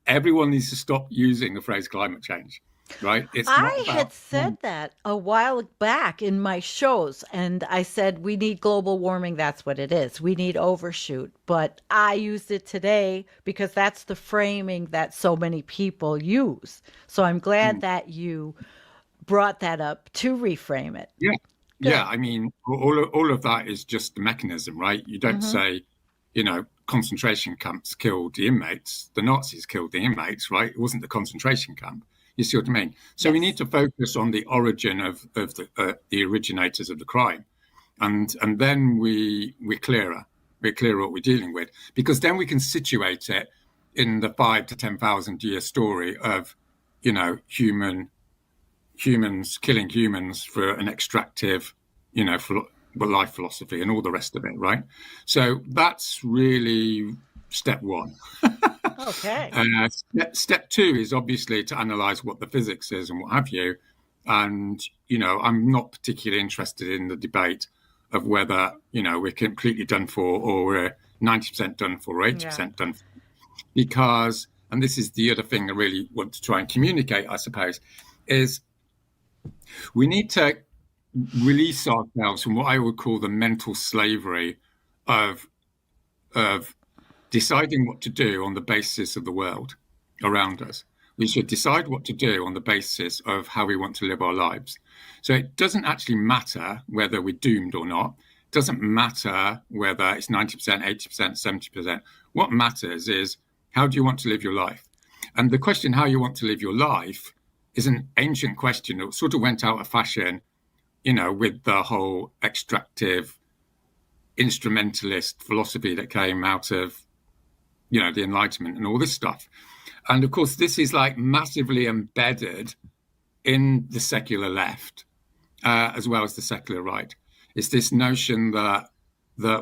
everyone needs to stop using the phrase climate change, right? I had said that a while back in my shows, and I said, we need global warming. That's what it is. We need overshoot. But I used it today because that's the framing that so many people use. So I'm glad that you brought that up to reframe it. Yeah. Good. Yeah. I mean, all of that is just the mechanism, right? You don't say, concentration camps killed the inmates. The Nazis killed the inmates, right? It wasn't the concentration camp. You see what I mean? So we need to focus on the origin of the originators of the crime, and then we're clearer. We're clearer what we're dealing with, because then we can situate it in the 5,000 to 10,000 year story of, you know, humans killing humans for an extractive, you know, for life philosophy and all the rest of it, right? So that's really step one. Okay. Step two is obviously to analyze what the physics is and what have you. And, you know, I'm not particularly interested in the debate of whether, you know, we're completely done for, or we're 90% done for, or 80% done for. Because, and this is the other thing I really want to try and communicate, I suppose, is we need to release ourselves from what I would call the mental slavery of deciding what to do on the basis of the world around us. We should decide what to do on the basis of how we want to live our lives. So it doesn't actually matter whether we're doomed or not. It doesn't matter whether it's 90%, 80%, 70%. What matters is, how do you want to live your life? And the question, how you want to live your life, is an ancient question that sort of went out of fashion, you know, with the whole extractive instrumentalist philosophy that came out of, you know, the Enlightenment and all this stuff. And of course, this is like massively embedded in the secular left, as well as the secular right. It's this notion that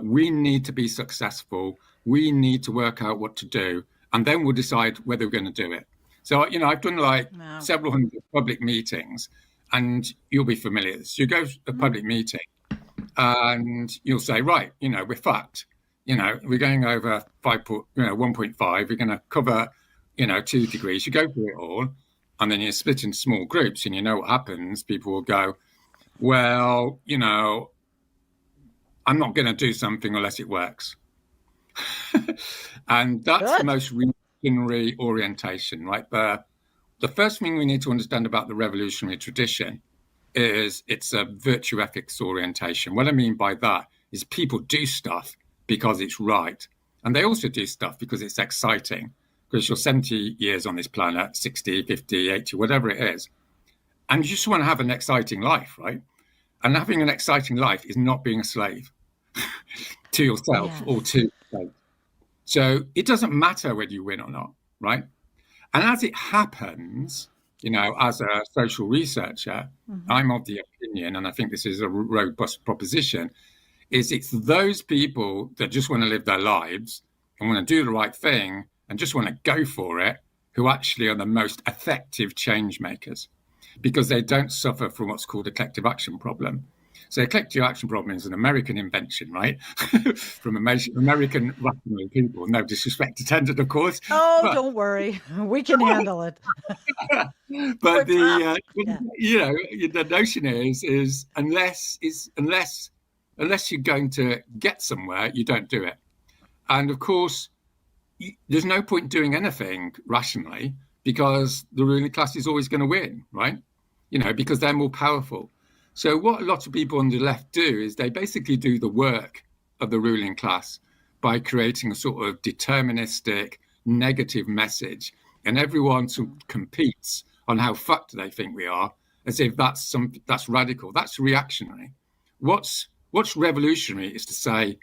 we need to be successful, we need to work out what to do, and then we'll decide whether we're going to do it. So, you know, I've done like several hundred public meetings, and you'll be familiar with this. You go to a public meeting and you'll say, right, you know, we're fucked. You know, we're going over 1.5, we're going to cover, you know, 2 degrees. You go through it all, and then you split into small groups, and you know what happens. People will go, well, you know, I'm not going to do something unless it works. And that's the most revolutionary orientation, right? The first thing we need to understand about the revolutionary tradition is it's a virtue ethics orientation. What I mean by that is people do stuff because it's right. And they also do stuff because it's exciting, because you're 70 years on this planet, 60, 50, 80, whatever it is. And you just want to have an exciting life, right? And having an exciting life is not being a slave to yourself or to state. So it doesn't matter whether you win or not, right? And as it happens, you know, as a social researcher, I'm of the opinion, and I think this is a robust proposition, is it's those people that just want to live their lives and want to do the right thing and just want to go for it, who actually are the most effective change makers, because they don't suffer from what's called a collective action problem. So a collective action problem is an American invention, right? From American rational people. No disrespect intended, of course. Oh, but don't worry. We can handle it. But you know, the notion is unless you're going to get somewhere, you don't do it. And of course, there's no point doing anything rationally, because the ruling class is always going to win, right? You know, because they're more powerful. So what a lot of people on the left do is they basically do the work of the ruling class by creating a sort of deterministic, negative message. And everyone sort of competes on how fucked they think we are, as if that's radical. That's reactionary. What's revolutionary is to say,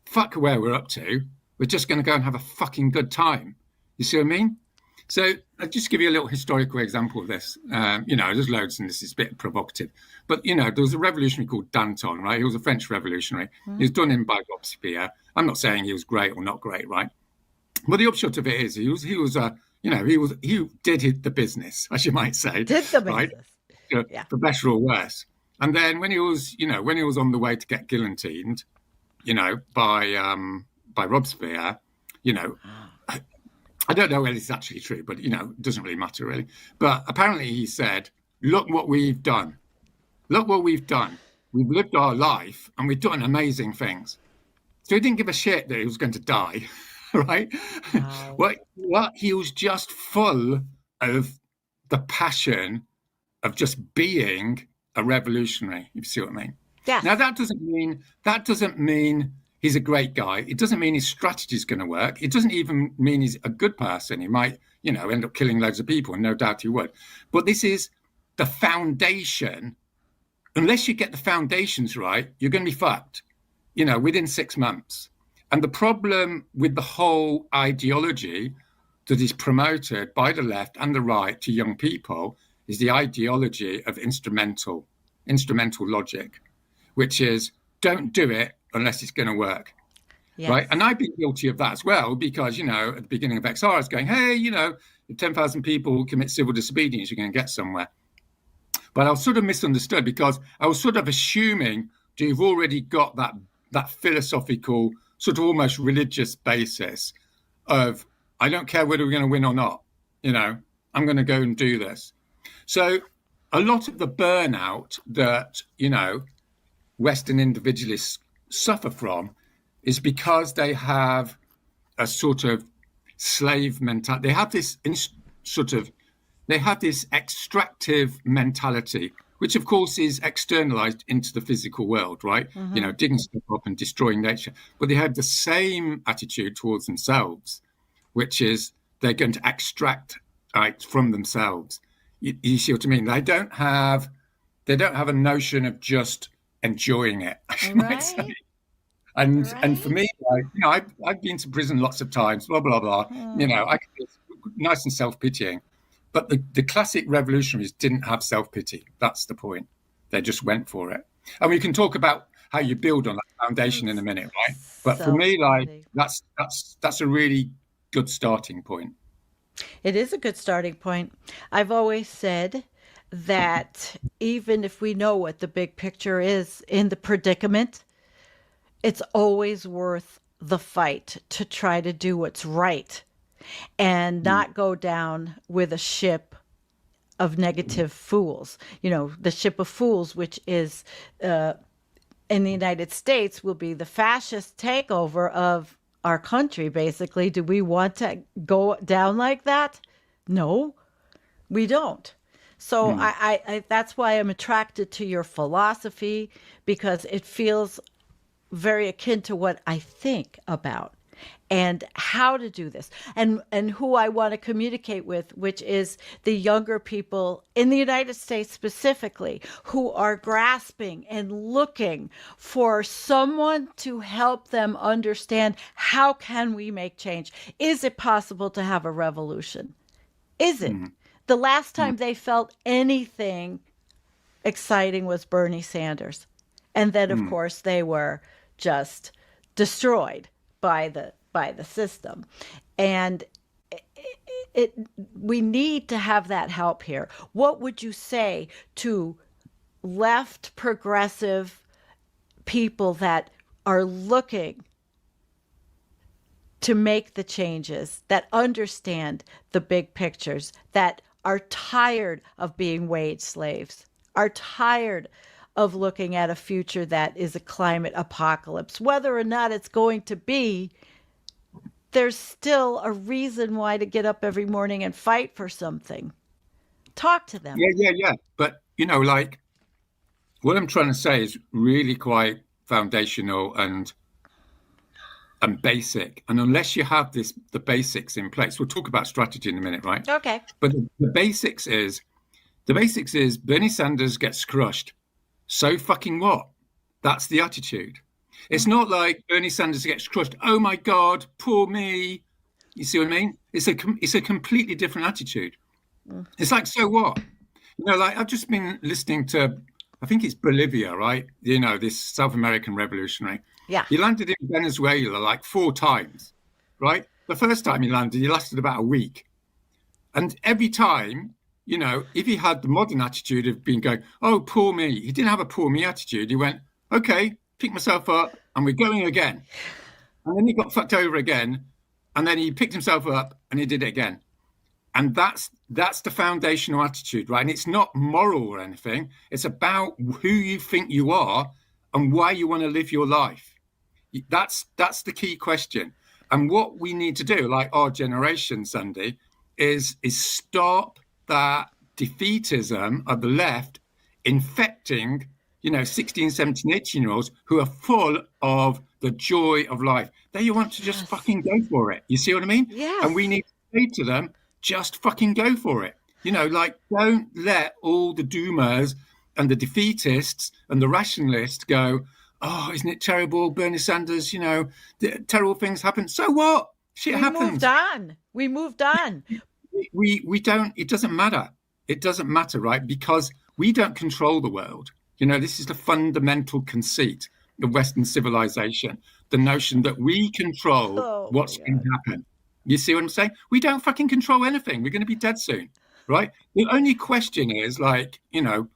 fuck where we're up to. We're just going to go and have a fucking good time. You see what I mean? So I'll just give you a little historical example of this. You know, there's loads, and this is a bit provocative. But, you know, there was a revolutionary called Danton, right? He was a French revolutionary. He was done in by Robespierre. I'm not saying he was great or not great, right? But the upshot of it is he did the business, as you might say. Did the business. Right? For better or worse. And then when he was on the way to get guillotined, you know, by Robespierre, you know, I don't know whether it's actually true, but, you know, it doesn't really matter, really. But apparently he said, look what we've done. Look what we've done. We've lived our life and we've done amazing things. So he didn't give a shit that he was going to die, right? Wow. What he was just full of the passion of just being a revolutionary, if you see what I mean. Yeah. Now, that doesn't mean he's a great guy. It doesn't mean his strategy is going to work. It doesn't even mean he's a good person. He might, end up killing loads of people, and no doubt he would. But this is the foundation. Unless you get the foundations right, you're going to be fucked, within 6 months. And the problem with the whole ideology that is promoted by the left and the right to young people is the ideology of instrumental logic, which is don't do it unless it's going to work. Yes. Right. And I've been guilty of that as well, because, at the beginning of XR, I was going, hey, if 10,000 people commit civil disobedience, you're going to get somewhere. But I was sort of misunderstood, because I was sort of assuming that you've already got that philosophical, sort of almost religious basis of, I don't care whether we're going to win or not, I'm going to go and do this. So a lot of the burnout that, Western individualists suffer from is because they have a sort of slave mentality. They have this extractive mentality, which of course is externalized into the physical world, right? Mm-hmm. Digging stuff up and destroying nature. But they have the same attitude towards themselves, which is they're going to extract from themselves. You see what I mean? They don't have a notion of just enjoying it, I might say. And for me, I've been to prison lots of times, blah, blah, blah. I can be nice and self-pitying. But the classic revolutionaries didn't have self-pity. That's the point. They just went for it. And we can talk about how you build on that foundation in a minute, right? But for me, that's a really good starting point. It is a good starting point. I've always said that even if we know what the big picture is in the predicament, it's always worth the fight to try to do what's right and not go down with a ship of negative fools. The ship of fools, which is in the United States, will be the fascist takeover of our country, basically. Do we want to go down like that? No, we don't. So I that's why I'm attracted to your philosophy, because it feels very akin to what I think about and how to do this, and who I want to communicate with, which is the younger people in the United States specifically, who are grasping and looking for someone to help them understand, how can we make change? Is it possible to have a revolution? Is it? The last time they felt anything exciting was Bernie Sanders. And then, of course, they were just destroyed by the system. And we need to have that help here. What would you say to left progressive people that are looking to make the changes, that understand the big pictures, that are tired of being wage slaves, are tired of looking at a future that is a climate apocalypse? Whether or not it's going to be, there's still a reason why to get up every morning and fight for something. Talk to them. Yeah. But, what I'm trying to say is really quite foundational and basic. And unless you have the basics in place, we'll talk about strategy in a minute, right? Okay. But the basics is Bernie Sanders gets crushed. So fucking what? That's the attitude. It's not like Bernie Sanders gets crushed. Oh my God, poor me. You see what I mean? It's a completely different attitude. It's like, so what? I've just been listening to, I think it's Bolivia, right? This South American revolutionary. Yeah. He landed in Venezuela like 4 times, right? The first time he landed, he lasted about a week. And every time, if he had the modern attitude of being going, oh, poor me, he didn't have a poor me attitude. He went, okay, pick myself up and we're going again. And then he got fucked over again. And then he picked himself up and he did it again. And that's the foundational attitude, right? And it's not moral or anything. It's about who you think you are and why you want to live your life. That's the key question. And what we need to do, like our generation, Sandy, is stop that defeatism of the left infecting, 16, 17, 18-year-olds who are full of the joy of life. They want to just fucking go for it. You see what I mean? Yes. And we need to say to them, just fucking go for it. You know, like, don't let all the doomers and the defeatists and the rationalists go, oh, isn't it terrible? Bernie Sanders, you know, terrible things happen. So what? Shit happens. We moved on. We don't, it doesn't matter. It doesn't matter, right? Because we don't control the world. You know, this is the fundamental conceit of Western civilization. The notion that we control what's going to happen. You see what I'm saying? We don't fucking control anything. We're going to be dead soon, right? The only question is, like, you know,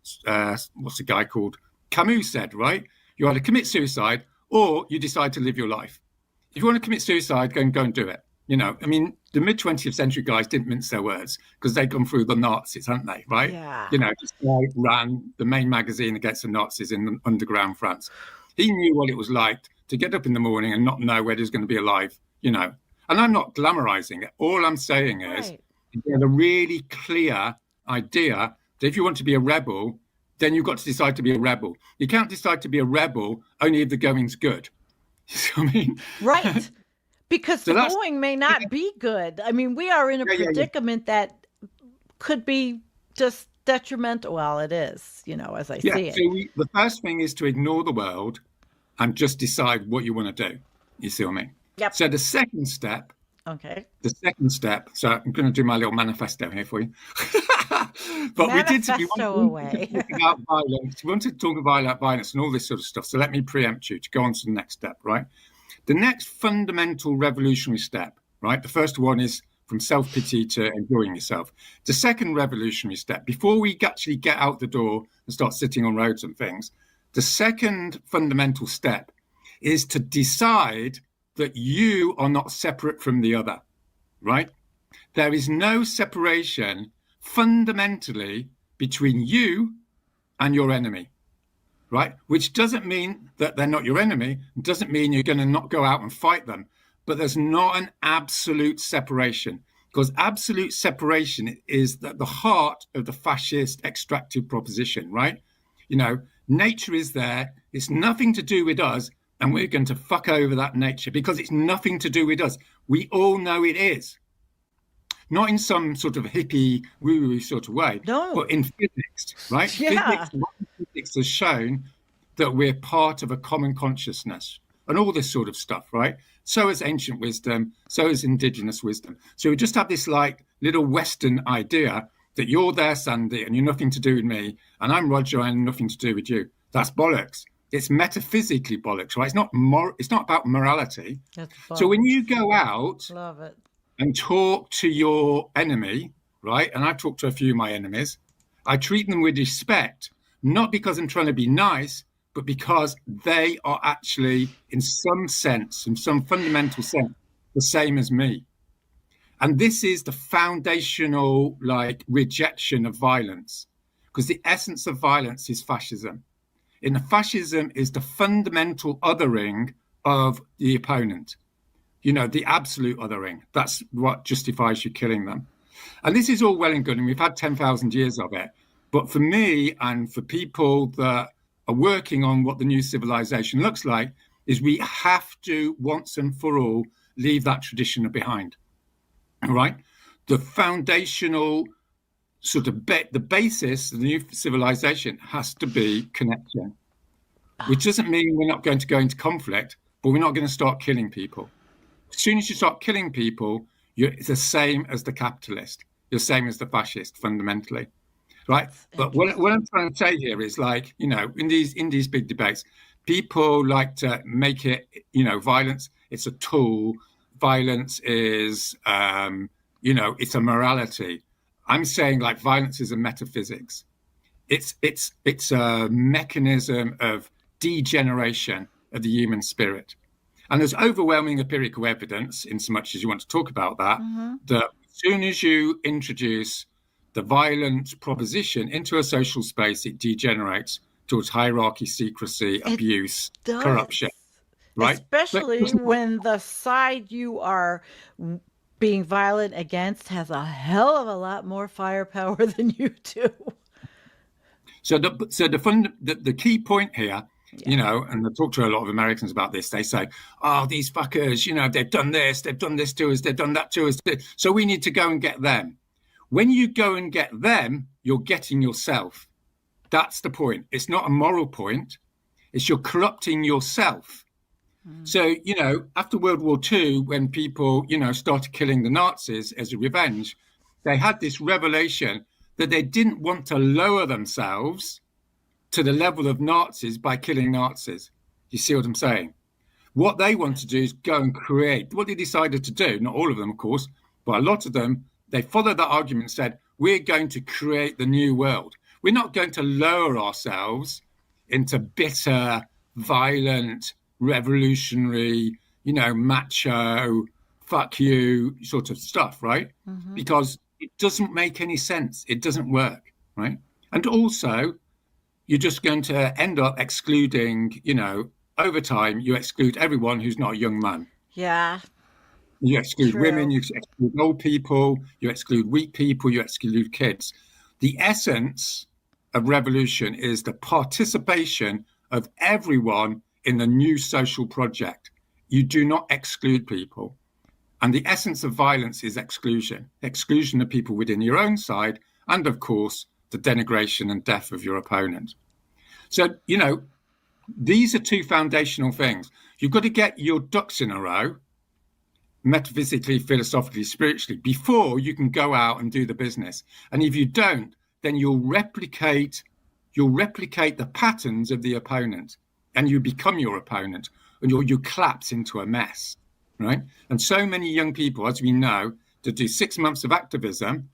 what's the guy called? Camus said, right? You either commit suicide or you decide to live your life. If you want to commit suicide, go and do it. You know, I mean, the mid-20th century guys didn't mince their words because they'd gone through the Nazis, hadn't they? Right? Yeah. You know, this guy ran the main magazine against the Nazis in underground France. He knew what it was like to get up in the morning and not know whether he was going to be alive, you know. And I'm not glamorizing it. All I'm saying is there's a really clear idea that if you want to be a rebel, then you've got to decide to be a rebel. You can't decide to be a rebel only if the going's good. You see what I mean? Right. Because So the that's- going may not be good. I mean, we are in a predicament that could be just detrimental. Well, it is, you know, as I see it. So the first thing is to ignore the world and just decide what you want to do. You see what I mean? Yep. So the second step, so I'm going to do my little manifesto here for you. But we wanted to talk about violence. We wanted to talk about violence and all this sort of stuff. So let me preempt you to go on to the next step, right? The next fundamental revolutionary step, right? The first one is from self-pity to enjoying yourself. The second revolutionary step, before we actually get out the door and start sitting on roads and things, the second fundamental step is to decide that you are not separate from the other, right? There is no separation fundamentally between you and your enemy, right? Which doesn't mean that they're not your enemy. It doesn't mean you're going to not go out and fight them. But there's not an absolute separation, because absolute separation is at the heart of the fascist extractive proposition, right? You know, nature is there. It's nothing to do with us. And we're going to fuck over that nature because it's nothing to do with us. We all know it is. Not in some sort of hippie, woo-woo sort of way, but in physics, right? Yeah. Physics has shown that we're part of a common consciousness and all this sort of stuff, right? So is ancient wisdom, so is indigenous wisdom. So we just have this like little Western idea that you're there, Sandy, and you're nothing to do with me, and I'm Roger, and nothing to do with you. That's bollocks. It's metaphysically bollocks, right? It's not about morality. So when you go out and talk to your enemy, right? And I talk to a few of my enemies. I treat them with respect, not because I'm trying to be nice, but because they are actually, in some sense, in some fundamental sense, the same as me. And this is the foundational, like, rejection of violence, because the essence of violence is fascism. In the fascism is the fundamental othering of the opponent. You know, the absolute othering. That's what justifies you killing them. And this is all well and good, and we've had 10,000 years of it. But for me and for people that are working on what the new civilization looks like, is we have to, once and for all, leave that tradition behind. All right? The foundational sort of the basis of the new civilization has to be connection, which doesn't mean we're not going to go into conflict, but we're not going to start killing people. As soon as you start killing people, it's the same as the capitalist. You're the same as the fascist, fundamentally, right? But what I'm trying to say here is, like, you know, in these big debates, people like to make it, you know, violence, it's a tool. Violence is, you know, it's a morality. I'm saying, like, violence is a metaphysics. It's a mechanism of degeneration of the human spirit. And there's overwhelming empirical evidence, in so much as you want to talk about that, that as soon as you introduce the violent proposition into a social space, it degenerates towards hierarchy, secrecy, abuse, corruption. Right? Especially when the side you are being violent against has a hell of a lot more firepower than you do. So the key point here you know, and I talk to a lot of Americans about this. They say, oh, these fuckers, you know, they've done this to us, they've done that to us. So we need to go and get them. When you go and get them, you're getting yourself. That's the point. It's not a moral point. It's you're corrupting yourself. So, you know, after World War II, when people, you know, started killing the Nazis as a revenge, they had this revelation that they didn't want to lower themselves to the level of Nazis by killing Nazis. You see what I'm saying? What they want to do is go and create what they decided to do. Not all of them, of course, but a lot of them, they followed that argument and said, we're going to create the new world. We're not going to lower ourselves into bitter, violent, revolutionary, you know, macho, fuck you sort of stuff, right? Because it doesn't make any sense. It doesn't work, right? And also, you're just going to end up excluding, you know, over time, you exclude everyone who's not a young man. Yeah. You exclude women, you exclude old people, you exclude weak people, you exclude kids. The essence of revolution is the participation of everyone in the new social project. You do not exclude people. And the essence of violence is exclusion of people within your own side, and of course, the denigration and death of your opponent. So, you know, these are two foundational things. You've got to get your ducks in a row, metaphysically, philosophically, spiritually, before you can go out and do the business. And if you don't, then you'll replicate the patterns of the opponent, and you become your opponent, and you collapse into a mess, right? And so many young people, as we know, to do 6 months of activism,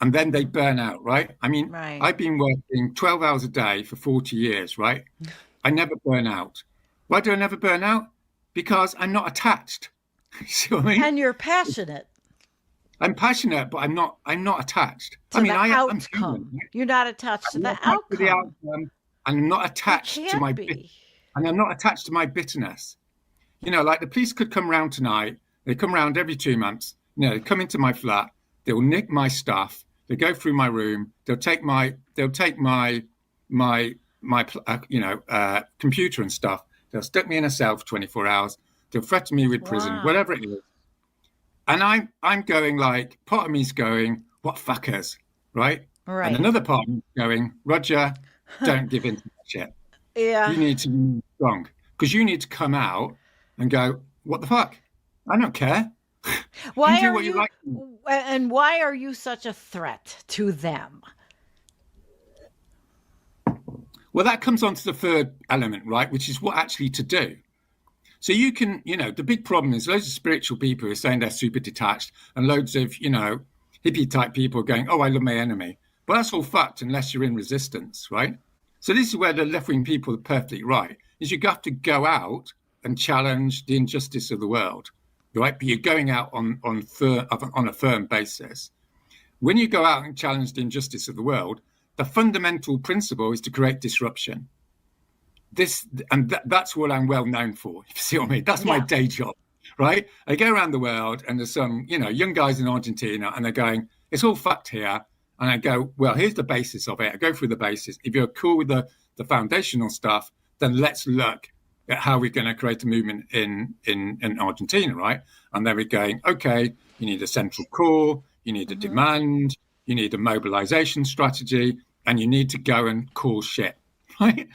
and then they burn out, right? I mean, I've been working 12 hours a day for 40 years, right? I never burn out. Why do I never burn out? Because I'm not attached. You see what I mean? And you're passionate. I'm passionate, but I'm not attached. To the outcome. You're not attached to the outcome. And I'm not attached to my and I'm not attached to my bitterness. You know, like the police could come round tonight. They come round every 2 months. You know, they come into my flat. They'll nick my stuff. They go through my room. They'll take my computer and stuff. They'll stick me in a cell for 24 hours. They'll threaten me with prison, whatever it is. And I'm going like, part of me's going, what fuckers, right? Right. And another part of me's going, Roger, don't give in to that shit. Yeah. You need to be strong, because you need to come out and go, what the fuck? I don't care. Why you do are what you, you like. and why are you such a threat to them? Well, that comes on to the third element, right? Which is what actually to do. So you can, you know, the big problem is loads of spiritual people who are saying they're super detached, and loads of, you know, hippie type people going, oh, I love my enemy. But that's all fucked unless you're in resistance, right? So this is where the left-wing people are perfectly right, is you have to go out and challenge the injustice of the world, right? But you're going out on a firm basis. When you go out and challenge the injustice of the world, the fundamental principle is to create disruption. That's what I'm well known for. You see what I mean? That's my day job, right? I go around the world, and there's some, you know, young guys in Argentina, and they're going, it's all fucked here. And I go, well, here's the basis of it. I go through the basis. If you're cool with the foundational stuff, then let's look at how we're going to create a movement in Argentina, right? And then we're going, okay, you need a central core, you need a demand, you need a mobilization strategy, and you need to go and call shit, right?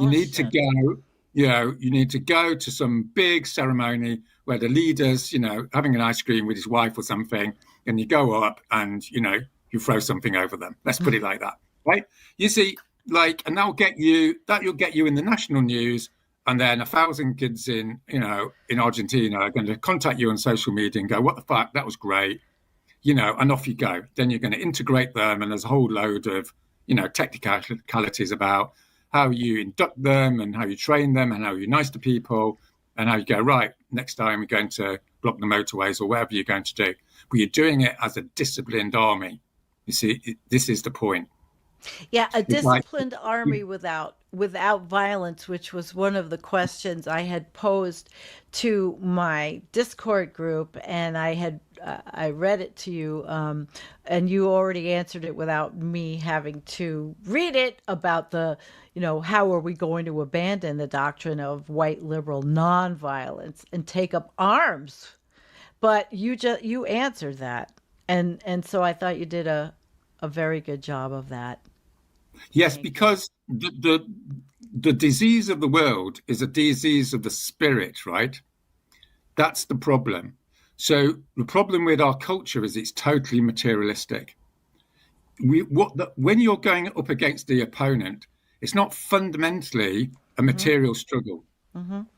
You need to go, you know, you need to go to some big ceremony where the leader's, you know, having an ice cream with his wife or something, and you go up and, you know, you throw something over them. Let's put it like that, right? You see, like, and that'll get you in the national news, and then 1,000 kids in Argentina are going to contact you on social media and go, what the fuck, that was great, you know, and off you go. Then you're going to integrate them, and there's a whole load of, you know, technicalities about how you induct them and how you train them and how you're nice to people and how you go, right, next time we're going to block the motorways or whatever you're going to do. But you're doing it as a disciplined army. You see, this is the point. Yeah, a It's like, disciplined army without violence, which was one of the questions I had posed to my Discord group, and I read it to you, and you already answered it without me having to read it about how are we going to abandon the doctrine of white liberal nonviolence and take up arms? But you answered that, and so I thought you did a very good job of that. yes, because the disease of the world is a disease of the spirit, right? That's the problem. So the problem with our culture is it's totally materialistic. When you're going up against the opponent, it's not fundamentally a material struggle.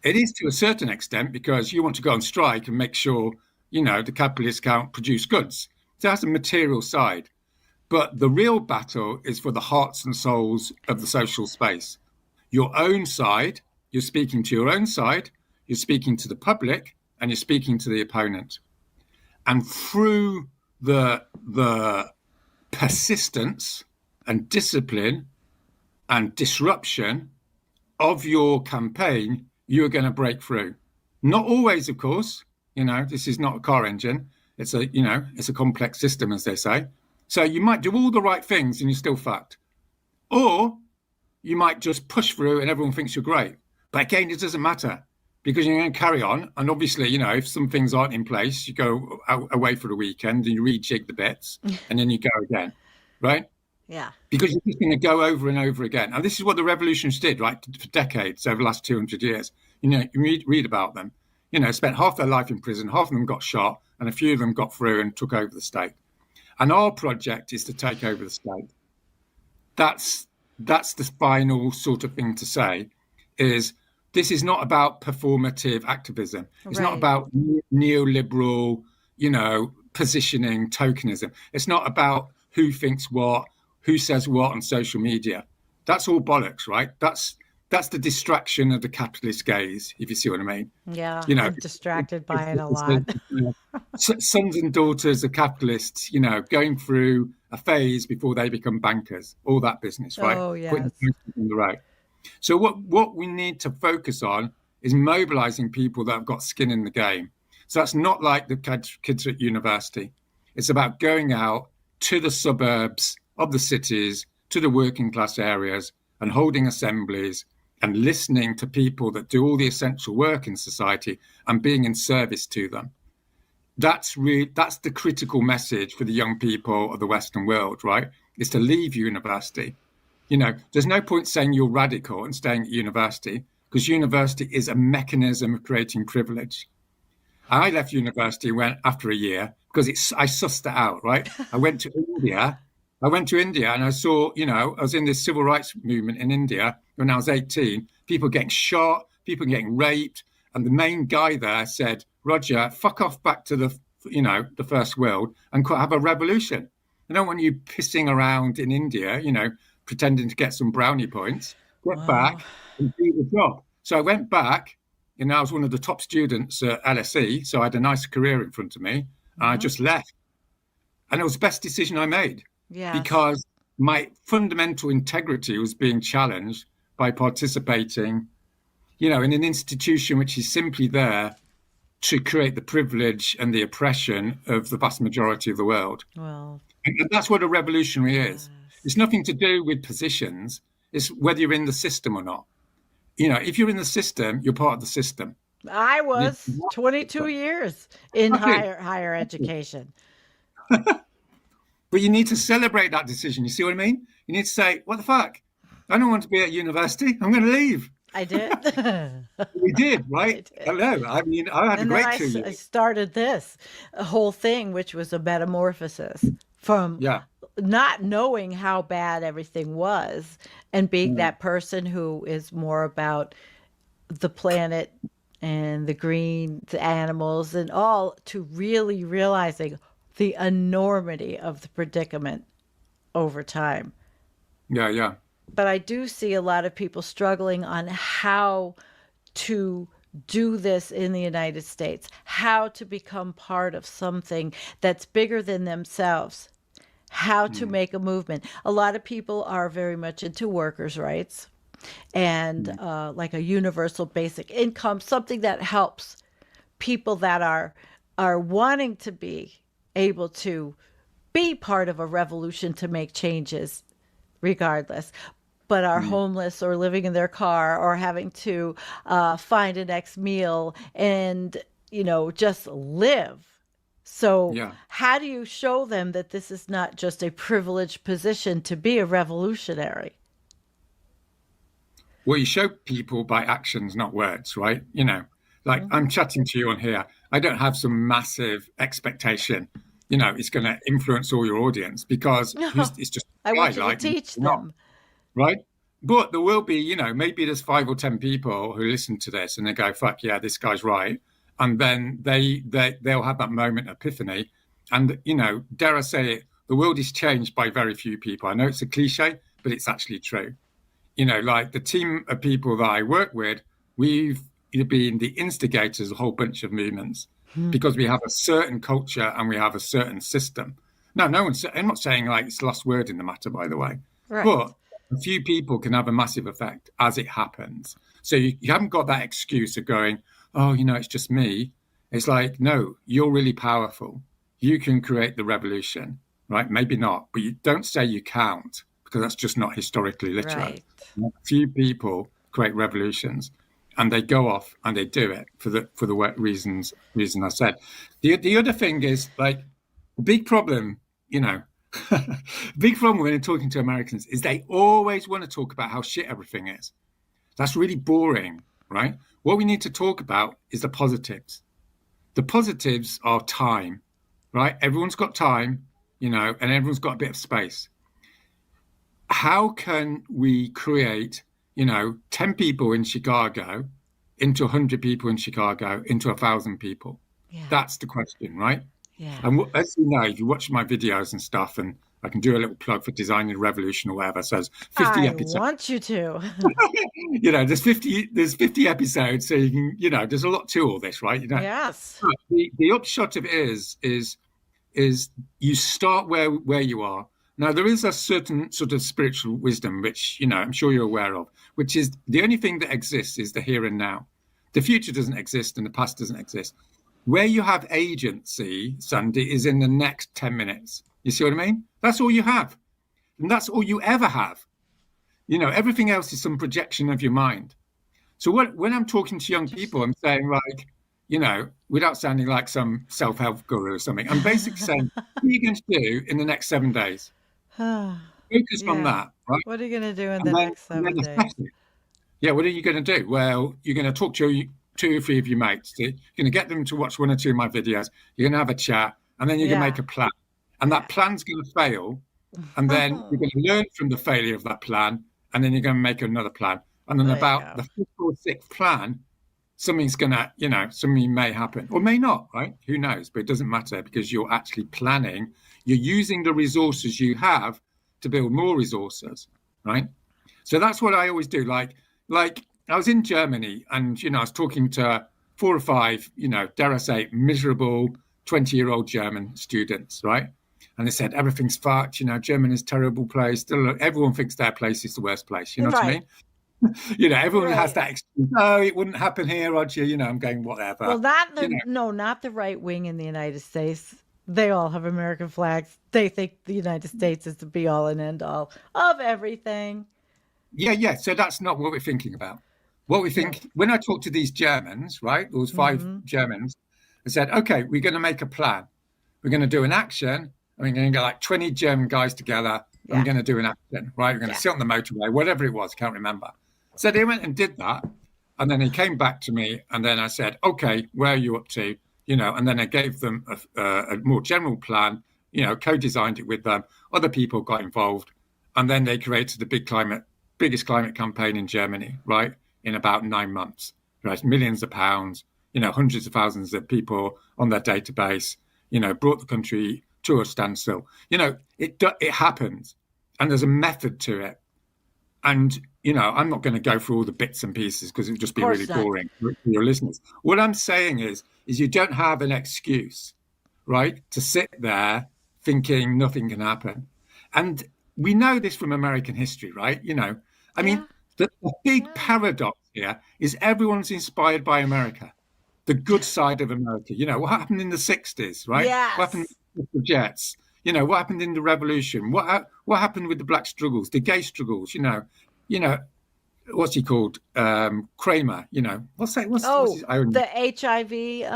It is to a certain extent because you want to go on strike and make sure, the capitalists can't produce goods. So that's a material side. But the real battle is for the hearts and souls of the social space. Your own side, you're speaking to your own side, you're speaking to the public, and you're speaking to the opponent. And through the persistence and discipline and disruption of your campaign, you're going to break through. Not always, of course. This is not a car engine. It's a complex system, as they say. So you might do all the right things and you're still fucked. Or you might just push through and everyone thinks you're great. But again, it doesn't matter because you're going to carry on. And obviously, if some things aren't in place, you go away for the weekend and you rejig the bits and then you go again, right? Yeah. Because you're just going to go over and over again. And this is what the revolutions did, right? For decades, over the last 200 years. You read about them. Spent half their life in prison, half of them got shot, and a few of them got through and took over the state. And our project is to take over the state. That's the final sort of thing to say, is this is not about performative activism. It's not about neoliberal, positioning, tokenism. It's not about who thinks what, who says what on social media. That's all bollocks, right? That's the distraction of the capitalist gaze, if you see what I mean. Yeah, I'm distracted by it a lot. Sons and daughters of capitalists, going through a phase before they become bankers, all that business, right? Oh, yes. Putting on the road. So what we need to focus on is mobilizing people that have got skin in the game. So that's not like the kids at university. It's about going out to the suburbs of the cities, to the working class areas, and holding assemblies and listening to people that do all the essential work in society and being in service to them. That's the critical message for the young people of the Western world, right? Is to leave university. There's no point saying you're radical and staying at university because university is a mechanism of creating privilege. I left university after a year because I sussed it out, right? I went to India and I saw, I was in this civil rights movement in India when I was 18, people getting shot, people getting raped. And the main guy there said, Roger, fuck off back to the first world and have a revolution. I don't want you pissing around in India, pretending to get some brownie points. Get back and do the job. So I went back, I was one of the top students at LSE, so I had a nice career in front of me. And I just left. And it was the best decision I made. Yes. Because my fundamental integrity was being challenged by participating, in an institution which is simply there to create the privilege and the oppression of the vast majority of the world. Well, and that's what a revolutionary is. It's nothing to do with positions. It's whether you're in the system or not. If you're in the system, you're part of the system. I was 22 years in higher education. But you need to celebrate that decision. You see what I mean? You need to say, what the fuck? I don't want to be at university. I'm going to leave. I did. We did, right? Hello. I mean, I had a great 2 years. I started this whole thing, which was a metamorphosis from not knowing how bad everything was and being that person who is more about the planet and the green, the animals and all, to really realizing the enormity of the predicament over time. Yeah. But I do see a lot of people struggling on how to do this in the United States, how to become part of something that's bigger than themselves, how to make a movement. A lot of people are very much into workers' rights and like a universal basic income, something that helps people that are wanting to be able to be part of a revolution to make changes regardless, but are homeless or living in their car or having to find a next meal and, just live. So how do you show them that this is not just a privileged position to be a revolutionary? Well, you show people by actions, not words, right? I'm chatting to you on here. I don't have some massive expectation, it's going to influence all your audience because it's just I want you to teach them. Right? But there will be, maybe there's 5 or 10 people who listen to this and they go, fuck yeah, this guy's right. And then they'll have that moment of epiphany. And, dare I say it, the world is changed by very few people. I know it's a cliche, but it's actually true. Like the team of people that I work with, we've been the instigators of a whole bunch of movements because we have a certain culture and we have a certain system. Now, I'm not saying like it's the last word in the matter, by the way, but a few people can have a massive effect as it happens. So you haven't got that excuse of going, oh, it's just me. It's like, no, you're really powerful. You can create the revolution, right? Maybe not, but you don't say you can't because that's just not historically literate. Right. A few people create revolutions and they go off and they do it for the reason I said. The other thing is like the big problem, big problem when you're talking to Americans is they always want to talk about how shit everything is. That's really boring, right? What we need to talk about is the positives. The positives are time, right? Everyone's got time, and everyone's got a bit of space. How can we create, 10 people in Chicago into 100 people in Chicago into 1,000 people? Yeah. That's the question, right? Yeah. And as you know, if you watch my videos and stuff, and I can do a little plug for Designing Revolution or whatever, so it's 50 episodes. I want you to. There's 50 episodes, so you can, there's a lot to all this, right? Yes. The upshot of it is you start where you are. Now, there is a certain sort of spiritual wisdom, which, I'm sure you're aware of, which is the only thing that exists is the here and now. The future doesn't exist and the past doesn't exist. Where you have agency, Sandy, is in the next 10 minutes. You see what I mean? That's all you have. And that's all you ever have. Everything else is some projection of your mind. So when I'm talking to young people, I'm saying like, without sounding like some self-help guru or something, I'm basically saying, what are you going to do in the next 7 days? Focus on that, right? What are you going to do in the next 7 days? Yeah, what are you going to do? Well, you're going to talk to 2 or 3 of your mates. You're going to get them to watch 1 or 2 of my videos. You're going to have a chat, and then you're going to make a plan. And that plan's going to fail, and then you're going to learn from the failure of that plan, and then you're going to make another plan. And then about the 5th or 6th plan, something's going to, something may happen or may not, right? Who knows? But it doesn't matter because you're actually planning. You're using the resources you have to build more resources, right? So that's what I always do. Like I was in Germany and, I was talking to 4 or 5, dare I say, miserable 20-year-old German students, right? And they said, everything's fucked, Germany is a terrible place. Still, everyone thinks their place is the worst place. You know what I mean? Everyone has that excuse. No, it wouldn't happen here, Roger. I'm going, whatever. Well, not the right wing in the United States. They all have American flags. They think the United States is the be all and end all of everything. Yeah. So that's not what we're thinking about. What we think when I talk to these Germans, right? Those 5 Germans, I said, okay, we're going to make a plan. We're going to do an action. And we're going to get like 20 German guys together. And we're going to do an action, right? We're going to sit on the motorway, whatever it was, can't remember. So they went and did that. And then he came back to me. And then I said, okay, where are you up to? And then I gave them a more general plan, co-designed it with them. Other people got involved. And then they created the biggest climate campaign in Germany, right? In about 9 months, right? Millions of pounds, hundreds of thousands of people on their database, brought the country to a standstill. It happens, and there's a method to it. And, I'm not going to go through all the bits and pieces because it would just be really boring for your listeners. What I'm saying is you don't have an excuse, right, to sit there thinking nothing can happen. And we know this from American history, right? I mean, the big paradox here is everyone's inspired by America, the good side of America. What happened in the 60s, right? Yes. What happened with the Jets? What happened in the Revolution? What happened with the black struggles, the gay struggles? What's he called? Kramer. What's his own? The HIV. The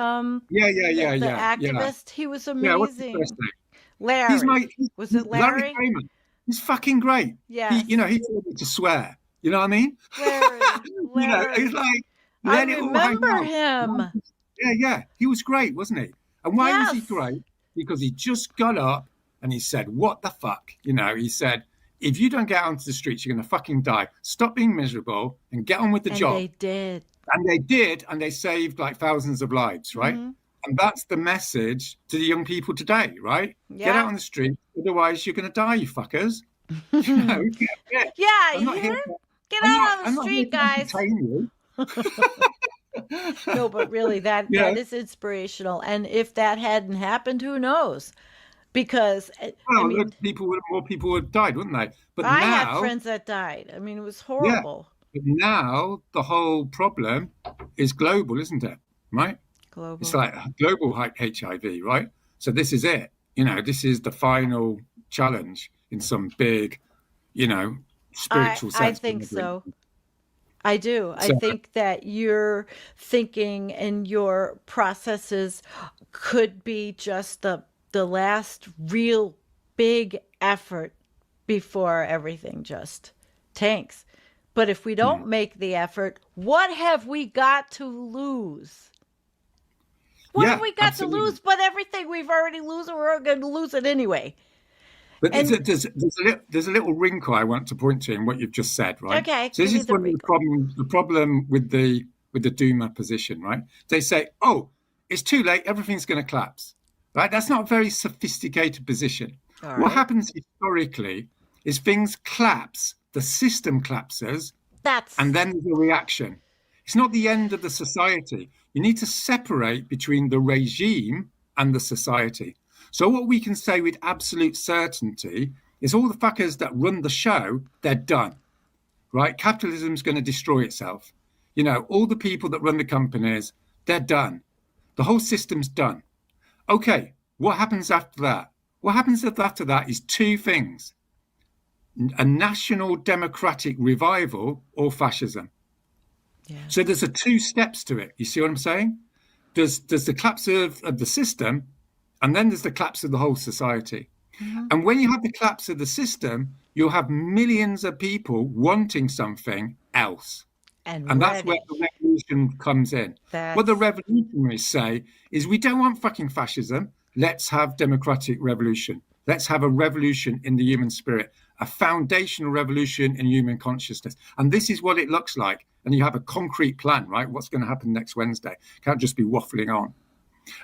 activist. He was amazing. Yeah, what's his first name? Larry. Was it Larry? Larry Kramer. He's fucking great. Yeah. He told me to swear. You know what I mean? Larry. He's like, I let it all hang remember out. him. Yeah. He was great, wasn't he? And why was he great? Because he just got up and he said, what the fuck? He said, if you don't get onto the streets, you're going to fucking die. Stop being miserable and get on with the job. They did. And they did. And they saved like thousands of lives, right? Mm-hmm. And that's the message to the young people today, right? Yeah. Get out on the street. Otherwise, you're going to die, you fuckers. Yeah, you hear? Get out on the street, guys. No, but really, that is inspirational. And if that hadn't happened, who knows? Because more people would have died, wouldn't they? But I now, had friends that died. I mean, it was horrible. But now the whole problem is global, isn't it? Right? Global. It's like global HIV, right? So this is it. This is the final challenge in some big, spiritual sense. I think so. I do. I think that your thinking and your processes could be just the last real big effort before everything just tanks. But if we don't make the effort, what have we got to lose? What have we got to lose but everything we've already lost, or we're going to lose it anyway? But there's a little wrinkle I want to point to in what you've just said, right? Okay. So this is one of the problem with the Duma position, right? They say, oh, it's too late, everything's going to collapse, right? That's not a very sophisticated position. What happens historically is things collapse, the system collapses, and then there's a reaction. It's not the end of the society. You need to separate between the regime and the society. So what we can say with absolute certainty is all the fuckers that run the show, they're done, right? Capitalism's going to destroy itself. All the people that run the companies, they're done. The whole system's done. Okay, what happens after that? What happens after that is two things: a national democratic revival or fascism. Yeah. So there's two steps to it. You see what I'm saying? There's the collapse of the system, and then there's the collapse of the whole society. Mm-hmm. And when you have the collapse of the system, you'll have millions of people wanting something else. And that's where the revolution comes in. What the revolutionaries say is, we don't want fucking fascism. Let's have democratic revolution. Let's have a revolution in the human spirit, a foundational revolution in human consciousness. And this is what it looks like. And you have a concrete plan, right? What's going to happen next Wednesday? Can't just be waffling on.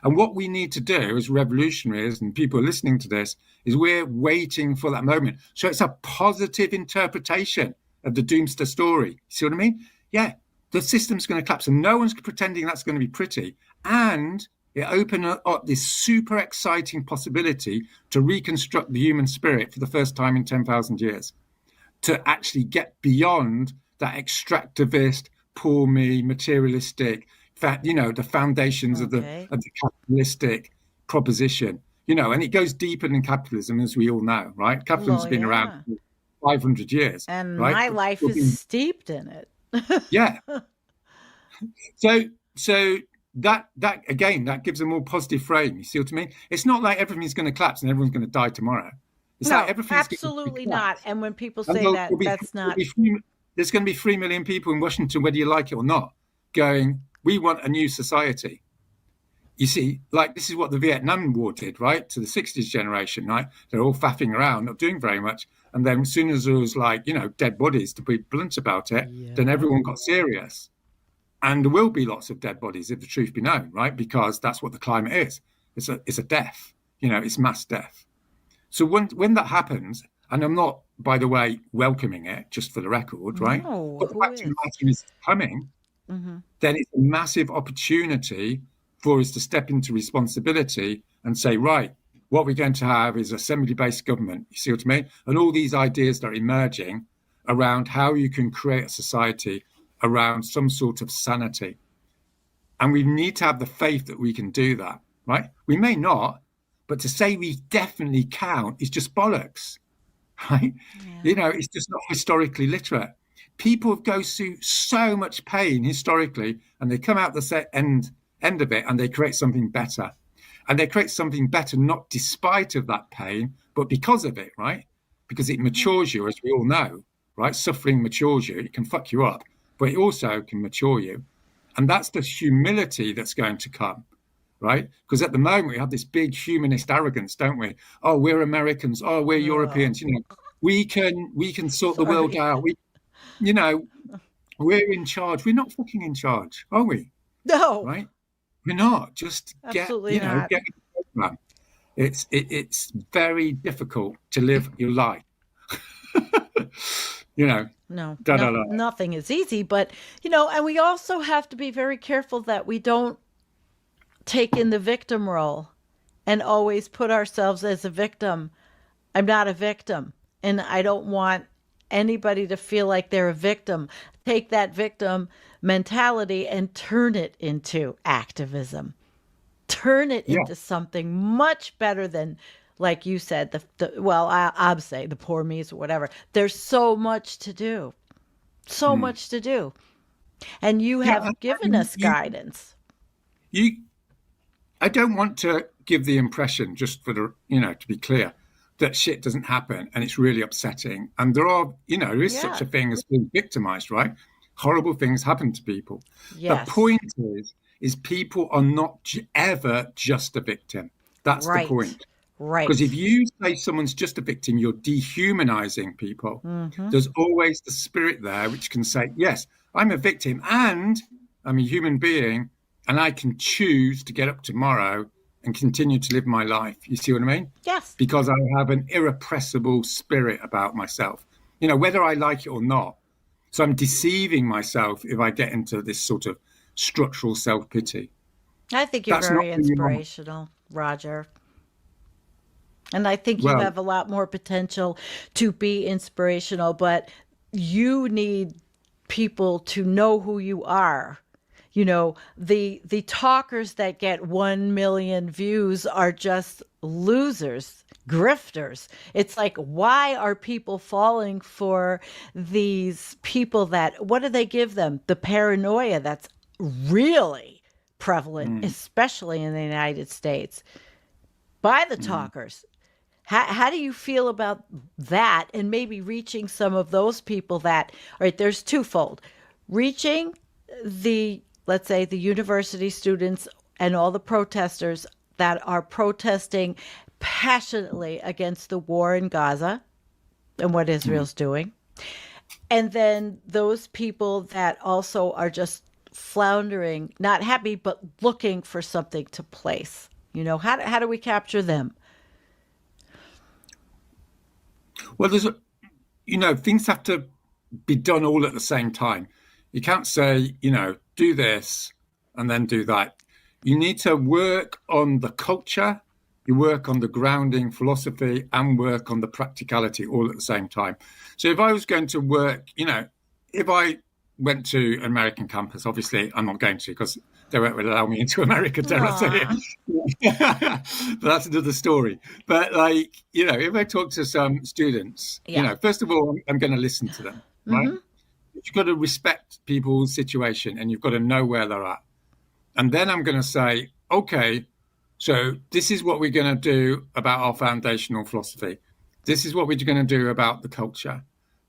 And what we need to do as revolutionaries and people listening to this is we're waiting for that moment. So it's a positive interpretation of the doomsday story. See what I mean? Yeah, the system's going to collapse and no one's pretending that's going to be pretty. And it opened up this super exciting possibility to reconstruct the human spirit for the first time in 10,000 years, to actually get beyond that extractivist, poor me, materialistic, the foundations of the capitalistic proposition, and it goes deeper than capitalism, as we all know, right? Capitalism's been around for 500 years. And right? my life is steeped in it. Yeah. So that again, that gives a more positive frame. You see what I mean? It's not like everything's going to collapse and everyone's going to die tomorrow. It's no, like everything's absolutely not. And when people say that's not. There's going to be 3 million people in Washington, whether you like it or not, going, we want a new society. You see, like, this is what the Vietnam War did, right? To the 60s generation, right? They're all faffing around, not doing very much. And then as soon as there was dead bodies, to be blunt about it, then everyone got serious. And there will be lots of dead bodies, if the truth be known, right? Because that's what the climate is. It's a death, it's mass death. So when that happens, and I'm not, by the way, welcoming it, just for the record, right? No, but the fact of the matter is coming, then it's a massive opportunity for us to step into responsibility and say, right, what we're going to have is assembly-based government. You see what I mean? And all these ideas that are emerging around how you can create a society around some sort of sanity. And we need to have the faith that we can do that, right? We may not, but to say we definitely can is just bollocks, right? Yeah. It's just not historically literate. People go through so much pain historically, and they come out the end of it and they create something better. And they create something better, not despite of that pain, but because of it, right? Because it matures you, as we all know, right? Suffering matures you. It can fuck you up, but it also can mature you. And that's the humility that's going to come, right? Because at the moment we have this big humanist arrogance, don't we? Oh, we're Americans. Oh, we're Europeans. We can sort the world out. We're in charge. We're not fucking in charge, are we? No. Right? We're not. Just Absolutely get the program. It's very difficult to live your life. Nothing is easy, but and we also have to be very careful that we don't take in the victim role and always put ourselves as a victim. I'm not a victim, and I don't want anybody to feel like they're a victim. Take that victim mentality and turn it into activism. Turn it into something much better than, like you said, I'd say the poor me's or whatever. There's so much to do. So much to do. And you have given us guidance. I don't want to give the impression, just for to be clear, that shit doesn't happen and it's really upsetting. And there is such a thing as being victimized, right? Horrible things happen to people. Yes. The point is people are not ever just a victim. That's the point. Right. Because if you say someone's just a victim, you're dehumanizing people. Mm-hmm. There's always the spirit there which can say, yes, I'm a victim and I'm a human being and I can choose to get up tomorrow and continue to live my life. You see what I mean? Yes. Because I have an irrepressible spirit about myself, whether I like it or not. So I'm deceiving myself if I get into this sort of structural self-pity. I think you're very inspirational, Roger. And I think you have a lot more potential to be inspirational, but you need people to know who you are. The talkers that get 1 million views are just losers, grifters. It's like, why are people falling for these people what do they give them? The paranoia that's really prevalent, especially in the United States, by the talkers. How do you feel about that? And maybe reaching some of those people there's twofold. Reaching let's say the university students and all the protesters that are protesting passionately against the war in Gaza and what Israel's doing. And then those people that also are just floundering, not happy, but looking for something to place. How do we capture them? Well, things have to be done all at the same time. You can't say, do this and then do that. You need to work on the culture, you work on the grounding philosophy, and work on the practicality all at the same time. So if I was going to work, if I went to an American campus, obviously I'm not going to because they won't allow me into America territory. But that's another story. But if I talk to some students, first of all, I'm going to listen to them, right? You've got to respect people's situation and you've got to know where they're at. And then I'm going to say, okay, so this is what we're going to do about our foundational philosophy. This is what we're going to do about the culture.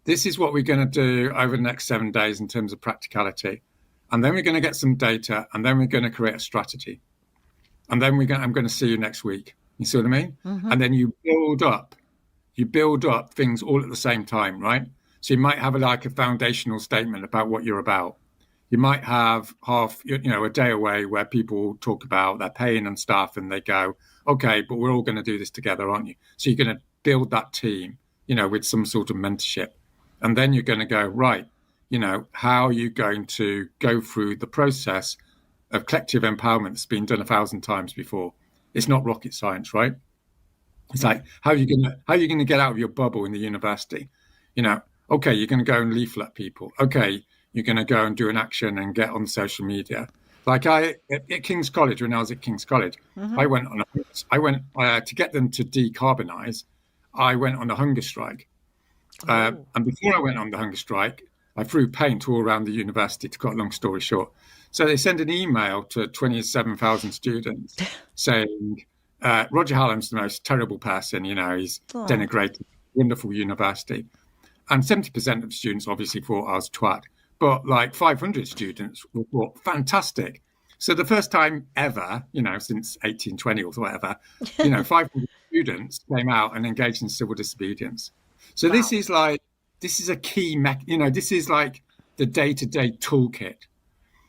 This is what we're going to do over the next 7 days in terms of practicality. And then we're going to get some data and then we're going to create a strategy. And then I'm going to see you next week. You see what I mean? Mm-hmm. And then you build up things all at the same time, right? So you might have a foundational statement about what you're about. You might have a day away where people talk about their pain and stuff and they go, okay, but we're all going to do this together, aren't you? So you're going to build that team, with some sort of mentorship. And then you're going to go, right, how are you going to go through the process of collective empowerment that's been done 1,000 times before? It's not rocket science, right? It's like, how are you gonna get out of your bubble in the university? You know, okay, you're gonna go and leaflet people. Okay, you're gonna go and do an action and get on social media. Like at King's College, when I was at King's College, I went to get them to decarbonize. I went on a hunger strike, and before I went on the hunger strike, I threw paint all around the university. To cut a long story short, so they sent an email to 27,000 students saying, Roger Hallam's the most terrible person, you know, he's denigrated wonderful university. And 70% of the students obviously thought I was twat, but like 500 students thought fantastic. So the first time ever, you know, since 1820 or whatever, you know, 500 students came out and engaged in civil disobedience. So this is a key, this is like the day-to-day toolkit,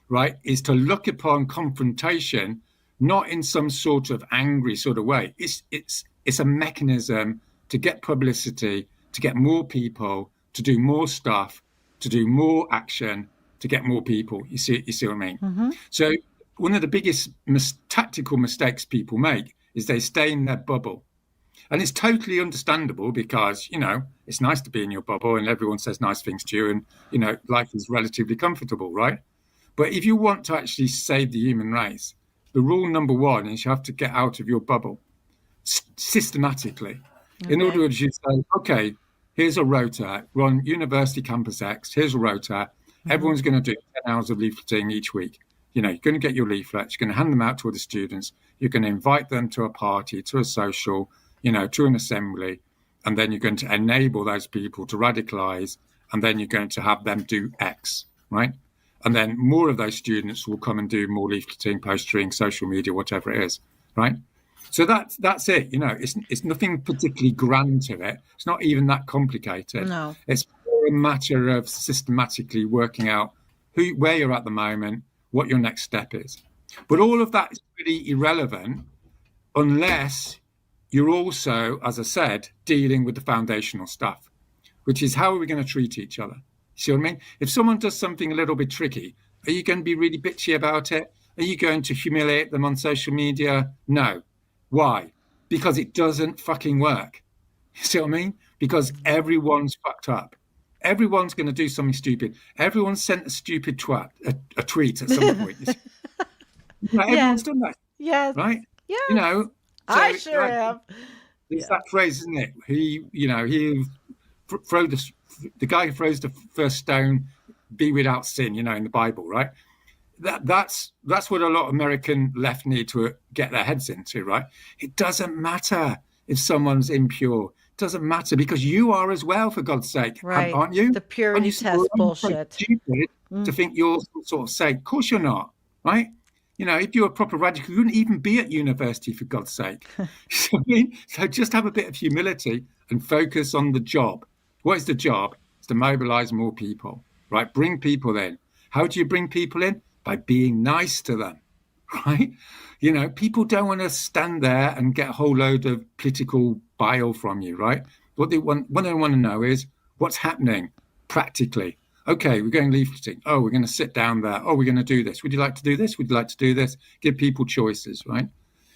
right? Is to look upon confrontation not in some sort of angry sort of way. It's a mechanism to get publicity, to get more people, to do more stuff, to do more action, to get more people. You see what I mean? So one of the biggest tactical mistakes people make is they stay in their bubble. And it's totally understandable because, you know, it's nice to be in your bubble and everyone says nice things to you and, you know, life is relatively comfortable, right? But if you want to actually save the human race, the rule number one is you have to get out of your bubble systematically. Okay. In other words, you say, okay, here's a rota. We're on University Campus X. Here's a rota. Everyone's going to do 10 hours of leafleting each week. You know, you're going to get your leaflets. You're going to hand them out to other students. You're going to invite them to a party, to a social, you know, to an assembly. And then you're going to enable those people to radicalize. And then you're going to have them do X, right? And then more of those students will come and do more leafleting, postering, social media, whatever it is, right? So that's it. You know, it's nothing particularly grand to it. It's not even that complicated. No. It's more a matter of systematically working out where you're at the moment, what your next step is. But all of that is pretty irrelevant unless you're also, as I said, dealing with the foundational stuff, which is how are we going to treat each other? See what I mean? If someone does something a little bit tricky, are you going to be really bitchy about it? Are you going to humiliate them on social media? No. Why? Because it doesn't fucking work. You see what I mean? Because everyone's fucked up. Everyone's going to do something stupid. Everyone sent a stupid a tweet at some point. You know, everyone's done that. Yes. Right? Yes. You know, so I sure have. It's that phrase, isn't it? He the guy who throws the first stone, be without sin, you know, in the Bible, right? That's what a lot of American left need to get their heads into, right? It doesn't matter if someone's impure. It doesn't matter because you are as well, for God's sake, right? Aren't you? The purity test bullshit. So stupid to think you're sort of safe. Of course you're not, right? You know, if you're a proper radical, you wouldn't even be at university, for God's sake. So just have a bit of humility and focus on the job. What is the job? It's to mobilize more people, right? Bring people in. How do you bring people in? By being nice to them, right? You know, people don't want to stand there and get a whole load of political bile from you, right? What they want to know is what's happening practically. Okay, we're going leafleting. Oh, we're going to sit down there. Oh, we're going to do this. Would you like to do this? Would you like to do this? Give people choices, right?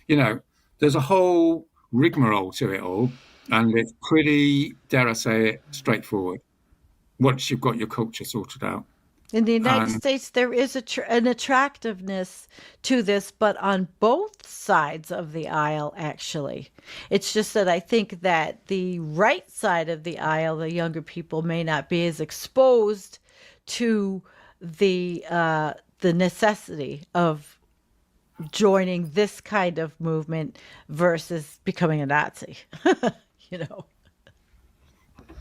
You know, there's a whole rigmarole to it all, and it's pretty, dare I say it, straightforward once you've got your culture sorted out. In the United States, there is an attractiveness to this, but on both sides of the aisle, actually. It's just that I think that the right side of the aisle, the younger people, may not be as exposed to the necessity of joining this kind of movement versus becoming a Nazi, you know.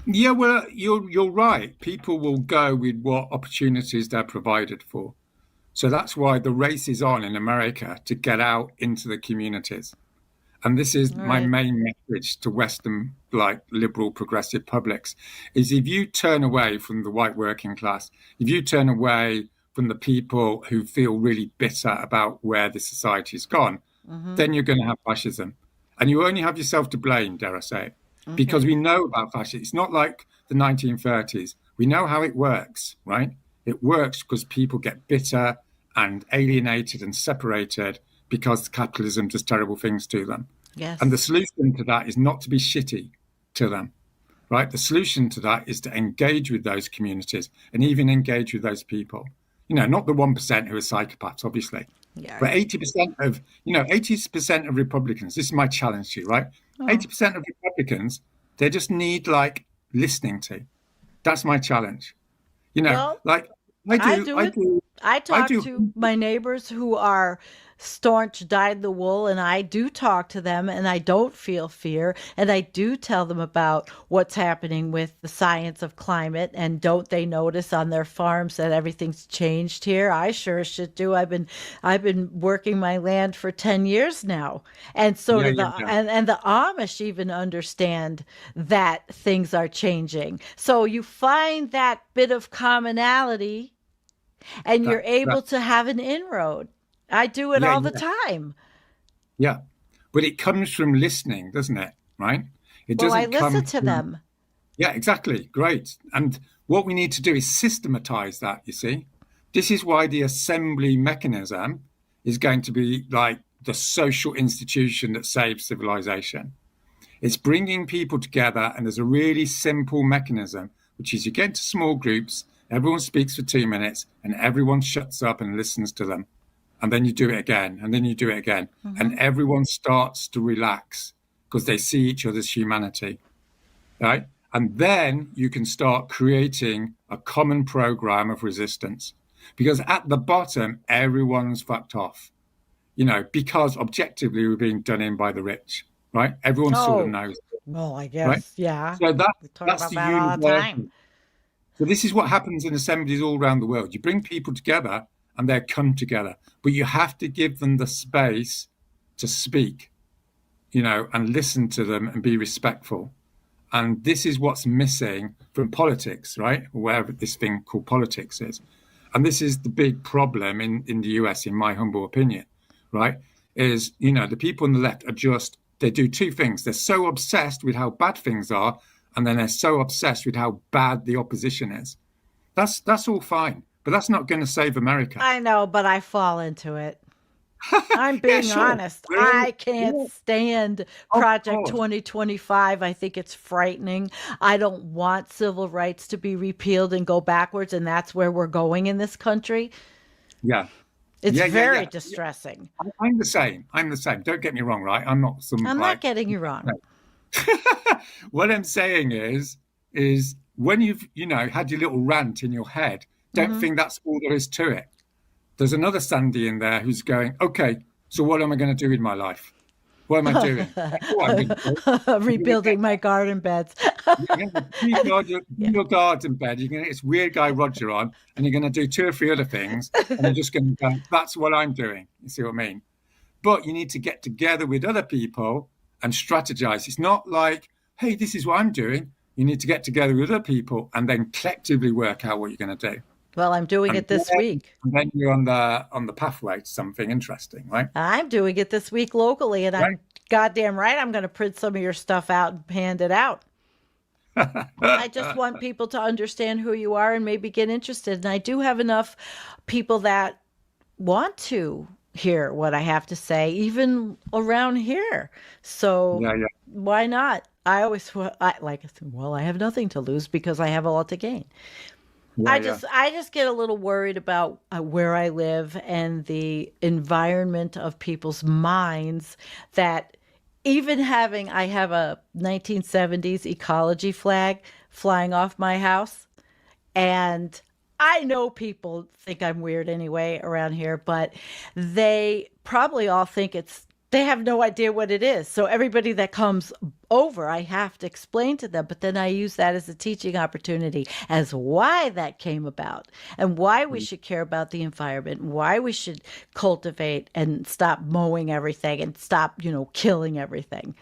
Yeah, well, you're right. People will go with what opportunities they're provided for. So that's why the race is on in America to get out into the communities. And this is my main message to Western, like, liberal progressive publics, is if you turn away from the white working class, if you turn away from the people who feel really bitter about where the society's gone, then you're going to have fascism. And you only have yourself to blame, dare I say it. Because we know about fascism. It's not like the 1930s. We know how it works, right? It works because people get bitter and alienated and separated because capitalism does terrible things to them. Yes. And the solution to that is not to be shitty to them, right? The solution to that is to engage with those communities and even engage with those people. You know, not the 1% who are psychopaths, obviously, but 80% of, 80% of Republicans, this is my challenge to you, right? 80% of Republicans, they just need like listening to. That's my challenge. You know, Well, like I talk to my neighbors who are staunch dyed-in-the-wool, and I do talk to them, and I don't feel fear, and I do tell them about what's happening with the science of climate, and don't they notice on their farms that everything's changed here? I sure should do. I've been working my land for 10 years now, and so do and the Amish even understand that things are changing. So you find that bit of commonality, and you're able to have an inroad. I do it all the time. Yeah. But it comes from listening, doesn't it? Right? It Well, doesn't I come listen to them. Yeah, exactly. Great. And what we need to do is systematize that, you see. This is why the assembly mechanism is going to be like the social institution that saves civilization. It's bringing people together, and there's a really simple mechanism, which is you get into small groups, everyone speaks for 2 minutes, and everyone shuts up and listens to them. And then you do it again, and then you do it again. And everyone starts to relax because they see each other's humanity, right? And then you can start creating a common program of resistance. Because at the bottom, everyone's fucked off, because objectively we're being done in by the rich, right? Everyone sort of knows. Well, I guess, right? yeah. So We talk that's about the that all the universal. time. So this is what happens in assemblies all around the world. You bring people together and they come together, but you have to give them the space to speak, and listen to them and be respectful. And this is what's missing from politics, right? Wherever this thing called politics is. And this is the big problem in the US, in my humble opinion, right? Is, the people on the left they do two things. They're so obsessed with how bad things are, and then they're so obsessed with how bad the opposition is. That's all fine, but that's not going to save America. I know, but I fall into it. I'm being honest. I can't stand Project 2025. I think it's frightening. I don't want civil rights to be repealed and go backwards, and that's where we're going in this country. Yeah. It's very distressing. I'm the same. Don't get me wrong, right? I'm not not getting you wrong. What I'm saying is when you've, had your little rant in your head, don't think that's all there is to it. There's another Sandy in there who's going, okay, so what am I going to do with my life? What am I doing? Rebuilding my garden beds. Your garden bed. You're going to get this weird guy Roger on, and you're going to do 2 or 3 other things, and you're just going to go, that's what I'm doing. You see what I mean? But you need to get together with other people and strategize. It's not like, hey, this is what I'm doing. You need to get together with other people and then collectively work out what you're going to do. Well, I'm doing it this week. And then you're on the pathway to something interesting, right? I'm doing it this week locally, and I'm goddamn right I'm going to print some of your stuff out and hand it out. I just want people to understand who you are and maybe get interested. And I do have enough people that want to hear what I have to say, even around here. So why not? I have nothing to lose because I have a lot to gain. I just get a little worried about where I live and the environment of people's minds that even I have a 1970s ecology flag flying off my house, and I know people think I'm weird anyway around here, but they probably all think they have no idea what it is. So everybody that comes over, I have to explain to them. But then I use that as a teaching opportunity as why that came about and why we should care about the environment and why we should cultivate and stop mowing everything and stop, killing everything.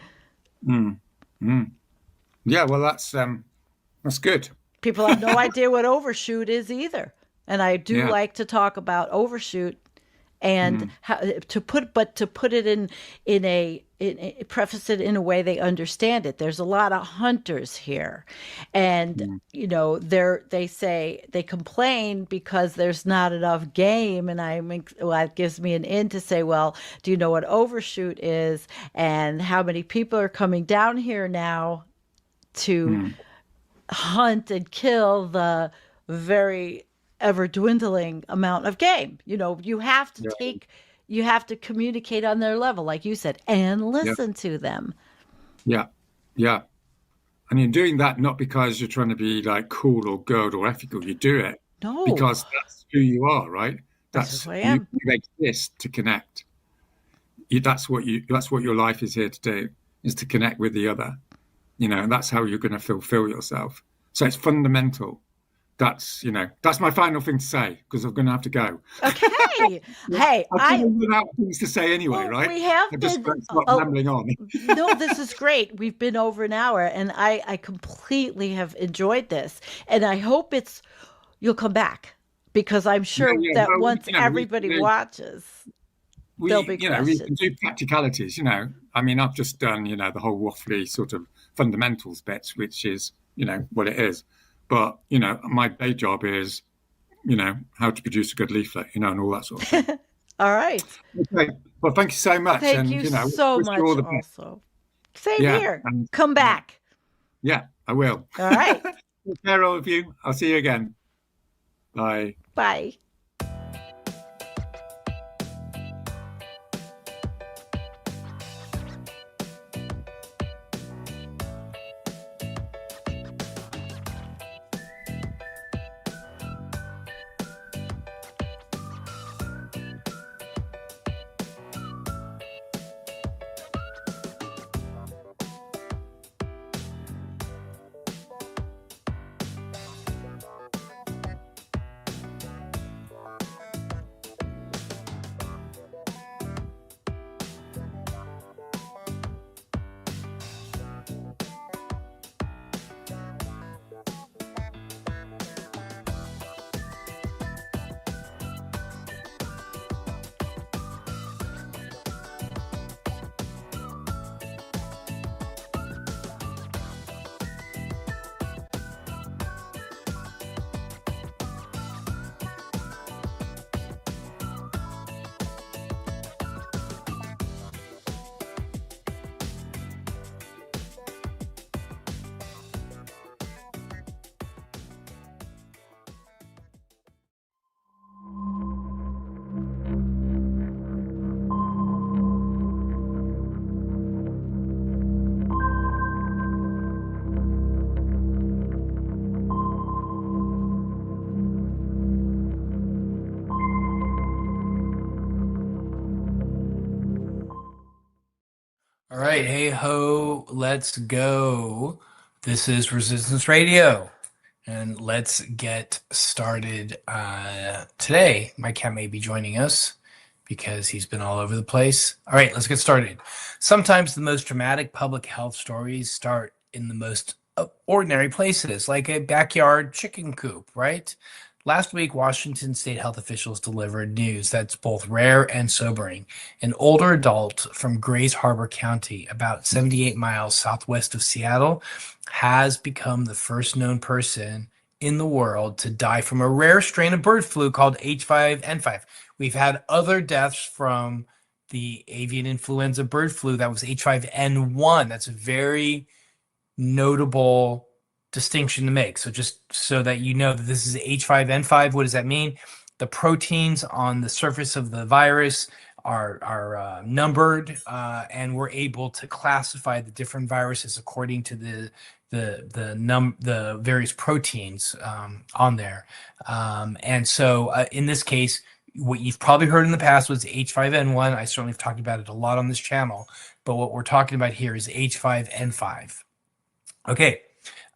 Yeah, well, that's good. People have no idea what overshoot is either. And I do like to talk about overshoot and to put it preface it in a way they understand it. There's a lot of hunters here, and you know, they complain because there's not enough game, and that gives me an in to say, well, do you know what overshoot is, and how many people are coming down here now to hunt and kill the very ever dwindling amount of game? You know, you have to communicate on their level, like you said, and listen to them. Yeah. And you're doing that not because you're trying to be like cool or good or ethical. You do it because that's who you are, right? That's who I am. You exist to connect. That's what your life is here to do, is to connect with the other. You know, and that's how you're going to fulfill yourself. So it's fundamental. That's my final thing to say, because I'm going to have to go. Okay. Hey, I run out of things to say anyway, right? We have just stop rambling on. No, this is great. We've been over an hour, and I completely have enjoyed this, and I hope you'll come back, because I'm sure that once everybody watches, there'll be questions. We can do practicalities. I mean, I've just done the whole waffly sort of fundamentals bits, which is what it is. But, my day job is, how to produce a good leaflet, and all that sort of thing. All right. Okay. Well, thank you so much. Thank you so much also. Same here. Come back. Yeah, I will. All right. Take care, all of you. I'll see you again. Bye. Bye. All right, hey ho, let's go. This is Resistance Radio, and let's get started. Today, my cat may be joining us because he's been all over the place. All right, let's get started. Sometimes the most dramatic public health stories start in the most ordinary places, like a backyard chicken coop, right? Last week, Washington state health officials delivered news that's both rare and sobering. An older adult from Grays Harbor County, about 78 miles southwest of Seattle, has become the first known person in the world to die from a rare strain of bird flu called H5N5. We've had other deaths from the avian influenza bird flu that was H5N1. That's a very notable distinction to make. So just so that you know that this is H5N5, what does that mean? The proteins on the surface of the virus are numbered, and we're able to classify the different viruses according to the various proteins on there. And so in this case, what you've probably heard in the past was H5N1. I certainly have talked about it a lot on this channel, but what we're talking about here is H5N5. Okay.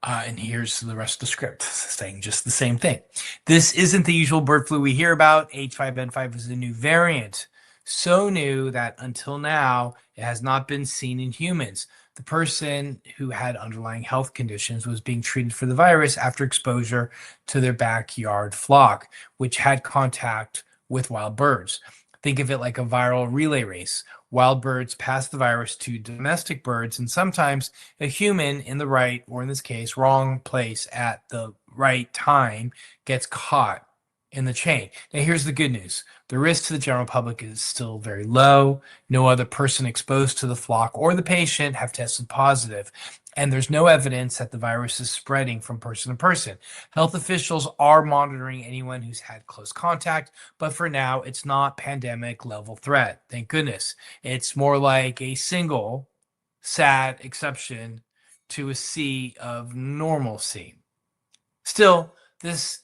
And here's the rest of the script saying just the same thing. This isn't the usual bird flu we hear about. H5N5 is a new variant. So new that until now, it has not been seen in humans. The person who had underlying health conditions was being treated for the virus after exposure to their backyard flock, which had contact with wild birds. Think of it like a viral relay race. Wild birds pass the virus to domestic birds, and sometimes a human in the right, or in this case, wrong place at the right time gets caught in the chain. Now, here's the good news. The risk to the general public is still very low. No other person exposed to the flock or the patient have tested positive, and there's no evidence that the virus is spreading from person to person. Health officials are monitoring anyone who's had close contact, but for now, it's not pandemic level threat. Thank goodness. It's more like a single sad exception to a sea of normalcy. Still, this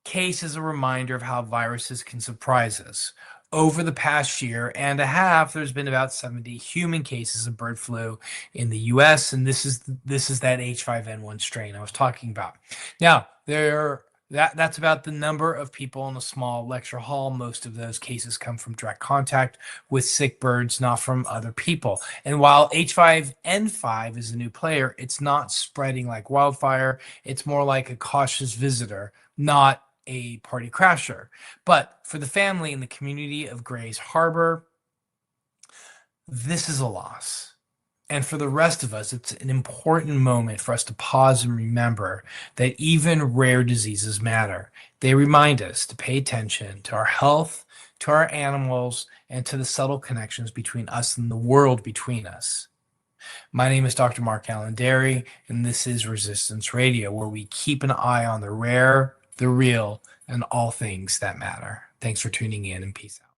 case is a reminder of how viruses can surprise us. Over the past year and a half, there's been about 70 human cases of bird flu in the U.S., and this is that H5N1 strain I was talking about. Now, that's about the number of people in a small lecture hall. Most of those cases come from direct contact with sick birds, not from other people. And while H5N5 is a new player, it's not spreading like wildfire. It's more like a cautious visitor, not a party crasher. But for the family and the community of Grays Harbor, this is a loss. And for the rest of us, it's an important moment for us to pause and remember that even rare diseases matter. They remind us to pay attention to our health, to our animals, and to the subtle connections between us and the world between us. My name is Dr. Mark Allen Derry, and this is Resistance Radio, where we keep an eye on the rare, the real, and all things that matter. Thanks for tuning in, and peace out.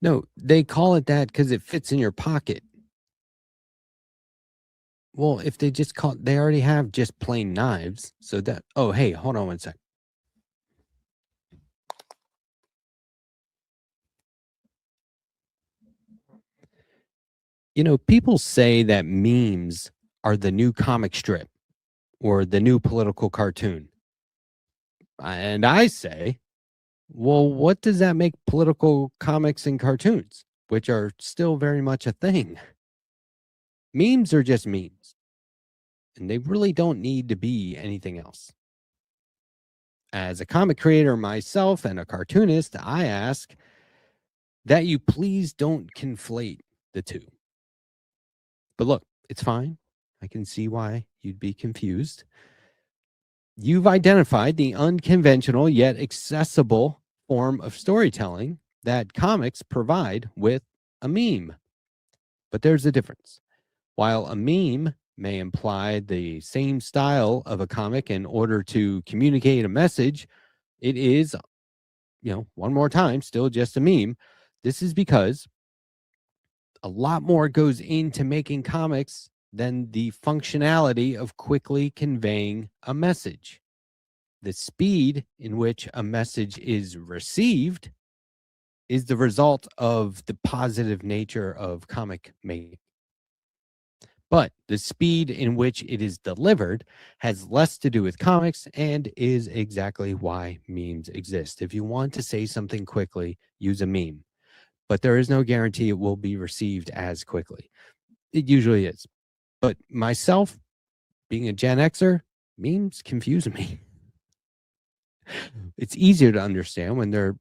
No, they call it that because it fits in your pocket. Well, if they just call, they already have just plain knives. So that, oh, hey, hold on one sec. You know, people say that memes are the new comic strip or the new political cartoon. And I say, well, what does that make political comics and cartoons, which are still very much a thing? Memes are just memes, and they really don't need to be anything else. As a comic creator myself and a cartoonist, I ask that you please don't conflate the two. But look, it's fine. I can see why you'd be confused. You've identified the unconventional yet accessible form of storytelling that comics provide with a meme. But there's a difference. While a meme may imply the same style of a comic in order to communicate a message, it is, one more time, still just a meme. This is because a lot more goes into making comics than the functionality of quickly conveying a message. The speed in which a message is received is the result of the positive nature of comic making. But the speed in which it is delivered has less to do with comics and is exactly why memes exist. If you want to say something quickly, use a meme. But there is no guarantee it will be received as quickly. It usually is. But myself, being a Gen Xer, memes confuse me. It's easier to understand when they're,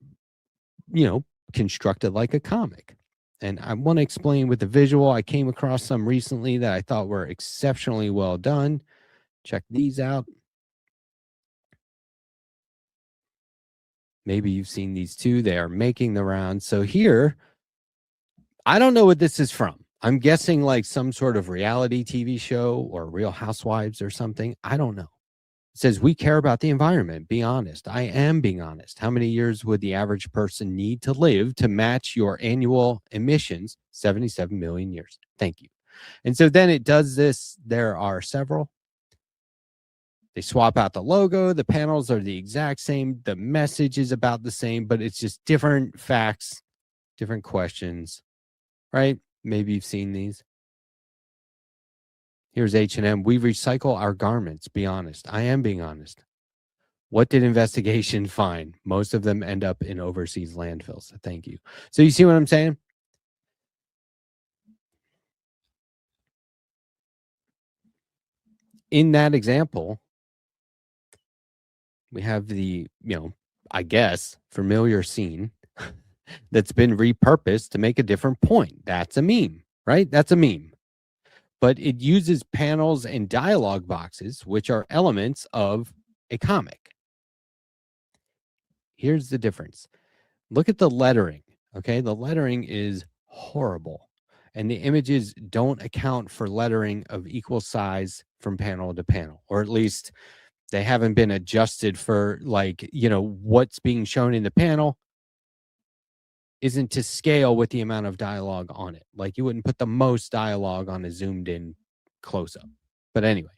constructed like a comic. And I want to explain with the visual. I came across some recently that I thought were exceptionally well done. Check these out. Maybe you've seen these too. They are making the rounds. So here, I don't know what this is from. I'm guessing like some sort of reality TV show or Real Housewives or something. I don't know. It says, we care about the environment. Be honest. I am being honest. How many years would the average person need to live to match your annual emissions? 77 million years. Thank you. And so then it does this. There are several. They swap out the logo. The panels are the exact same. The message is about the same, but it's just different facts, different questions, right? Maybe you've seen these. Here's H&M. We recycle our garments. Be honest. I am being honest. What did investigation find? Most of them end up in overseas landfills. Thank you. So you see what I'm saying? In that example, we have the, I guess, familiar scene that's been repurposed to make a different point. That's a meme, right? That's a meme. But it uses panels and dialogue boxes, which are elements of a comic. Here's the difference. Look at the lettering, okay? The lettering is horrible. And the images don't account for lettering of equal size from panel to panel, or at least they haven't been adjusted for, like, what's being shown in the panel isn't to scale with the amount of dialogue on it. Like, you wouldn't put the most dialogue on a zoomed in close-up. But anyway,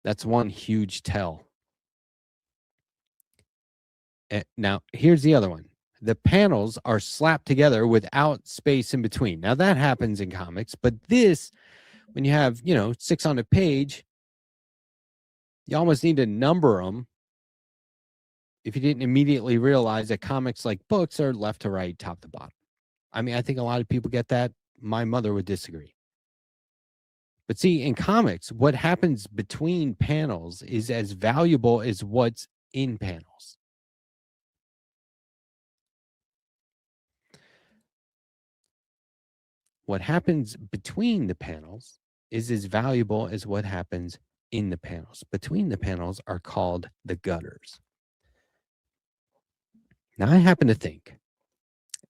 that's one huge tell. Now, here's the other one. The panels are slapped together without space in between. Now, that happens in comics, but this, when you have, 6 on a page, you almost need to number them if you didn't immediately realize that comics, like books, are left to right, top to bottom. I mean, I think a lot of people get that. My mother would disagree. But see, in comics, what happens between panels is as valuable as what's in panels. What happens between the panels is as valuable as what happens in the panels. Between the panels are called the gutters. Now, I happen to think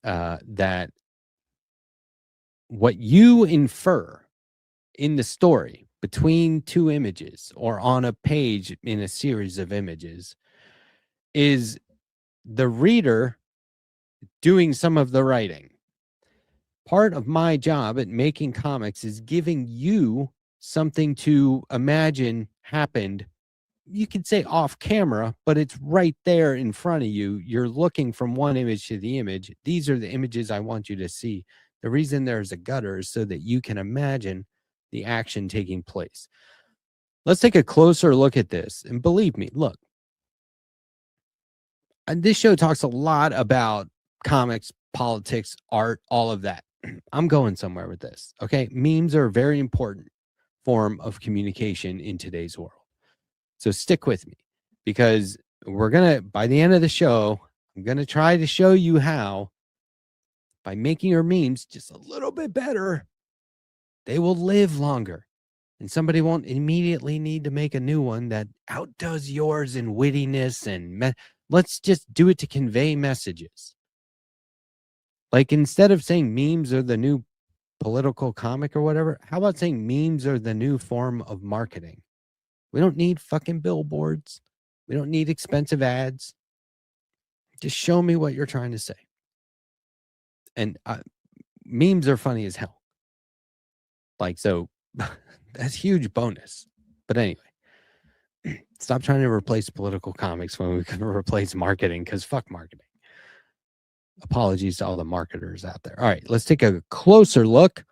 that what you infer in the story between two images or on a page in a series of images is the reader doing some of the writing. Part of my job at making comics is giving you something to imagine happened. You could say off camera, but it's right there in front of you. You're looking from one image to the image. These are the images I want you to see. The reason there's a gutter is so that you can imagine the action taking place. Let's take a closer look at this. And believe me, look, and this show talks a lot about comics, politics, art, all of that. I'm going somewhere with this. Okay. Memes are a very important form of communication in today's world. So stick with me, because we're going to, by the end of the show, I'm going to try to show you how, by making your memes just a little bit better, they will live longer. And somebody won't immediately need to make a new one that outdoes yours in wittiness. And let's just do it to convey messages. Like, instead of saying memes are the new political comic or whatever, how about saying memes are the new form of marketing? We don't need fucking billboards. We don't need expensive ads. Just show me what you're trying to say. And memes are funny as hell. Like, so that's huge bonus. But anyway, stop trying to replace political comics when we can replace marketing, because fuck marketing. Apologies to all the marketers out there. All right, let's take a closer look.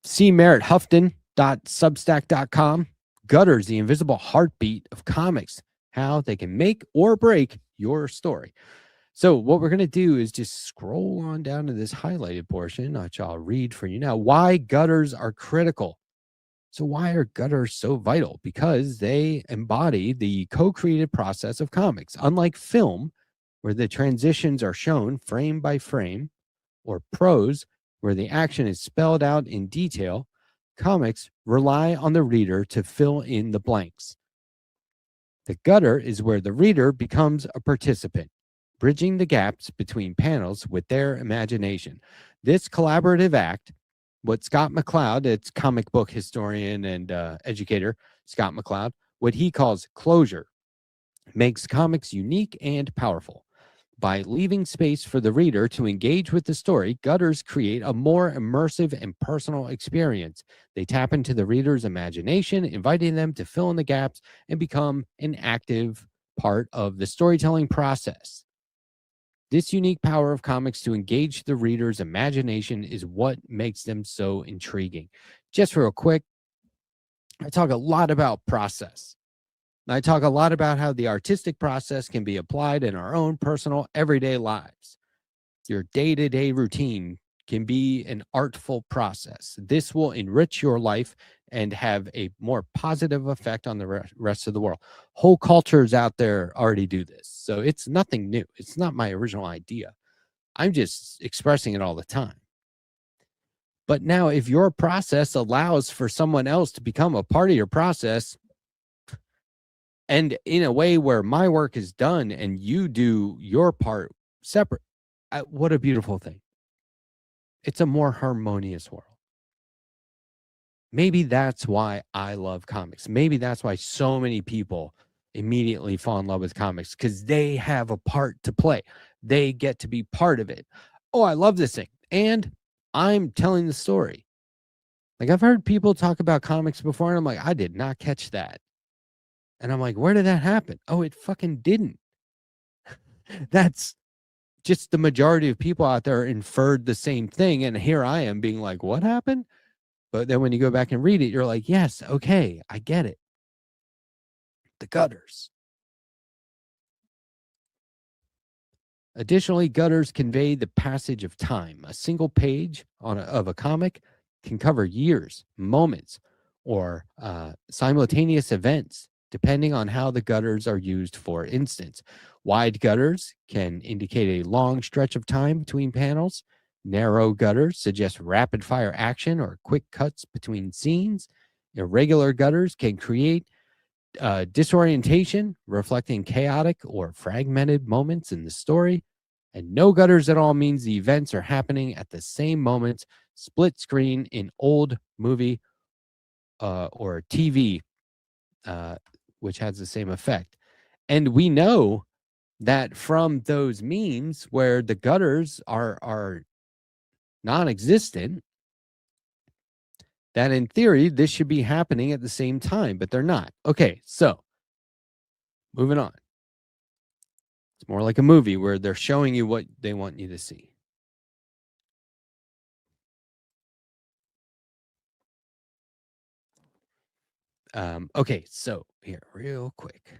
C. Merritt Houghton.substack.com. Gutters, the invisible heartbeat of comics. How they can make or break your story. So what we're going to do is just scroll on down to this highlighted portion, which I'll read for you now. Why gutters are critical. So why are gutters so vital? Because they embody the co-created process of comics. Unlike film, where the transitions are shown frame by frame, or prose, where the action is spelled out in detail, comics rely on the reader to fill in the blanks. The gutter is where the reader becomes a participant, bridging the gaps between panels with their imagination. This collaborative act, what Scott McCloud, it's comic book historian and educator Scott McCloud, what he calls closure, makes comics unique and powerful. By leaving space for the reader to engage with the story, gutters create a more immersive and personal experience. They tap into the reader's imagination, inviting them to fill in the gaps and become an active part of the storytelling process. This unique power of comics to engage the reader's imagination is what makes them so intriguing. Just real quick, I talk a lot about process. I talk a lot about how the artistic process can be applied in our own personal everyday lives. Your day-to-day routine can be an artful process. This will enrich your life and have a more positive effect on the rest of the world. Whole cultures out there already do this. So it's nothing new. It's not my original idea. I'm just expressing it all the time. But now if your process allows for someone else to become a part of your process, and in a way where my work is done and you do your part separate, what a beautiful thing. It's a more harmonious world. Maybe that's why I love comics. Maybe that's why so many people immediately fall in love with comics, because they have a part to play. They get to be part of it. Oh, I love this thing. And I'm telling the story. Like, I've heard people talk about comics before, and I'm like, I did not catch that. And I'm like, where did that happen? Oh, it fucking didn't. That's just the majority of people out there inferred the same thing. And here I am being like, what happened? But then when you go back and read it, you're like, yes, okay, I get it. The gutters. Additionally, gutters convey the passage of time. A single page of a comic can cover years, moments, or simultaneous events, depending on how the gutters are used. For instance, wide gutters can indicate a long stretch of time between panels. Narrow gutters suggest rapid fire action or quick cuts between scenes. Irregular gutters can create disorientation, reflecting chaotic or fragmented moments in the story. And no gutters at all means the events are happening at the same moment. Split screen in old movie or TV, which has the same effect. And we know that from those memes where the gutters are non-existent, that in theory, this should be happening at the same time, but they're not. Okay, so moving on. It's more like a movie where they're showing you what they want you to see. Okay, so here, real quick.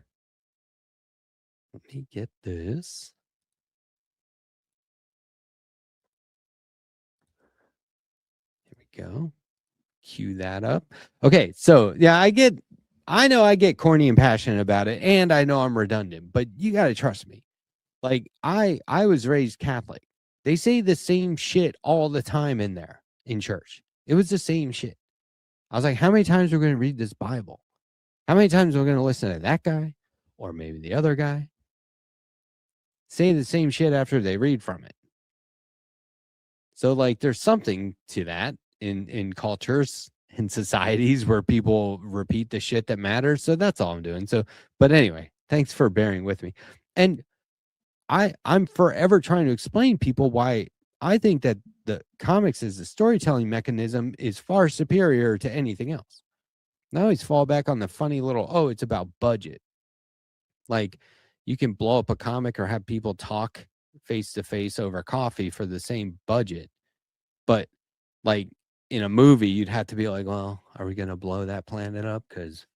Let me get this. Here we go. Cue that up. Okay, so yeah, I know I get corny and passionate about it, and I know I'm redundant, but you got to trust me. Like, I was raised Catholic. They say the same shit all the time in there in church. It was the same shit. I was like, how many times are we going to read this Bible? How many times are we going to listen to that guy or maybe the other guy say the same shit after they read from it? So, like, there's something to that in cultures and societies where people repeat the shit that matters. So that's all I'm doing. So, but anyway, thanks for bearing with me. And I'm forever trying to explain people why I think that the comics as a storytelling mechanism is far superior to anything else. I always fall back on the funny little, oh, it's about budget. Like, you can blow up a comic or have people talk face to face over coffee for the same budget. But like in a movie, you'd have to be like, well, are we going to blow that planet up? Because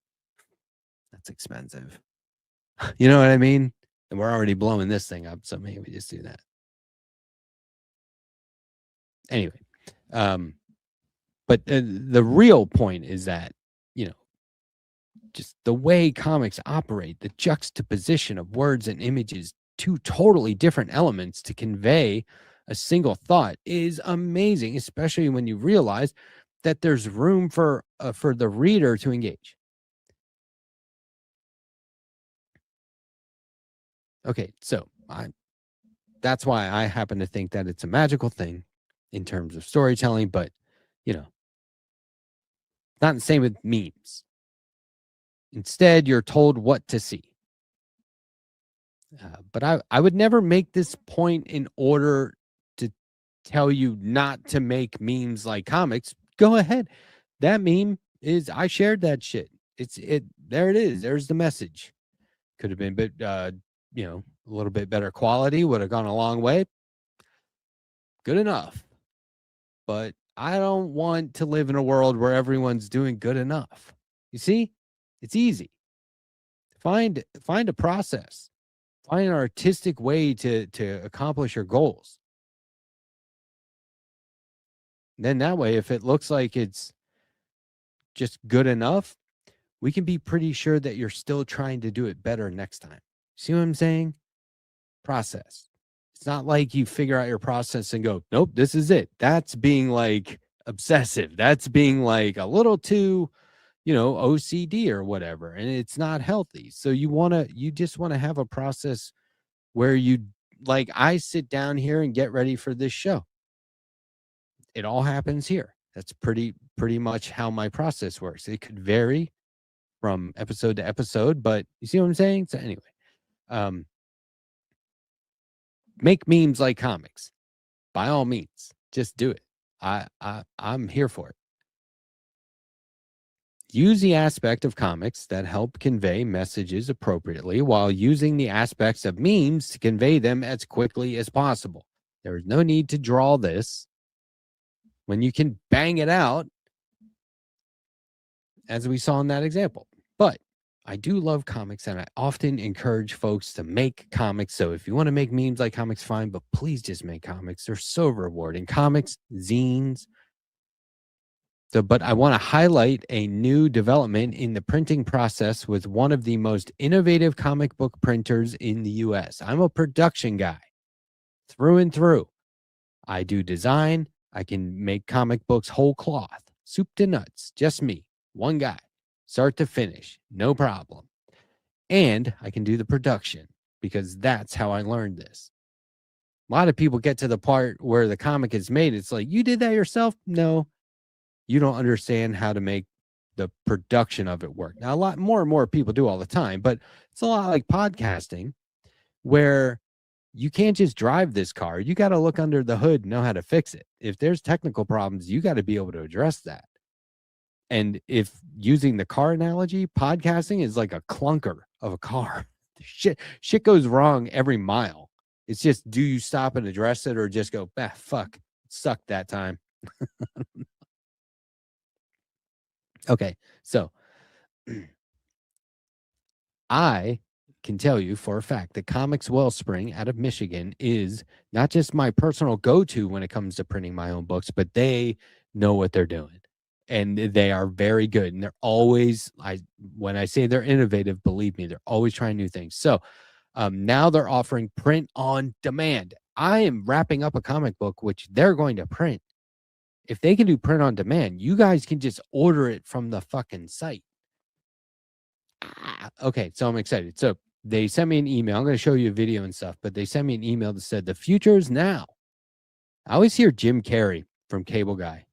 that's expensive. You know what I mean? And we're already blowing this thing up. So maybe we just do that. Anyway, but the real point is that, you know, just the way comics operate, the juxtaposition of words and images, two totally different elements to convey a single thought, is amazing, especially when you realize that there's room for the reader to engage. Okay, so that's why I happen to think that it's a magical thing in terms of storytelling, but, you know, not the same with memes. Instead, you're told what to see. But I would never make this point in order to tell you not to make memes like comics. Go ahead. That meme is, I shared that shit. There it is. There's the message. Could have been, a little bit better quality, would have gone a long way. Good enough. But I don't want to live in a world where everyone's doing good enough. You see, it's easy. Find a process. Find an artistic way to accomplish your goals. Then that way, if it looks like it's just good enough, we can be pretty sure that you're still trying to do it better next time. See what I'm saying? Process. It's not like you figure out your process and go, nope, this is it. That's being like obsessive. That's being like a little too, OCD or whatever. And it's not healthy. So you just want to have a process where you, like, I sit down here and get ready for this show. It all happens here. That's pretty much how my process works. It could vary from episode to episode, but you see what I'm saying? So anyway, make memes like comics. By all means, just do it. I'm here for it. Use the aspect of comics that help convey messages appropriately while using the aspects of memes to convey them as quickly as possible. There is no need to draw this when you can bang it out, as we saw in that example. But I do love comics, and I often encourage folks to make comics. So if you want to make memes like comics, fine, but please just make comics. They're so rewarding. Comics, zines. But I want to highlight a new development in the printing process with one of the most innovative comic book printers in the US. I'm a production guy through and through. I do design. I can make comic books whole cloth, soup to nuts, just me, one guy, start to finish, no problem. And I can do the production because that's how I learned this. A lot of people get to the part where the comic is made. It's like, you did that yourself? No. You don't understand how to make the production of it work. Now, a lot more and more people do all the time, but it's a lot like podcasting where you can't just drive this car. You got to look under the hood and know how to fix it. If there's technical problems, you got to be able to address that. And if using the car analogy, podcasting is like a clunker of a car. Shit goes wrong every mile. It's just, do you stop and address it or just go, fuck, it sucked that time? Okay, so I can tell you for a fact that Comics Wellspring out of Michigan is not just my personal go-to when it comes to printing my own books, but they know what they're doing. And they are very good. And they're always, when I say they're innovative, believe me, they're always trying new things. So now they're offering print on demand. I am wrapping up a comic book, which they're going to print. If they can do print on demand, you guys can just order it from the fucking site. Okay, so I'm excited. So they sent me an email. I'm going to show you a video and stuff, but they sent me an email that said, the future is now. I always hear Jim Carrey from Cable Guy.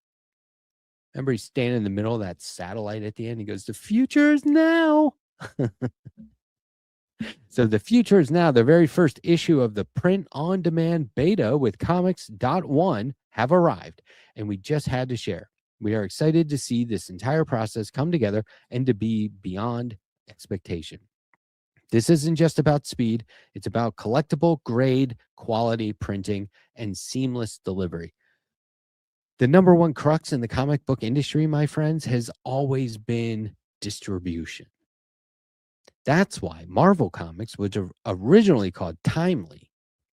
Remember, he's standing in the middle of that satellite at the end. He goes, the future is now. So the future is now. The very first issue of the print-on-demand beta with Comics.1 have arrived, and we just had to share. We are excited to see this entire process come together and to be beyond expectation. This isn't just about speed. It's about collectible grade quality printing and seamless delivery. The number one crux in the comic book industry, my friends, has always been distribution. That's why Marvel Comics was originally called Timely,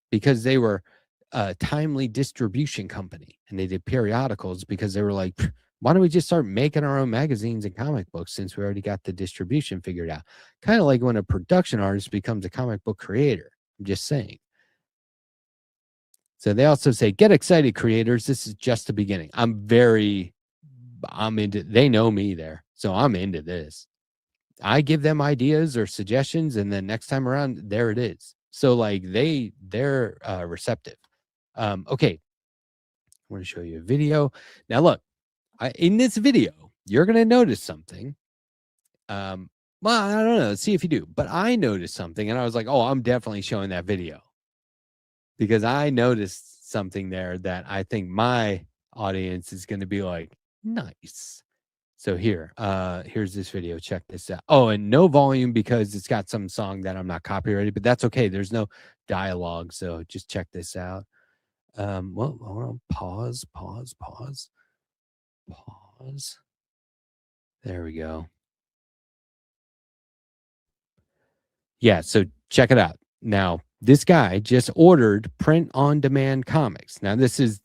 because they were a timely distribution company, and they did periodicals because they were like, why don't we just start making our own magazines and comic books since we already got the distribution figured out? Kind of like when a production artist becomes a comic book creator. I'm just saying. So they also say, get excited, creators. This is just the beginning. I'm into, they know me there. So I'm into this. I give them ideas or suggestions, and then next time around, there it is. So like they're receptive. Okay. I want to show you a video. Now look, in this video, you're going to notice something. Well, I don't know. See if you do. But I noticed something, and I was like, oh, I'm definitely showing that video. Because I noticed something there that I think my audience is going to be like, nice. So here's this video. Check this out. Oh, and no volume because it's got some song that I'm not copyrighted, but that's okay. There's no dialogue. So just check this out. Well, hold on. Pause. There we go. Yeah, so check it out. Now, this guy just ordered print-on-demand comics. Now, this is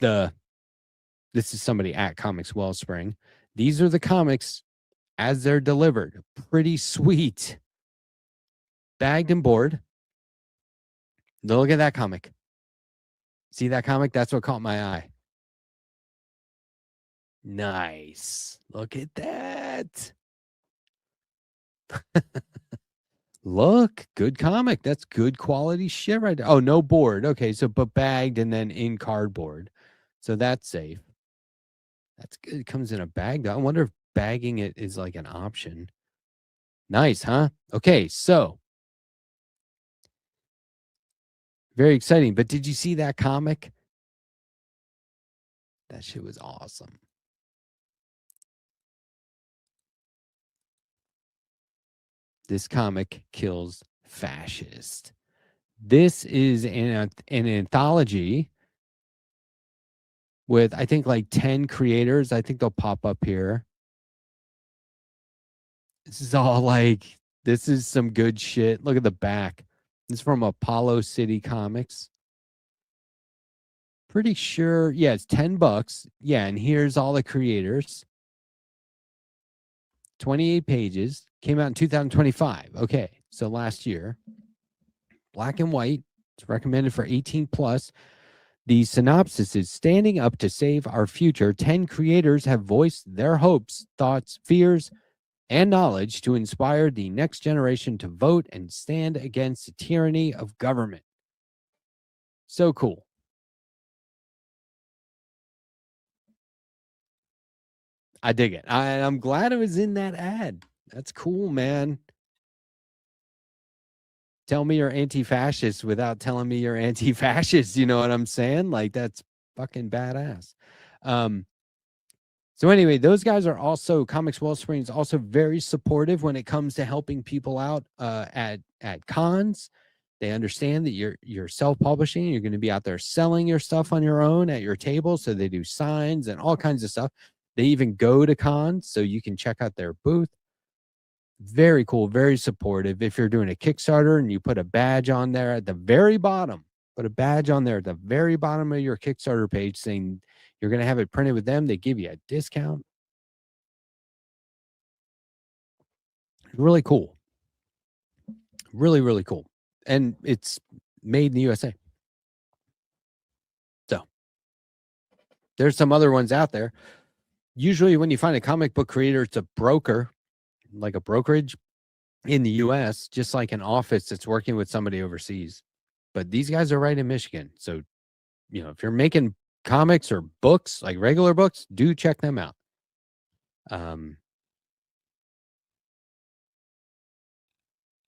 somebody at Comics Wellspring. These are the comics as they're delivered. Pretty sweet. Bagged and board. Look at that comic. See that comic? That's what caught my eye. Nice. Look at that. Look, good comic. That's good quality shit right there. Oh, no board. Okay, so but bagged and then in cardboard. So that's safe. That's good. It comes in a bag. I wonder if bagging it is like an option. Nice, huh? Okay, so very exciting. But did you see that comic? That shit was awesome. This comic kills fascist. This is an anthology with, I think, like 10 creators. I think they'll pop up here. This is all like, this is some good shit. Look at the back. This is from Apollo City Comics. Pretty sure. Yeah, it's $10. Yeah, and here's all the creators. 28 pages. Came out in 2025. Okay, so last year. Black and white. It's recommended for 18 plus. The synopsis is standing up to save our future. 10 creators have voiced their hopes, thoughts, fears, and knowledge to inspire the next generation to vote and stand against the tyranny of government. So cool. I dig it. I'm glad it was in that ad. That's cool, man. Tell me you're anti-fascist without telling me you're anti-fascist. You know what I'm saying? Like, that's fucking badass. So anyway, those guys are also, Comics Wellspring is also very supportive when it comes to helping people out at cons. They understand that you're self-publishing. You're going to be out there selling your stuff on your own at your table. So they do signs and all kinds of stuff. They even go to cons, so you can check out their booth. Very cool, very supportive. If you're doing a Kickstarter and you put a badge on there at the very bottom, put a badge on there at the very bottom of your Kickstarter page saying you're going to have it printed with them, they give you a discount. Really cool. Really, really cool. And it's made in the USA. So there's some other ones out there. Usually when you find a comic book creator, it's a broker, like a brokerage in the US, just like an office that's working with somebody overseas. But these guys are right in Michigan. So, you know, if you're making comics or books, like regular books, do check them out. And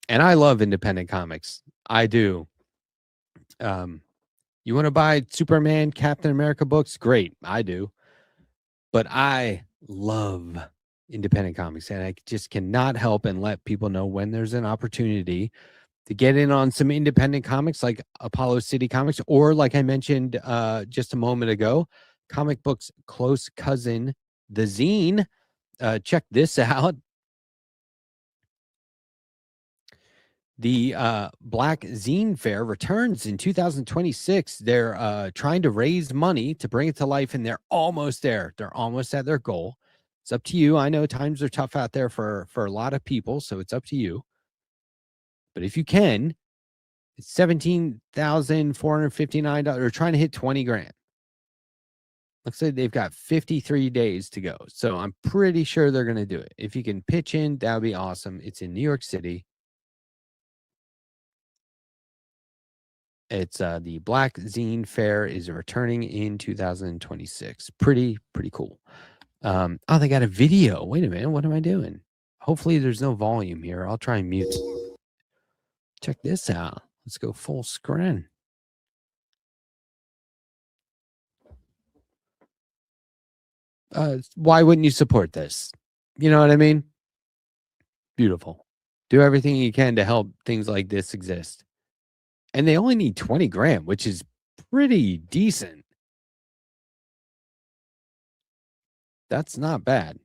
I love independent comics. I do. You want to buy Superman, Captain America books? Great. I do. But I love independent comics, and I just cannot help and let people know when there's an opportunity to get in on some independent comics like Apollo City Comics, or like I mentioned just a moment ago, Comic Book's close cousin, the Zine. Check this out. The Black Zine Fair returns in 2026. They're trying to raise money to bring it to life, and they're almost there. They're almost at their goal. It's up to you. I know times are tough out there for a lot of people, so it's up to you. But if you can, it's $17,459. They're trying to hit 20 grand. Looks like they've got 53 days to go. So I'm pretty sure they're going to do it. If you can pitch in, that would be awesome. It's in New York City. It's the Black Zine Fair is returning in 2026. Pretty cool. Oh, they got a video. Wait a minute. What am I doing? Hopefully there's no volume here. I'll try and mute. Check this out. Let's go full screen. Why wouldn't you support this? You know what I mean? Beautiful. Do everything you can to help things like this exist. And they only need 20 grand, which is pretty decent. That's not bad.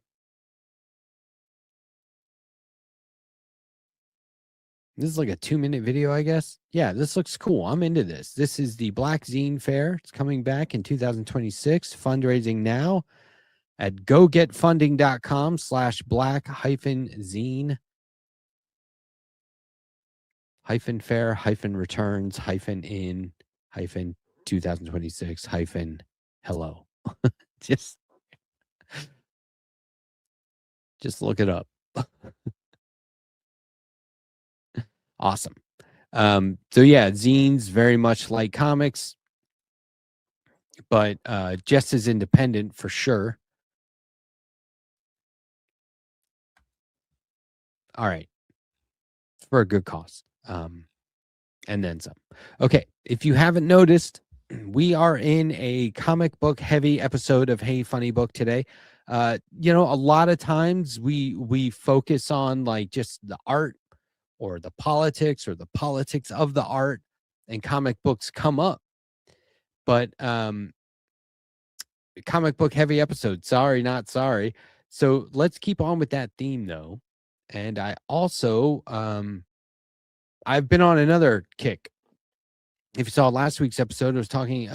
This is like a 2-minute video, I guess. Yeah, this looks cool. I'm into this. This is the Black Zine Fair. It's coming back in 2026. Fundraising now at gogetfunding.com/black-zine -fair-in-2026-hello. just look it up. Awesome. So yeah, zines very much like comics, but just as independent for sure. All right. For a good cause. And then some. Okay. If you haven't noticed, we are in a comic book heavy episode of Hey Funny Book today. A lot of times we focus on like just the art or the politics of the art, and comic books come up. But comic book heavy episode. Sorry, not sorry. So let's keep on with that theme though. And I also I've been on another kick. If you saw last week's episode, I was talking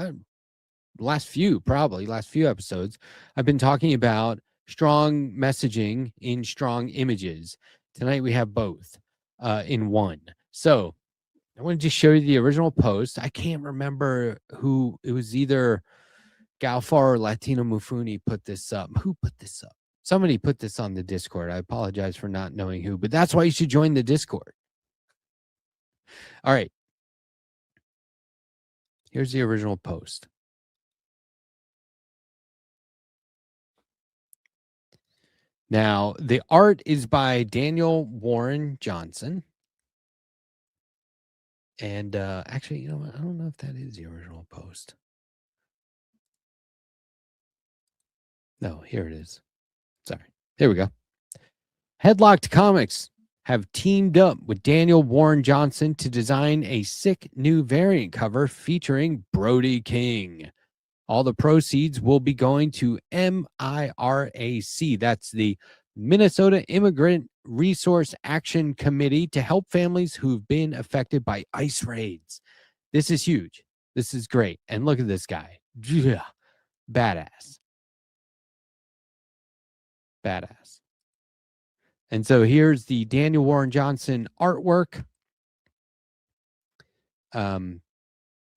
last few episodes, I've been talking about strong messaging in strong images. Tonight we have both in one. So I wanted to show you the original post. I can't remember who it was, either Galfar or Latino Mufuni put this up. Who put this up? Somebody put this on the Discord. I apologize for not knowing who, but that's why you should join the Discord. All right. Here's the original post. Now, the art is by Daniel Warren Johnson. And actually, you know what? I don't know if that is the original post. No, here it is. Sorry. There we go. Headlocked Comics have teamed up with Daniel Warren Johnson to design a sick new variant cover featuring Brody King. All the proceeds will be going to MIRAC. That's the Minnesota Immigrant Resource Action Committee, to help families who've been affected by ICE raids. This is huge. This is great. And look at this guy. Yeah. Badass. Badass. And so here's the Daniel Warren Johnson artwork.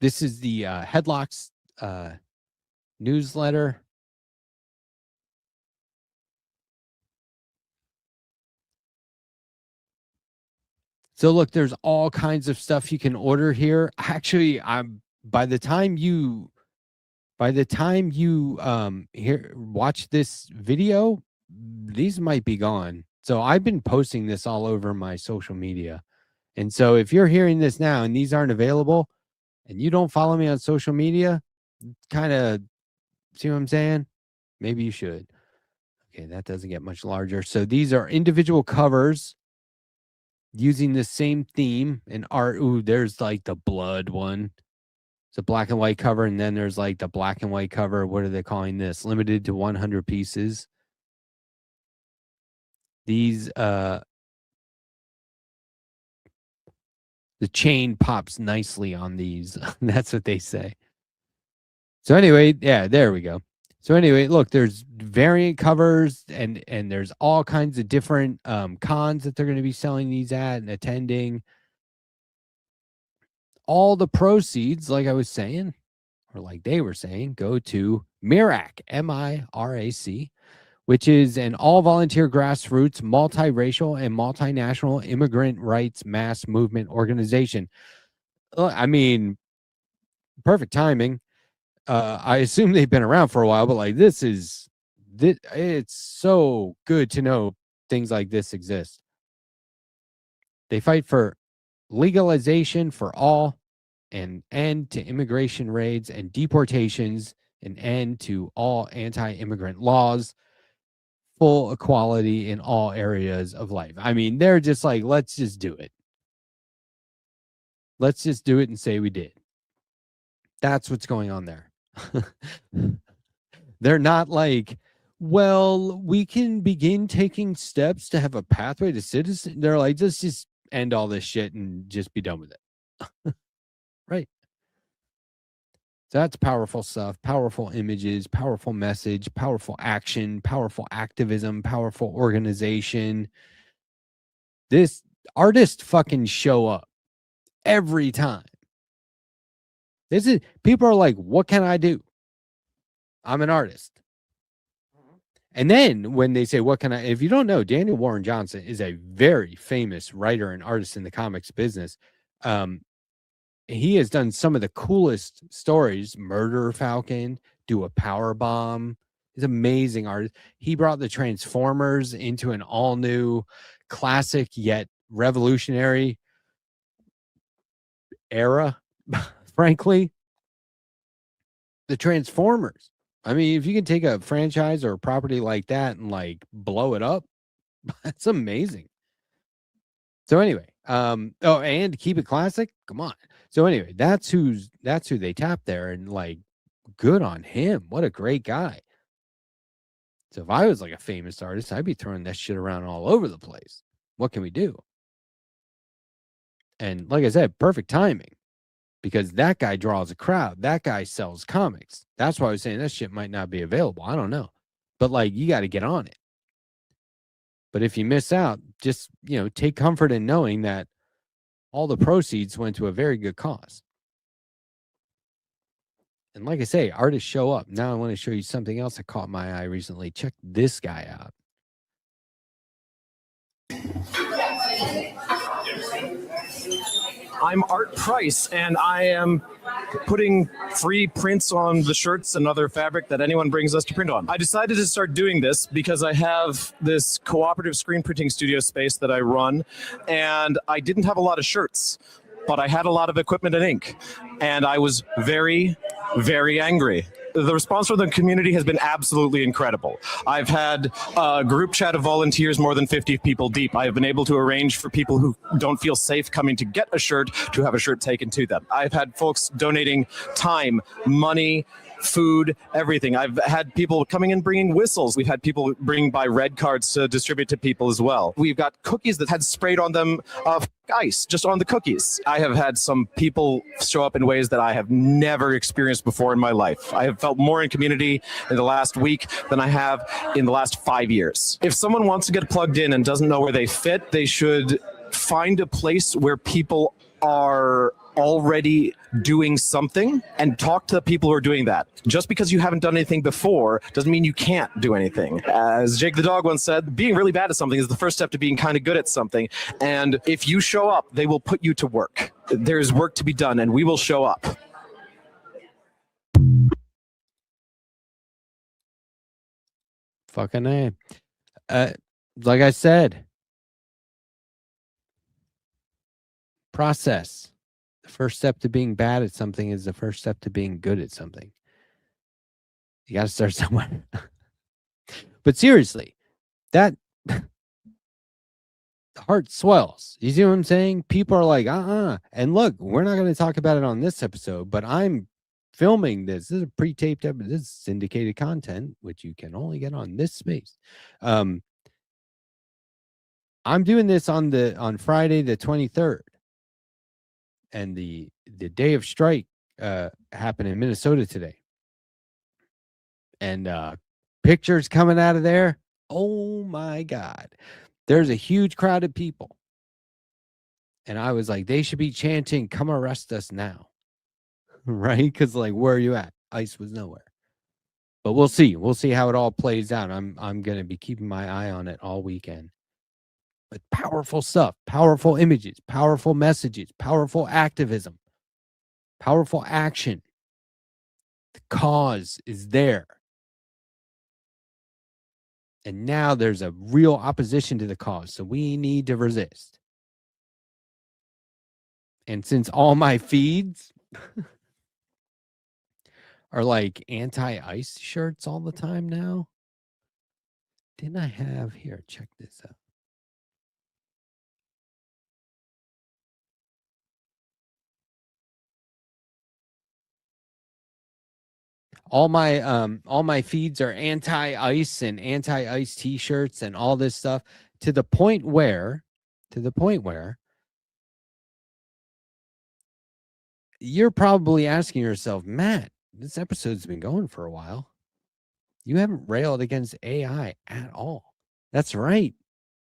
This is the Headlocks newsletter. So look, there's all kinds of stuff you can order here. Actually, by the time you watch this video, these might be gone. So I've been posting this all over my social media. And so if you're hearing this now and these aren't available and you don't follow me on social media, kind of see what I'm saying? Maybe you should. Okay, that doesn't get much larger. So these are individual covers using the same theme and art. Ooh, there's like the blood one. It's a black and white cover, and then there's like the black and white cover. What are they calling this? Limited to 100 pieces. These the chain pops nicely on these. That's what they say. So anyway, yeah, there we go. So anyway, look, there's variant covers and there's all kinds of different cons that they're going to be selling these at and attending. All the proceeds, like I was saying, or like they were saying, go to MIRAC, MIRAC, which is an all-volunteer grassroots, multiracial, and multinational immigrant rights mass movement organization. I mean, perfect timing. I assume they've been around for a while, but like it's so good to know things like this exist. They fight for legalization for all, an end to immigration raids and deportations, an end to all anti-immigrant laws, full equality in all areas of life. I mean, they're just like, let's just do it. Let's just do it and say we did. That's what's going on there. They're not like, well, we can begin taking steps to have a pathway to citizen. They're like, let's just end all this shit and just be done with it. Right. So that's powerful stuff, powerful images, powerful message, powerful action, powerful activism, powerful organization. This artists fucking show up every time. This is, people are like, what can I do? I'm an artist. And then when they say, what can I, if you don't know, Daniel Warren Johnson is a very famous writer and artist in the comics business. He has done some of the coolest stories. Murder Falcon, Do a Power Bomb. He's an amazing artist. He brought the Transformers into an all new, classic yet revolutionary era. Frankly, the Transformers. I mean, if you can take a franchise or a property like that and like blow it up, that's amazing. So anyway, and keep it classic. Come on. So anyway, that's who they tap there, and like, good on him. What a great guy. So if I was like a famous artist, I'd be throwing that shit around all over the place. What can we do? And like I said, perfect timing, because that guy draws a crowd. That guy sells comics. That's why I was saying that shit might not be available. I don't know. But like, you got to get on it. But if you miss out, just, take comfort in knowing that all the proceeds went to a very good cause. And like I say, artists show up. Now I want to show you something else that caught my eye recently. Check this guy out. I'm Art Price, and I am putting free prints on the shirts and other fabric that anyone brings us to print on. I decided to start doing this because I have this cooperative screen printing studio space that I run, and I didn't have a lot of shirts, but I had a lot of equipment and ink, and I was very, very angry. The response from the community has been absolutely incredible. I've had a group chat of volunteers more than 50 people deep. I have been able to arrange for people who don't feel safe coming to get a shirt to have a shirt taken to them. I've had folks donating time, money, food, everything. I've had people coming and bringing whistles. We've had people bring by red cards to distribute to people as well. We've got cookies that had sprayed on them ice, just on the cookies. I have had some people show up in ways that I have never experienced before in my life. I have felt more in community in the last week than I have in the last 5 years. If someone wants to get plugged in and doesn't know where they fit, they should find a place where people are already doing something and talk to the people who are doing that. Just because you haven't done anything before doesn't mean you can't do anything. As Jake the dog once said, being really bad at something is the first step to being kind of good at something. And if you show up, they will put you to work. There's work to be done, and we will show up. Fucking A. Like I said, process. The first step to being bad at something is the first step to being good at something. You got to start somewhere. But seriously, that the heart swells. You see what I'm saying? People are like, And look, we're not going to talk about it on this episode, but I'm filming this. This is a pre-taped episode. This is syndicated content, which you can only get on this space. I'm doing this on Friday the 23rd. And the day of strike happened in Minnesota today. And pictures coming out of there. Oh my God. There's a huge crowd of people. And I was like, they should be chanting, come arrest us now. Right? Because like, where are you at? ICE was nowhere. But we'll see. We'll see how it all plays out. I'm going to be keeping my eye on it all weekend. But powerful stuff, powerful images, powerful messages, powerful activism, powerful action. The cause is there. And now there's a real opposition to the cause. So we need to resist. And since all my feeds are like anti-ice shirts all the time now, didn't I have here? Check this out. All my feeds are anti-ice and anti-ice t-shirts and all this stuff to the point where you're probably asking yourself, Matt, this episode's been going for a while. You haven't railed against AI at all. That's right.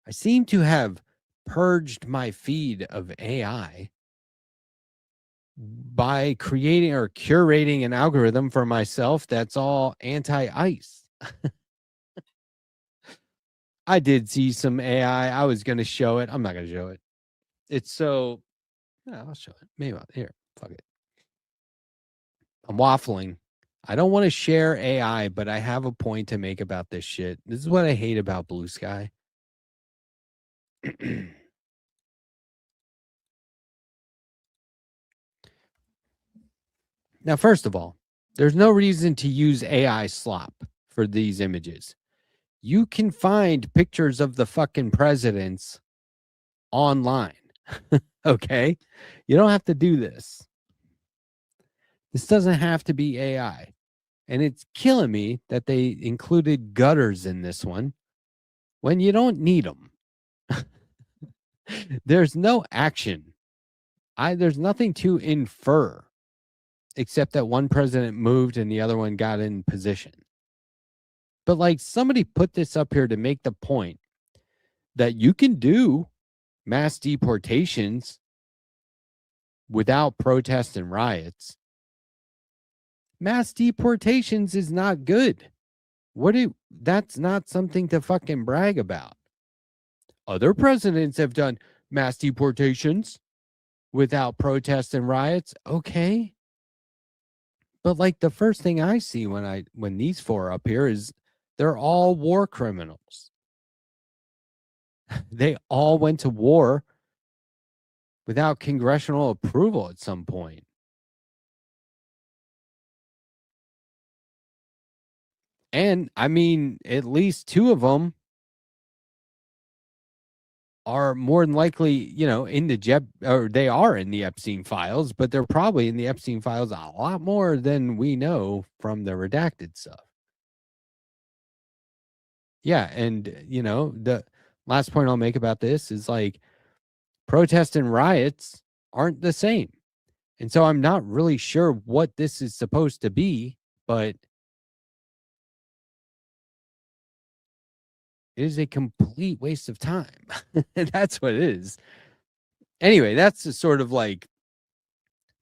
I seem to have purged my feed of AI by creating or curating an algorithm for myself that's all anti-ice. I did see some AI. I was going to show it. I'm not going to show it. It's so... Yeah, I'll show it. Maybe here. Fuck it. I'm waffling. I don't want to share AI, but I have a point to make about this shit. This is what I hate about Blue Sky. Now, first of all, there's no reason to use AI slop for these images. You can find pictures of the fucking presidents online. Okay? You don't have to do this. This doesn't have to be AI. And it's killing me that they included gutters in this one when you don't need them. There's no action. There's nothing to infer except that one president moved and the other one got in position. But like somebody put this up here to make the point that you can do mass deportations without protests and riots. Mass deportations is not good. That's not something to fucking brag about. Other presidents have done mass deportations without protests and riots. Okay. But like the first thing I see when these four are up here is they're all war criminals. They all went to war without congressional approval at some point. And I mean, at least two of them are more than likely, you know, they are in the Epstein files, but they're probably in the Epstein files a lot more than we know from the redacted stuff. Yeah, and you know, the last point I'll make about this is like protests and riots aren't the same. And so I'm not really sure what this is supposed to be, but it is a complete waste of time. That's what it is. Anyway, that's the sort of like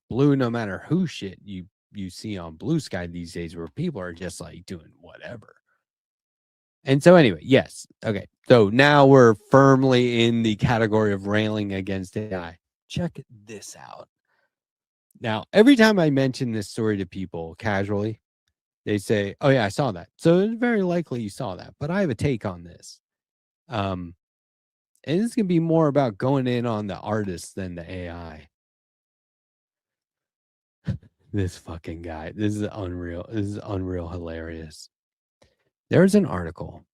blue no matter who shit you see on Blue Sky these days where people are just like doing whatever. And so anyway, yes. Okay. So now we're firmly in the category of railing against AI. Check this out. Now, every time I mention this story to people casually, they say, oh yeah, I saw that. So it's very likely you saw that, but I have a take on this. And it's going to be more about going in on the artist than the AI. This fucking guy. This is unreal. This is unreal hilarious. There's an article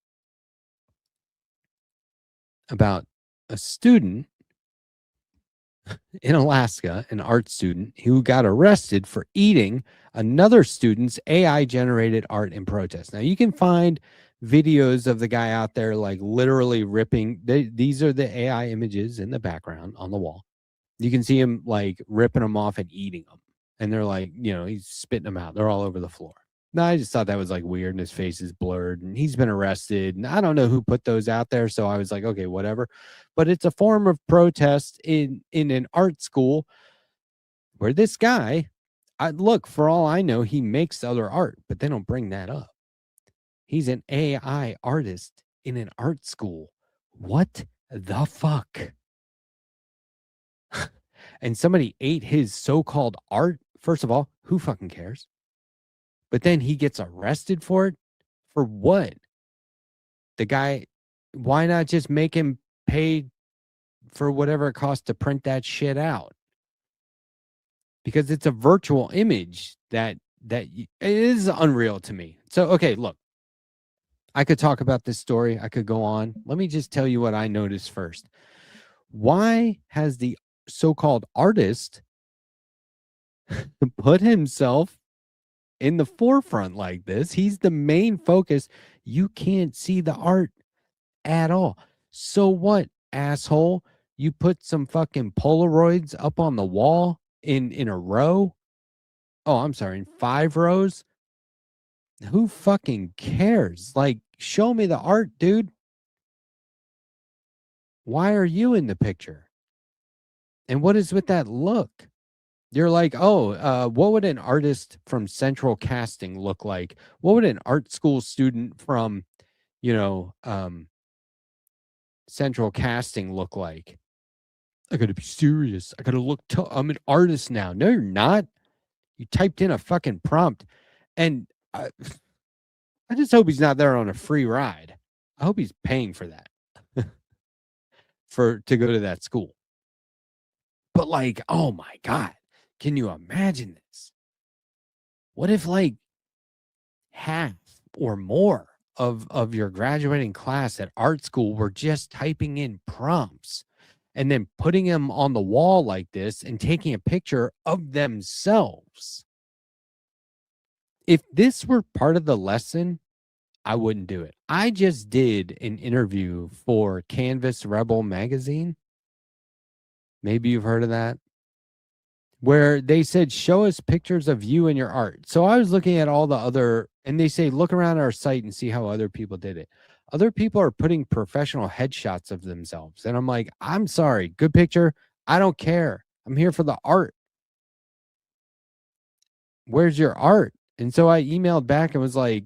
about a student in Alaska, an art student who got arrested for eating another student's AI-generated art in protest. Now, you can find videos of the guy out there like literally ripping. These are the AI images in the background on the wall. You can see him like ripping them off and eating them. And they're like, you know, he's spitting them out. They're all over the floor. No, I just thought that was like weird and his face is blurred and he's been arrested. And I don't know who put those out there. So I was like, okay, whatever. But it's a form of protest in an art school where this guy, look, for all I know, he makes other art, but they don't bring that up. He's an AI artist in an art school. What the fuck? And somebody ate his so-called art. First of all, who fucking cares? But then he gets arrested for it? For what? The guy, why not just make him pay for whatever it costs to print that shit out? Because it's a virtual image that it is unreal to me. So, okay, look, I could talk about this story. I could go on. Let me just tell you what I noticed first. Why has the so-called artist put himself in the forefront like this? He's the main focus. You can't see the art at all. So what, asshole? You put some fucking Polaroids up on the wall in a row? Oh, I'm sorry, in 5 rows? Who fucking cares? Like, show me the art, dude. Why are you in the picture? And what is with that look? You're like, oh, what would an artist from Central Casting look like? What would an art school student from, Central Casting look like? I gotta be serious. I gotta look I'm an artist now. No, you're not. You typed in a fucking prompt, and I just hope he's not there on a free ride. I hope he's paying for that to go to that school. But like, oh my God, can you imagine this? What if like half or more of your graduating class at art school were just typing in prompts and then putting them on the wall like this and taking a picture of themselves? If this were part of the lesson, I wouldn't do it. I just did an interview for Canvas Rebel magazine. Maybe you've heard of that, where they said, show us pictures of you and your art. So I was looking at all the other, and they say, look around our site and see how other people did it. Other people are putting professional headshots of themselves. And I'm like, I'm sorry, good picture. I don't care. I'm here for the art. Where's your art? And so I emailed back and was like,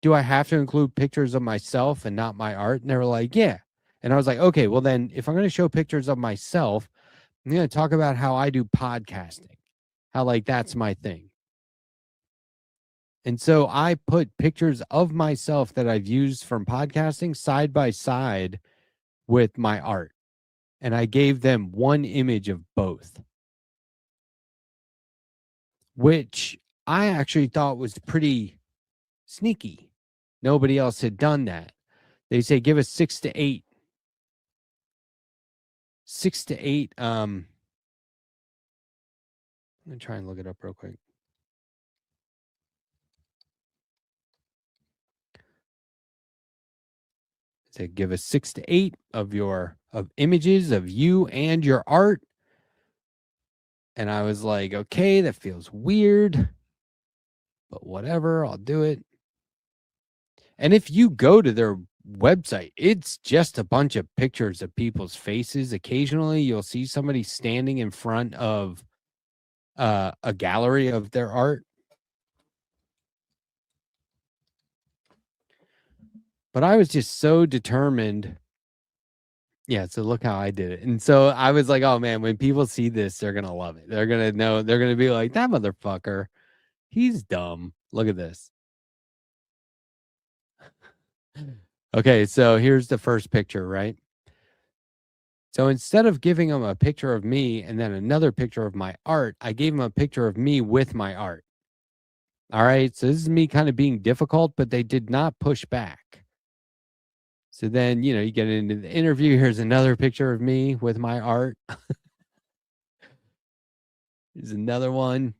do I have to include pictures of myself and not my art? And they were like, yeah. And I was like, okay, well then if I'm going to show pictures of myself, I'm going to talk about how I do podcasting, how like that's my thing. And so I put pictures of myself that I've used from podcasting side by side with my art. And I gave them one image of both, which I actually thought was pretty sneaky. Nobody else had done that. They say give us 6 to 8. 6 to 8. I'm going to try and look it up real quick. To give us 6 to 8 of images of you and your art. And I was like, okay, that feels weird, but whatever, I'll do it. And if you go to their website, it's just a bunch of pictures of people's faces. Occasionally you'll see somebody standing in front of a gallery of their art. But I was just so determined. Yeah, so look how I did it. And so I was like, oh man, when people see this, they're going to love it. They're going to know, they're going to be like, that motherfucker, he's dumb. Look at this. Okay, so here's the first picture, right? So instead of giving them a picture of me and then another picture of my art, I gave them a picture of me with my art. All right, so this is me kind of being difficult, but they did not push back. So then, you get into the interview. Here's another picture of me with my art. There's another one.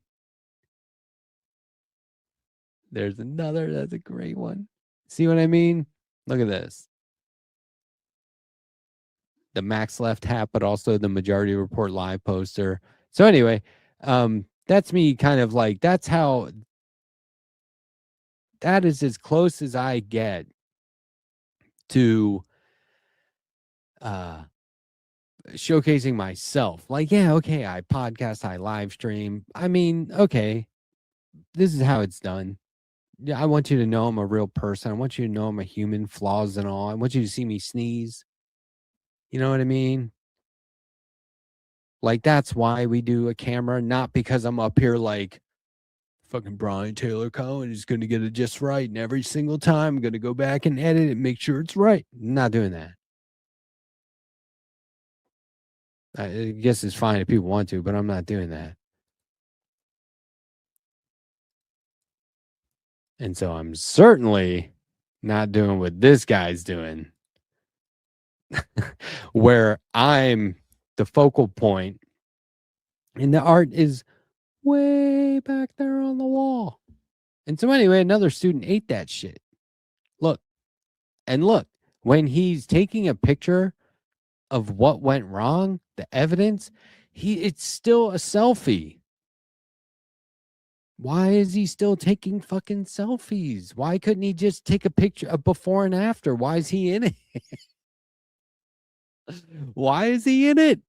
There's another. That's a great one. See what I mean? Look at this. The Max Left hat, but also the Majority Report Live poster. So anyway, that's me kind of like, that is as close as I get to showcasing myself. Like, yeah, okay, I podcast, I live stream. I mean, okay, this is how it's done. Yeah, I want you to know I'm a real person. I want you to know I'm a human, flaws and all. I want you to see me sneeze. You know what I mean? Like, that's why we do a camera, not because I'm up here like fucking Brian Taylor Cohen is going to get it just right. And every single time I'm going to go back and edit it, make sure it's right. I'm not doing that. I guess it's fine if people want to, but I'm not doing that. And so I'm certainly not doing what this guy's doing, where I'm the focal point and the art is way back there on the wall. And so anyway, another student ate that shit. Look, when he's taking a picture of what went wrong, the evidence, it's still a selfie. Why is he still taking fucking selfies? Why couldn't he just take a picture of before and after? Why is he in it? Why is he in it?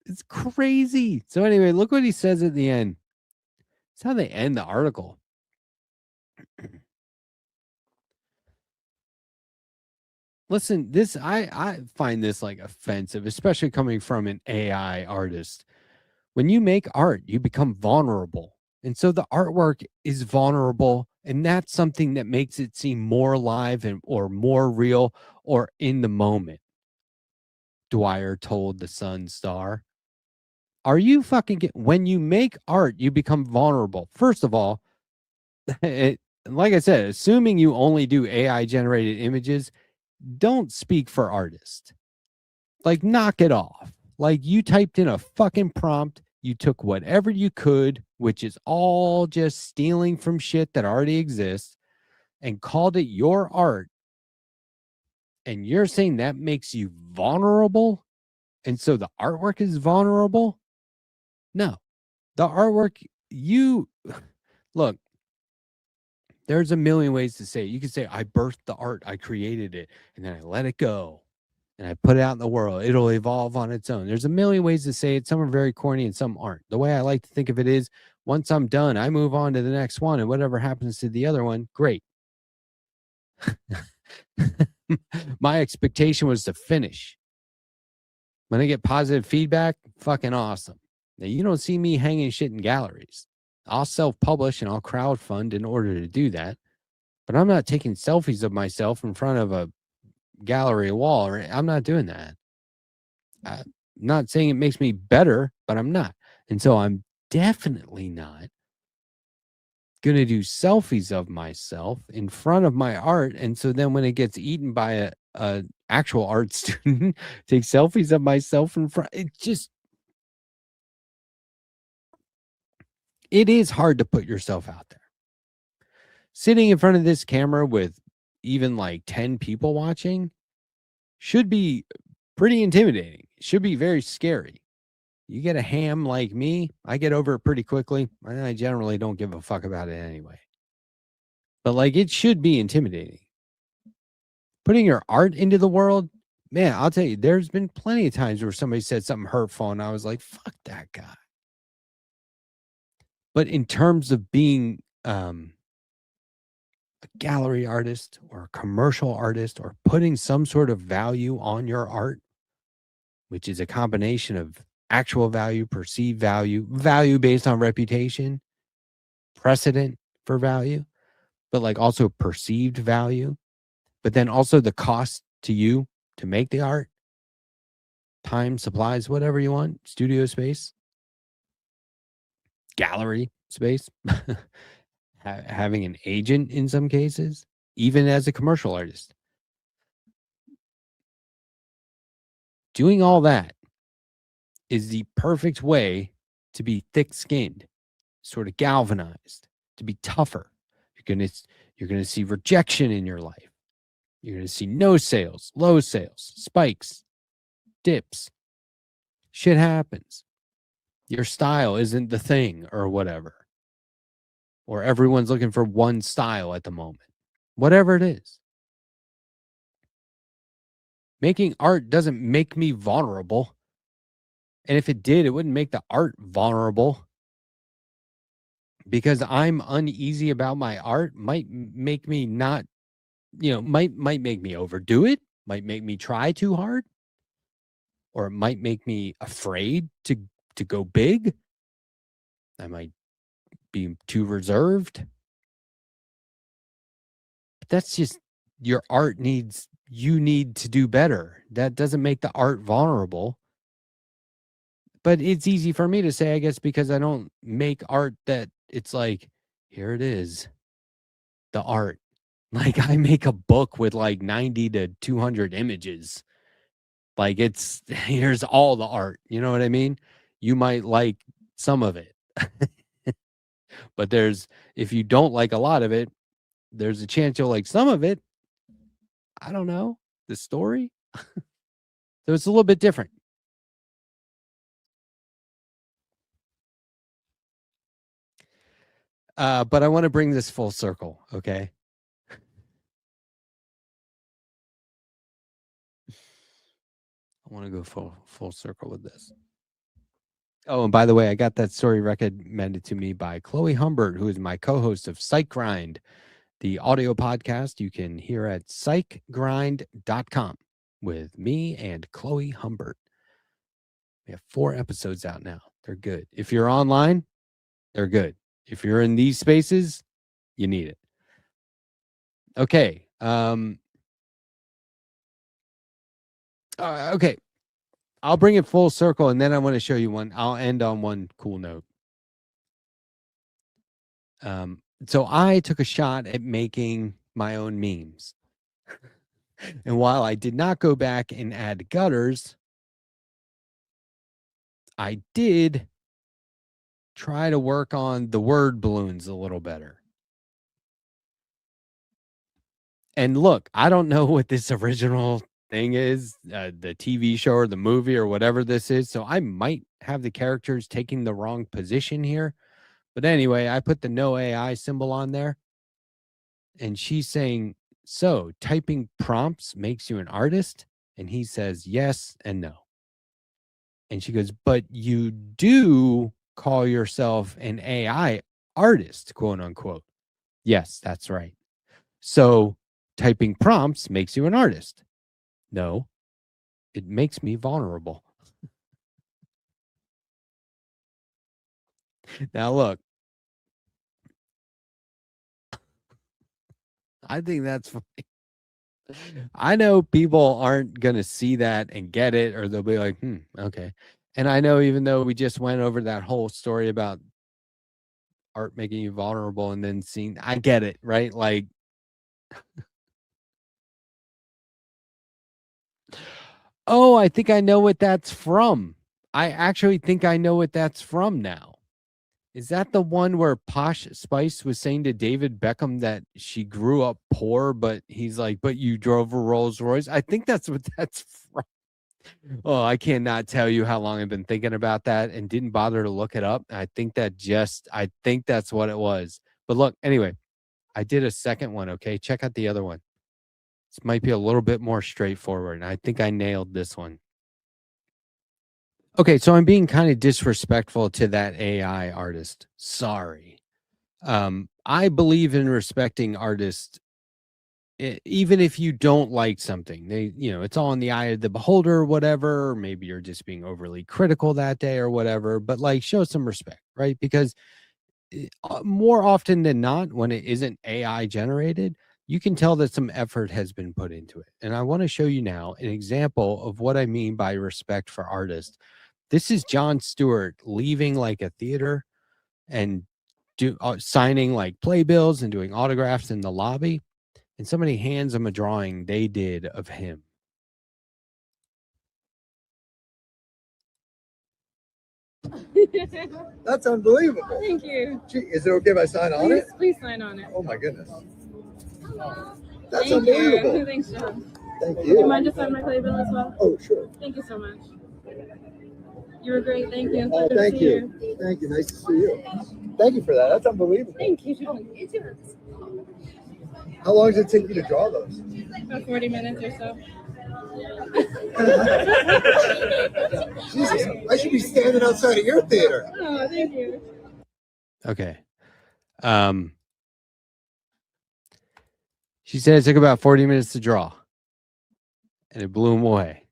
It's crazy. So anyway, look what he says at the end. It's how they end the article. Listen, this I find this like offensive, especially coming from an AI artist. When you make art, you become vulnerable. And so the artwork is vulnerable, and that's something that makes it seem more alive or more real or in the moment. Dwyer told the Sun Star. Are you fucking when you make art, you become vulnerable. First of all, like I said, assuming you only do AI generated images, don't speak for artists. Like, knock it off. Like, you typed in a fucking prompt. You took whatever you could, which is all just stealing from shit that already exists, and called it your art. And you're saying that makes you vulnerable? And so the artwork is vulnerable? No. The artwork, look, there's a million ways to say it. You can say, I birthed the art, I created it, and then I let it go. And I put it out in the world. It'll evolve on its own. There's a million ways to say it. Some are very corny and some aren't. The way I like to think of it is, once I'm done, I move on to the next one. And whatever happens to the other one, great. My expectation was to finish. When I get positive feedback, fucking awesome. Now, you don't see me hanging shit in galleries. I'll self-publish and I'll crowdfund in order to do that. But I'm not taking selfies of myself in front of a gallery wall. I'm not doing that. I'm not saying it makes me better, but I'm not. And so I'm definitely not going to do selfies of myself in front of my art. And so then when it gets eaten by a actual art student, take selfies of myself in front. It is hard to put yourself out there. Sitting in front of this camera with even like 10 people watching should be pretty intimidating. It should be very scary. You get a ham like me, I get over it pretty quickly. I generally don't give a fuck about it anyway. But like, it should be intimidating. Putting your art into the world, man, I'll tell you, there's been plenty of times where somebody said something hurtful and I was like, fuck that guy. But in terms of being a gallery artist or a commercial artist or putting some sort of value on your art, which is a combination of actual value, perceived value, value based on reputation, precedent for value, but like also perceived value, but then also the cost to you to make the art, time, supplies, whatever you want, studio space, gallery space, having an agent in some cases, even as a commercial artist. Doing all that is the perfect way to be thick-skinned, sort of galvanized, to be tougher. You're gonna see rejection in your life. You're gonna see no sales, low sales, spikes, dips. Shit happens. Your style isn't the thing or whatever. Or everyone's looking for one style at the moment. Whatever it is. Making art doesn't make me vulnerable. And if it did, it wouldn't make the art vulnerable. Because I'm uneasy about my art might make me not, might make me overdo it, might make me try too hard, or it might make me afraid to go big. I might be too reserved. But that's just your art needs, you need to do better. That doesn't make the art vulnerable. But it's easy for me to say, I guess, because I don't make art that it's like, here it is, the art. Like I make a book with like 90 to 200 images. Like it's, here's all the art. You know what I mean? You might like some of it. But if you don't like a lot of it, there's a chance you'll like some of it. I don't know. The story. So it's a little bit different. But I want to bring this full circle, okay? I want to go full circle with this. Oh, and by the way, I got that story recommended to me by Chloe Humbert, who is my co-host of Psych Grind, the audio podcast you can hear at psychgrind.com with me and Chloe Humbert. We have 4 episodes out now. They're good. If you're online, they're good. If you're in these spaces, you need it. Okay. Okay. I'll bring it full circle, and then I want to show you one. I'll end on one cool note. So I took a shot at making my own memes. And while I did not go back and add gutters, I did try to work on the word balloons a little better. And look, I don't know what this original thing is, the TV show or the movie or whatever this is. So I might have the characters taking the wrong position here. But anyway, I put the no AI symbol on there. And she's saying, so typing prompts makes you an artist? And he says, yes and no. And she goes, but you do call yourself an AI artist, quote unquote. Yes, that's right. So typing prompts makes you an artist. No, it makes me vulnerable. Now, look, I think that's funny. I know people aren't going to see that and get it, or they'll be like, okay. And I know even though we just went over that whole story about art making you vulnerable and then seeing, I get it, right? Like, oh, I think I know what that's from. I actually think I know what that's from now. Is that the one where Posh Spice was saying to David Beckham that she grew up poor, but he's like, but you drove a Rolls Royce? I think that's what that's from. Oh, I cannot tell you how long I've been thinking about that and didn't bother to look it up. I think that's what it was. But look, anyway, I did a second one. Okay. Check out the other one. This might be a little bit more straightforward. And I think I nailed this one. Okay, so I'm being kind of disrespectful to that AI artist. Sorry. I believe in respecting artists, even if you don't like something. It's all in the eye of the beholder or whatever. Or maybe you're just being overly critical that day or whatever. But like, show some respect, right? Because more often than not, when it isn't AI generated, you can tell that some effort has been put into it. And I want to show you now an example of what I mean by respect for artists. This is Jon Stewart leaving like a theater and signing like playbills and doing autographs in the lobby. And somebody hands him a drawing they did of him. That's unbelievable. Thank you. Gee, is it okay if I sign on it? Please sign on it. Oh my goodness. That's Thank unbelievable. You. Thanks, John. Thank Do you. you mind just signing my playbill as well? Oh, sure. Thank you so much. You were great. Thank you. Oh, Good to thank see you. Thank you. Nice to see you. Thank you for that. That's unbelievable. Thank you, John. How long does it take you to draw those? About 40 minutes or so. Jesus, I should be standing outside of your theater. Oh, thank you. Okay. She said it took about 40 minutes to draw. And it blew him away.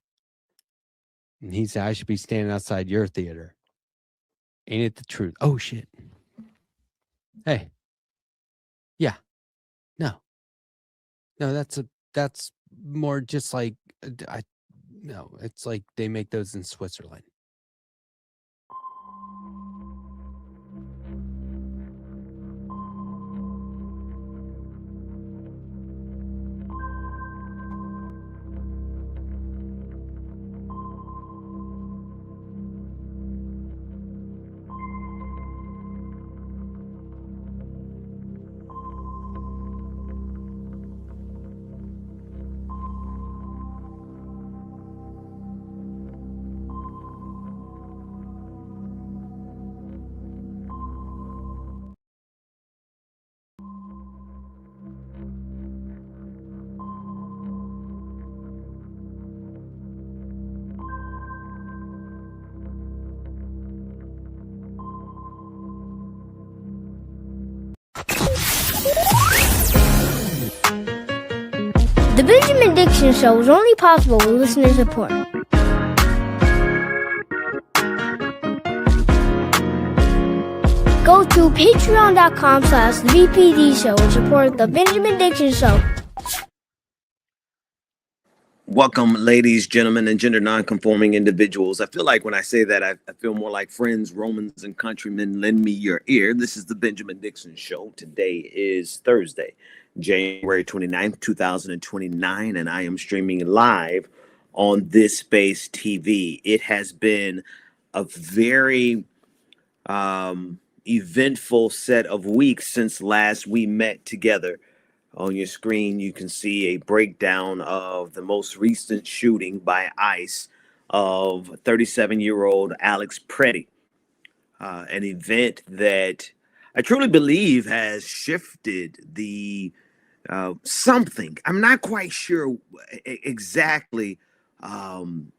And he said, I should be standing outside your theater. Ain't it the truth? Oh, shit. Hey. Yeah. No. No, that's more just like no, it's like they make those in Switzerland. The Benjamin Dixon Show is only possible with listener support. Go to patreon.com/VPD show and support the Benjamin Dixon Show. Welcome, ladies, gentlemen, and gender non-conforming individuals. I feel like when I say that, I feel more like friends, Romans, and countrymen. Lend me your ear. This is the Benjamin Dixon Show. Today is Thursday, January 29th, 2029, and I am streaming live on This Space TV. It has been a very eventful set of weeks since last we met together. On your screen, you can see a breakdown of the most recent shooting by ICE of 37-year-old Alex Preddy, an event that I truly believe has shifted the something. I'm not quite sure exactly the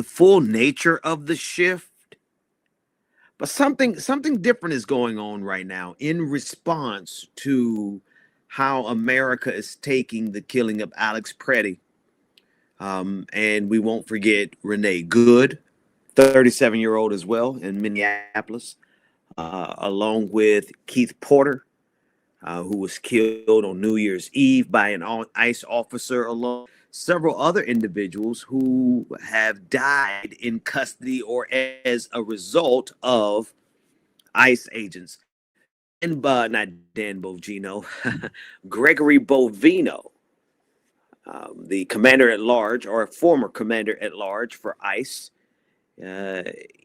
full nature of the shift, but something different is going on right now in response to how America is taking the killing of Alex Preddy. And we won't forget Renee Good, 37-year-old as well in Minneapolis, along with Keith Porter, who was killed on New Year's Eve by an ICE officer, along with several other individuals who have died in custody or as a result of ICE agents. And not Dan Bongino, Gregory Bovino, the commander at large, or a former commander at large for ICE.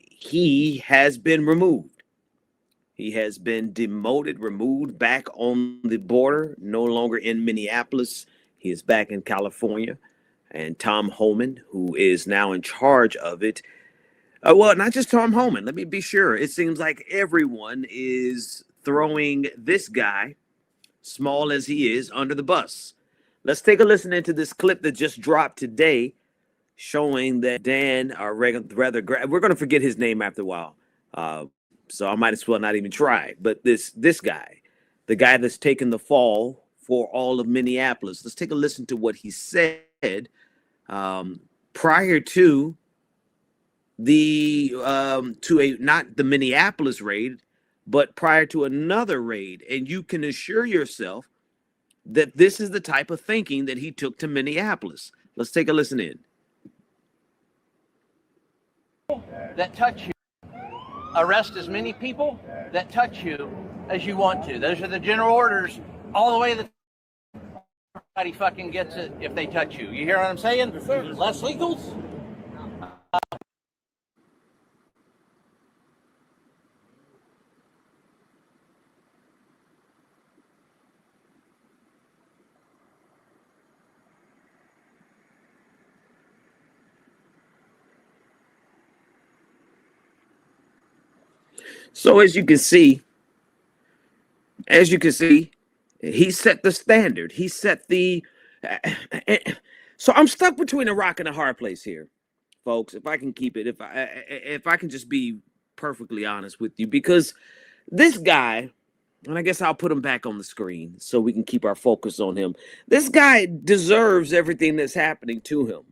He has been removed. He has been demoted, removed, back on the border, no longer in Minneapolis. He is back in California. And Tom Homan, who is now in charge of it. Well, not just Tom Homan. Let me be sure. It seems like everyone is throwing this guy, small as he is, under the bus. Let's take a listen into this clip that just dropped today, showing that Dan, or rather, we're going to forget his name after a while. So I might as well not even try. But this guy, the guy that's taken the fall for all of Minneapolis, let's take a listen to what he said prior to not the Minneapolis raid, but prior to another raid. And you can assure yourself that this is the type of thinking that he took to Minneapolis. Let's take a listen in. That touch you. Arrest as many people that touch you as you want to. Those are the general orders all the way that everybody fucking gets it if they touch you. You hear what I'm saying? Less legals. So as you can see, he set the standard. He set the. So I'm stuck between a rock and a hard place here, folks. If I can keep it, if I can just be perfectly honest with you, because this guy, and I guess I'll put him back on the screen so we can keep our focus on him. This guy deserves everything that's happening to him.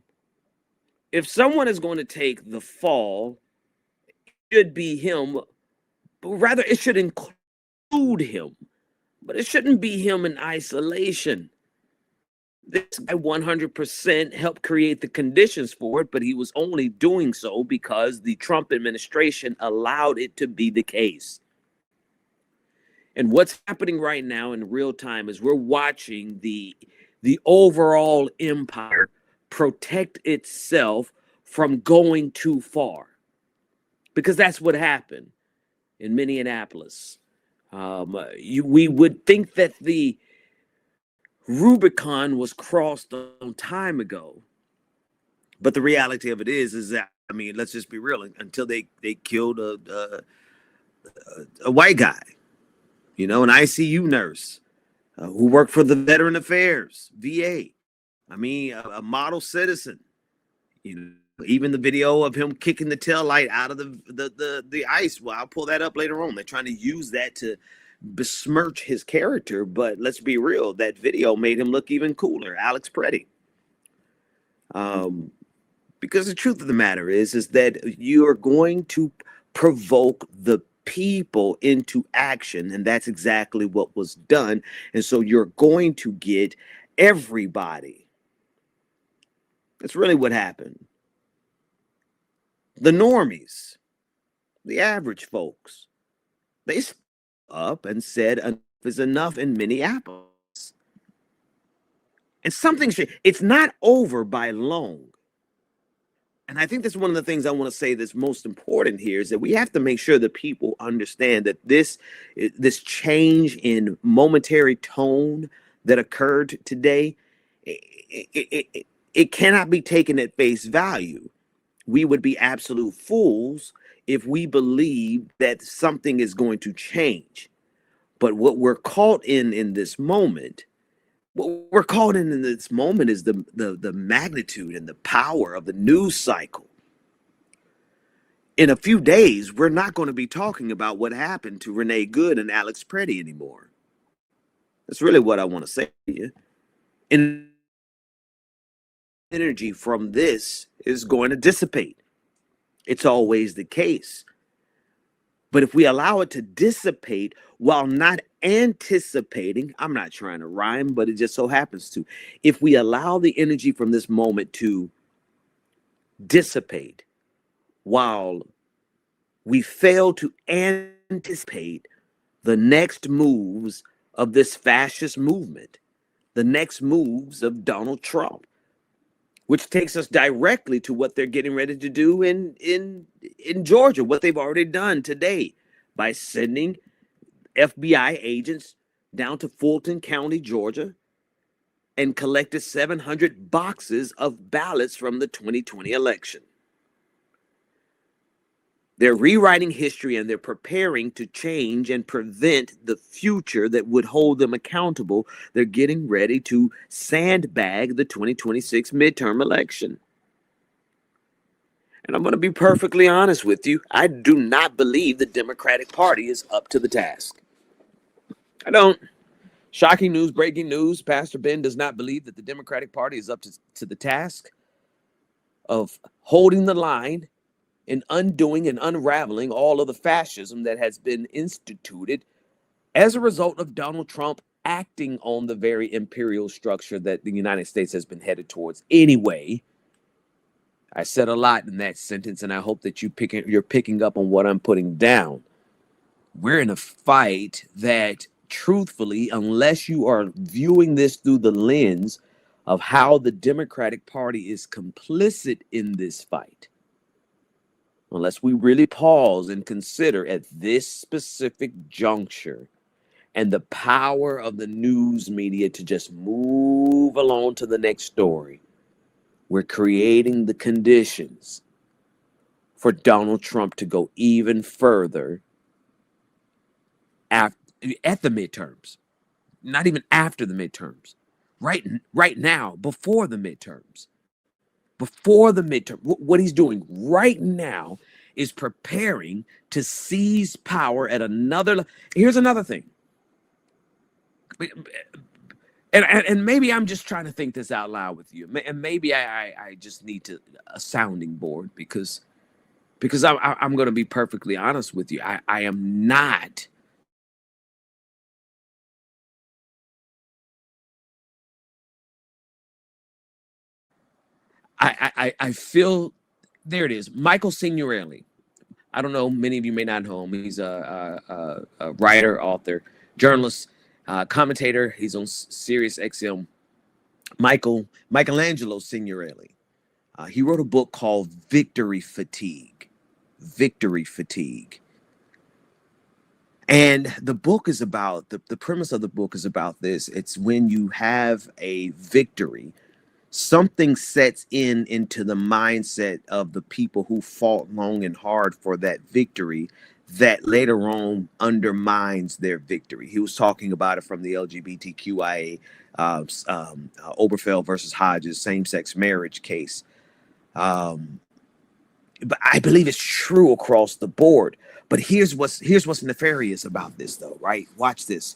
If someone is going to take the fall, it should be him. But rather, it should include include him, but it shouldn't be him in isolation. This guy 100% helped create the conditions for it, but he was only doing so because the Trump administration allowed it to be the case. And what's happening right now in real time is we're watching the overall empire protect itself from going too far, because that's what happened in Minneapolis. We would think that the Rubicon was crossed a long time ago, but the reality of it is that, I mean, let's just be real. Until they killed a white guy, you know, an ICU nurse who worked for the Veteran Affairs, VA. I mean, a model citizen. You know, even the video of him kicking the taillight out of the ice. Well, I'll pull that up later on. They're trying to use that to besmirch his character, but let's be real, that video made him look even cooler. Alex Preddy. Because the truth of the matter is that you are going to provoke the people into action, and that's exactly what was done. And so you're going to get everybody. That's really what happened. The normies, the average folks, they stood up and said enough is enough in Minneapolis. And something, it's not over by long. And I think that's one of the things I want to say that's most important here, is that we have to make sure that people understand that this change in momentary tone that occurred today, it cannot be taken at face value. We would be absolute fools if we believe that something is going to change. But what we're caught in this moment, is the magnitude and the power of the news cycle. In a few days, we're not going to be talking about what happened to Renee Good and Alex Preddy anymore. That's really what I want to say to you. And energy from this is going to dissipate. It's always the case. But if we allow it to dissipate while not anticipating, I'm not trying to rhyme, but it just so happens to. If we allow the energy from this moment to dissipate while we fail to anticipate the next moves of this fascist movement, the next moves of Donald Trump, which takes us directly to what they're getting ready to do in Georgia, what they've already done today by sending FBI agents down to Fulton County, Georgia, and collected 700 boxes of ballots from the 2020 election. They're rewriting history, and they're preparing to change and prevent the future that would hold them accountable. They're getting ready to sandbag the 2026 midterm election. And I'm going to be perfectly honest with you. I do not believe the Democratic Party is up to the task. I don't. Shocking news, breaking news. Pastor Ben does not believe that the Democratic Party is up to the task of holding the line and undoing and unraveling all of the fascism that has been instituted as a result of Donald Trump acting on the very imperial structure that the United States has been headed towards anyway. I said a lot in that sentence, and I hope that you're picking up on what I'm putting down. We're in a fight that, truthfully, unless you are viewing this through the lens of how the Democratic Party is complicit in this fight, unless we really pause and consider at this specific juncture and the power of the news media to just move along to the next story, we're creating the conditions for Donald Trump to go even further at the midterms, not even after the midterms, right now, before the midterms. Before the midterm, what he's doing right now is preparing to seize power at another. Here's another thing. And maybe I'm just trying to think this out loud with you. And maybe I just need a sounding board because I'm going to be perfectly honest with you. I am not I feel there it is. Michael Signorelli. I don't know. Many of you may not know him. He's a writer, author, journalist, commentator. He's on Sirius XM. Michelangelo Signorelli. He wrote a book called Victory Fatigue. Victory Fatigue. And the book is about, the premise of the book is about this. It's when you have a victory, something sets into the mindset of the people who fought long and hard for that victory that later on undermines their victory. He was talking about it from the LGBTQIA Oberfeld versus Hodges same-sex marriage case. But I believe it's true across the board. But here's what's nefarious about this, though, right? Watch this.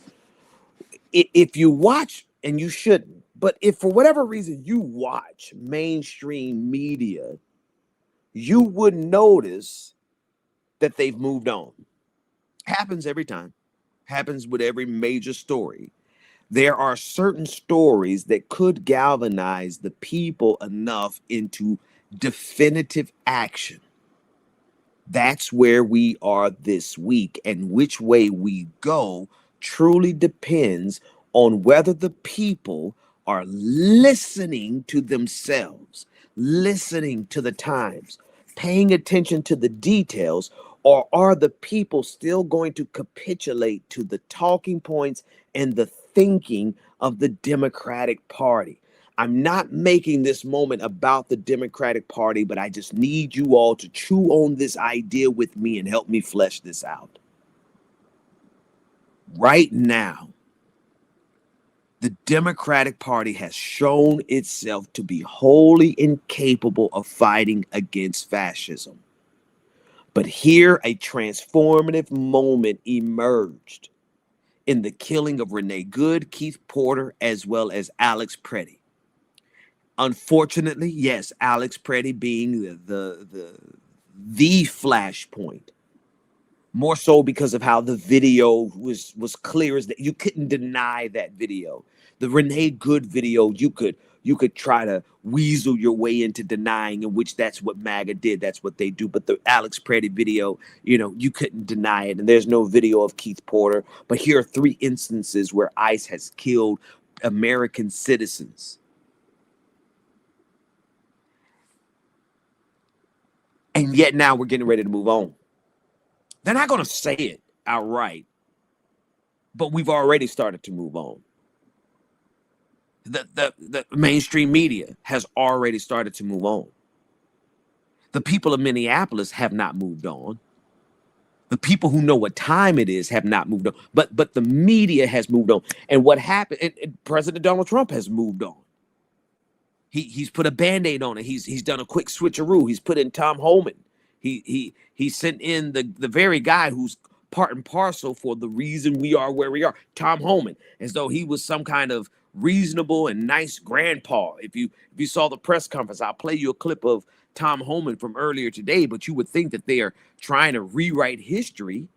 If you watch, and you shouldn't, but if for whatever reason you watch mainstream media, you would notice that they've moved on. Happens every time. Happens with every major story. There are certain stories that could galvanize the people enough into definitive action. That's where we are this week, and which way we go truly depends on whether the people are listening to themselves, listening to the times, paying attention to the details, or are the people still going to capitulate to the talking points and the thinking of the Democratic Party? I'm not making this moment about the Democratic Party, but I just need you all to chew on this idea with me and help me flesh this out. Right now, the Democratic Party has shown itself to be wholly incapable of fighting against fascism. But here a transformative moment emerged in the killing of Renee Good, Keith Porter, as well as Alex Preddy. Unfortunately, yes, Alex Preddy being the flashpoint. More so because of how the video was clear as that you couldn't deny that video. The Renee Good video, you could try to weasel your way into denying, in which that's what MAGA did. That's what they do. But the Alex Preddy video, you couldn't deny it. And there's no video of Keith Porter. But here are 3 instances where ICE has killed American citizens. And yet now we're getting ready to move on. They're not going to say it outright, but we've already started to move on. The mainstream media has already started to move on. The people of Minneapolis have not moved on. The people who know what time it is have not moved on. But the media has moved on. And what happened? And President Donald Trump has moved on. He's put a Band-Aid on it. He's done a quick switcheroo. He's put in Tom Homan. He sent in the very guy who's part and parcel for the reason we are where we are, Tom Homan, as though he was some kind of reasonable and nice grandpa. If you saw the press conference, I'll play you a clip of Tom Homan from earlier today, but you would think that they are trying to rewrite history.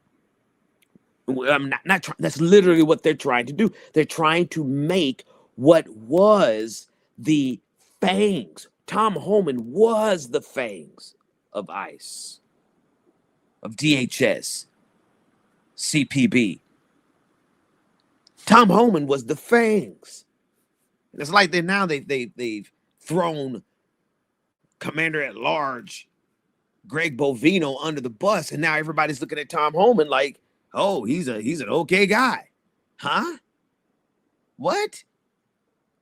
I'm not trying. That's literally what they're trying to do. They're trying to make what was the fangs. Tom Homan was the fangs of ICE, of DHS, CPB. Tom Homan was the fangs. And it's like they've thrown Commander at Large Greg Bovino under the bus, and now everybody's looking at Tom Homan like, oh, he's an okay guy, huh? What?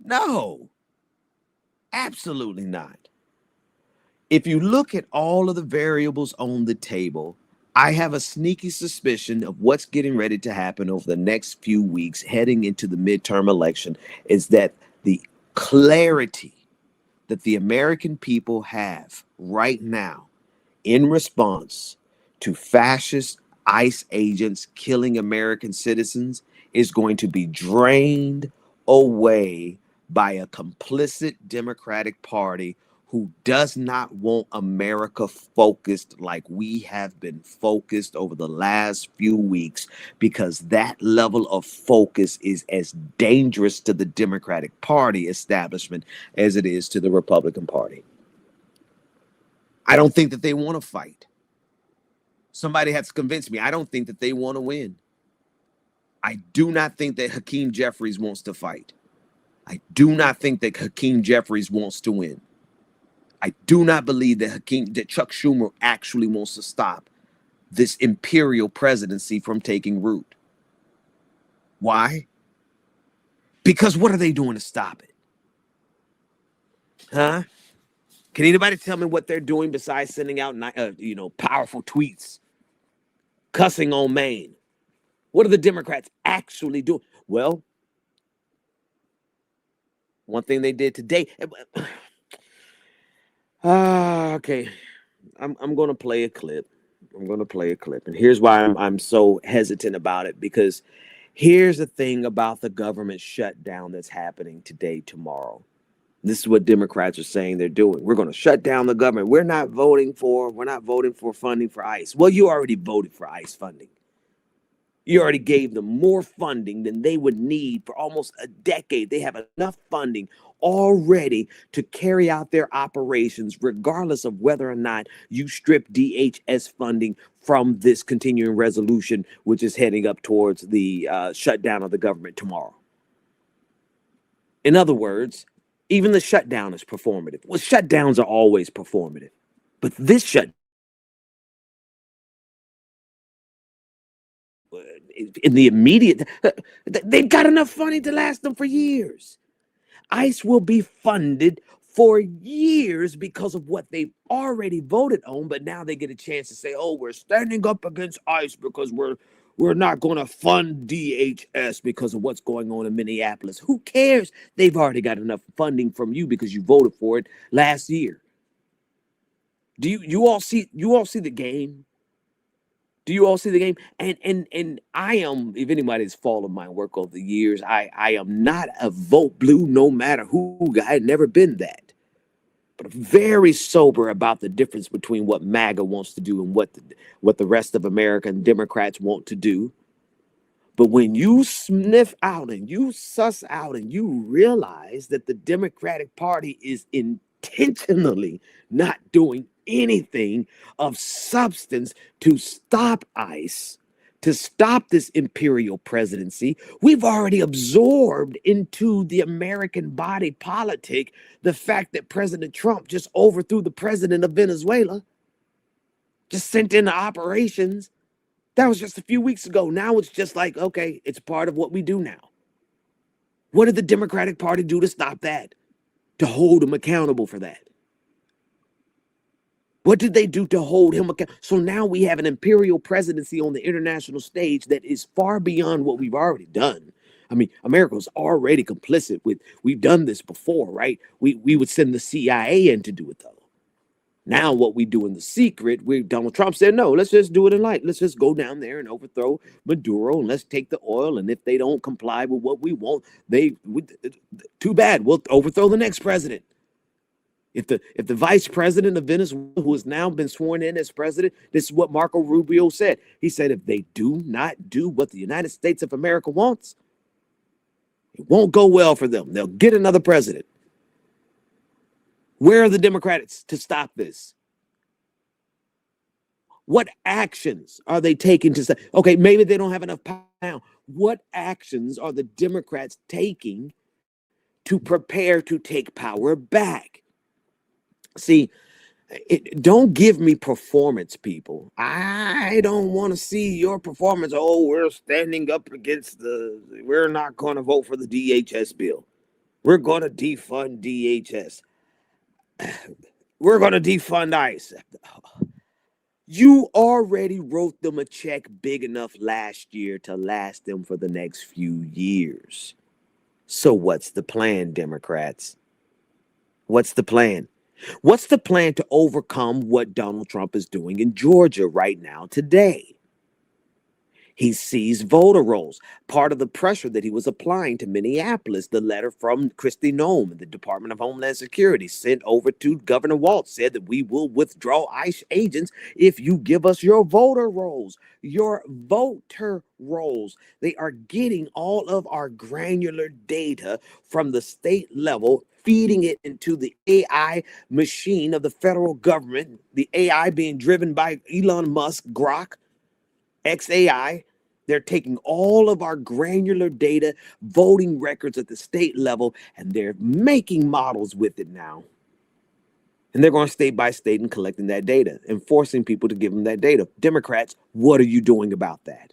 No. Absolutely not. If you look at all of the variables on the table, I have a sneaky suspicion of what's getting ready to happen over the next few weeks heading into the midterm election is that the clarity that the American people have right now in response to fascist ICE agents killing American citizens is going to be drained away by a complicit Democratic Party who does not want America focused like we have been focused over the last few weeks, because that level of focus is as dangerous to the Democratic Party establishment as it is to the Republican Party. I don't think that they want to fight. Somebody has to convince me. I don't think that they want to win. I do not think that Hakeem Jeffries wants to fight. I do not think that Hakeem Jeffries wants to win. I do not believe that Chuck Schumer actually wants to stop this imperial presidency from taking root. Why? Because what are they doing to stop it? Huh? Can anybody tell me what they're doing besides sending out, powerful tweets, cussing on Maine? What are the Democrats actually doing? Well, one thing they did today. Okay. I'm going to play a clip. And here's why I'm so hesitant about it, because here's the thing about the government shutdown that's happening today, tomorrow. This is what Democrats are saying they're doing. We're going to shut down the government. We're not voting for funding for ICE. Well, you already voted for ICE funding. You already gave them more funding than they would need for almost a decade. They have enough funding already to carry out their operations, regardless of whether or not you strip DHS funding from this continuing resolution, which is heading up towards the shutdown of the government tomorrow. In other words, even the shutdown is performative. Well, shutdowns are always performative, but this shutdown, in the immediate, they've got enough funding to last them for years. ICE will be funded for years because of what they've already voted on, but now they get a chance to say, oh, we're standing up against ICE because we're not going to fund DHS because of what's going on in Minneapolis. Who cares? They've already got enough funding from you because you voted for it last year. Do you all see the game? Do you all see the game? And I am, if anybody's followed my work over the years, I am not a vote blue no matter who guy. I've never been that. But I'm very sober about the difference between what MAGA wants to do and what the rest of American Democrats want to do. But when you sniff out and you suss out and you realize that the Democratic Party is intentionally not doing anything of substance to stop ICE, to stop this imperial presidency, we've already absorbed into the American body politic the fact that President Trump just overthrew the president of Venezuela, just sent in the operations. That was just a few weeks ago. Now it's just like, okay, it's part of what we do now. What did the Democratic Party do to stop that? To hold him accountable for that? What did they do to hold him accountable? So now we have an imperial presidency on the international stage that is far beyond what we've already done. I mean, America's already complicit with, we've done this before, right? We would send the CIA in to do it, though. Now what we do in the secret, Donald Trump said, no, let's just do it in light. Let's just go down there and overthrow Maduro, and let's take the oil. And if they don't comply with what we want, too bad. We'll overthrow the next president. If the vice president of Venezuela, who has now been sworn in as president, this is what Marco Rubio said. He said, if they do not do what the United States of America wants, it won't go well for them. They'll get another president. Where are the Democrats to stop this? What actions are they taking to say, okay, maybe they don't have enough power now. What actions are the Democrats taking to prepare to take power back? See, don't give me performance, people. I don't want to see your performance. Oh, we're standing up against we're not going to vote for the DHS bill. We're going to defund DHS. We're going to defund ICE. You already wrote them a check big enough last year to last them for the next few years. So what's the plan, Democrats? What's the plan? What's the plan to overcome what Donald Trump is doing in Georgia right now today? He seized voter rolls, part of the pressure that he was applying to Minneapolis. The letter from Kristi Noem, the Department of Homeland Security, sent over to Governor Walz, said that we will withdraw ICE agents if you give us your voter rolls, your voter rolls. They are getting all of our granular data from the state level feeding it into the AI machine of the federal government, the AI being driven by Elon Musk, Grok, XAI. They're taking all of our granular data, voting records at the state level, and they're making models with it now. And they're going state by state and collecting that data and forcing people to give them that data. Democrats, what are you doing about that?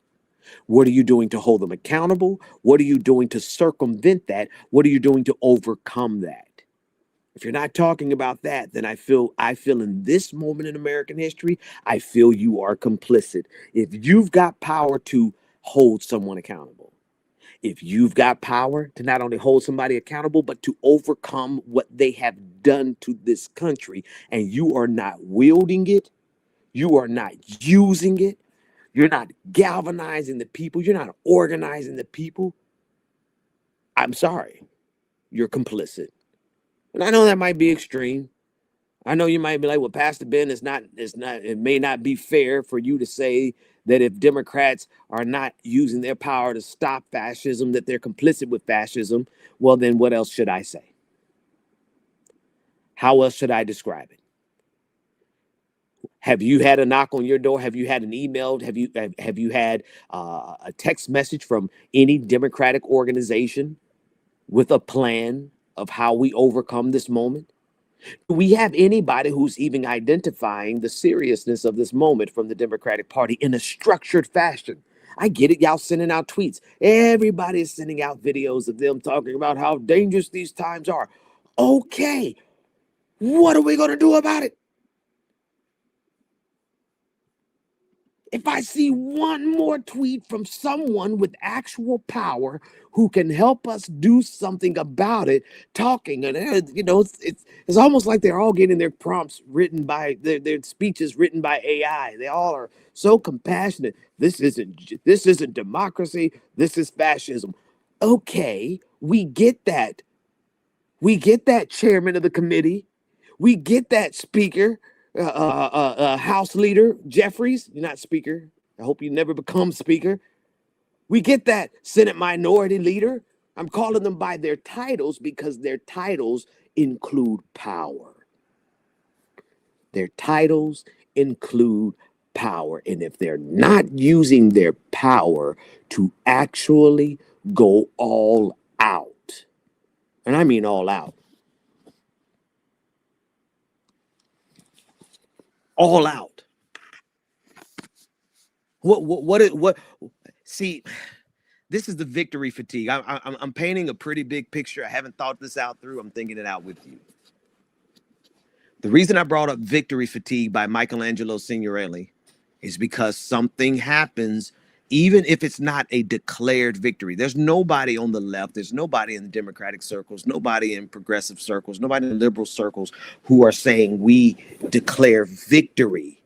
What are you doing to hold them accountable? What are you doing to circumvent that? What are you doing to overcome that? If you're not talking about that, then I feel in this moment in American history, I feel you are complicit. If you've got power to hold someone accountable, if you've got power to not only hold somebody accountable, but to overcome what they have done to this country, and you are not wielding it, you are not using it, you're not galvanizing the people, you're not organizing the people, I'm sorry, you're complicit. And I know that might be extreme. I know you might be like, well, Pastor Ben, it may not be fair for you to say that if Democrats are not using their power to stop fascism, that they're complicit with fascism. Well, then what else should I say? How else should I describe it? Have you had a knock on your door? Have you had an email? Have you had a text message from any Democratic organization with a plan of how we overcome this moment? Do we have anybody who's even identifying the seriousness of this moment from the Democratic Party in a structured fashion? I get it. Y'all sending out tweets. Everybody is sending out videos of them talking about how dangerous these times are. Okay. What are we going to do about it? If I see one more tweet from someone with actual power who can help us do something about it, talking, and it's almost like they're all getting their prompts written by their speeches written by AI. They all are so compassionate. This isn't democracy. This is fascism. Okay, we get that. We get that, chairman of the committee. We get that, speaker. House Leader Jeffries, you're not speaker. I hope you never become speaker. We get that, Senate Minority Leader. I'm calling them by their titles because their titles include power. Their titles include power. And if they're not using their power to actually go all out, and I mean all out, all out. What? See, this is the victory fatigue. I'm painting a pretty big picture. I haven't thought this out through. I'm thinking it out with you. The reason I brought up Victory Fatigue by Michelangelo Signorelli is because something happens, even if it's not a declared victory. There's nobody on the left. There's nobody in the Democratic circles, nobody in progressive circles, nobody in liberal circles who are saying we declare victory.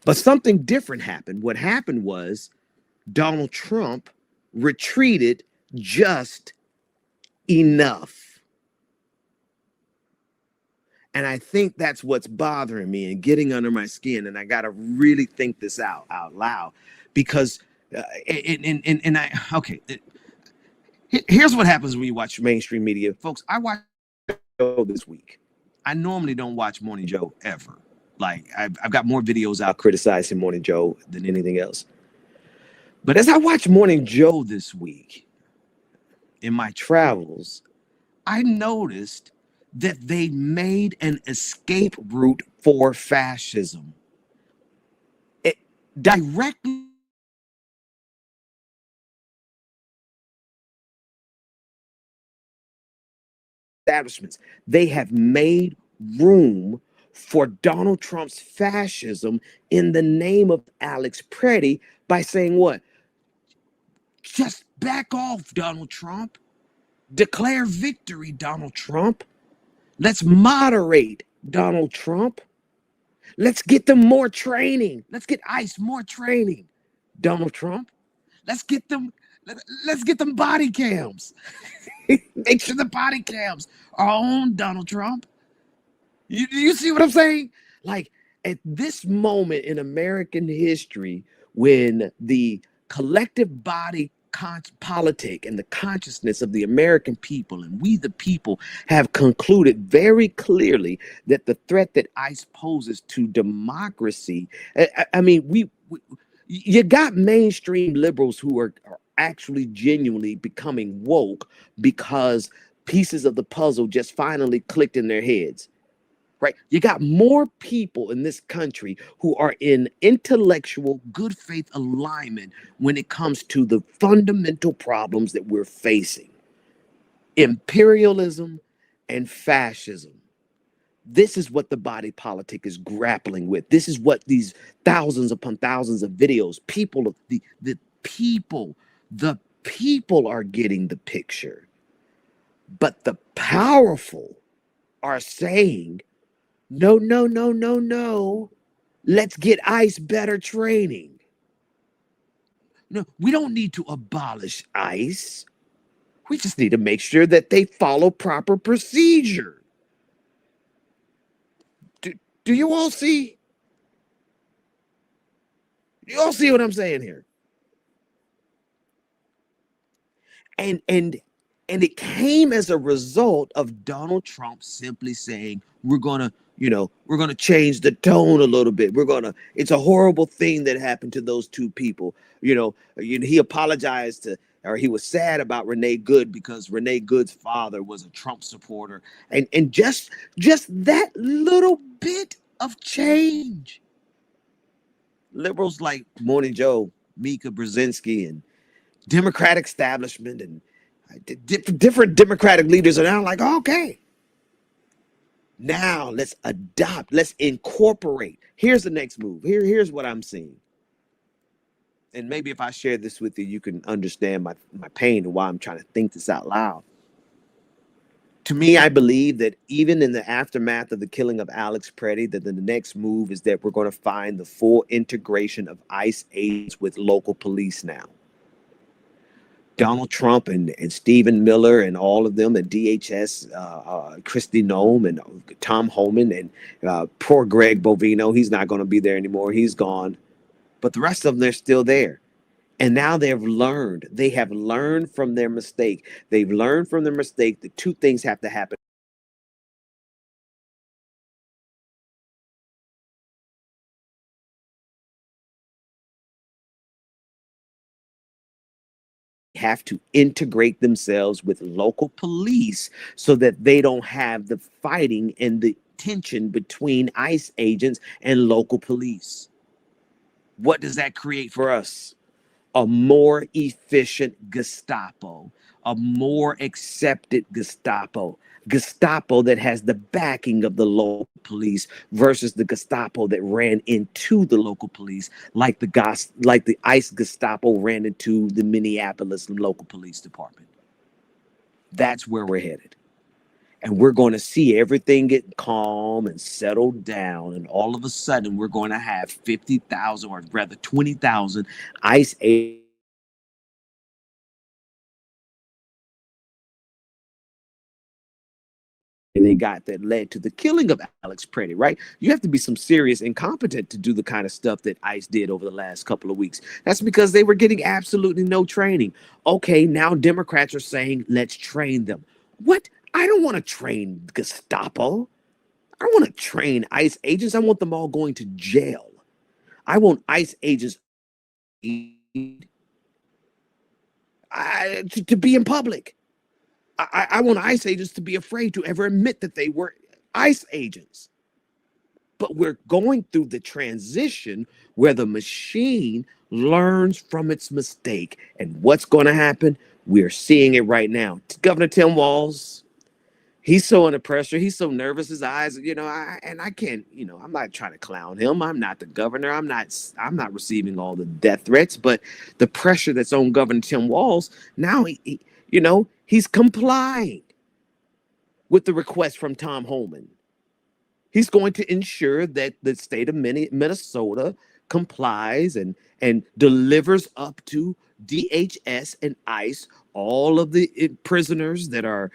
But something different happened. What happened was Donald Trump retreated just enough. And I think that's what's bothering me and getting under my skin. And I got to really think this out loud because here's what happens when you watch mainstream media. Folks, I watched Joe this week. I normally don't watch Morning Joe ever. Like I've got more videos out criticizing Morning Joe than anything else. But as I watched Morning Joe this week in my travels, I noticed that they made an escape route for fascism. It directly establishments. They have made room for Donald Trump's fascism in the name of Alex Preddy by saying what? Just back off, Donald Trump. Declare victory, Donald Trump. Let's moderate, Donald Trump. Let's get them more training. Let's get ICE more training, Donald Trump. Let's get them body cams. Make sure the body cams are on, Donald Trump. You see what I'm saying? Like at this moment in American history, when the collective body politic and the consciousness of the American people, and we the people have concluded very clearly that the threat that ICE poses to democracy, I mean, you got mainstream liberals who are actually genuinely becoming woke because pieces of the puzzle just finally clicked in their heads. Right? You got more people in this country who are in intellectual good faith alignment when it comes to the fundamental problems that we're facing. Imperialism and fascism. This is what the body politic is grappling with. This is what these thousands upon thousands of videos, the people are getting the picture. But the powerful are saying, no, no, no, no, no. Let's get ICE better training. No, we don't need to abolish ICE. We just need to make sure that they follow proper procedure. Do you all see? You all see what I'm saying here? And it came as a result of Donald Trump simply saying, we're gonna change the tone a little bit. It's a horrible thing that happened to those two people. He apologized or he was sad about Renee Good because Renee Good's father was a Trump supporter. And just that little bit of change. Liberals like Morning Joe, Mika Brzezinski, and Democratic establishment and different Democratic leaders are now like, okay, now let's adopt, let's incorporate. Here's the next move. Here's what I'm seeing. And maybe if I share this with you, you can understand my pain and why I'm trying to think this out loud. To me, I believe that even in the aftermath of the killing of Alex Preddy, that the next move is that we're going to find the full integration of ICE agents with local police now. Donald Trump and Stephen Miller and all of them at DHS, Christy Nome and Tom Homan and poor Greg Bovino. He's not going to be there anymore. He's gone. But the rest of them, they're still there. And now they have learned from their mistake. They've learned from their mistake that two things have to happen. Have to integrate themselves with local police so that they don't have the fighting and the tension between ICE agents and local police. What does that create for us? A more efficient Gestapo, a more accepted Gestapo that has the backing of the local police versus the Gestapo that ran into the local police, like the ICE Gestapo ran into the Minneapolis local police department. That's where we're headed. And we're going to see everything get calm and settle down. And all of a sudden, we're going to have 50,000 or rather 20,000 ICE agents. And they got that led to the killing of Alex Preddy, right? You have to be some serious incompetent to do the kind of stuff that ICE did over the last couple of weeks. That's because they were getting absolutely no training. Okay, now Democrats are saying, let's train them. What? I don't want to train Gestapo. I don't want to train ICE agents. I want them all going to jail. I want ICE agents to be in public. I want ICE agents to be afraid to ever admit that they were ICE agents. But we're going through the transition where the machine learns from its mistake. And what's going to happen? We're seeing it right now. Governor Tim Walz, he's so under pressure. He's so nervous. His eyes, I can't, I'm not trying to clown him. I'm not the governor. I'm not receiving all the death threats, but the pressure that's on Governor Tim Walz, now he's complying with the request from Tom Homan. He's going to ensure that the state of Minnesota complies and delivers up to DHS and ICE all of the prisoners that are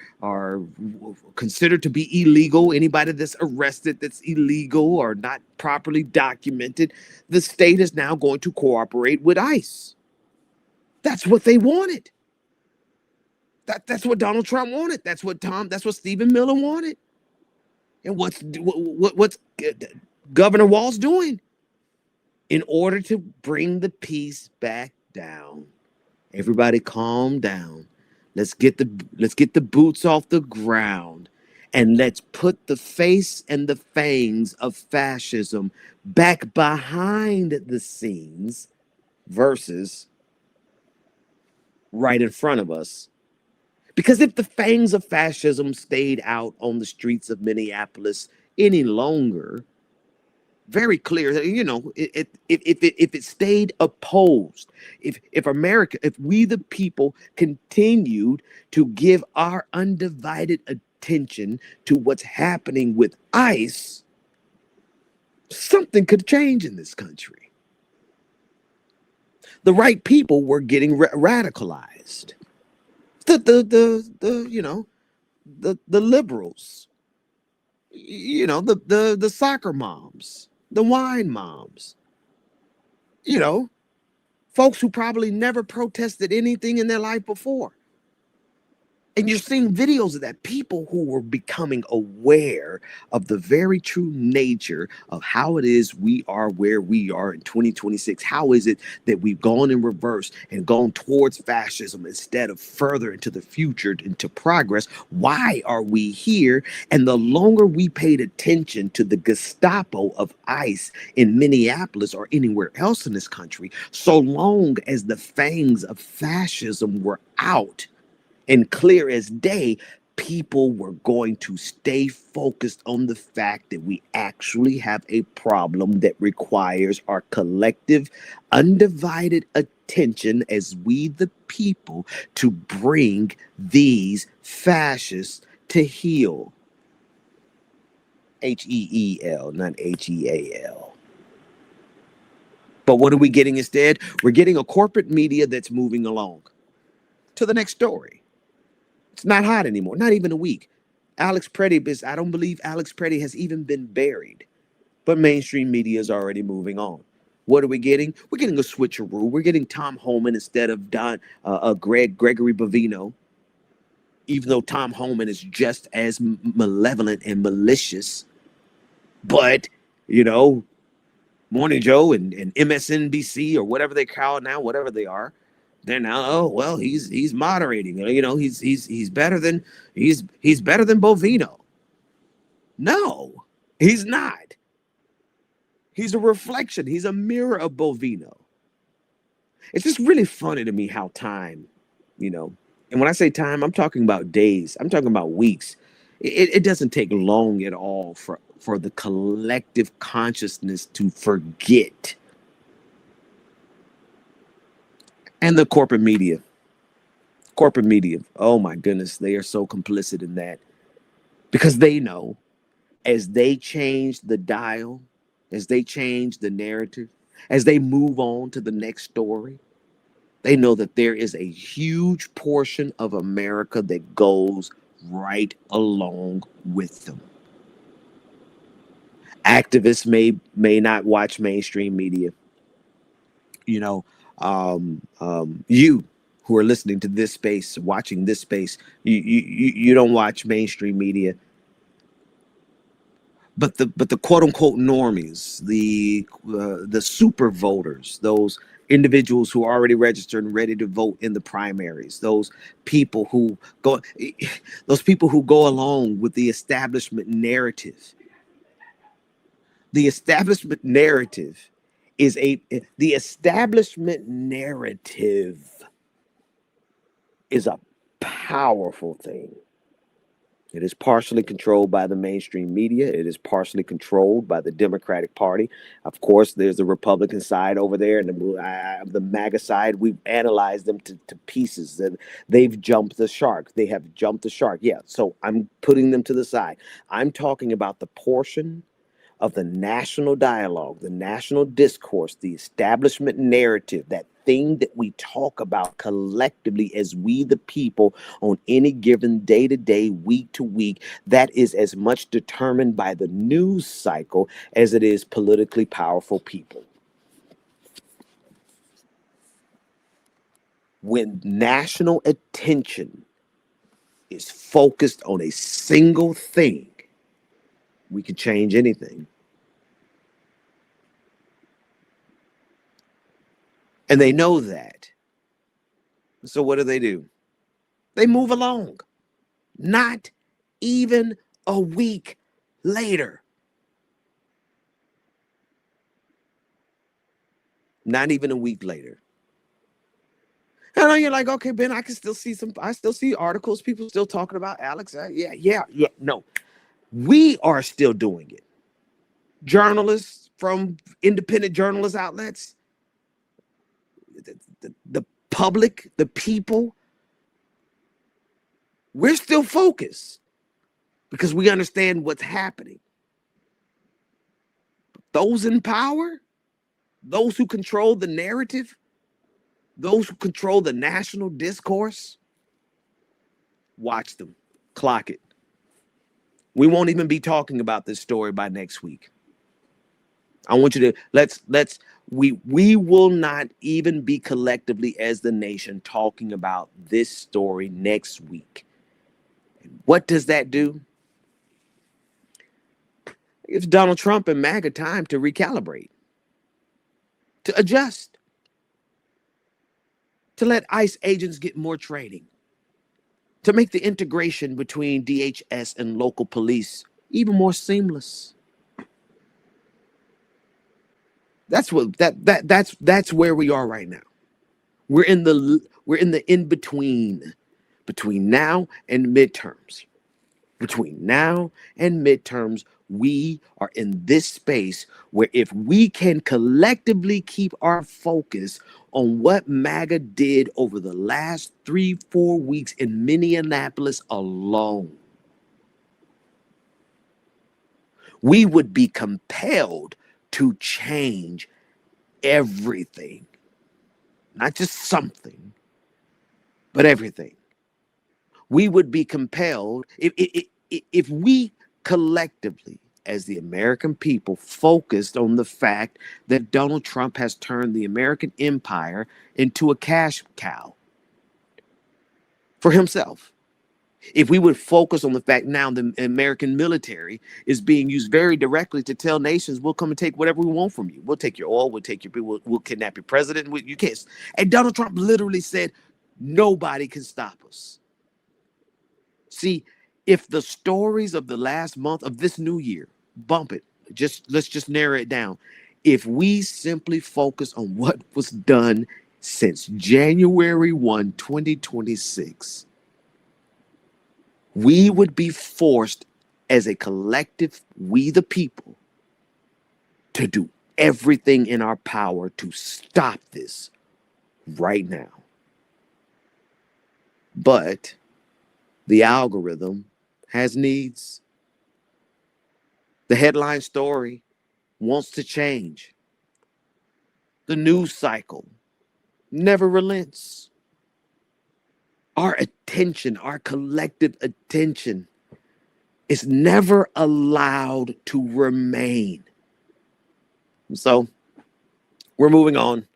considered to be illegal. Anybody that's arrested that's illegal or not properly documented, the state is now going to cooperate with ICE. That's what they wanted. That's what Donald Trump wanted. That's what Stephen Miller wanted. And what's Governor Walz doing in order to bring the peace back down? Everybody calm down. Let's get the boots off the ground, and let's put the face and the fangs of fascism back behind the scenes versus right in front of us. Because if the fangs of fascism stayed out on the streets of Minneapolis any longer, very clear that, you know, if it stayed opposed, if we the people continued to give our undivided attention to what's happening with ICE, something could change in this country. The right people were getting radicalized. The liberals, you know, the soccer moms, the wine moms, you know, folks who probably never protested anything in their life before. And you're seeing videos of that, people who were becoming aware of the very true nature of how it is we are where we are in 2026. How is it that we've gone in reverse and gone towards fascism instead of further into the future, into progress? Why are we here? And the longer we paid attention to the Gestapo of ICE in Minneapolis or anywhere else in this country, so long as the fangs of fascism were out and clear as day, people were going to stay focused on the fact that we actually have a problem that requires our collective, undivided attention as we the people to bring these fascists to heel. H-E-E-L, not H-E-A-L. But what are we getting instead? We're getting a corporate media that's moving along to the next story. It's not hot anymore, not even a week. I don't believe Alex Preddy has even been buried. But mainstream media is already moving on. What are we getting? We're getting a switcheroo. We're getting Tom Homan instead of Gregory Bovino. Even though Tom Homan is just as malevolent and malicious. But, you know, Morning Joe and MSNBC or whatever they call it now, whatever they are, they're now, oh well, he's moderating. You know, he's better than Bovino. No, he's not. He's a reflection. He's a mirror of Bovino. It's just really funny to me how time, you know, and when I say time, I'm talking about days. I'm talking about weeks. It doesn't take long at all for the collective consciousness to forget. And the corporate media, oh my goodness, they are so complicit in that, because they know as they change the dial, as they change the narrative, as they move on to the next story, they know that there is a huge portion of America that goes right along with them. Activists may not watch mainstream media. You know, you who are listening to this space, watching this space, you don't watch mainstream media, but the quote unquote normies, the super voters, those individuals who are already registered and ready to vote in the primaries, those people who go along with the establishment narrative. The establishment narrative is a powerful thing. It is partially controlled by the mainstream media. It is partially controlled by the Democratic Party. Of course, there's the Republican side over there, and the MAGA side. We've analyzed them to pieces, and they've jumped the shark. They have jumped the shark. Yeah, so I'm putting them to the side. I'm talking about the portion of the national dialogue, the national discourse, the establishment narrative, that thing that we talk about collectively as we the people on any given day to day, week to week, that is as much determined by the news cycle as it is politically powerful people. When national attention is focused on a single thing, we can change anything. And they know that. So what do? They move along. Not even a week later. Not even a week later. And then you're like, okay, Ben, I still see articles, people still talking about Alex. Yeah. No, we are still doing it. Journalists from independent journalist outlets, the public, the people, we're still focused because we understand what's happening. Those in power, those who control the narrative, those who control the national discourse, watch them, clock it. We won't even be talking about this story by next week. I want you to we will not even be collectively as the nation talking about this story next week. And what does that do? It gives Donald Trump and MAGA time to recalibrate, to adjust, to let ICE agents get more training, to make the integration between DHS and local police even more seamless. That's where we are right now. We're in the in-between, between now and midterms. Between now and midterms, we are in this space where if we can collectively keep our focus on what MAGA did over the last 3-4 weeks in Minneapolis alone, we would be compelled to change everything. Not just something, but everything. We would be compelled, if we collectively, as the American people, focused on the fact that Donald Trump has turned the American empire into a cash cow for himself. If we would focus on the fact now the American military is being used very directly to tell nations, we'll come and take whatever we want from you. We'll take your oil, we'll take your people, we'll kidnap your president. You can't. And Donald Trump literally said, nobody can stop us. See, if the stories of the last month of this new year, bump it, let's just narrow it down. If we simply focus on what was done since January 1, 2026, we would be forced as a collective, we the people, to do everything in our power to stop this right now. But the algorithm has needs. The headline story wants to change. The news cycle never relents. Our attention, our collective attention, is never allowed to remain. So we're moving on.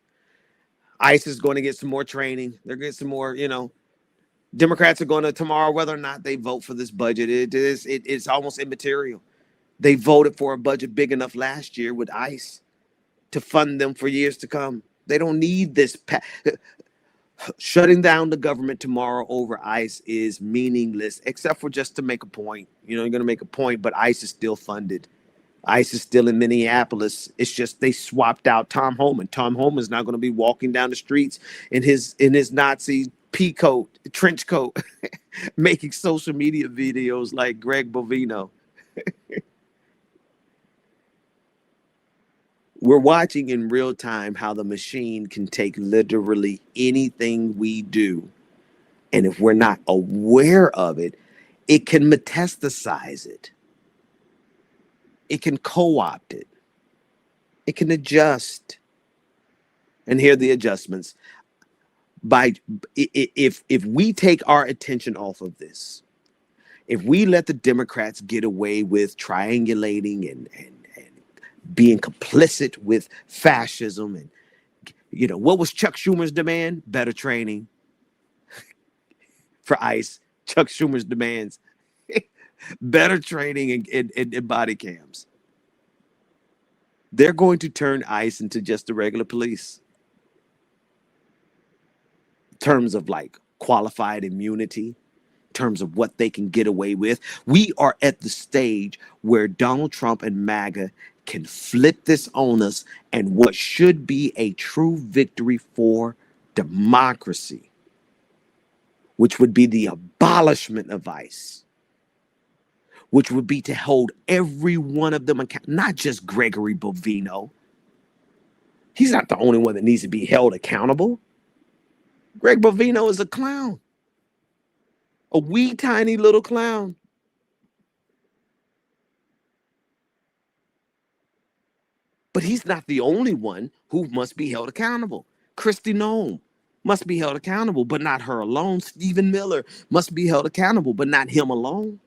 ICE is going to get some more training. They're going to get some more, Democrats are going to tomorrow, whether or not they vote for this budget, it's almost immaterial. They voted for a budget big enough last year with ICE to fund them for years to come. They don't need this. Shutting down the government tomorrow over ICE is meaningless, except for just to make a point. You're going to make a point, but ICE is still funded. ICE is still in Minneapolis. It's just they swapped out Tom Homan. Tom Homan's not going to be walking down the streets in his Nazi pea coat, trench coat, making social media videos like Greg Bovino. We're watching in real time how the machine can take literally anything we do. And if we're not aware of it, it can metastasize it. It can co-opt it. It can adjust. And here are the adjustments. If we take our attention off of this, if we let the Democrats get away with triangulating and being complicit with fascism, and what was Chuck Schumer's demand? Better training. for ICE. Chuck Schumer's demands better training and body cams. They're going to turn ICE into just the regular police. In terms of like qualified immunity, in terms of what they can get away with. We are at the stage where Donald Trump and MAGA can flip this on us, and what should be a true victory for democracy, which would be the abolishment of ICE, which would be to hold every one of them accountable, not just Gregory Bovino. He's not the only one that needs to be held accountable. Greg Bovino is a clown, a wee tiny little clown. But he's not the only one who must be held accountable. Kristi Noem must be held accountable, but not her alone. Stephen Miller must be held accountable, but not him alone.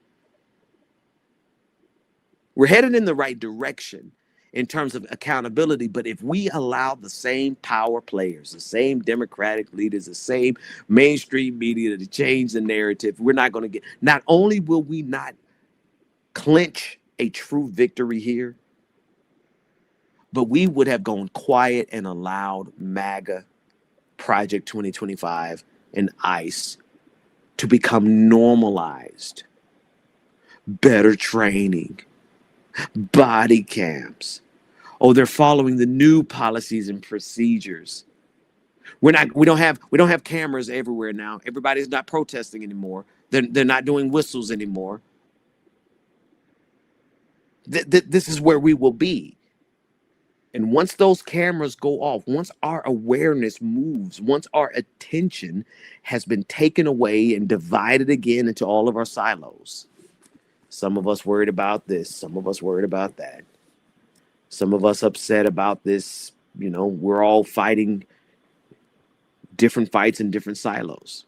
We're headed in the right direction in terms of accountability, but if we allow the same power players, the same Democratic leaders, the same mainstream media to change the narrative, we're not going to get, not only will we not clinch a true victory here, but we would have gone quiet and allowed MAGA, Project 2025, and ICE to become normalized. Better training, body cams. Oh, they're following the new policies and procedures. We don't have cameras everywhere now. Everybody's not protesting anymore. They're not doing whistles anymore. This is where we will be. And once those cameras go off, once our awareness moves, once our attention has been taken away and divided again into all of our silos, some of us worried about this, some of us worried about that, some of us upset about this, we're all fighting different fights in different silos.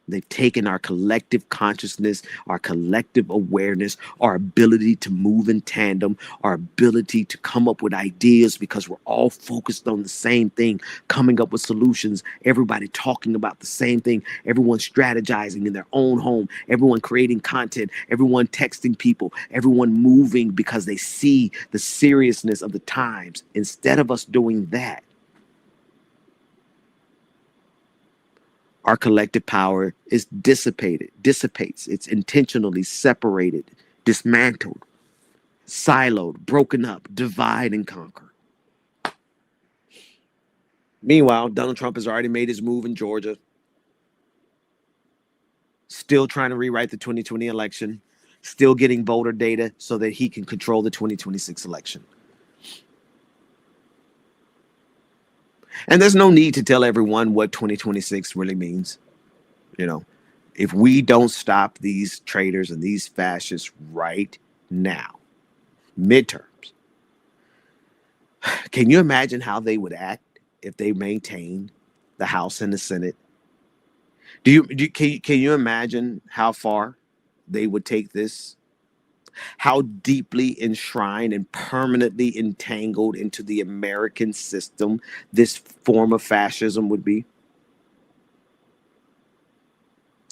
They've taken our collective consciousness, our collective awareness, our ability to move in tandem, our ability to come up with ideas because we're all focused on the same thing, coming up with solutions, everybody talking about the same thing, everyone strategizing in their own home, everyone creating content, everyone texting people, everyone moving because they see the seriousness of the times. Instead of us doing that, our collective power is dissipates. It's intentionally separated, dismantled, siloed, broken up, divide and conquer. Meanwhile, Donald Trump has already made his move in Georgia, still trying to rewrite the 2020 election, still getting voter data so that he can control the 2026 election. And there's no need to tell everyone what 2026 really means. If we don't stop these traitors and these fascists right now, midterms, can you imagine how they would act if they maintain the House and the Senate? Can you imagine how far they would take this? How deeply enshrined and permanently entangled into the American system this form of fascism would be?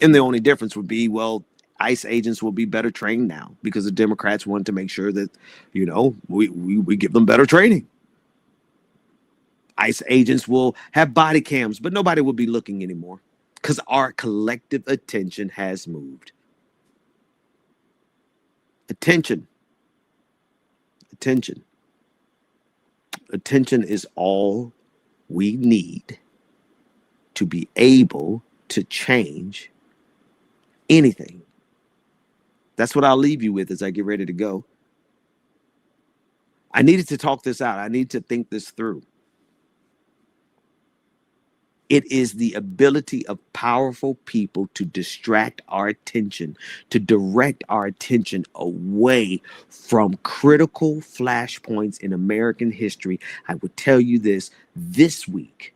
And the only difference would be, ICE agents will be better trained now because the Democrats want to make sure that, we give them better training. ICE agents will have body cams, but nobody will be looking anymore because our collective attention has moved. Attention is all we need to be able to change anything. That's what I'll leave you with as I get ready to go. I needed to talk this out. I need to think this through. It is the ability of powerful people to distract our attention, to direct our attention away from critical flashpoints in American history. I would tell you this week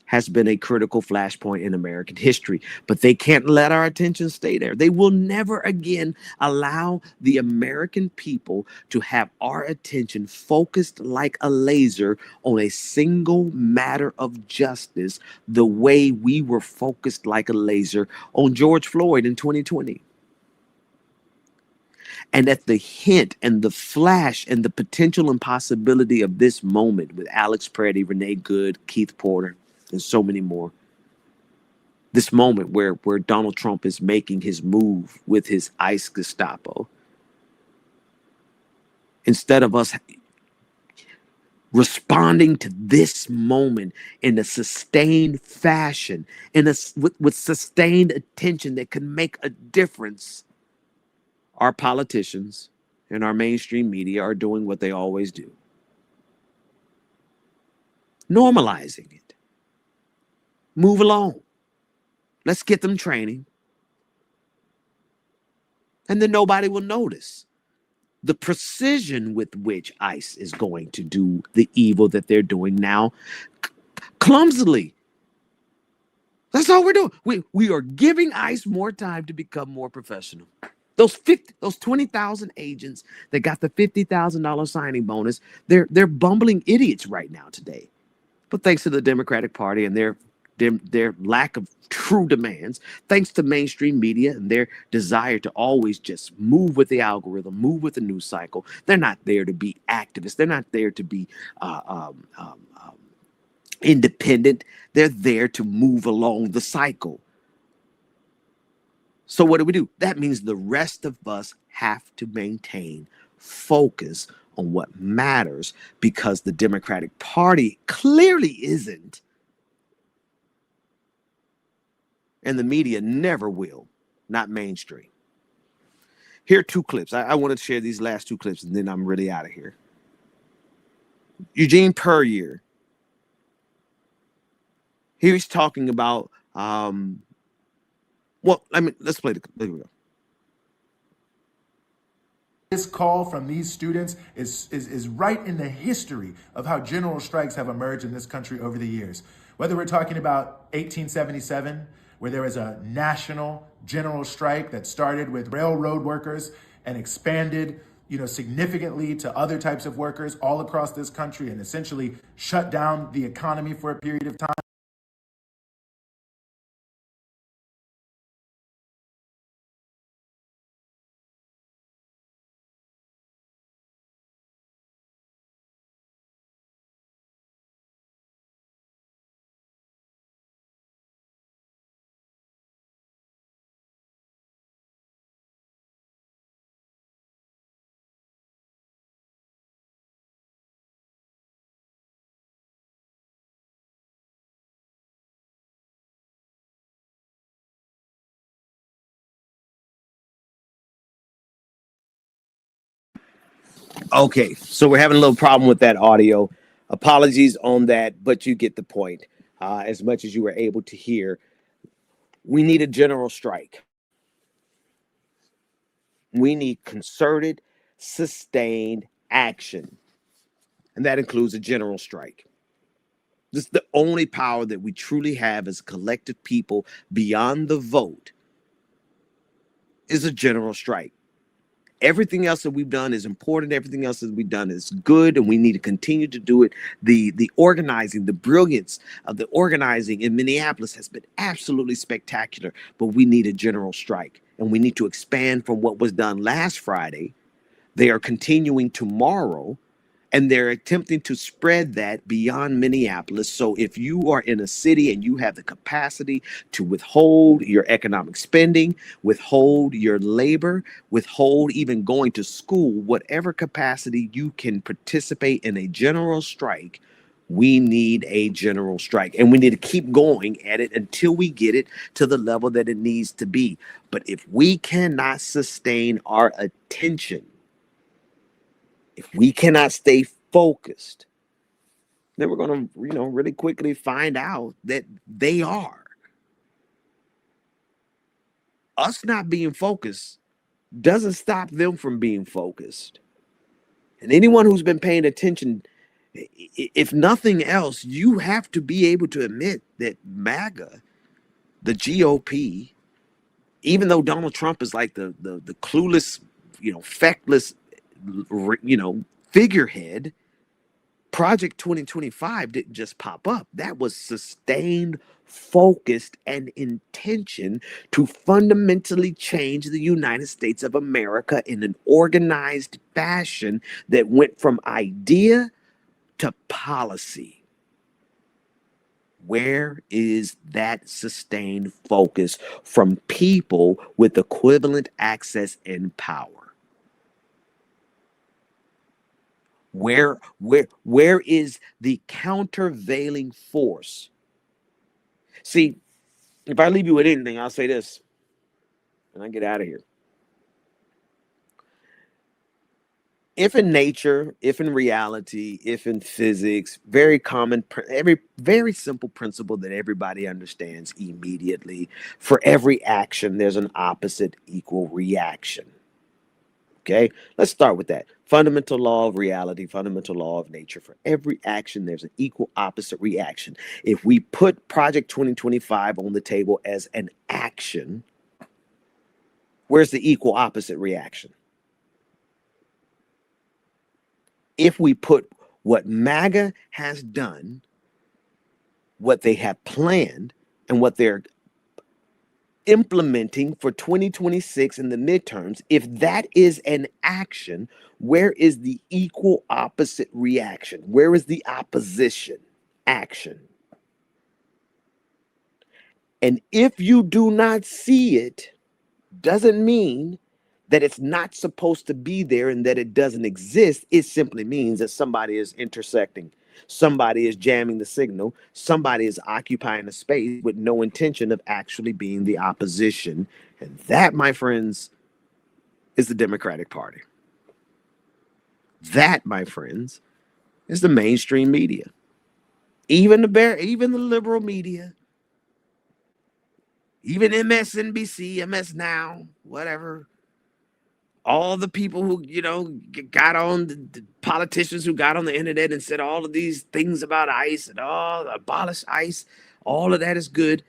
has been a critical flashpoint in American history, but they can't let our attention stay there. They will never again allow the American people to have our attention focused like a laser on a single matter of justice, the way we were focused like a laser on George Floyd in 2020. And at the hint and the flash and the potential and possibility of this moment with Alex Preddy, Renee Good, Keith Porter, and so many more, this moment where Donald Trump is making his move with his ICE Gestapo, instead of us responding to this moment in a sustained fashion, with sustained attention that can make a difference, our politicians and our mainstream media are doing what they always do. Normalizing it. Move along. Let's get them training. And then nobody will notice the precision with which ICE is going to do the evil that they're doing now, clumsily. That's all we're doing. We are giving ICE more time to become more professional. Those 20,000 agents that got the $50,000 signing bonus, they're bumbling idiots right now today. But thanks to the Democratic Party and their lack of true demands, thanks to mainstream media and their desire to always just move with the algorithm, move with the news cycle, they're not there to be activists. They're not there to be independent. They're there to move along the cycle. So what do? That means the rest of us have to maintain focus on what matters, because the Democratic Party clearly isn't. And the media never will, not mainstream. Here are two clips. I want to share these last two clips, and then I'm really out of here. Eugene Puryear. Here he's talking about, let's play the clip. There we go. This call from these students is right in the history of how general strikes have emerged in this country over the years. Whether we're talking about 1877, where there was a national general strike that started with railroad workers and expanded, significantly to other types of workers all across this country and essentially shut down the economy for a period of time. Okay, so we're having a little problem with that audio. Apologies on that, but you get the point. As much as you were able to hear, we need a general strike. We need concerted, sustained action. And that includes a general strike. This is the only power that we truly have as a collective people beyond the vote, is a general strike. Everything else that we've done is important. Everything else that we've done is good, and we need to continue to do it. The organizing, the brilliance of the organizing in Minneapolis has been absolutely spectacular, but we need a general strike, and we need to expand from what was done last Friday. They are continuing tomorrow, and they're attempting to spread that beyond Minneapolis. So if you are in a city and you have the capacity to withhold your economic spending, withhold your labor, withhold even going to school, whatever capacity you can participate in a general strike, we need a general strike. And we need to keep going at it until we get it to the level that it needs to be. But if we cannot sustain our attention, if we cannot stay focused, then we're going to, really quickly find out that they are. Us not being focused doesn't stop them from being focused. And anyone who's been paying attention If nothing else, you have to be able to admit that MAGA, the GOP, even though Donald Trump is like the clueless, feckless, figurehead, Project 2025 didn't just pop up. That was sustained, focused, and intention to fundamentally change the United States of America in an organized fashion that went from idea to policy. Where is that sustained focus from people with equivalent access and power? Where is the countervailing force? See, if I leave you with anything, I'll say this, and I get out of here. If in nature, if in reality, if in physics, very simple principle that everybody understands immediately. For every action, there's an opposite equal reaction. Okay, let's start with that. Fundamental law of reality, fundamental law of nature. For every action, there's an equal opposite reaction. If we put Project 2025 on the table as an action, where's the equal opposite reaction? If we put what MAGA has done, what they have planned, and what they're implementing for 2026 in the midterms, if that is an action, where is the equal opposite reaction? Where is the opposition action? And if you do not see it, doesn't mean that it's not supposed to be there and that it doesn't exist. It simply means that somebody is intersecting. Somebody is jamming the signal. Somebody is occupying a space with no intention of actually being the opposition. And that, my friends, is the Democratic Party. That, my friends, is the mainstream media. Even the liberal media, even MSNBC, MS Now, whatever. All the people who, got on, the politicians who got on the internet and said all of these things about ICE and abolish ICE, all of that is good.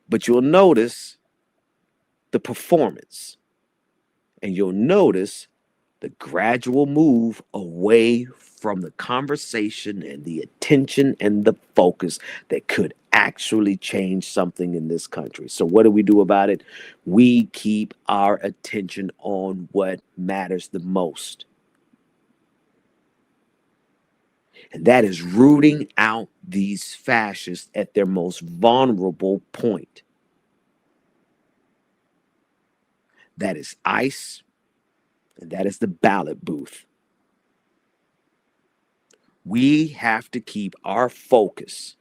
But you'll notice the performance, and you'll notice the gradual move away from the conversation and the attention and the focus that could actually change something in this country. So what do we do about it? We keep our attention on what matters the most. And that is rooting out these fascists at their most vulnerable point. That is ICE, and that is the ballot booth. We have to keep our focus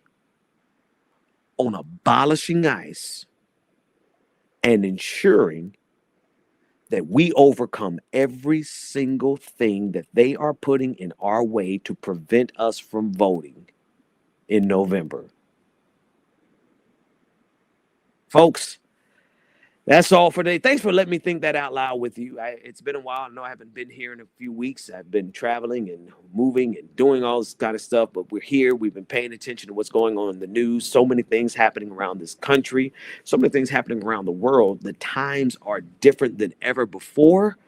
on abolishing ICE and ensuring that we overcome every single thing that they are putting in our way to prevent us from voting in November. Folks, that's all for today. Thanks for letting me think that out loud with you. It's been a while. I know I haven't been here in a few weeks. I've been traveling and moving and doing all this kind of stuff, but we're here. We've been paying attention to what's going on in the news. So many things happening around this country. So many things happening around the world. The times are different than ever before,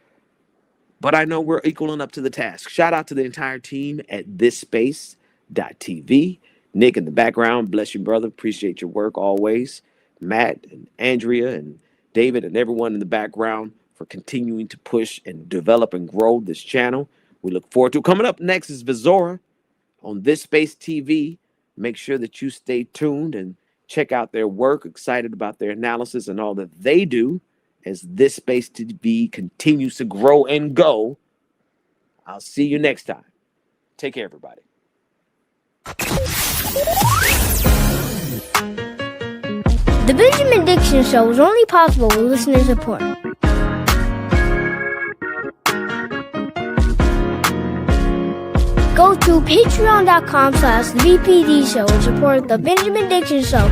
but I know we're equaling up to the task. Shout out to the entire team at thisspace.tv. Nick in the background, bless you, brother. Appreciate your work always. Matt and Andrea and David and everyone in the background for continuing to push and develop and grow this channel. We look forward to it. Coming up next is Visora on This Space TV. Make sure that you stay tuned and check out their work. Excited about their analysis and all that they do as This Space TV continues to grow and go. I'll see you next time. Take care, everybody. The Benjamin Dixon Show is only possible with listener support. Go to patreon.com/VPD Show and support The Benjamin Dixon Show.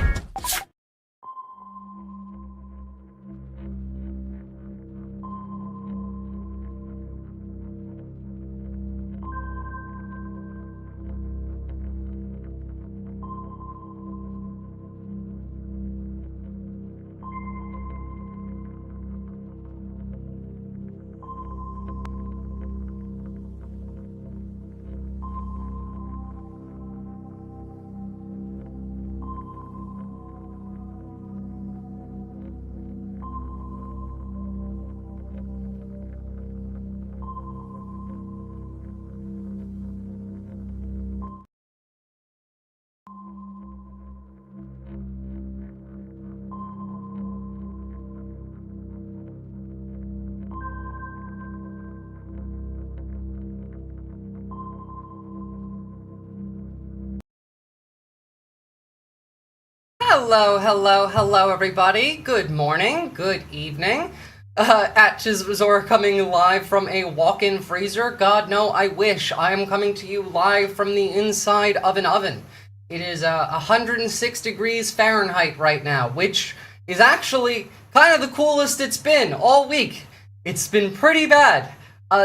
Hello, everybody. Good morning, good evening. At Visora coming live from a walk-in freezer. God, no, I wish. I am coming to you live from the inside of an oven. It is 106 degrees Fahrenheit right now, which is actually kind of the coolest it's been all week. It's been pretty bad.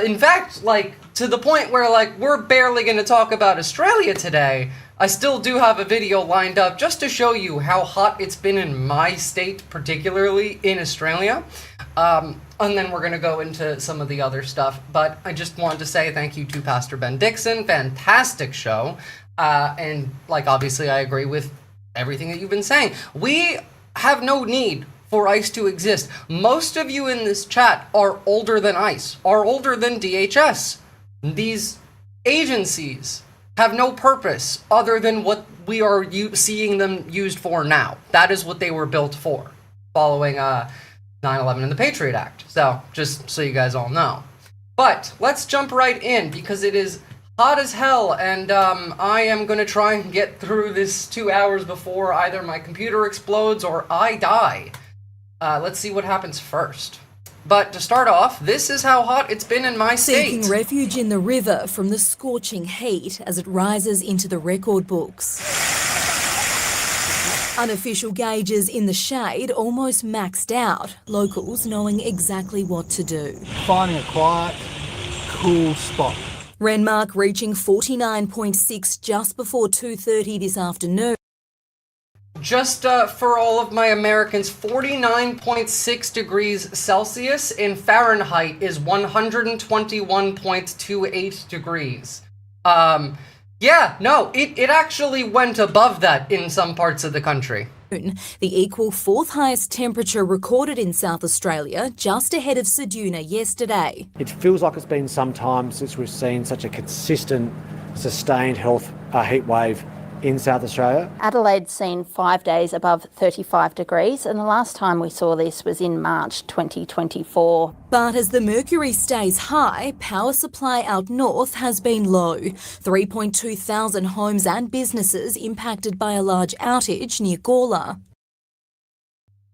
In fact, like, to the point where, like, we're barely going to talk about Australia today. I still do have a video lined up just to show you how hot it's been in my state, particularly in Australia. And then we're going to go into some of the other stuff. But I just wanted to say thank you to Pastor Ben Dixon. Fantastic show. And, like, obviously I agree with everything that you've been saying. We have no need for ICE to exist. Most of you in this chat are older than ICE, are older than DHS. These agencies have no purpose other than what we are seeing them used for now. That is what they were built for, following 9/11 and the Patriot Act. So, just so you guys all know. But let's jump right in, because it is hot as hell, and I am going to try and get through this 2 hours before either my computer explodes or I die. Let's see what happens first. But to start off, this is how hot it's been in my state. Seeking refuge in the river from the scorching heat as it rises into the record books. Unofficial gauges in the shade almost maxed out, locals knowing exactly what to do. Finding a quiet, cool spot. Renmark reaching 49.6 just before 2:30 this afternoon. Just for all of my Americans, 49.6 degrees Celsius in Fahrenheit is 121.28 degrees. Yeah, no, it actually went above that in some parts of the country. The equal fourth highest temperature recorded in South Australia, just ahead of Ceduna yesterday. It feels like it's been some time since we've seen such a consistent, sustained heat wave in South Australia. Adelaide's seen 5 days above 35 degrees, and the last time we saw this was in March 2024. But as the mercury stays high, power supply out north has been low. 3.2 thousand homes and businesses impacted by a large outage near Gawler.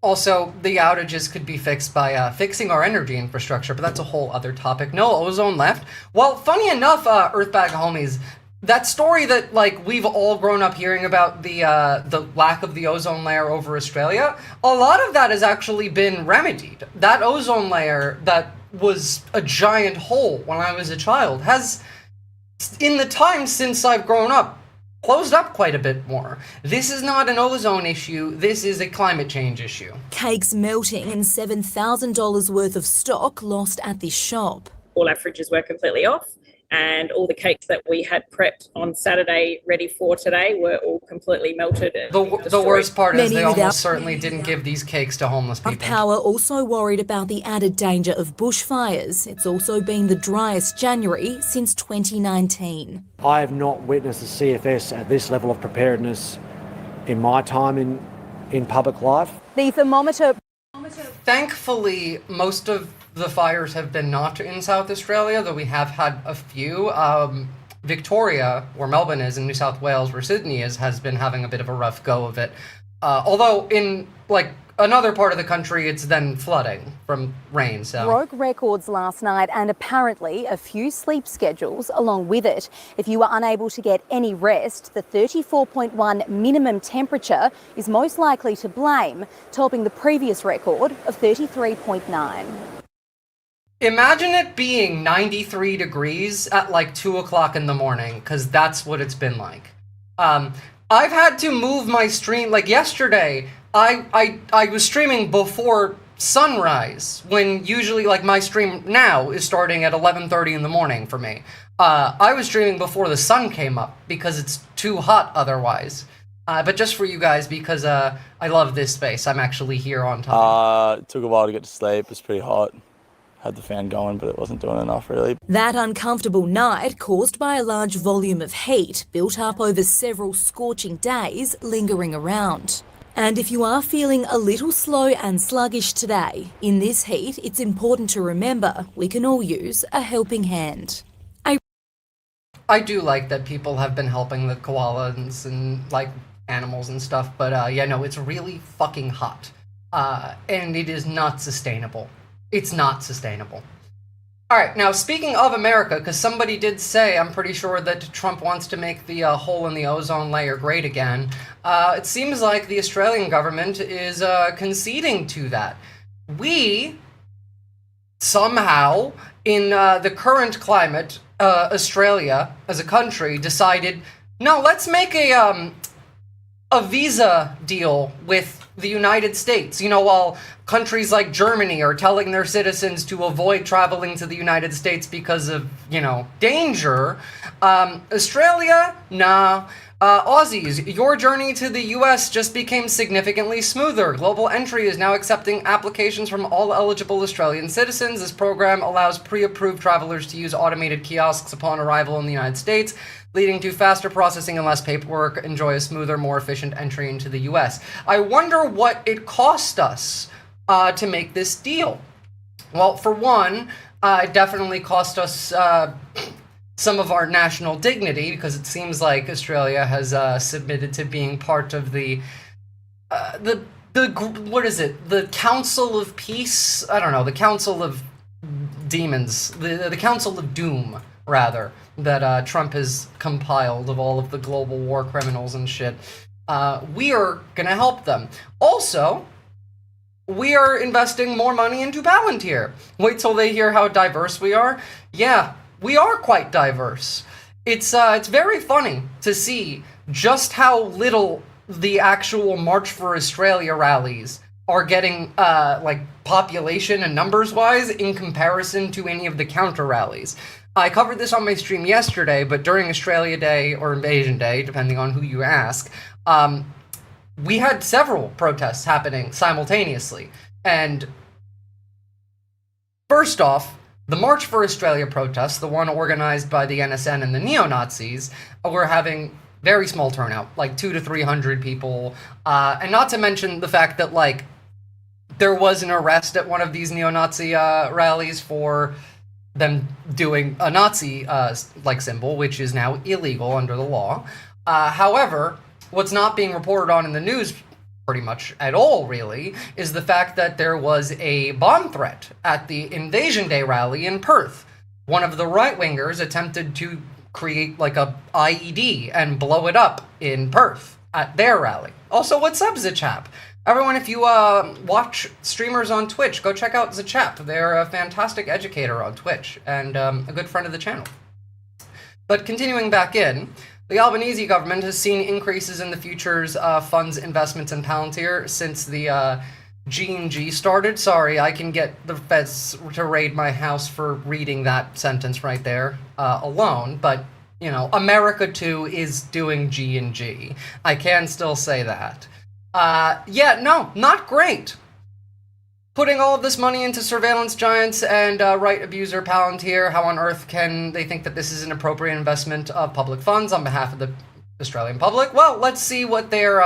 Also, the outages could be fixed by fixing our energy infrastructure, but that's a whole other topic. No ozone left. Well, funny enough, Earthbag homies, that story that, like, we've all grown up hearing about, the lack of the ozone layer over Australia, a lot of that has actually been remedied. That ozone layer that was a giant hole when I was a child has, in the time since I've grown up, closed up quite a bit more. This is not an ozone issue, this is a climate change issue. Cakes melting and $7,000 worth of stock lost at this shop. All our fridges were completely off, and all the cakes that we had prepped on Saturday ready for today were all completely melted and The worst part is Many they without almost certainly didn't give these cakes to homeless people. Power also worried about the added danger of bushfires. It's also been the driest January since 2019. I have not witnessed the CFS at this level of preparedness in my time in public life. The thermometer... Thankfully, most of the fires have been not in South Australia, though we have had a few. Victoria, where Melbourne is, in New South Wales, where Sydney is, has been having a bit of a rough go of it. Although in, like, another part of the country, it's then flooding from rain, so... Broke records last night, and apparently a few sleep schedules along with it. If you were unable to get any rest, the 34.1 minimum temperature is most likely to blame, topping the previous record of 33.9. Imagine it being 93 degrees at like 2 o'clock in the morning, because that's what it's been like. I've had to move my stream, like yesterday, I was streaming before sunrise, when usually, like, my stream now is starting at 11:30 in the morning for me. I was streaming before the sun came up, because it's too hot otherwise. But just for you guys, because I love this space, I'm actually here on time. It took a while to get to sleep, it's pretty hot. Had the fan going, but it wasn't doing enough, really. That uncomfortable night, caused by a large volume of heat built up over several scorching days, lingering around. And if you are feeling a little slow and sluggish today, in this heat, it's important to remember we can all use a helping hand. I do like that people have been helping the koalas and, like, animals and stuff. But yeah, no, it's really fucking hot. And it is not sustainable. It's not sustainable. All right, now speaking of America, because somebody did say, I'm pretty sure that Trump wants to make the hole in the ozone layer great again. It seems like the Australian government is conceding to that. We, somehow, in the current climate, Australia, as a country, decided, no, let's make a visa deal with the United States. You know, while countries like Germany are telling their citizens to avoid traveling to the United States because of, you know, danger, Australia, nah. Aussies, your journey to the US just became significantly smoother. Global Entry is now accepting applications from all eligible Australian citizens. This program allows pre-approved travelers to use automated kiosks upon arrival in the United States, leading to faster processing and less paperwork. Enjoy a smoother, more efficient entry into the US. I wonder what it cost us to make this deal. Well, for one, it definitely cost us some of our national dignity, because it seems like Australia has submitted to being part of the what is it? The Council of Peace? I don't know. The Council of Demons. The Council of Doom, rather, that Trump has compiled of all of the global war criminals and shit. We are gonna help them. Also, we are investing more money into Palantir. Wait till they hear how diverse we are. Yeah, we are quite diverse. It's very funny to see just how little the actual March for Australia rallies are getting, like, population and numbers-wise in comparison to any of the counter rallies. I covered this on my stream yesterday, but during Australia Day or Invasion Day, depending on who you ask, we had several protests happening simultaneously. And first off, the March for Australia protests, the one organized by the NSN and the neo-Nazis, were having very small turnout, like 200 to 300 people. And not to mention the fact that, like, there was an arrest at one of these neo-Nazi rallies for them doing a Nazi like symbol, which is now illegal under the law. However, what's not being reported on in the news pretty much at all, really, is the fact that there was a bomb threat at the Invasion Day rally in Perth. One of the right-wingers attempted to create, like, a IED and blow it up in Perth at their rally. Also, what's up, Zachap? Everyone, if you watch streamers on Twitch, go check out Zachap. They're a fantastic educator on Twitch and a good friend of the channel. But continuing back in, the Albanese government has seen increases in the futures funds investments in Palantir since the G&G started. Sorry, I can get the feds to raid my house for reading that sentence right there alone, but, you know, America too is doing G&G. I can still say that. Yeah, no, not great. Putting all of this money into surveillance giants and right abuser Palantir, how on earth can they think that this is an appropriate investment of public funds on behalf of the Australian public? Well, let's see what their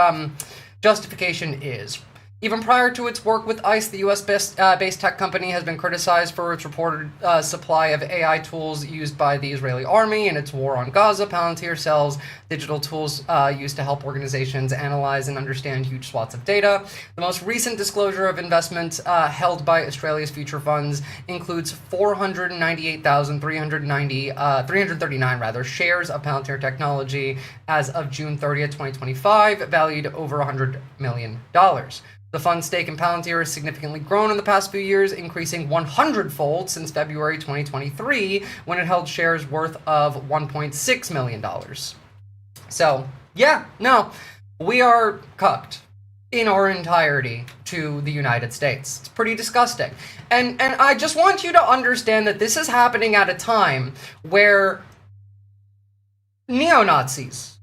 justification is. Even prior to its work with ICE, the US-based tech company has been criticized for its reported supply of AI tools used by the Israeli army in its war on Gaza. Palantir sells digital tools used to help organizations analyze and understand huge swaths of data. The most recent disclosure of investments held by Australia's future funds includes 339 shares of Palantir technology as of June 30th, 2025, valued over $100 million. The fund's stake in Palantir has significantly grown in the past few years, increasing 100-fold since February 2023, when it held shares worth of $1.6 million. So, yeah, no, we are cucked in our entirety to the United States. It's pretty disgusting. And I just want you to understand that this is happening at a time where neo-Nazis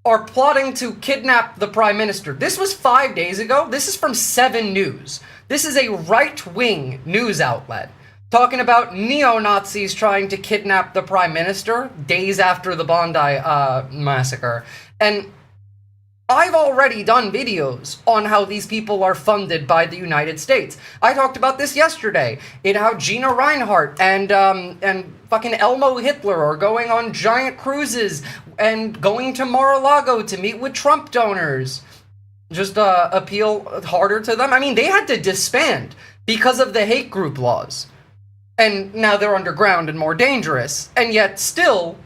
are plotting to kidnap the Prime Minister. This was 5 days ago. This is from 7 News. This is a right-wing news outlet talking about neo-Nazis trying to kidnap the Prime Minister days after the Bondi massacre. And I've already done videos on how these people are funded by the United States. I talked about this yesterday, in how Gina Reinhardt and fucking Elmo Hitler are going on giant cruises and going to Mar-a-Lago to meet with Trump donors. Just appeal harder to them. I mean, they had to disband because of the hate group laws. And now they're underground and more dangerous. And yet still,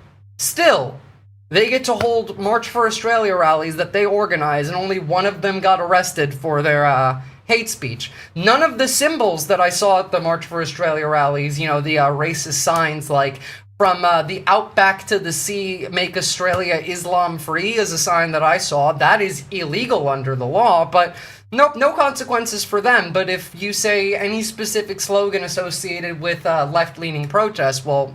they get to hold March for Australia rallies that they organize, and only one of them got arrested for their hate speech. None of the symbols that I saw at the March for Australia rallies, you know, the racist signs like from the outback to the sea, make Australia Islam free, is a sign that I saw. That is illegal under the law, but nope, no consequences for them. But if you say any specific slogan associated with left-leaning protests, well,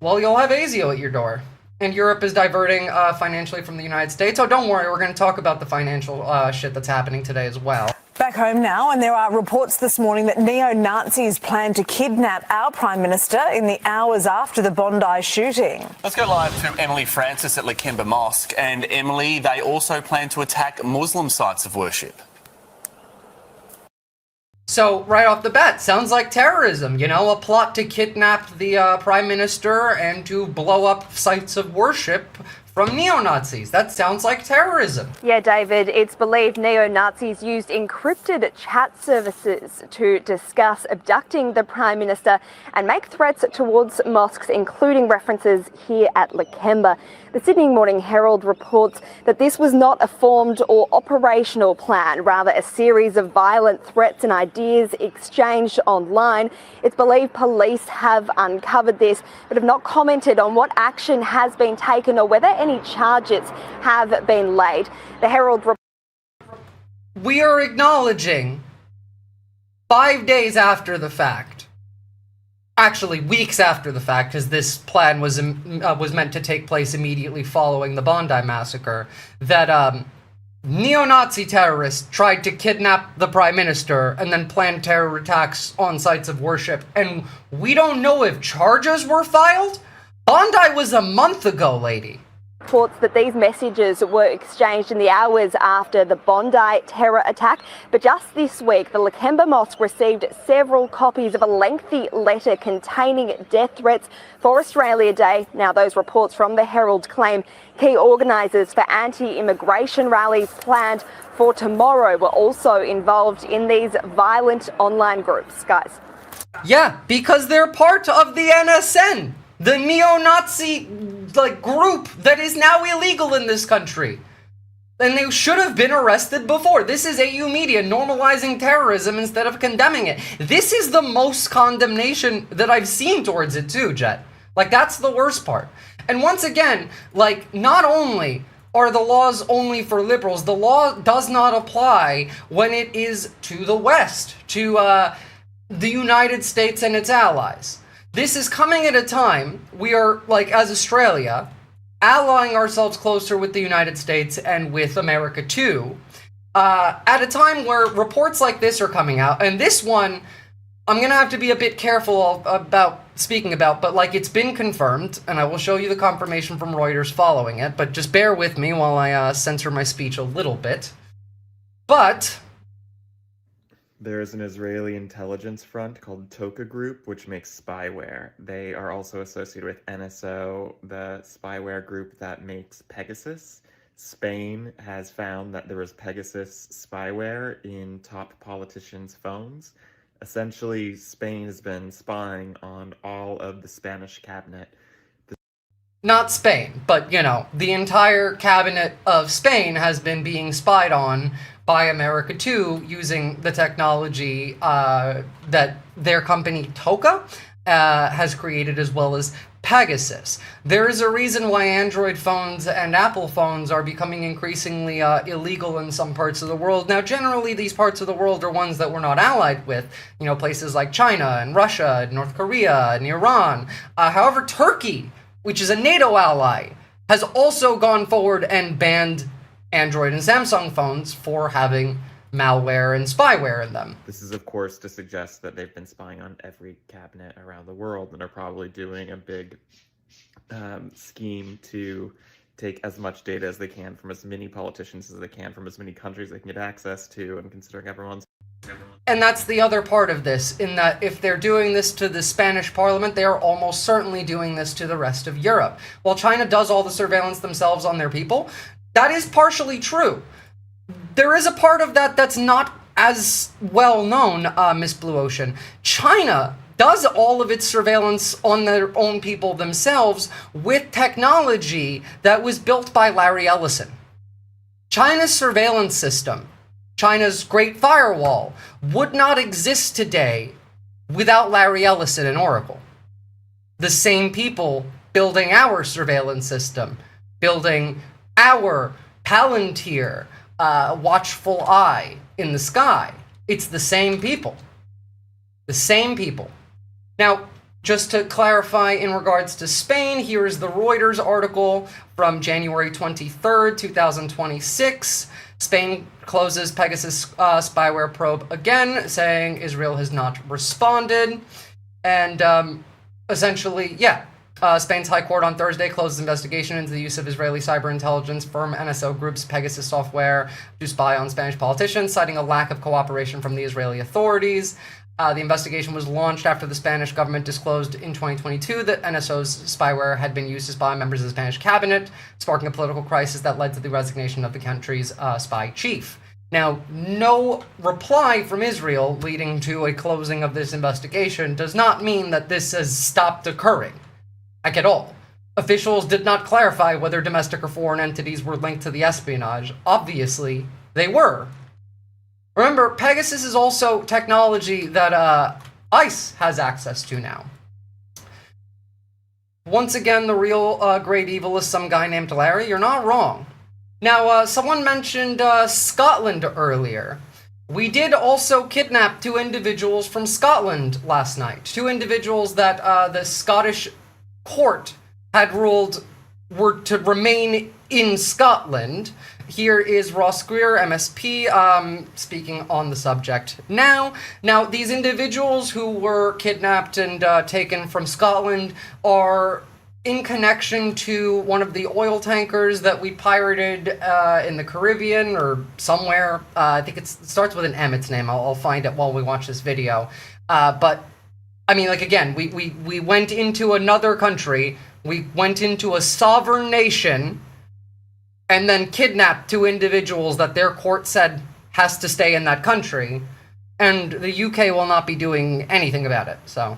you'll have ASIO at your door. And Europe is diverting financially from the United States. Oh, don't worry, we're going to talk about the financial shit that's happening today as well. Back home now, and there are reports this morning that neo-Nazis plan to kidnap our Prime Minister in the hours after the Bondi shooting. Let's go live to Emily Francis at Lakemba Mosque. And Emily, they also plan to attack Muslim sites of worship. So, right off the bat, sounds like terrorism, you know, a plot to kidnap the Prime Minister and to blow up sites of worship from neo-Nazis. That sounds like terrorism. Yeah, David, it's believed neo-Nazis used encrypted chat services to discuss abducting the Prime Minister and make threats towards mosques, including references here at Lakemba. The Sydney Morning Herald reports that this was not a formed or operational plan, rather a series of violent threats and ideas exchanged online. It's believed police have uncovered this, but have not commented on what action has been taken or whether any charges have been laid. The Herald We are acknowledging 5 days after the fact, actually weeks after the fact, because this plan was meant to take place immediately following the Bondi massacre, that neo-Nazi terrorists tried to kidnap the Prime Minister and then planned terror attacks on sites of worship, and we don't know if charges were filed? Bondi was a month ago, lady. reports that these messages were exchanged in the hours after the Bondi terror attack. But just this week, the Lakemba Mosque received several copies of a lengthy letter containing death threats for Australia Day. Now, those reports from the Herald claim key organisers for anti-immigration rallies planned for tomorrow were also involved in these violent online groups. Guys. Yeah, because they're part of the NSN, the neo-Nazi group that is now illegal in this country. And they should have been arrested before. This is AU Media normalizing terrorism instead of condemning it. This is the most condemnation that I've seen towards it too, Jet. That's the worst part. And once again, not only are the laws only for liberals, the law does not apply when it is to the West, to the United States and its allies. This is coming at a time we are, as Australia, allying ourselves closer with the United States and with America too, at a time where reports like this are coming out. And this one, I'm going to have to be a bit careful about speaking about, but it's been confirmed, and I will show you the confirmation from Reuters following it, but just bear with me while I censor my speech a little bit. But there is an Israeli intelligence front called Toka Group, which makes spyware. They are also associated with NSO, the spyware group that makes Pegasus. Spain has found that there was Pegasus spyware in top politicians' phones. Essentially, Spain has been spying on all of the Spanish cabinet. Not Spain, but, the entire cabinet of Spain has been being spied on by America too, using the technology that their company Toka has created, as well as Pegasus. There is a reason why Android phones and Apple phones are becoming increasingly illegal in some parts of the world. Now, generally, these parts of the world are ones that we're not allied with, places like China and Russia and North Korea and Iran. However, Turkey, which is a NATO ally, has also gone forward and banned Android and Samsung phones for having malware and spyware in them. This is, of course, to suggest that they've been spying on every cabinet around the world and are probably doing a big scheme to take as much data as they can from as many politicians as they can from as many countries they can get access to, and considering everyone's... And that's the other part of this, in that if they're doing this to the Spanish parliament, they are almost certainly doing this to the rest of Europe. While China does all the surveillance themselves on their people, that is partially true. There is a part of that that's not as well known, Miss Blue Ocean. China does all of its surveillance on their own people themselves with technology that was built by Larry Ellison. China's surveillance system, China's Great Firewall, would not exist today without Larry Ellison and Oracle. The same people building our surveillance system, building our Palantir, watchful eye in the sky. It's the same people. The same people. Now, just to clarify in regards to Spain, here is the Reuters article from January 23rd, 2026. Spain closes Pegasus spyware probe again, saying Israel has not responded. And essentially, yeah, Spain's High Court on Thursday closes investigation into the use of Israeli cyber intelligence firm NSO Group's Pegasus software to spy on Spanish politicians, citing a lack of cooperation from the Israeli authorities. The investigation was launched after the Spanish government disclosed in 2022 that NSO's spyware had been used to spy on members of the Spanish cabinet, sparking a political crisis that led to the resignation of the country's spy chief. Now, no reply from Israel leading to a closing of this investigation does not mean that this has stopped occurring, like at all. Officials did not clarify whether domestic or foreign entities were linked to the espionage. Obviously, they were. Remember, Pegasus is also technology that ICE has access to now. Once again, the real great evil is some guy named Larry. You're not wrong. Now, someone mentioned Scotland earlier. We did also kidnap 2 individuals from Scotland last night. 2 individuals that the Scottish court had ruled were to remain in Scotland. Here is Ross Greer, MSP, speaking on the subject now. Now, these individuals who were kidnapped and taken from Scotland are in connection to one of the oil tankers that we pirated in the Caribbean or somewhere. I think it starts with an M, its name. I'll find it while we watch this video. But, I mean, like, again, we went into another country. We went into a sovereign nation and then kidnapped 2 individuals that their court said has to stay in that country, and the UK will not be doing anything about it, so.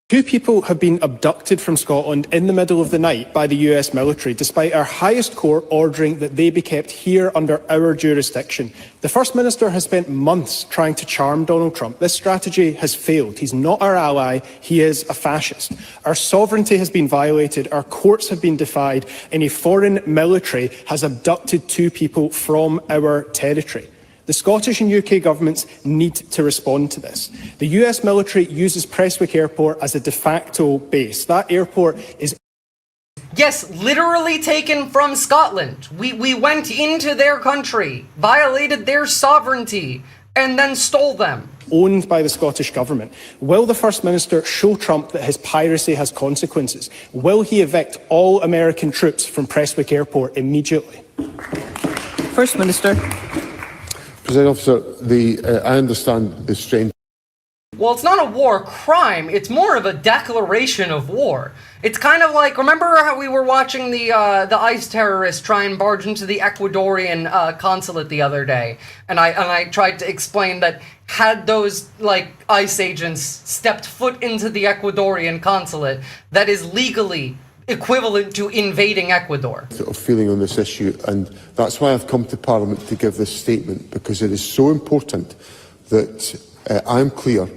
2 people have been abducted from Scotland in the middle of the night by the US military, despite our highest court ordering that they be kept here under our jurisdiction. The First Minister has spent months trying to charm Donald Trump. This strategy has failed. He's not our ally. He is a fascist. Our sovereignty has been violated. Our courts have been defied, and a foreign military has abducted 2 people from our territory. The Scottish and UK governments need to respond to this. The US military uses Prestwick Airport as a de facto base. That airport is... Yes, literally taken from Scotland. We went into their country, violated their sovereignty, and then stole them. Owned by the Scottish government. Will the First Minister show Trump that his piracy has consequences? Will he evict all American troops from Prestwick Airport immediately? First Minister. President Officer, I understand the strength. Well, it's not a war crime. It's more of a declaration of war. It's kind of like, remember how we were watching the ICE terrorists try and barge into the Ecuadorian consulate the other day, and I tried to explain that had those ICE agents stepped foot into the Ecuadorian consulate, that is legally equivalent to invading Ecuador. Of feeling on this issue, and that's why I've come to Parliament to give this statement, because it is so important that I'm clear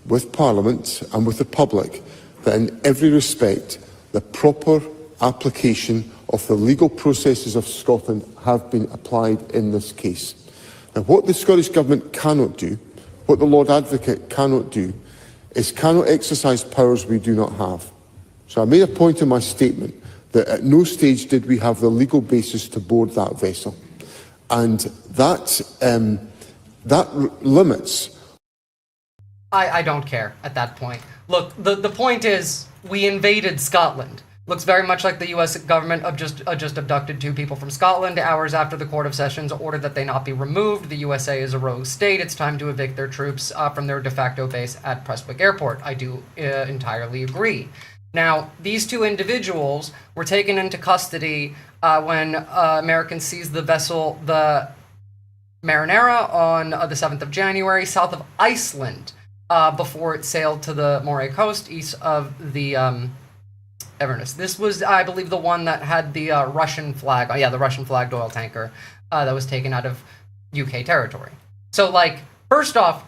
with Parliament and with the public that in every respect the proper application of the legal processes of Scotland have been applied in this case. Now, what the Scottish Government cannot do, what the Lord Advocate cannot do, is cannot exercise powers we do not have. So I made a point in my statement that at no stage did we have the legal basis to board that vessel. And that limits... I don't care at that point. Look, the point is, we invaded Scotland. Looks very much like the U.S. government just abducted 2 people from Scotland hours after the Court of Sessions ordered that they not be removed. The USA is a rogue state. It's time to evict their troops from their de facto base at Prestwick Airport. I do entirely agree. Now, these 2 individuals were taken into custody when Americans seized the vessel, the Marinera, on the 7th of January, south of Iceland, before it sailed to the Moray coast, east of the Everness. This was, I believe, the one that had the Russian flag. Oh, yeah, the Russian flagged oil tanker that was taken out of UK territory. So, like, first off,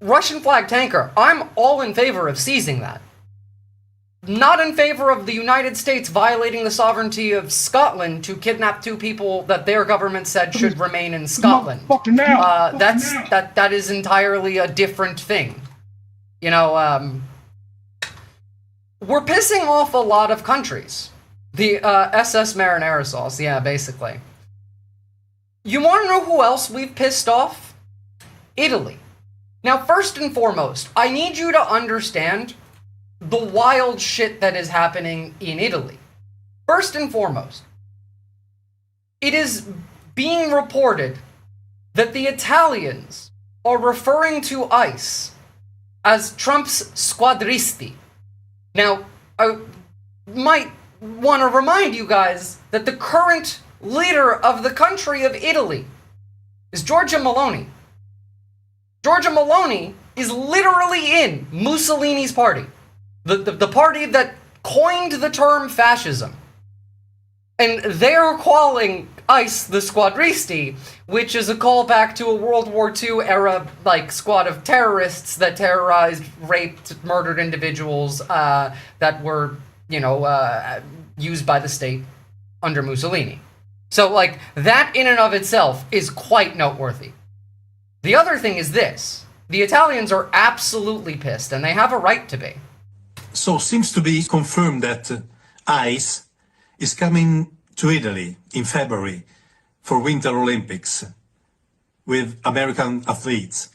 Russian flag tanker, I'm all in favor of seizing that. Not in favor of the United States violating the sovereignty of Scotland to kidnap 2 people that their government said should remain in Scotland. That is entirely a different thing. You know, we're pissing off a lot of countries. The SS Marinara sauce, yeah, basically. You want to know who else we've pissed off? Italy. Now, first and foremost, I need you to understand the wild shit that is happening in Italy. First and foremost, it is being reported that the Italians are referring to ICE as Trump's squadristi. Now, I might want to remind you guys that the current leader of the country of Italy is Giorgia Meloni. Giorgia Meloni is literally in Mussolini's party. The party that coined the term fascism. And they're calling ICE the squadristi, which is a callback to a World War II era, like, squad of terrorists that terrorized, raped, murdered individuals that were, you know, used by the state under Mussolini. So, like, that in and of itself is quite noteworthy. The other thing is this. The Italians are absolutely pissed, and they have a right to be. So seems to be confirmed that ICE is coming to Italy in February for Winter Olympics with American athletes.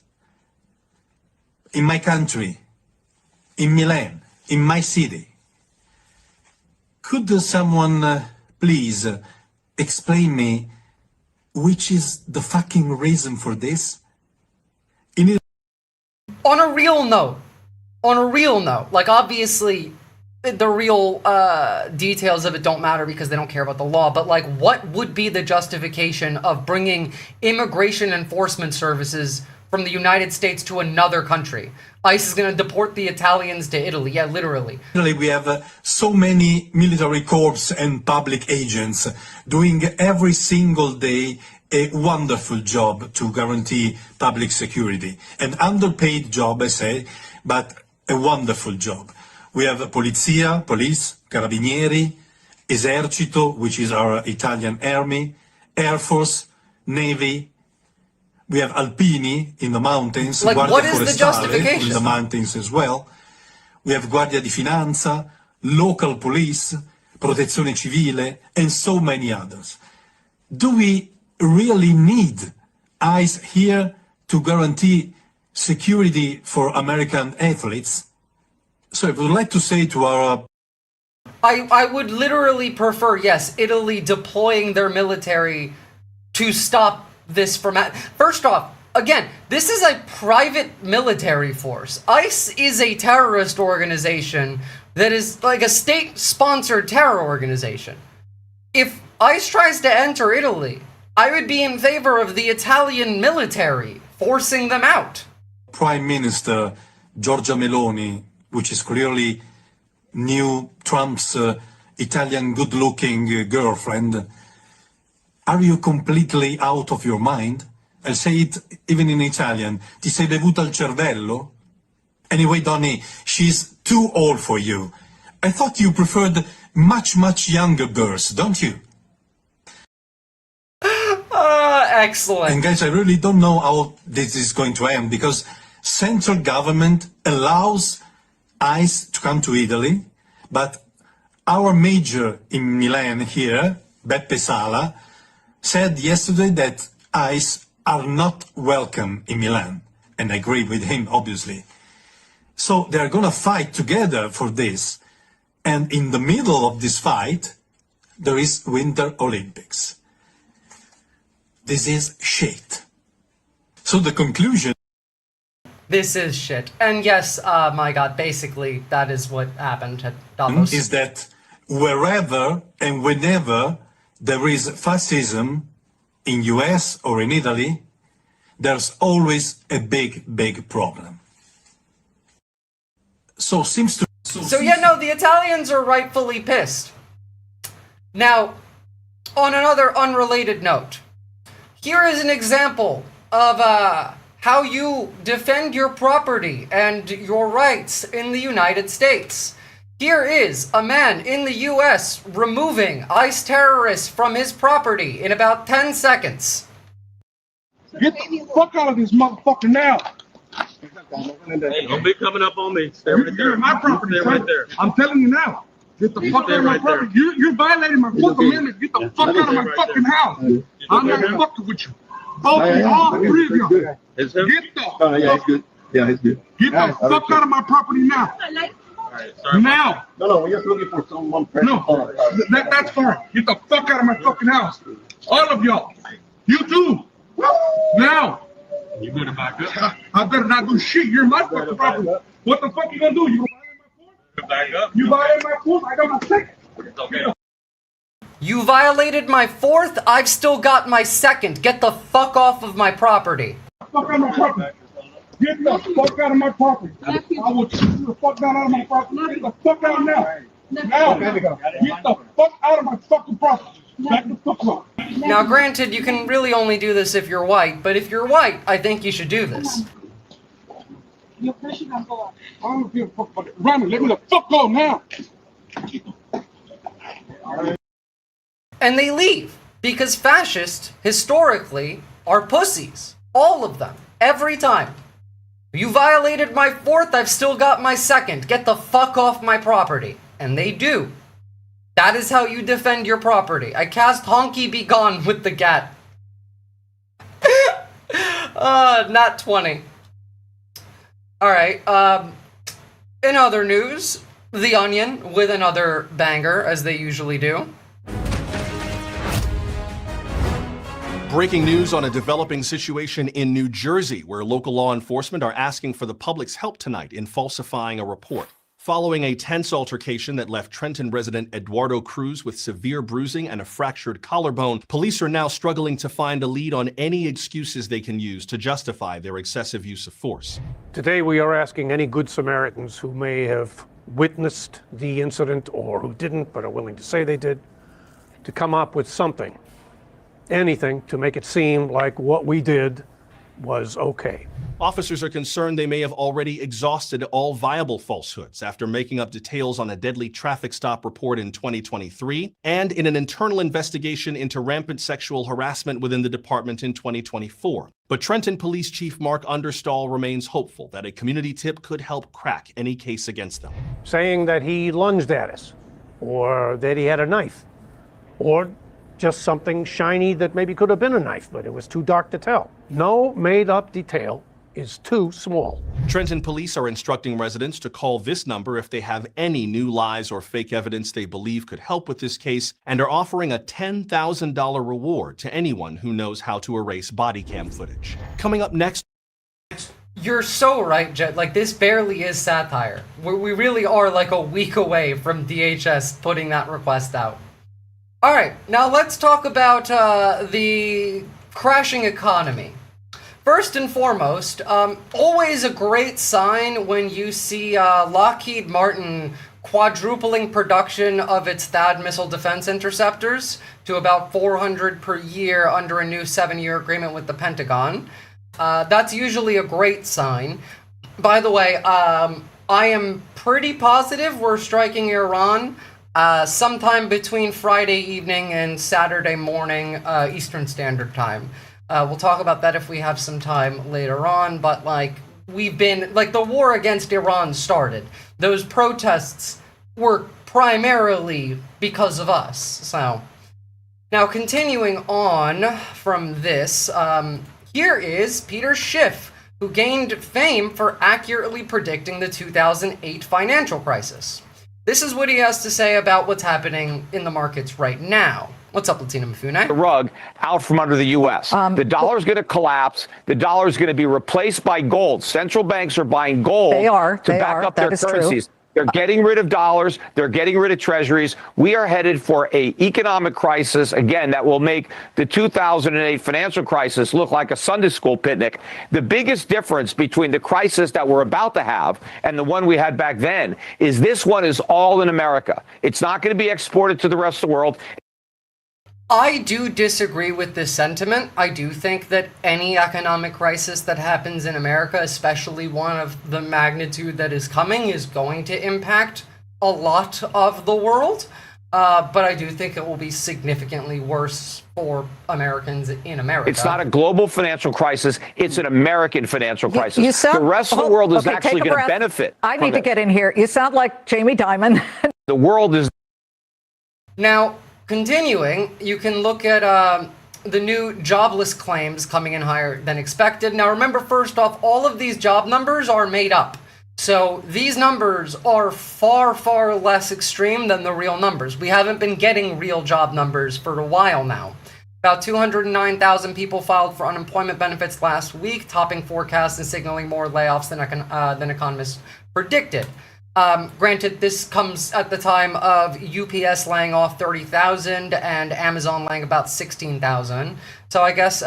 In my country, in Milan, in my city. Could someone please explain me which is the fucking reason for this? On a real note, like, obviously the real details of it don't matter because they don't care about the law, but, like, what would be the justification of bringing immigration enforcement services from the United States to another country? ICE is going to deport the Italians to Italy. Yeah, literally. We have so many military corps and public agents doing every single day a wonderful job to guarantee public security. An underpaid job, I say, but a wonderful job. We have Polizia, police, Carabinieri, Esercito, which is our Italian army, Air Force, Navy. We have Alpini in the mountains, like, Guardia what is the Forestale justification? in the mountains as well. We have Guardia di Finanza, local police, Protezione Civile, and so many others. Do we really need ICE here to guarantee security for American athletes? So I would like to say to our... I would literally prefer, yes, Italy deploying their military to stop this from... First off, again, this is a private military force. ICE is a terrorist organization that is like a state-sponsored terror organization. If ICE tries to enter Italy, I would be in favor of the Italian military forcing them out. Prime Minister Giorgia Meloni, which is clearly new Trump's Italian good-looking girlfriend, are you completely out of your mind? I'll say it even in Italian. Ti sei bevuta il cervello? Anyway, Donny, she's too old for you. I thought you preferred much, much younger girls, don't you? Excellent. And guys, I really don't know how this is going to end, because central government allows ICE to come to Italy, but our major in Milan here, Beppe Sala, said yesterday that ICE are not welcome in Milan, and I agree with him, obviously. So they're going to fight together for this. And in the middle of this fight, there is Winter Olympics. This is shit. So the conclusion... This is shit. And yes, my God, basically that is what happened at Davos. is that wherever and whenever there is fascism in US or in Italy, there's always a big problem. So seems to... So yeah, no, the Italians are rightfully pissed. Now, on another unrelated note, here is an example of how you defend your property and your rights in the United States. Here is a man in the US removing ICE terrorists from his property in about 10 seconds. Get the fuck out of this motherfucker now! Don't be coming up on me. Stay right there. You're my property, right there. I'm telling you now. Get the fuck out of my property. You're violating my Fourth Amendment. Get the fuck out of my fucking house. I'm not fucking with you. Both, all three of you. Get the fuck. Yeah, it's good. Get the fuck out of my property now. Now. No, we're just looking for someone. No, that's fine. Get the fuck out of my fucking house. All of y'all. You too. Now. You better back up. I better not do shit. You're my fucking property. What the fuck you gonna do? You gonna violate my court? Back up. You violate my court? I got my second. Okay. You violated my fourth? I've still got my second. Get the fuck off of my property. Fuck out of my property. Get the fuck out of my property. I will shoot you the fuck down out of my property. Get the fuck out now. Now. Get the fuck out of my fucking property. Back the fuck up. Now, granted, you can really only do this if you're white, but if you're white, I think you should do this. I don't give a fuck about it. Run, let me the fuck go now. And they leave, because fascists, historically, are pussies. All of them. Every time. You violated my fourth, I've still got my second. Get the fuck off my property. And they do. That is how you defend your property. I cast Honky Be Gone with the gat. Not 20. Alright, in other news, The Onion with another banger, as they usually do. Breaking news on a developing situation in New Jersey, where local law enforcement are asking for the public's help tonight in falsifying a report. Following a tense altercation that left Trenton resident Eduardo Cruz with severe bruising and a fractured collarbone, police are now struggling to find a lead on any excuses they can use to justify their excessive use of force. Today we are asking any good Samaritans who may have witnessed the incident or who didn't but are willing to say they did, to come up with something, anything, to make it seem like what we did was okay. Officers are concerned they may have already exhausted all viable falsehoods after making up details on a deadly traffic stop report in 2023 and in an internal investigation into rampant sexual harassment within the department in 2024. But Trenton Police Chief Mark Understall remains hopeful that a community tip could help crack any case against them. Saying that he lunged at us, or that he had a knife, or just something shiny that maybe could have been a knife, but it was too dark to tell. No made-up detail is too small. Trenton police are instructing residents to call this number if they have any new lies or fake evidence they believe could help with this case, and are offering a $10,000 reward to anyone who knows how to erase body cam footage. Coming up next... You're so right, Jet. Like, this barely is satire. We really are like a week away from DHS putting that request out. Alright, now let's talk about the crashing economy. First and foremost, always a great sign when you see Lockheed Martin quadrupling production of its THAAD missile defense interceptors to about 400 per year under a new 7-year agreement with the Pentagon. That's usually a great sign. By the way, I am pretty positive we're striking Iran sometime between Friday evening and Saturday morning Eastern Standard Time. We'll talk about that if we have some time later on, but like, we've been, like, the war against Iran started. Those protests were primarily because of us, so. Now, continuing on from this, here is Peter Schiff, who gained fame for accurately predicting the 2008 financial crisis. This is what he has to say about what's happening in the markets right now. What's up, Latina Mafune? The rug out from under the U.S. The dollar's going to collapse. The dollar's going to be replaced by gold. Central banks are buying gold to back up their currencies. They're getting rid of dollars. They're getting rid of treasuries. We are headed for an economic crisis, again, that will make the 2008 financial crisis look like a Sunday school picnic. The biggest difference between the crisis that we're about to have and the one we had back then is this one is all in America. It's not going to be exported to the rest of the world. I do disagree with this sentiment. I do think that any economic crisis that happens in America, especially one of the magnitude that is coming, is going to impact a lot of the world. But I do think it will be significantly worse for Americans in America. It's not a global financial crisis. It's an American financial crisis. The rest of the world is actually going to benefit. I need to get in here. You sound like Jamie Dimon. The world is... Now, continuing, you can look at the new jobless claims coming in higher than expected. Now, remember, first off, all of these job numbers are made up. So these numbers are far, far less extreme than the real numbers. We haven't been getting real job numbers for a while now. About 209,000 people filed for unemployment benefits last week, topping forecasts and signaling more layoffs than economists predicted. Granted, this comes at the time of UPS laying off 30,000 and Amazon laying about 16,000. So I guess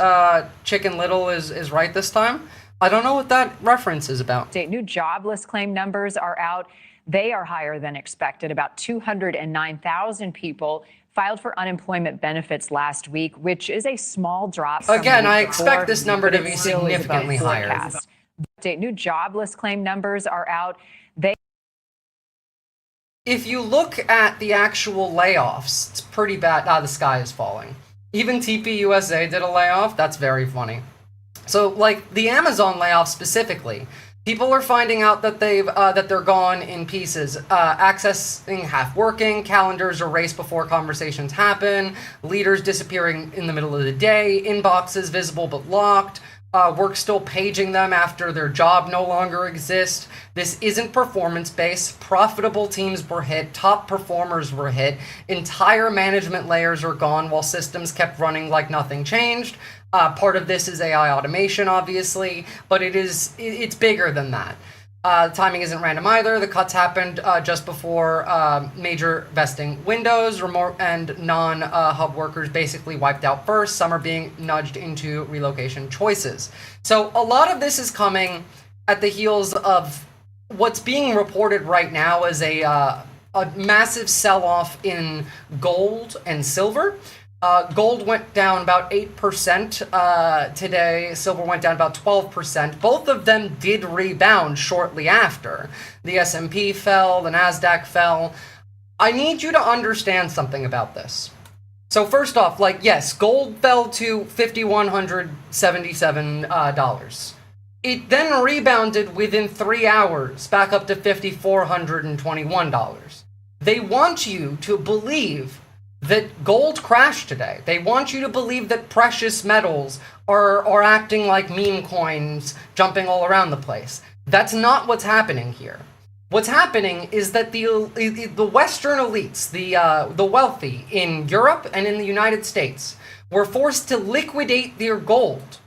Chicken Little is right this time. I don't know what that reference is about. New jobless claim numbers are out. They are higher than expected. About 209,000 people filed for unemployment benefits last week, which is a small drop. Again, I expect this number to be significantly higher. New jobless claim numbers are out. If you look at the actual layoffs, it's pretty bad. The sky is falling. Even TPUSA did a layoff. That's very funny. So, like, the Amazon layoff specifically, people are finding out that they're gone in pieces. Accessing half working, calendars erased before conversations happen, leaders disappearing in the middle of the day, inboxes visible but locked, work still paging them after their job no longer exists. This isn't performance-based. Profitable teams were hit. Top performers were hit. Entire management layers are gone while systems kept running like nothing changed. Part of this is AI automation, obviously, but it's bigger than that. The timing isn't random either. The cuts happened just before major vesting windows. Remote and non-hub workers basically wiped out first. Some are being nudged into relocation choices. So a lot of this is coming at the heels of what's being reported right now as a massive sell-off in gold and silver. Gold went down about 8% today. Silver went down about 12%. Both of them did rebound shortly after. The S&P fell, the NASDAQ fell. I need you to understand something about this. So first off, yes, gold fell to $5,177. It then rebounded within 3 hours, back up to $5,421. They want you to believe that gold crashed today. They want you to believe that precious metals are acting like meme coins, jumping all around the place. That's not what's happening here. What's happening is that the Western elites, the wealthy in Europe and in the United States, were forced to liquidate their gold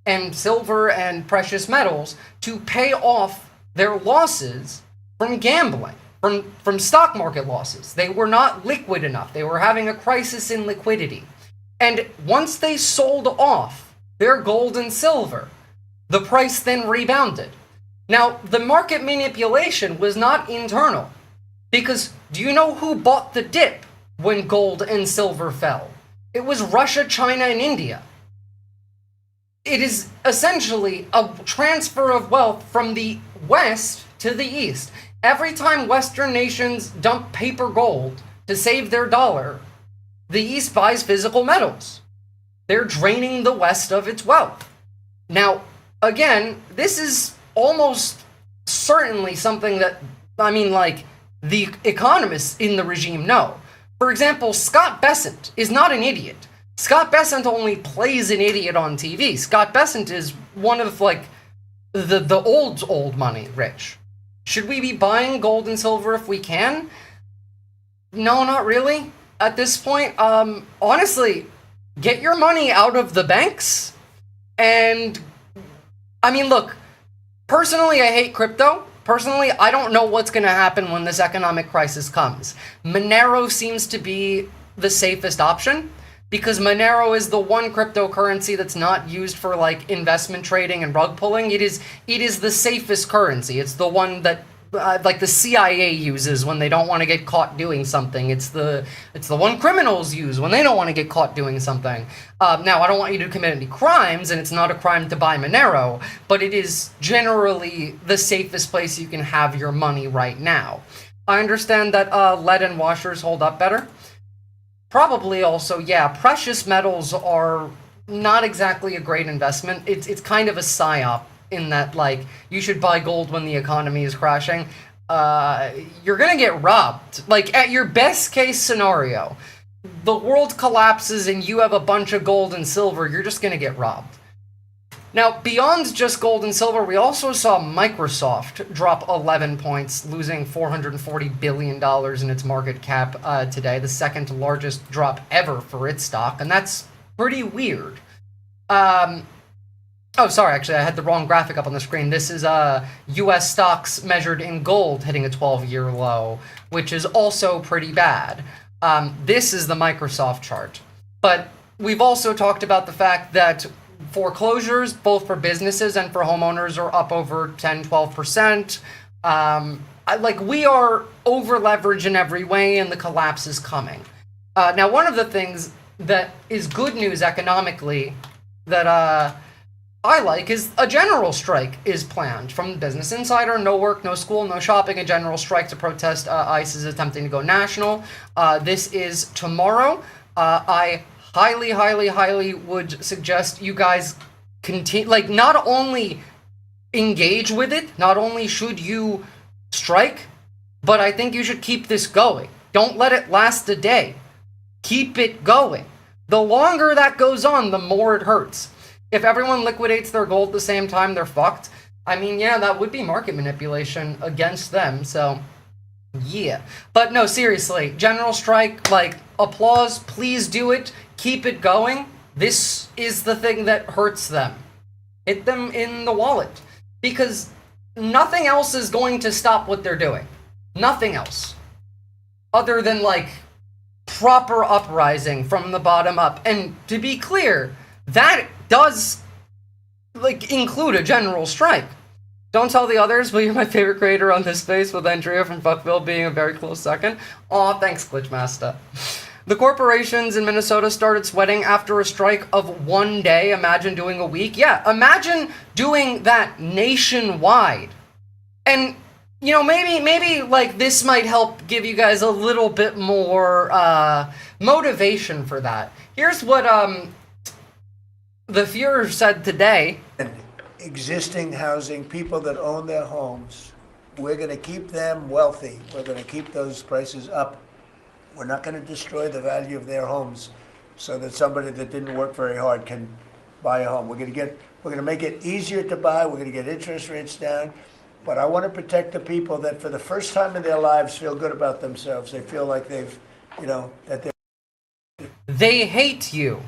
and silver and precious metals to pay off their losses from gambling, from stock market losses. They were not liquid enough. They were having a crisis in liquidity. And once they sold off their gold and silver, the price then rebounded. Now, the market manipulation was not internal, because do you know who bought the dip when gold and silver fell? It was Russia, China, and India. It is essentially a transfer of wealth from the West to the East. Every time Western nations dump paper gold to save their dollar, the East buys physical metals. They're draining the West of its wealth. Now, again, this is almost certainly something that, the economists in the regime know. For example, Scott Bessent is not an idiot. Scott Bessent only plays an idiot on TV. Scott Bessent is one of, the old money rich. Should we be buying gold and silver if we can? No, not really. At this point, honestly, get your money out of the banks. And, I mean, look, personally, I hate crypto. Personally, I don't know what's going to happen when this economic crisis comes. Monero seems to be the safest option, because Monero is the one cryptocurrency that's not used for, like, investment trading and rug pulling. It is the safest currency. It's the one that like the CIA uses when they don't want to get caught doing something. It's the one criminals use when they don't want to get caught doing something. Now, I don't want you to commit any crimes, and it's not a crime to buy Monero, but it is generally the safest place you can have your money right now. I understand that lead and washers hold up better. Probably also, yeah, precious metals are not exactly a great investment. It's kind of a psyop, in that, like, you should buy gold when the economy is crashing. You're gonna get robbed. Like, at your best case scenario, the world collapses and you have a bunch of gold and silver, you're just gonna get robbed. Now, beyond just gold and silver, we also saw Microsoft drop 11 points, losing $440 billion in its market cap today, the second largest drop ever for its stock, and that's pretty weird. Oh, sorry, actually, I had the wrong graphic up on the screen. This is U.S. stocks measured in gold hitting a 12-year low, which is also pretty bad. This is the Microsoft chart. But we've also talked about the fact that foreclosures, both for businesses and for homeowners, are up over 10, 12%. Like, we are over-leveraged in every way, and the collapse is coming. Now, one of the things that is good news economically that I like is a general strike is planned from Business Insider. No work, no school, no shopping, a general strike to protest ICE is attempting to go national. This is tomorrow. I highly, highly, highly would suggest you guys continue, like, not only engage with it, not only should you strike, but I think you should keep this going. Don't let it last a day. Keep it going. The longer that goes on, the more it hurts. If everyone liquidates their gold at the same time, they're fucked. I mean, yeah, that would be market manipulation against them, so yeah. But no, seriously, general strike, like, applause, please do it. Keep it going. This is the thing that hurts them. Hit them in the wallet. Because nothing else is going to stop what they're doing. Nothing else. Other than, like, proper uprising from the bottom up. And to be clear, that does, like, include a general strike. Don't tell the others, but you're my favorite creator on this space, with Andrea from Buckville being a very close second. Aw, thanks, Glitchmaster. The corporations in Minnesota started sweating after a strike of 1 day. Imagine doing a week. Yeah, imagine doing that nationwide. And, you know, maybe like, this might help give you guys a little bit more motivation for that. Here's what the Fuhrer said today. Existing housing, people that own their homes, we're going to keep them wealthy. We're going to keep those prices up. We're not going to destroy the value of their homes so that somebody that didn't work very hard can buy a home. We're going to make it easier to buy. We're going to get interest rates down. But I want to protect the people that for the first time in their lives feel good about themselves. They feel like they've, you know, that they hate you.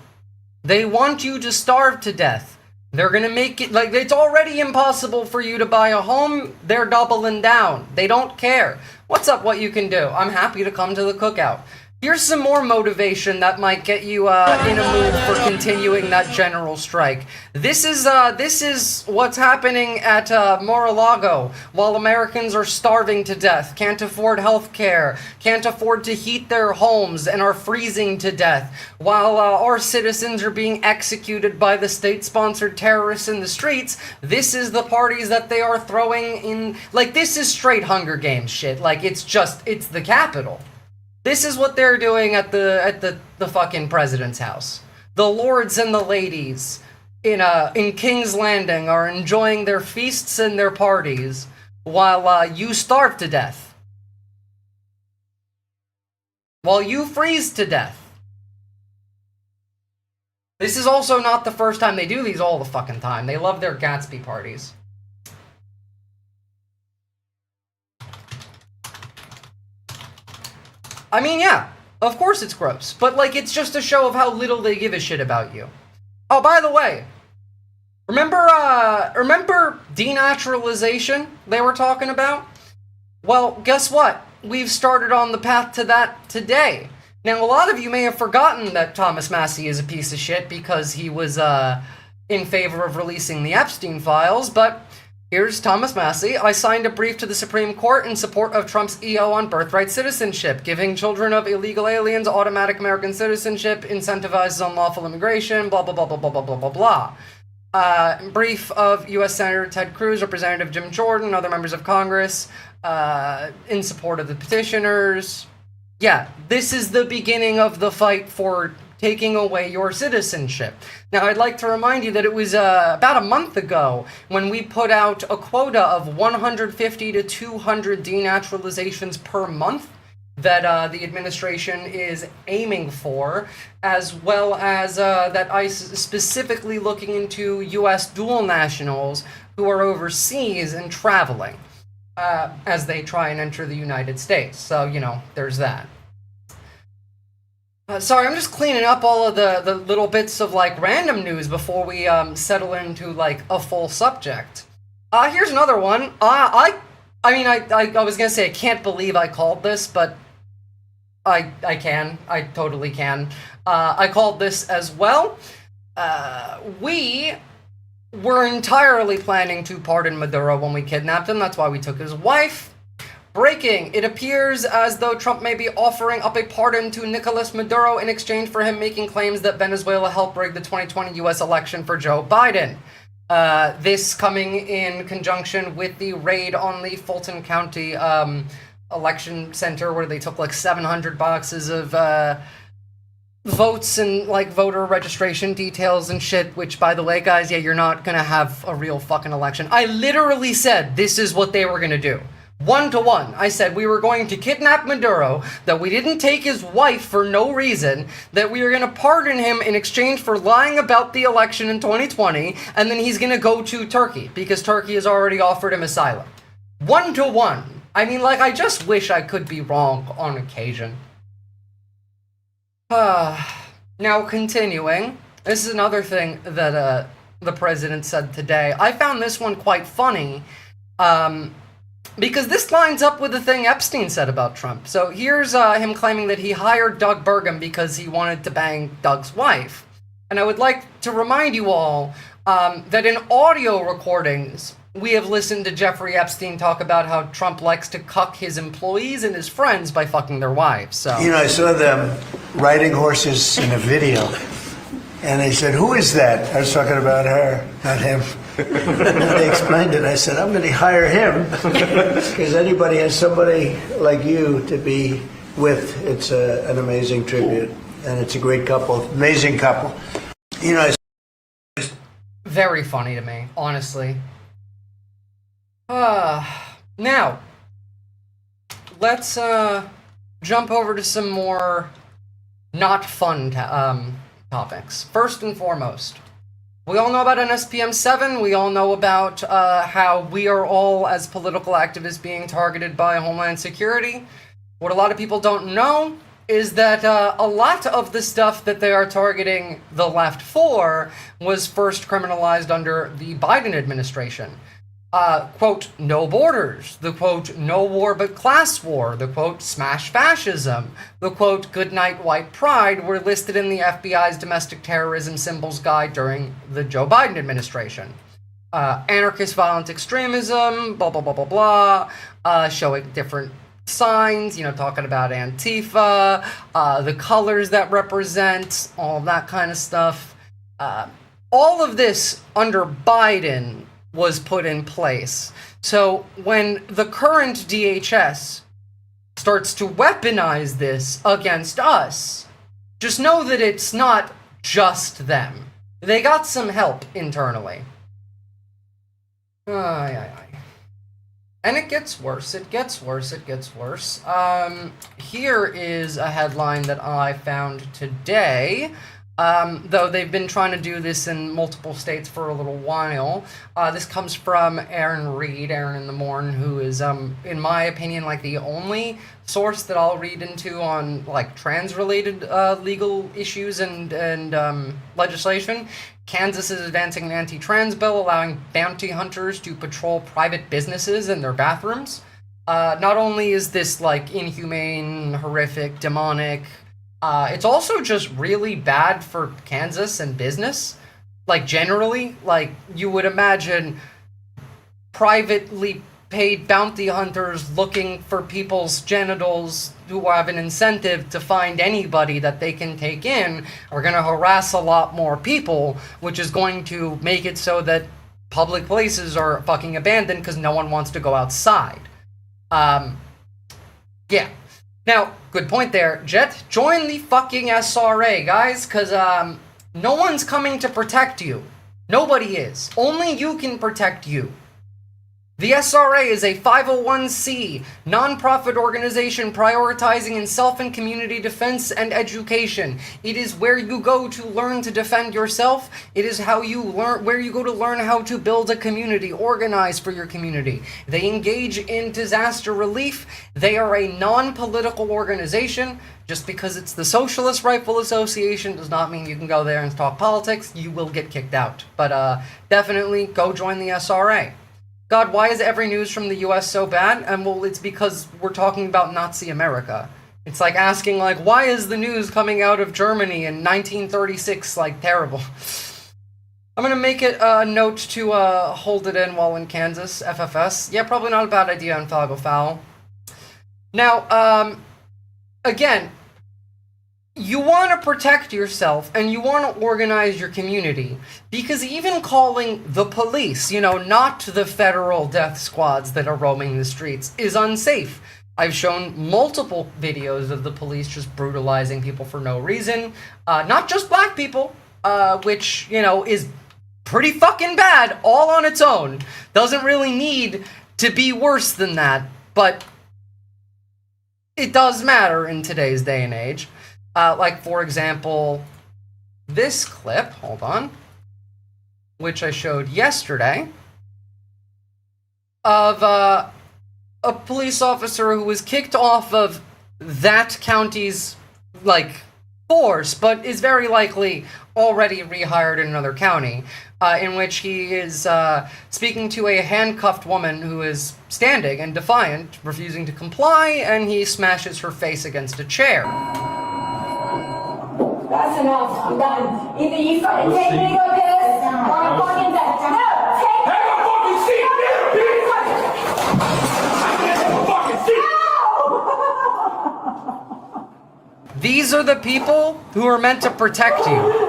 They want you to starve to death. They're gonna make it, like, it's already impossible for you to buy a home. They're doubling down. They don't care. What's up, what you can do? I'm happy to come to the cookout. Here's some more motivation that might get you in a mood for continuing that general strike. This is what's happening at Mar-a-Lago while Americans are starving to death, can't afford health care, can't afford to heat their homes, and are freezing to death, while our citizens are being executed by the state-sponsored terrorists in the streets. This is the parties that they are throwing in. Like, this is straight Hunger Games shit. Like, it's the Capitol. This is what they're doing at the fucking president's house. The lords and the ladies in King's Landing are enjoying their feasts and their parties while you starve to death. While you freeze to death. This is also not the first time. They do these all the fucking time. They love their Gatsby parties. I mean, yeah, of course it's gross, but like it's just a show of how little they give a shit about you. Oh, by the way, remember denaturalization they were talking about? Well, guess what? We've started on the path to that today. Now, a lot of you may have forgotten that Thomas Massie is a piece of shit because he was in favor of releasing the Epstein files, but here's Thomas Massie. I signed a brief to the Supreme Court in support of Trump's EO on birthright citizenship, giving children of illegal aliens automatic American citizenship, incentivizes unlawful immigration, blah, blah, blah, blah, blah, blah, blah, blah, blah. Brief of U.S. Senator Ted Cruz, Representative Jim Jordan, other members of Congress, in support of the petitioners. Yeah, this is the beginning of the fight for taking away your citizenship. Now, I'd like to remind you that it was about a month ago when we put out a quota of 150 to 200 denaturalizations per month that the administration is aiming for, as well as that ICE is specifically looking into U.S. dual nationals who are overseas and traveling as they try and enter the United States. So, you know, there's that. Sorry, I'm just cleaning up all of the little bits of, like, random news before we settle into, like, a full subject. Here's another one. I mean, I was gonna say I can't believe I called this, but I can. I totally can. I called this as well. We were entirely planning to pardon Maduro when we kidnapped him. That's why we took his wife. Breaking. It appears as though Trump may be offering up a pardon to Nicolas Maduro in exchange for him making claims that Venezuela helped rig the 2020 U.S. election for Joe Biden. This coming in conjunction with the raid on the Fulton County election center where they took like 700 boxes of votes and like voter registration details and shit, which, by the way, guys, yeah, you're not gonna have a real fucking election. I literally said this is what they were gonna do. 1-to-1. I said we were going to kidnap Maduro, that we didn't take his wife for no reason, that we were going to pardon him in exchange for lying about the election in 2020, and then he's going to go to Turkey, because Turkey has already offered him asylum. 1-to-1. I mean, like, I just wish I could be wrong on occasion. Now, continuing, this is another thing that the president said today. I found this one quite funny, because this lines up with the thing Epstein said about Trump. So here's him claiming that he hired Doug Burgum because he wanted to bang Doug's wife. And I would like to remind you all that in audio recordings, we have listened to Jeffrey Epstein talk about how Trump likes to cuck his employees and his friends by fucking their wives. So, you know, I saw them riding horses in a video, and they said, "Who is that?" I was talking about her, not him. And they explained it. I said, "I'm going to hire him because anybody has somebody like you to be with. It's an amazing tribute, and it's a great couple, amazing couple." You know, very funny to me, honestly. Now, let's jump over to some more not fun topics. First and foremost, we all know about NSPM 7. We all know about how we are all, as political activists, being targeted by Homeland Security. What a lot of people don't know is that a lot of the stuff that they are targeting the left for was first criminalized under the Biden administration. Quote, no borders, the quote, no war but class war, the quote, smash fascism, the quote, goodnight white pride were listed in the FBI's domestic terrorism symbols guide during the Joe Biden administration. Anarchist violent extremism, blah, blah, blah, blah, blah, showing different signs, you know, talking about Antifa, the colors that represent, all that kind of stuff. All of this under Biden was put in place. So when the current DHS starts to weaponize this against us, just know that it's not just them. They got some help internally. And it gets worse, it gets worse, it gets worse. Here is a headline that I found today. Though they've been trying to do this in multiple states for a little while. This comes from Aaron Reed, Aaron in the Morn, who is, in my opinion, like the only source that I'll read into on like trans-related legal issues and legislation. Kansas is advancing an anti-trans bill allowing bounty hunters to patrol private businesses in their bathrooms. Not only is this like inhumane, horrific, demonic, it's also just really bad for Kansas and business. Like generally, like you would imagine privately paid bounty hunters looking for people's genitals who have an incentive to find anybody that they can take in are going to harass a lot more people, which is going to make it so that public places are fucking abandoned because no one wants to go outside. Yeah. Now, good point there, Jet. Join the fucking SRA, guys, because no one's coming to protect you. Nobody is. Only you can protect you. The SRA is a 501c nonprofit organization prioritizing in self and community defense and education. It is where you go to learn to defend yourself. It is how you learn, where you go to learn how to build a community, organize for your community. They engage in disaster relief. They are a non-political organization. Just because it's the Socialist Rifle Association does not mean you can go there and talk politics. You will get kicked out. But definitely go join the SRA. God, why is every news from the US so bad? And well, it's because we're talking about Nazi America. It's like asking, like, why is the news coming out of Germany in 1936, like, terrible? I'm gonna make it a note to hold it in while in Kansas, FFS. Yeah, probably not a bad idea on Foul Go Foul. Now, again, you want to protect yourself and you want to organize your community, because even calling the police, you know, not the federal death squads that are roaming the streets, is unsafe. I've shown multiple videos of the police just brutalizing people for no reason, not just black people, which, you know, is pretty fucking bad all on its own. Doesn't really need to be worse than that, but it does matter in today's day and age. Like, for example, this clip, hold on, which I showed yesterday, of a police officer who was kicked off of that county's, like, force, but is very likely already rehired in another county, in which he is speaking to a handcuffed woman who is standing and defiant, refusing to comply, and he smashes her face against a chair. That's enough. I'm done. Either you fucking take me to go piss, or I'm fucking dead. No, take me. Have a fucking seat, bitch! Have a fucking seat! These are the people who are meant to protect you.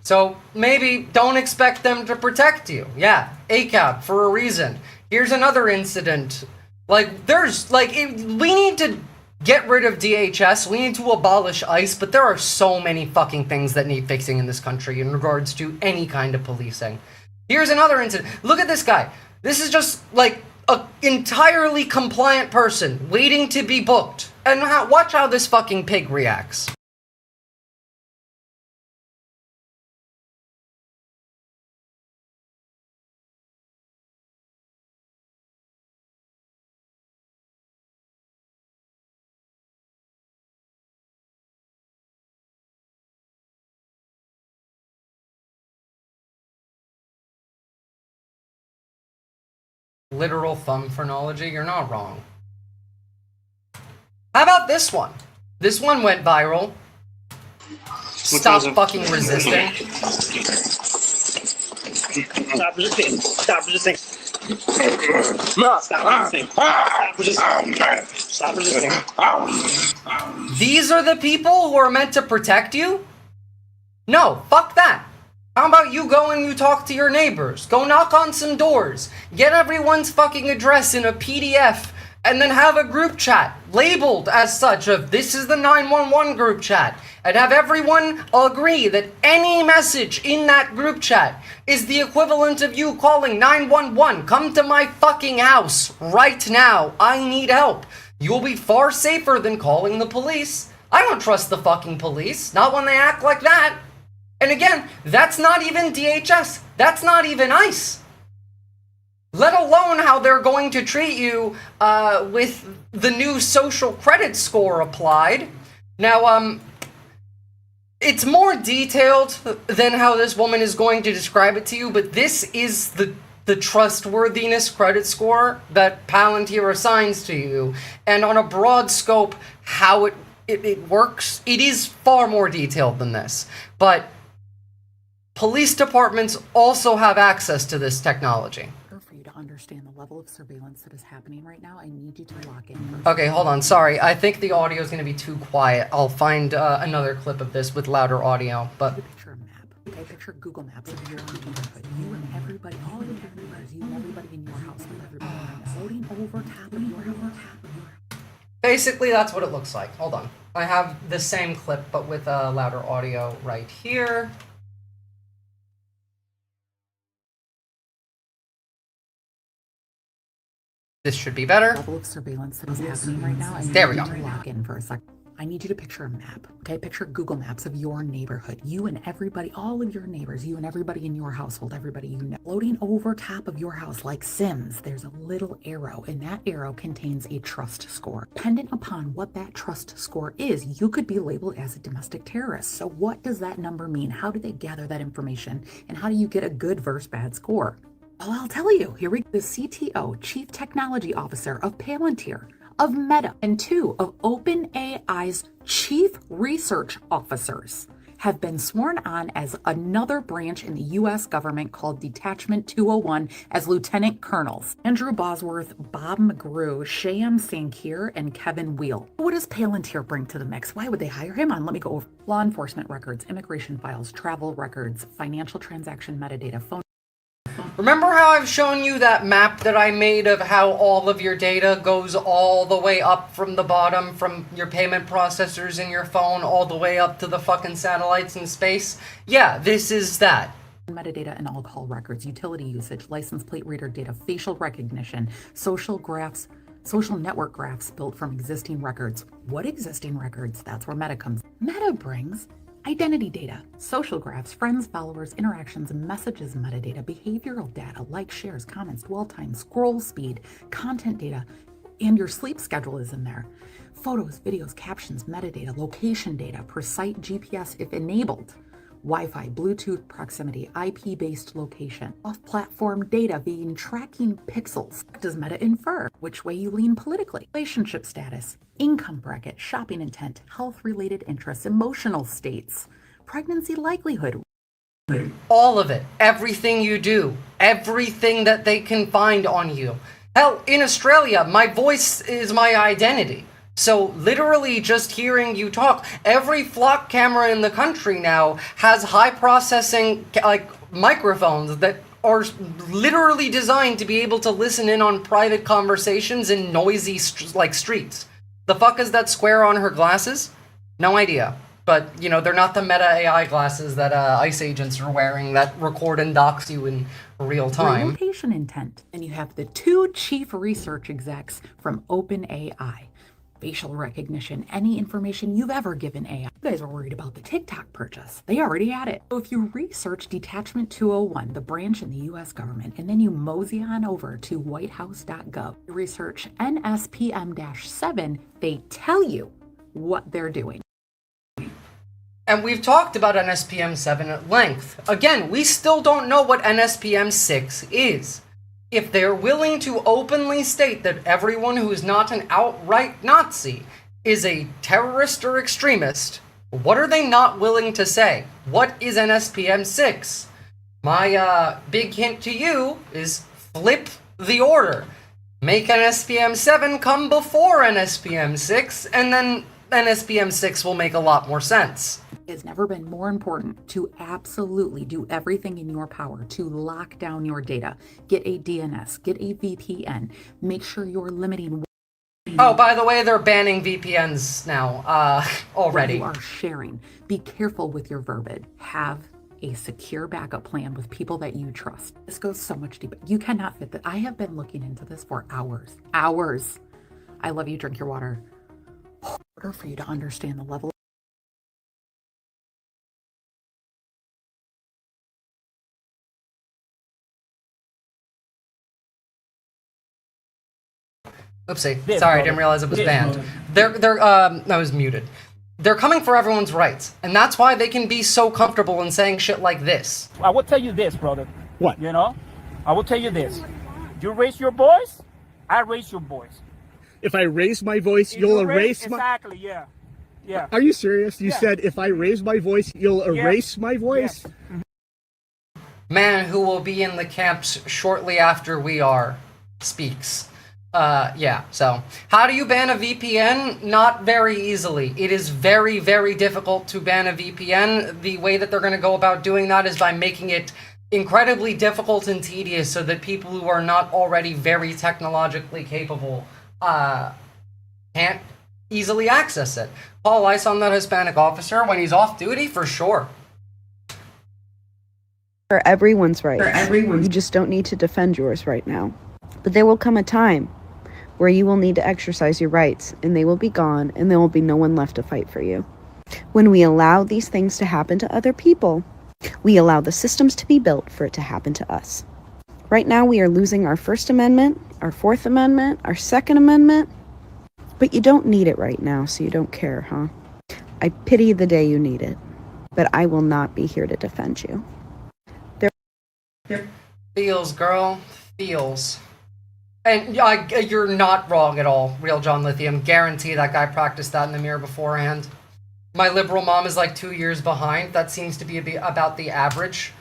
So maybe don't expect them to protect you. Yeah, ACAB for a reason. Here's another incident. Like, there's, like, we need to get rid of DHS. We need to abolish ICE, but there are so many fucking things that need fixing in this country in regards to any kind of policing. Here's another incident. Look at this guy. This is just, like, an entirely compliant person waiting to be booked. And watch how this fucking pig reacts. Literal thumb phrenology, you're not wrong. How about this one? This one went viral. Stop fucking resisting. Stop resisting. Stop resisting. No, stop resisting. Stop resisting. Stop resisting. These are the people who are meant to protect you? No, fuck that. How about you go and you talk to your neighbors? Go knock on some doors. Get everyone's fucking address in a PDF and then have a group chat labeled as such of this is the 911 group chat, and have everyone agree that any message in that group chat is the equivalent of you calling 911. Come to my fucking house right now. I need help. You'll be far safer than calling the police. I don't trust the fucking police, not when they act like that. And again, that's not even DHS. That's not even ICE. Let alone how they're going to treat you with the new social credit score applied. Now, it's more detailed than how this woman is going to describe it to you, but this is the trustworthiness credit score that Palantir assigns to you. And on a broad scope, how it works, it is far more detailed than this. But police departments also have access to this technology. For you to understand the level of surveillance that is happening right now, I need you to lock in. Okay, hold on. Sorry, I think the audio is going to be too quiet. I'll find another clip of this with louder audio. But picture a map. Okay, picture Google Maps of your neighborhood. You and everybody, all of your neighbors, you and everybody in your house, everybody floating over top of your house. Basically, that's what it looks like. Hold on. I have the same clip, but with louder audio right here. This should be better. Level of surveillance that is happening right now. There we go. Lock in for a second. I need you to picture a map. Okay, picture Google Maps of your neighborhood. You and everybody, all of your neighbors, you and everybody in your household, everybody you know. Floating over top of your house like Sims, there's a little arrow, and that arrow contains a trust score. Dependent upon what that trust score is, you could be labeled as a domestic terrorist. So what does that number mean? How do they gather that information? And how do you get a good versus bad score? Oh, I'll tell you. Here we go. The CTO, Chief Technology Officer of Palantir, of Meta, and 2 of OpenAI's Chief Research Officers have been sworn on as another branch in the U.S. government called Detachment 201 as lieutenant colonels. Andrew Bosworth, Bob McGrew, Shyam Sankir, and Kevin Wheel. What does Palantir bring to the mix? Why would they hire him on? Let me go over law enforcement records, immigration files, travel records, financial transaction metadata, phone. Remember how I've shown you that map that I made of how all of your data goes all the way up from the bottom, from your payment processors in your phone, all the way up to the fucking satellites in space? Yeah, this is that. Metadata and all call records, utility usage, license plate reader data, facial recognition, social graphs, social network graphs built from existing records. What existing records? That's where Meta comes. Meta brings identity data, social graphs, friends, followers, interactions, messages, metadata, behavioral data, like, shares, comments, dwell time, scroll speed, content data, and your sleep schedule is in there. Photos, videos, captions, metadata, location data, per site GPS if enabled, Wi-Fi, Bluetooth proximity, IP-based location, off-platform data being tracking pixels. Does Meta infer which way you lean politically? Relationship status, income bracket, shopping intent, health-related interests, emotional states, pregnancy likelihood. All of it. Everything you do. Everything that they can find on you. Hell, in Australia, my voice is my identity. So literally just hearing you talk, every flock camera in the country now has high processing like microphones that are literally designed to be able to listen in on private conversations in noisy streets. The fuck is that square on her glasses? No idea. But, you know, they're not the Meta AI glasses that ICE agents are wearing that record and dox you in real time. Location intent. And you have the 2 chief research execs from OpenAI. Facial recognition, any information you've ever given AI. You guys are worried about the TikTok purchase. They already had it. So if you research Detachment 201, the branch in the U.S. government, and then you mosey on over to whitehouse.gov, research NSPM-7, they tell you what they're doing. And we've talked about NSPM-7 at length. Again, we still don't know what NSPM-6 is. If they're willing to openly state that everyone who is not an outright Nazi is a terrorist or extremist, what are they not willing to say? What is NSPM-6? My big hint to you is flip the order. Make NSPM-7 come before NSPM-6, and then NSPM-6 will make a lot more sense. It's never been more important to absolutely do everything in your power to lock down your data. Get a DNS, get a VPN, make sure you're limiting Oh, by the way, they're banning VPNs now, already. You are sharing. Be careful with your verbiage. Have a secure backup plan with people that you trust. This goes so much deeper. You cannot fit that. I have been looking into this for hours. Hours. I love you. Drink your water. In order for you to understand the level. Oopsie. Sorry, I didn't realize it was banned. I was muted. They're coming for everyone's rights, and that's why they can be so comfortable in saying shit like this. I will tell you this, brother. What? You know? I will tell you this. You raise your voice, I raise your voice. If I raise my voice, you'll erase my... Exactly, yeah. Yeah. Are you serious? You Yeah. said if I raise my voice, you'll erase my voice? Yes. Man who will be in the camps shortly after we are speaks. Yeah, so how do you ban a VPN? Not very easily. It is very, very difficult to ban a VPN. The way that they're going to go about doing that is by making it incredibly difficult and tedious so that people who are not already very technologically capable can't easily access it. Call ICE on that Hispanic officer when he's off duty, for sure. For everyone's right. You just don't need to defend yours right now. But there will come a time where you will need to exercise your rights, and they will be gone, and there will be no one left to fight for you. When we allow these things to happen to other people, we allow the systems to be built for it to happen to us. Right now, we are losing our First Amendment, our Fourth Amendment, our Second Amendment, but you don't need it right now, so you don't care, huh? I pity the day you need it, but I will not be here to defend you. Feels, girl. Feels. And you're not wrong at all, Real John Lithium. Guarantee that guy practiced that in the mirror beforehand. My liberal mom is like 2 years behind. That seems to be about the average.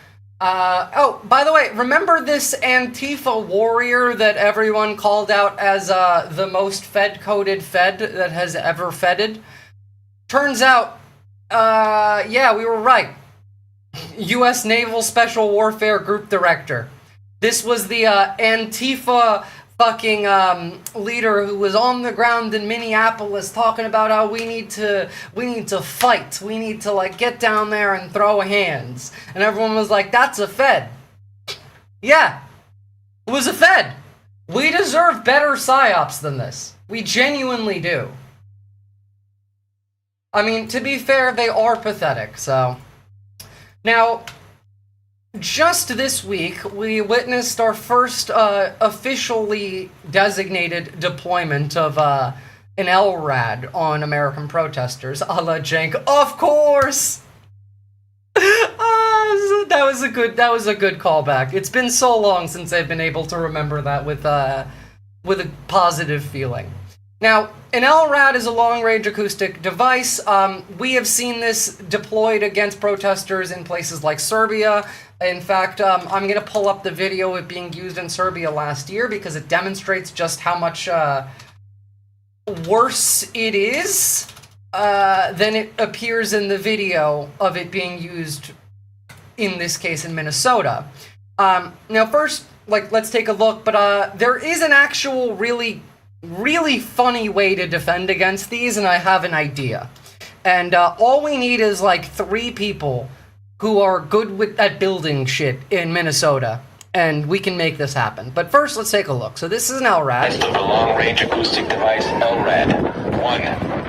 Oh, by the way, remember this Antifa warrior that everyone called out as the most Fed-coded Fed that has ever Fedded? Turns out, yeah, we were right. U.S. Naval Special Warfare Group Director. This was the Antifa fucking leader who was on the ground in Minneapolis talking about how we need to fight. We need to like get down there and throw hands. And everyone was like, that's a Fed. Yeah, it was a Fed. We deserve better psyops than this. We genuinely do. I mean, to be fair, they are pathetic, so. Now, just this week, we witnessed our first officially designated deployment of an LRAD on American protesters, a la Jank. Of course! That was a good callback. It's been so long since I've been able to remember that with a positive feeling. Now, an LRAD is a long-range acoustic device. We have seen this deployed against protesters in places like Serbia. In fact, I'm going to pull up the video of it being used in Serbia last year because it demonstrates just how much worse it is than it appears in the video of it being used, in this case, in Minnesota. Now, first, let's take a look, but there is an actual really funny way to defend against these, and I have an idea. And all we need is like 3 people who are good at building shit in Minnesota, and we can make this happen. But first, let's take a look. So this is an LRAD. Test of a long-range acoustic device, LRAD. 1,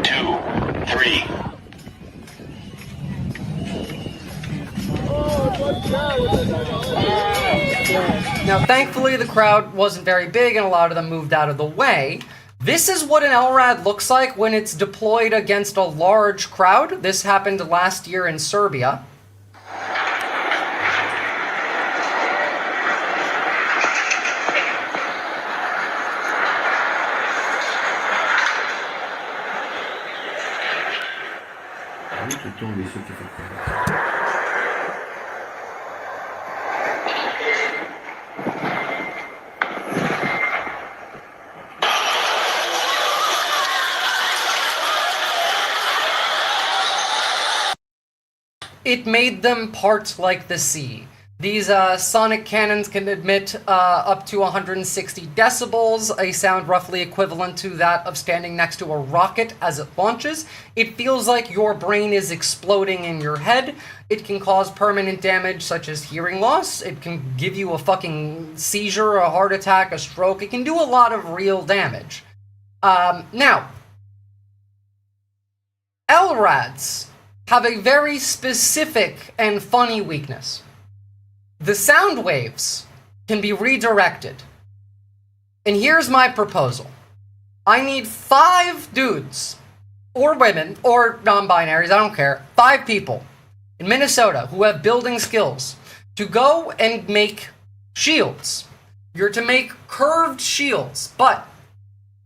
2, 3. Now, thankfully, the crowd wasn't very big, and a lot of them moved out of the way. This is what an LRAD looks like when it's deployed against a large crowd. This happened last year in Serbia. It made them part like the sea. These sonic cannons can emit up to 160 decibels, a sound roughly equivalent to that of standing next to a rocket as it launches. It feels like your brain is exploding in your head. It can cause permanent damage such as hearing loss. It can give you a fucking seizure, a heart attack, a stroke. It can do a lot of real damage. Now, LRADs have a very specific and funny weakness. The sound waves can be redirected. And here's my proposal. I need 5 dudes, or women, or non-binaries, I don't care, 5 people in Minnesota who have building skills to go and make shields. You're to make curved shields, but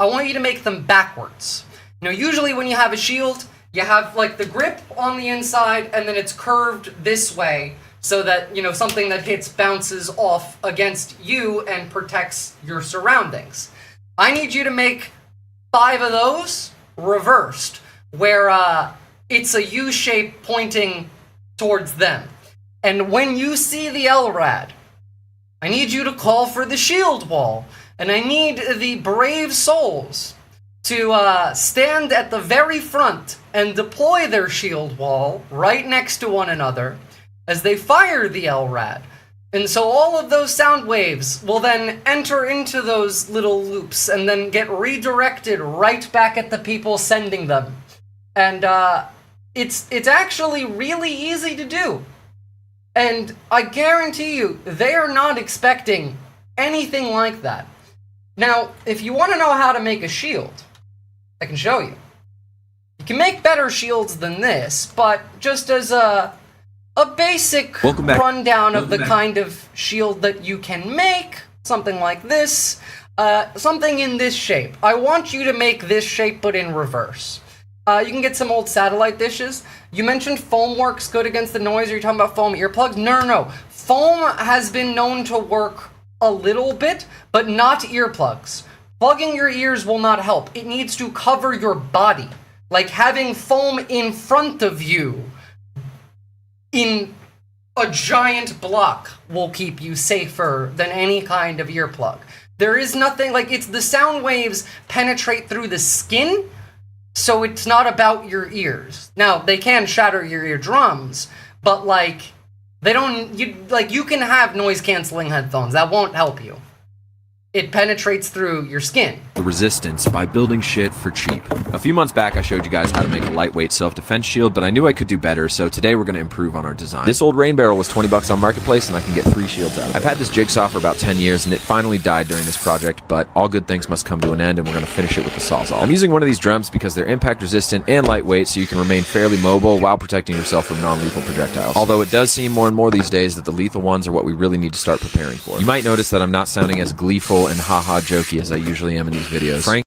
I want you to make them backwards. You know, usually when you have a shield, you have like the grip on the inside and then it's curved this way, so that, you know, something that hits bounces off against you and protects your surroundings. I need you to make 5 of those reversed, where it's a U shape pointing towards them. And when you see the LRAD, I need you to call for the shield wall, and I need the brave souls to stand at the very front and deploy their shield wall right next to one another as they fire the LRAD. And so all of those sound waves will then enter into those little loops and then get redirected right back at the people sending them. And it's actually really easy to do. And I guarantee you, they are not expecting anything like that. Now, if you want to know how to make a shield, I can show you. You can make better shields than this, but just as a basic rundown of the kind of shield that you can make, something like this, something in this shape. I want you to make this shape, but in reverse. You can get some old satellite dishes. You mentioned foam works good against the noise. Are you talking about foam earplugs? No. Foam has been known to work a little bit, but not earplugs. Plugging your ears will not help. It needs to cover your body. Like having foam in front of you in a giant block will keep you safer than any kind of earplug. There is nothing, like, it's the sound waves penetrate through the skin, so it's not about your ears. Now, they can shatter your eardrums, but like, they don't, you can have noise canceling headphones, that won't help you. It penetrates through your skin. The resistance by building shit for cheap. A few months back, I showed you guys how to make a lightweight self-defense shield, but I knew I could do better, so today we're going to improve on our design. This old rain barrel was 20 bucks on Marketplace, and I can get 3 shields out of it. I've had this jigsaw for about 10 years, and it finally died during this project, but all good things must come to an end, and we're going to finish it with the Sawzall. I'm using one of these drums because they're impact resistant and lightweight, so you can remain fairly mobile while protecting yourself from non-lethal projectiles. Although it does seem more and more these days that the lethal ones are what we really need to start preparing for. You might notice that I'm not sounding as gleeful and haha jokey as I usually am in these videos. Frank?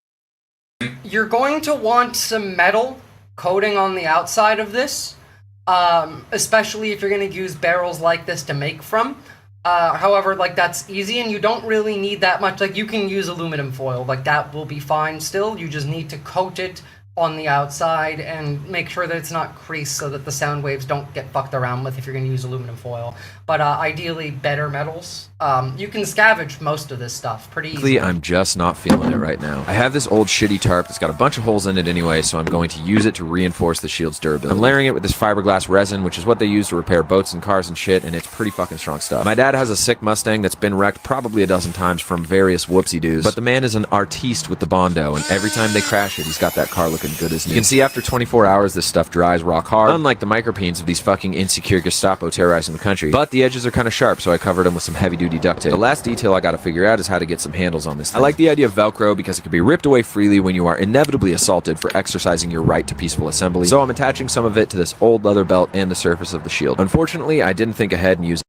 You're going to want some metal coating on the outside of this, especially if you're going to use barrels like this to make from. However, like, that's easy, and you don't really need that much. Like, you can use aluminum foil, like, that will be fine still. You just need to coat it on the outside and make sure that it's not creased so that the sound waves don't get fucked around with if you're going to use aluminum foil. But ideally, better metals. You can scavenge most of this stuff pretty easily. I'm just not feeling it right now. I have this old shitty tarp that's got a bunch of holes in it anyway, so I'm going to use it to reinforce the shield's durability. I'm layering it with this fiberglass resin, which is what they use to repair boats and cars and shit, and it's pretty fucking strong stuff. My dad has a sick Mustang that's been wrecked probably a dozen times from various whoopsie-doos, but the man is an artiste with the Bondo, and every time they crash it, he's got that car looking good as new. You can see after 24 hours, this stuff dries rock hard, unlike the micropenes of these fucking insecure Gestapo terrorizing the country. But the edges are kind of sharp, so I covered them with some heavy-duty duct tape. The last detail I gotta figure out is how to get some handles on this thing. I like the idea of Velcro because it can be ripped away freely when you are inevitably assaulted for exercising your right to peaceful assembly, so I'm attaching some of it to this old leather belt and the surface of the shield. Unfortunately, I didn't think ahead and use.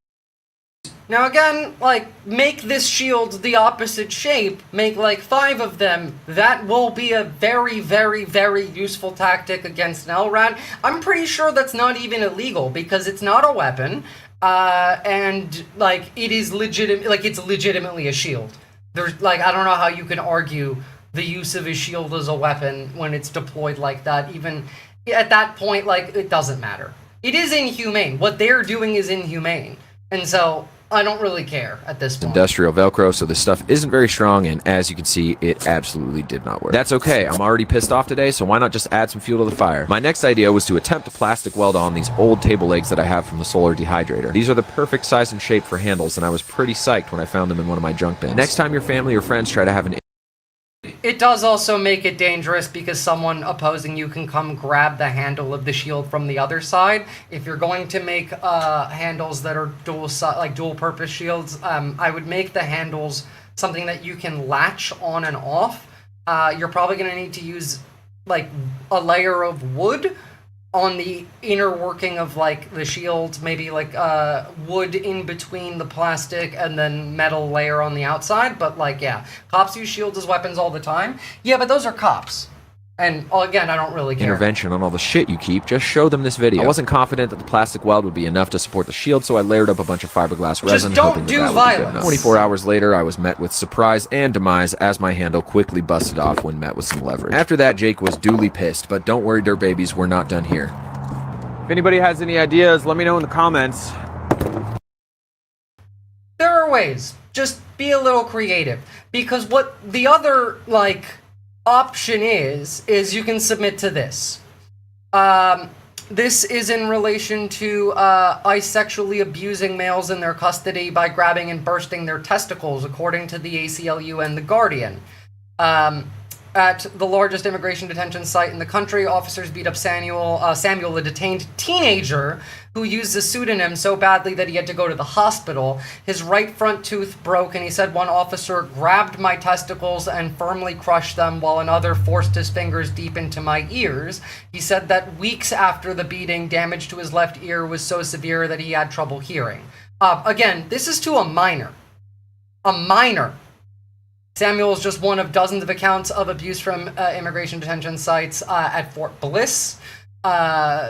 Now again, like, make this shield the opposite shape, make like 5 of them. That will be a very, very, very useful tactic against an LRAD. I'm pretty sure that's not even illegal because it's not a weapon, and like, it is legitimate, like, it's legitimately a shield. There's, like, I don't know how you can argue the use of a shield as a weapon when it's deployed like that. Even at that point, like, it doesn't matter. It is inhumane. What they're doing is inhumane. And so I don't really care at this point. Industrial Velcro, so this stuff isn't very strong, and as you can see, it absolutely did not work. That's okay, I'm already pissed off today, so why not just add some fuel to the fire? My next idea was to attempt to plastic weld on these old table legs that I have from the solar dehydrator. These are the perfect size and shape for handles, and I was pretty psyched when I found them in one of my junk bins. Next time your family or friends try to have an It does also make it dangerous because someone opposing you can come grab the handle of the shield from the other side. If you're going to make handles that are dual purpose shields, I would make the handles something that you can latch on and off. You're probably going to need to use like a layer of wood on the inner working of like the shield, maybe like wood in between the plastic and then metal layer on the outside. But like, yeah, cops use shields as weapons all the time. Yeah, but those are cops. And again, I don't really care. intervention on all the shit you keep, just show them this video. I wasn't confident that the plastic weld would be enough to support the shield, so I layered up a bunch of fiberglass resin, hoping that would be good enough. 24 hours later, I was met with surprise and demise as my handle quickly busted off when met with some leverage. After that, Jake was duly pissed, but don't worry, dirt babies, we're not done here. If anybody has any ideas, let me know in the comments. There are ways. Just be a little creative. Because what the other, like, option is you can submit to this. This is in relation to ICE sexually abusing males in their custody by grabbing and bursting their testicles, according to the ACLU and The Guardian. At the largest immigration detention site in the country, officers beat up Samuel, a detained teenager who used a pseudonym so badly that he had to go to the hospital. His right front tooth broke, and he said one officer grabbed my testicles and firmly crushed them while another forced his fingers deep into my ears. He said that weeks after the beating, damage to his left ear was so severe that he had trouble hearing. Again, this is to a minor. A minor. Samuel is just one of dozens of accounts of abuse from immigration detention sites at Fort Bliss.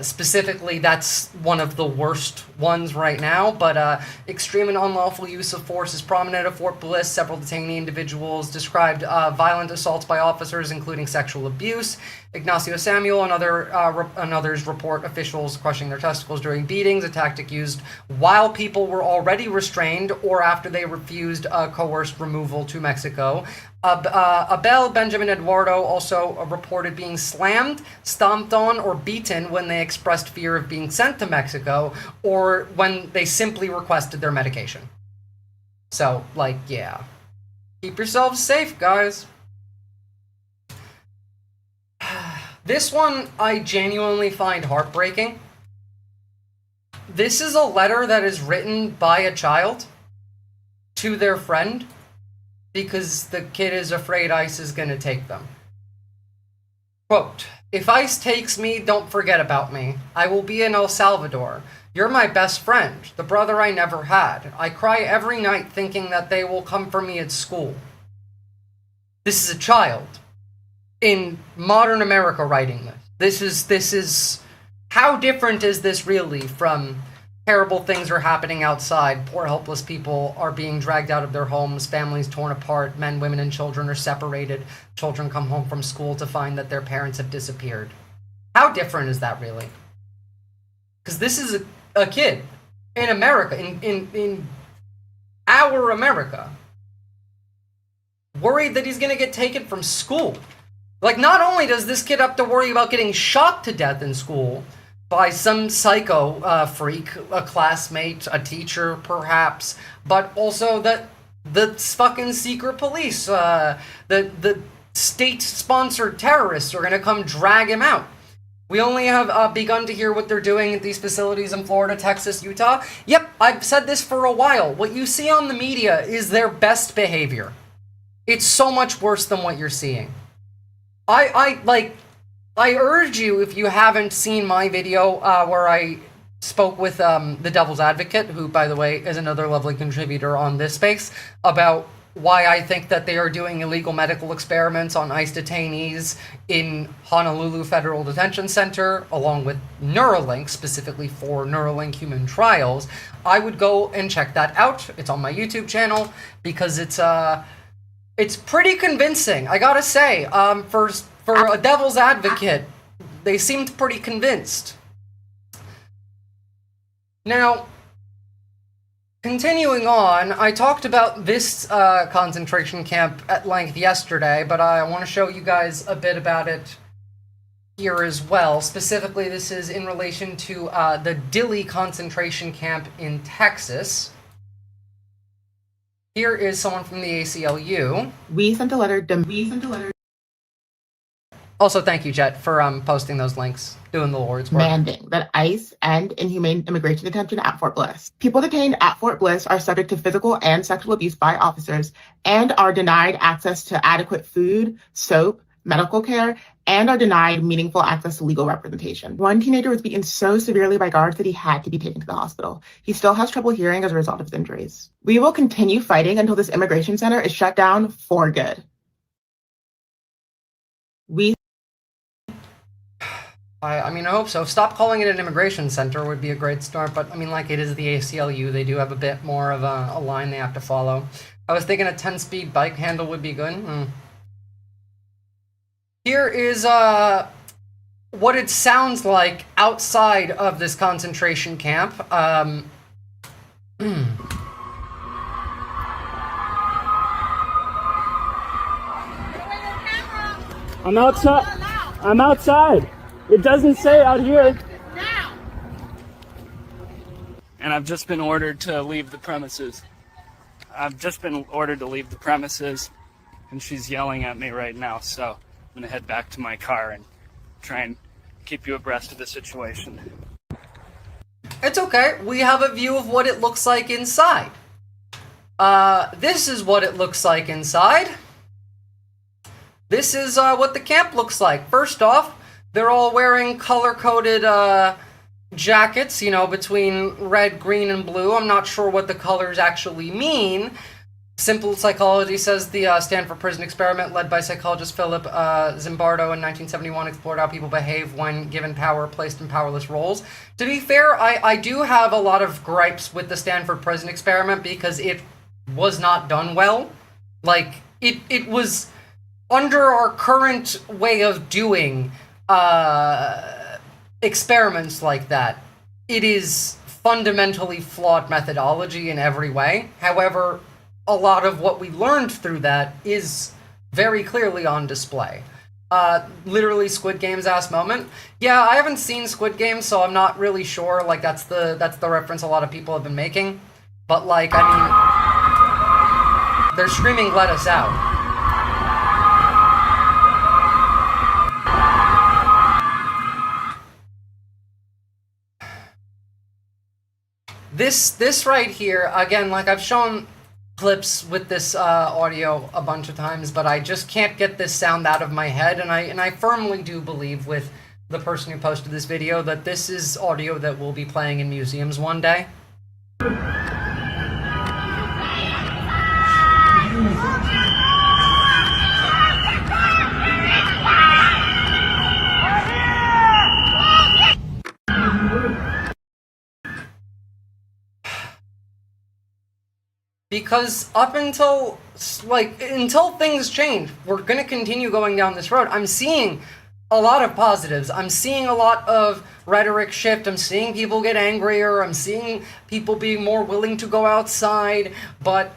Specifically, that's one of the worst ones right now, but extreme and unlawful use of force is prominent at Fort Bliss. Several detainee individuals described violent assaults by officers, including sexual abuse. Ignacio Samuel and others report officials crushing their testicles during beatings, a tactic used while people were already restrained or after they refused coerced removal to Mexico. Abel Benjamin Eduardo also reported being slammed, stomped on, or beaten when they expressed fear of being sent to Mexico or when they simply requested their medication. So, like, yeah. Keep yourselves safe, guys. This one I genuinely find heartbreaking. This is a letter that is written by a child to their friend because the kid is afraid ICE is going to take them. Quote, "If ICE takes me, don't forget about me. I will be in El Salvador. You're my best friend, the brother I never had. I cry every night thinking that they will come for me at school." This is a child in modern America writing this. This is how different is this really from terrible things are happening outside, poor helpless people are being dragged out of their homes, families torn apart, men, women, and children are separated, children come home from school to find that their parents have disappeared. How different is that really? Because this is a kid in America, in our America, worried that he's gonna get taken from school. Like, not only does this kid have to worry about getting shot to death in school by some psycho freak, a classmate, a teacher, perhaps, but also that the fucking secret police, the state-sponsored terrorists are going to come drag him out. We only have begun to hear what they're doing at these facilities in Florida, Texas, Utah. Yep, I've said this for a while. What you see on the media is their best behavior. It's so much worse than what you're seeing. I urge you, if you haven't seen my video where I spoke with the Devil's Advocate, who, by the way, is another lovely contributor on this space, about why I think that they are doing illegal medical experiments on ICE detainees in Honolulu Federal Detention Center, along with Neuralink, specifically for Neuralink human trials, I would go and check that out. It's on my YouTube channel, because it's pretty convincing, I gotta say. For a Devil's Advocate, they seemed pretty convinced. Now, Continuing on, I talked about this concentration camp at length yesterday, but I want to show you guys a bit about it here as well. Specifically, this is in relation to the Dilley concentration camp in Texas. Here is someone from the ACLU. We sent a letter. Also, thank you, Jet, for posting those links, doing the Lord's work. Demanding that ICE end inhumane immigration detention at Fort Bliss. People detained at Fort Bliss are subject to physical and sexual abuse by officers and are denied access to adequate food, soap, medical care, and are denied meaningful access to legal representation. One teenager was beaten so severely by guards that he had to be taken to the hospital. He still has trouble hearing as a result of his injuries. We will continue fighting until this immigration center is shut down for good. I mean, I hope so. Stop calling it an immigration center would be a great start, but I mean, like, it is the ACLU. They do have a bit more of a line they have to follow. I was thinking a 10-speed bike handle would be good. Here is what it sounds like outside of this concentration camp. I'm outside. I'm outside. It doesn't say out here. And I've just been ordered to leave the premises. And she's yelling at me right now, so I'm gonna head back to my car and try and keep you abreast of the situation. It's okay. We have a view of what it looks like inside. This is what it looks like inside. This is what the camp looks like. First off, they're all wearing color-coded jackets, you know, between red, green, and blue. I'm not sure what the colors actually mean. Simple Psychology says the Stanford Prison Experiment, led by psychologist Philip Zimbardo in 1971, explored how people behave when given power, placed in powerless roles. To be fair, I do have a lot of gripes with the Stanford Prison Experiment because it was not done well. Like, it was under our current way of doing experiments like that. It is fundamentally flawed methodology in every way. However, a lot of what we learned through that is very clearly on display. Literally Squid Game's ass moment. Yeah, I haven't seen Squid Game, so I'm not really sure. Like, that's the reference a lot of people have been making. But, like, I mean, they're screaming, "Let us out." This right here, again, like, I've shown clips with this audio a bunch of times, but I just can't get this sound out of my head, and I firmly do believe with the person who posted this video that this is audio that will be playing in museums one day. Because up until things change, we're going to continue going down this road. I'm seeing a lot of positives. I'm seeing a lot of rhetoric shift. I'm seeing people get angrier. I'm seeing people being more willing to go outside. But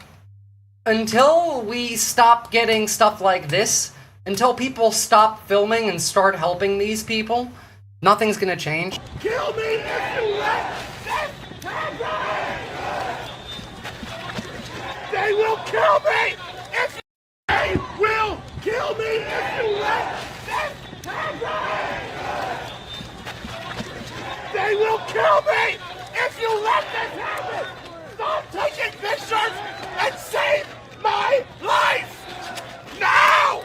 until we stop getting stuff like this, until people stop filming and start helping these people, nothing's going to change. Kill me if you let this happen! They will kill me if you... They will kill me if you let this happen! They will kill me if you let this happen! Stop taking pictures and save my life! Now!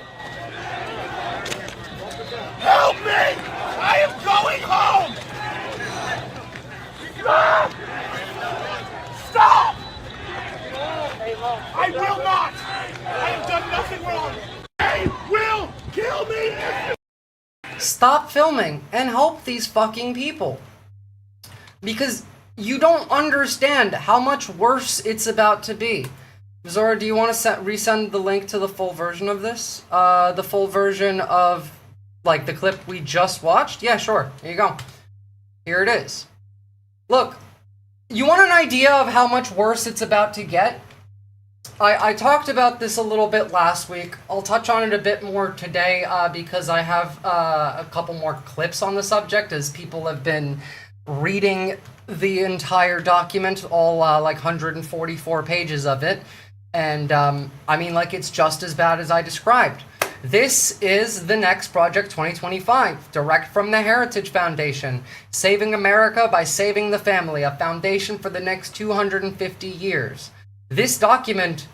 Help me! I am going home! Stop! Stop! I will not! I have done nothing wrong! They will kill me if you... Stop filming and help these fucking people. Because you don't understand how much worse it's about to be. Visora, do you want to resend the link to the full version of this? The full version of, like, the clip we just watched? Yeah, sure. Here you go. Here it is. Look, You want an idea of how much worse it's about to get? I talked about this a little bit last week. I'll touch on it a bit more today because I have a couple more clips on the subject as people have been reading the entire document, all like 144 pages of it. And I mean, like, it's just as bad as I described. This is the next Project 2025, direct from the Heritage Foundation. Saving America by Saving the Family, a foundation for the next 250 years. This document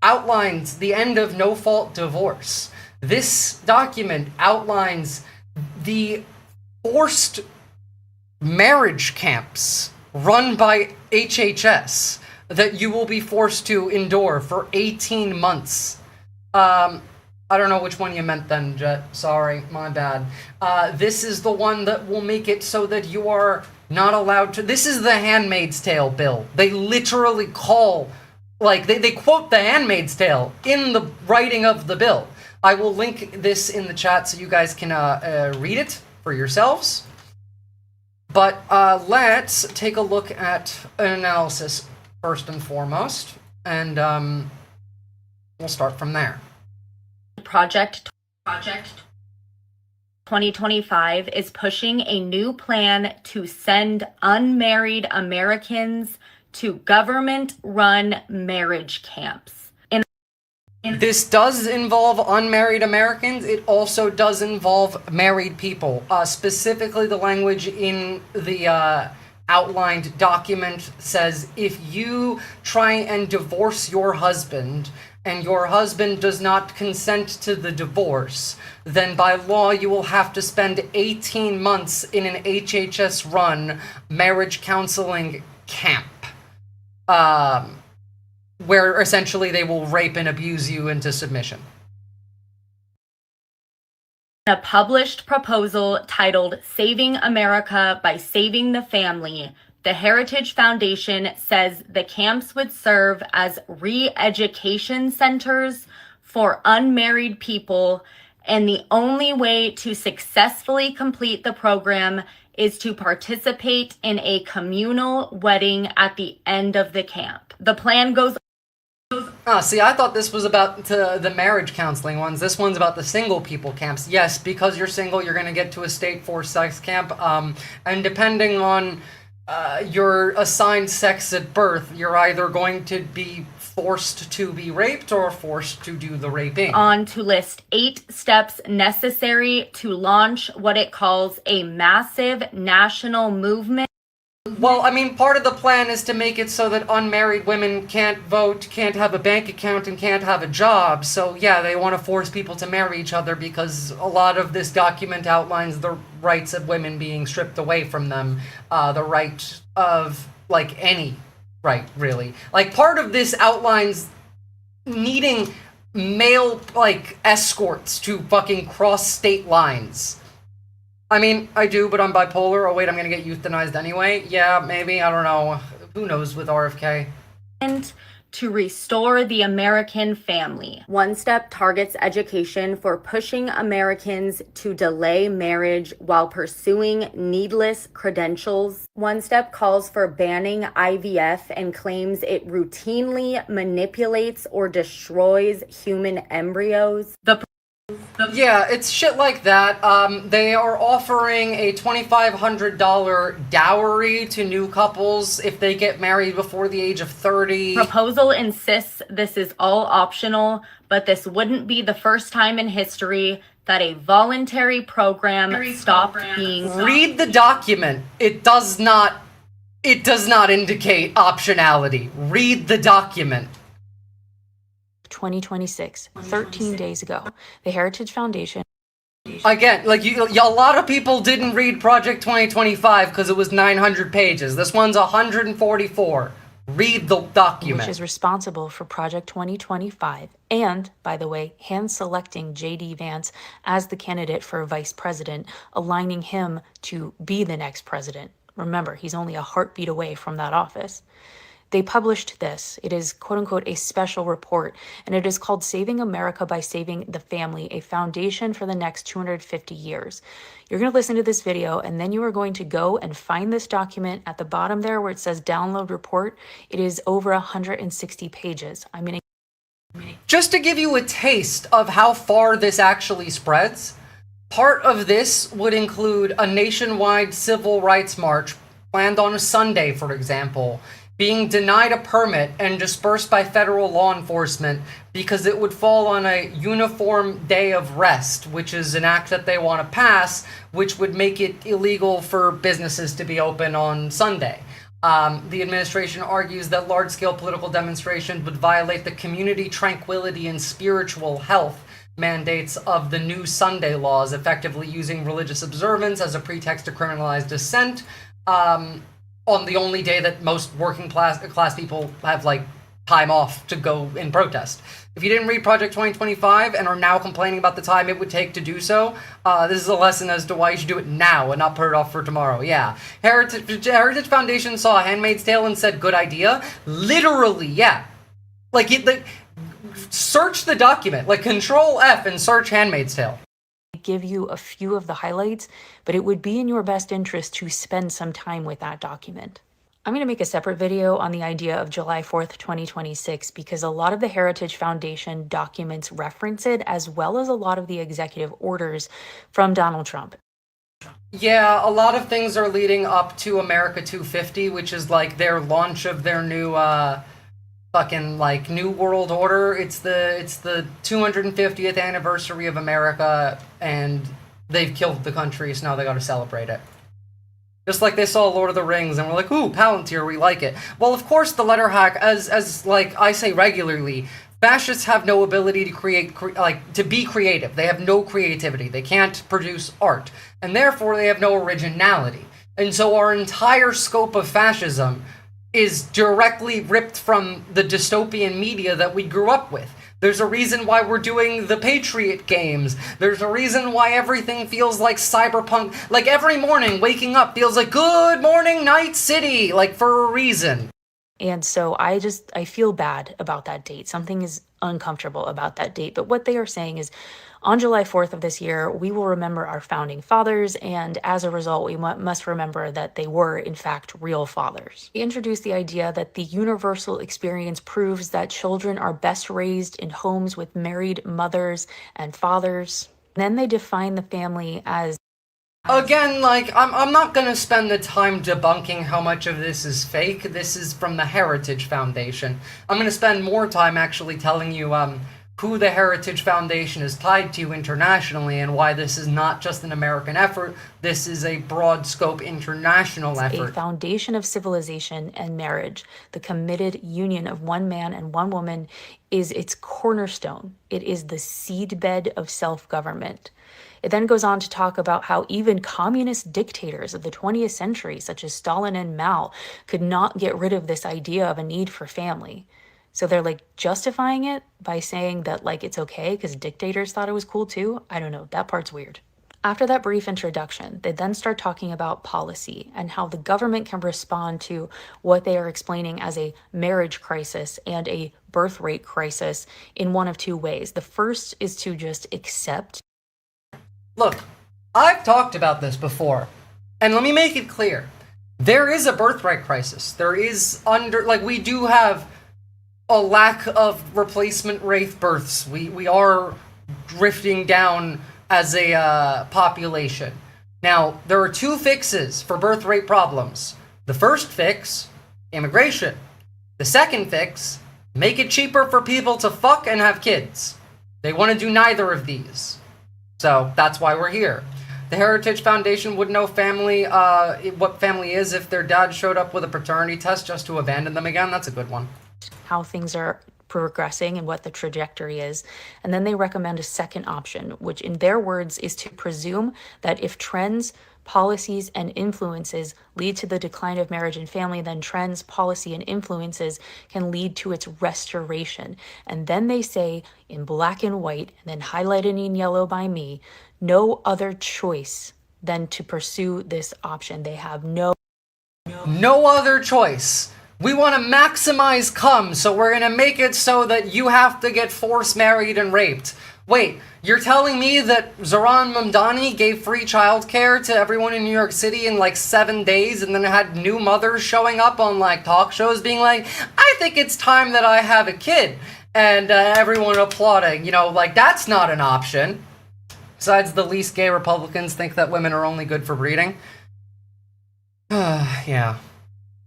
outlines the end of no-fault divorce. This document outlines the forced marriage camps run by HHS that you will be forced to endure for 18 months. I don't know which one you meant then, Jet. Sorry, my bad. This is the one that will make it so that you are not allowed to... This is the Handmaid's Tale bill. They literally call... Like, they quote the Handmaid's Tale in the writing of the bill. I will link this in the chat so you guys can read it for yourselves. But let's take a look at an analysis first and foremost, and we'll start from there. Project 2025 is pushing a new plan to send unmarried Americans to government-run marriage camps. This does involve unmarried Americans. It also does involve married people. Specifically, the language in the outlined document says if you try and divorce your husband and your husband does not consent to the divorce, then by law you will have to spend 18 months in an HHS-run marriage counseling camp. Where essentially they will rape and abuse you into submission. A published proposal titled Saving America by Saving the Family, the Heritage Foundation says the camps would serve as re-education centers for unmarried people, and the only way to successfully complete the program is to participate in a communal wedding at the end of the camp. The plan goes... See, I thought this was about the marriage counseling ones. This one's about the single people camps. Yes, because you're single, you're going to get to a state forced sex camp, and depending on your assigned sex at birth, you're either going to be forced to be raped or forced to do the raping. On to list 8 steps necessary to launch what it calls a massive national movement. Well, I mean, part of the plan is to make it so that unmarried women can't vote, can't have a bank account, and can't have a job. So, yeah, they want to force people to marry each other because a lot of this document outlines the rights of women being stripped away from them. The right of, like, any right, really. Like, part of this outlines needing male, like, escorts to fucking cross state lines. I mean, I do, but I'm bipolar. Oh, wait, I'm gonna get euthanized anyway? Yeah, maybe. I don't know. Who knows with RFK? And to restore the American family. One step targets education for pushing Americans to delay marriage while pursuing needless credentials. One step calls for banning IVF and claims it routinely manipulates or destroys human embryos. Yeah, it's shit like that. They are offering a $2,500 dowry to new couples if they get married before the age of 30. Proposal insists this is all optional, but this wouldn't be the first time in history that a voluntary program stopped being... Read the document. It does not indicate optionality. Read the document. 2026, 13 days ago, the Heritage Foundation. Again, like a lot of people didn't read Project 2025 because it was 900 pages. This one's 144. Read the document. Which is responsible for Project 2025 and, by the way, hand-selecting J.D. Vance as the candidate for vice president, aligning him to be the next president. Remember, he's only a heartbeat away from that office. They published this. It is, quote unquote, a special report, and it is called Saving America by Saving the Family, a foundation for the next 250 years. You're going to listen to this video, and then you are going to go and find this document at the bottom there where it says download report. It is over 160 pages. I'm going to... Just to give you a taste of how far this actually spreads, part of this would include a nationwide civil rights march planned on a Sunday, for example, being denied a permit and dispersed by federal law enforcement because it would fall on a uniform day of rest, which is an act that they want to pass, which would make it illegal for businesses to be open on Sunday. The administration argues that large-scale political demonstrations would violate the community tranquility and spiritual health mandates of the new Sunday laws, effectively using religious observance as a pretext to criminalize dissent, on the only day that most working class people have, like, time off to go in protest. If you didn't read Project 2025 and are now complaining about the time it would take to do so, this is a lesson as to why you should do it now and not put it off for tomorrow. Yeah. Heritage Foundation saw Handmaid's Tale and said, good idea. Literally, yeah. Like, search the document. Like, Control F and search Handmaid's Tale. Give you a few of the highlights, but it would be in your best interest to spend some time with that document. I'm going to make a separate video on the idea of July 4th, 2026, because a lot of the Heritage Foundation documents reference it, as well as a lot of the executive orders from Donald Trump. Yeah, a lot of things are leading up to America 250, which is like their launch of their new fucking like New World Order. It's the 250th anniversary of America, and they've killed the country, so now they gotta celebrate it. Just like they saw Lord of the Rings and were like, ooh, Palantir, we like it. Well, of course, the letter hack, as like I say regularly, fascists have no ability to to be creative. They have no creativity. They can't produce art, and therefore they have no originality. And so our entire scope of fascism is directly ripped from the dystopian media that we grew up with. There's a reason why we're doing the Patriot games. There's a reason why everything feels like cyberpunk. Like, every morning waking up feels like good morning, Night City, like, for a reason. And so I feel bad about that date. Something is uncomfortable about that date. But what they are saying is, on July 4th of this year, we will remember our founding fathers, and as a result, we must remember that they were, in fact, real fathers. They introduced the idea that the universal experience proves that children are best raised in homes with married mothers and fathers. Then they define the family as... Again, like, I'm not gonna spend the time debunking how much of this is fake. This is from the Heritage Foundation. I'm gonna spend more time actually telling you, who the Heritage Foundation is tied to internationally and why this is not just an American effort. This is a broad scope international effort. A foundation of civilization and marriage. The committed union of one man and one woman is its cornerstone. It is the seedbed of self-government. It then goes on to talk about how even communist dictators of the 20th century, such as Stalin and Mao, could not get rid of this idea of a need for family. So they're like justifying it by saying that like it's okay because dictators thought it was cool too. I don't know, that part's weird. After that brief introduction, they then start talking about policy and how the government can respond to what they are explaining as a marriage crisis and a birth rate crisis in one of two ways. The first is to just accept. Look, I've talked about this before, and let me make it clear. There is a birth rate crisis. There is we do have a lack of replacement rate births. We are drifting down as a population. Now, there are two fixes for birth rate problems. The first fix, immigration. The second fix, make it cheaper for people to fuck and have kids. They want to do neither of these. So that's why we're here. The Heritage Foundation would know family, what family is if their dad showed up with a paternity test just to abandon them again. That's a good one. How things are progressing and what the trajectory is. And then they recommend a second option, which in their words is to presume that if trends, policies, and influences lead to the decline of marriage and family, then trends, policy, and influences can lead to its restoration. And then they say in black and white, and then highlighted in yellow by me, no other choice than to pursue this option. They have no other choice We want to maximize cum, so we're going to make it so that you have to get forced married and raped. Wait, you're telling me that Zoran Mamdani gave free childcare to everyone in New York City in like 7 days and then had new mothers showing up on like talk shows being like, I think it's time that I have a kid. And everyone applauding, you know, like that's not an option. Besides, the least gay Republicans think that women are only good for breeding. Yeah.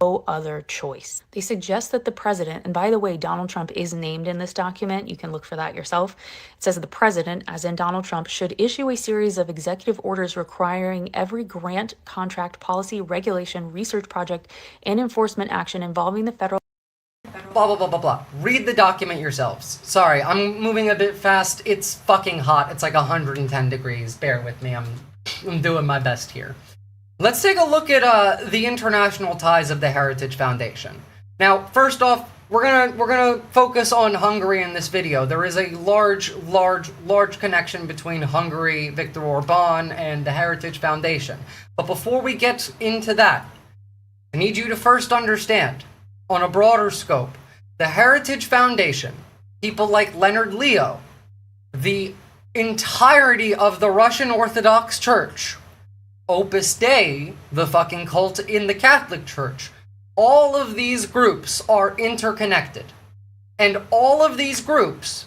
No other choice. They suggest that the president, and by the way, Donald Trump is named in this document, you can look for that yourself. It says that the president, as in Donald Trump, should issue a series of executive orders requiring every grant, contract, policy, regulation, research project, and enforcement action involving the federal. Blah, blah, blah, blah, blah. Read the document yourselves. Sorry, I'm moving a bit fast. It's fucking hot. It's like 110 degrees. Bear with me. I'm doing my best here. Let's take a look at the international ties of the Heritage Foundation. Now, first off, we're gonna focus on Hungary in this video. There is a large connection between Hungary, Viktor Orban, and the Heritage Foundation. But before we get into that, I need you to first understand, on a broader scope, the Heritage Foundation, people like Leonard Leo, the entirety of the Russian Orthodox Church, Opus Dei, the fucking cult in the Catholic Church. All of these groups are interconnected. And all of these groups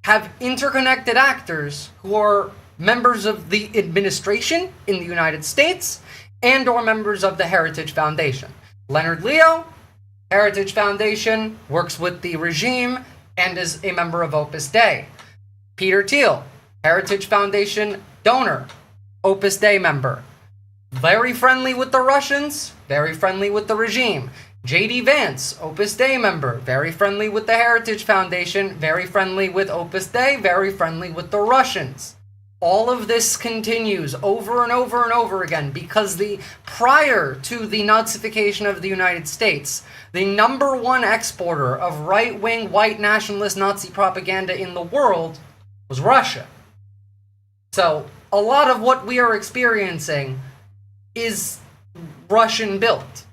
have interconnected actors who are members of the administration in the United States and or members of the Heritage Foundation. Leonard Leo, Heritage Foundation, works with the regime and is a member of Opus Dei. Peter Thiel, Heritage Foundation donor, Opus Dei member. Very friendly with the Russians, very friendly with the regime. J.D. Vance, Opus Dei member, very friendly with the Heritage Foundation, very friendly with Opus Dei, very friendly with the Russians. All of this continues over and over and over again because prior to the Nazification of the United States, the #1 exporter of right-wing white nationalist Nazi propaganda in the world was Russia. So a lot of what we are experiencing is Russian built.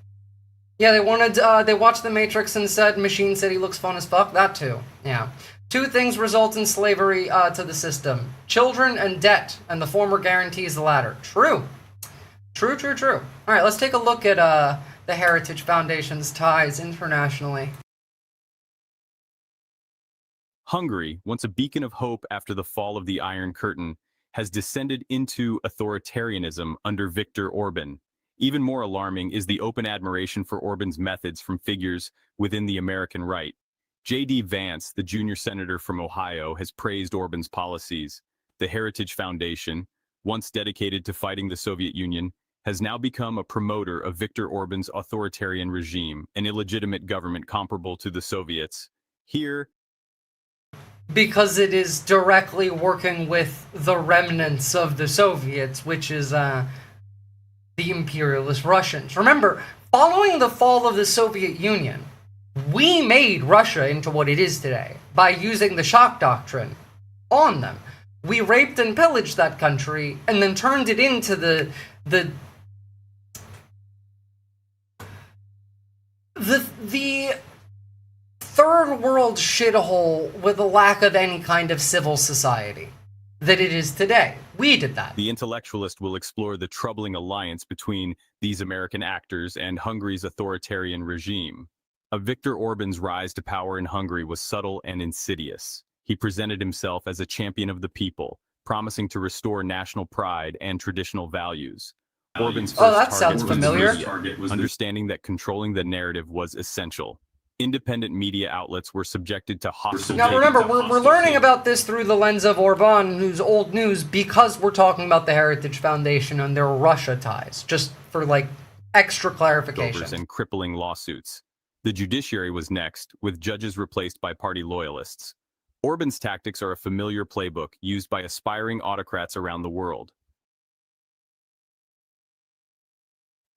Yeah, they watched The Matrix and said Machine City looks fun as fuck. That too. Yeah. 2 things result in slavery to the system. Children and debt, and the former guarantees the latter. True. True. All right, let's take a look at the Heritage Foundation's ties internationally. Hungary, once a beacon of hope after the fall of the Iron Curtain, has descended into authoritarianism under Viktor Orban. Even more alarming is the open admiration for Orban's methods from figures within the American right. J.D. Vance, the junior senator from Ohio, has praised Orban's policies. The Heritage Foundation, once dedicated to fighting the Soviet Union, has now become a promoter of Viktor Orban's authoritarian regime, an illegitimate government comparable to the Soviets. Here, because it is directly working with the remnants of the Soviets, which is the imperialist Russians. Remember, following the fall of the Soviet Union, we made Russia into what it is today by using the shock doctrine on them. We raped and pillaged that country and then turned it into the third world shithole with a lack of any kind of civil society that it is today. We did that. The intellectualist will explore the troubling alliance between these American actors and Hungary's authoritarian regime. Viktor Orban's rise to power in Hungary was subtle and insidious. He presented himself as a champion of the people, promising to restore national pride and traditional values. Orban's first target was media, understanding that controlling the narrative was essential. Independent media outlets were subjected to hostile. Now remember, we're learning about this through the lens of Orban, who's old news, because we're talking about the Heritage Foundation and their Russia ties, just for like extra clarification. And crippling lawsuits. The judiciary was next, with judges replaced by party loyalists. Orban's tactics are a familiar playbook used by aspiring autocrats around the world.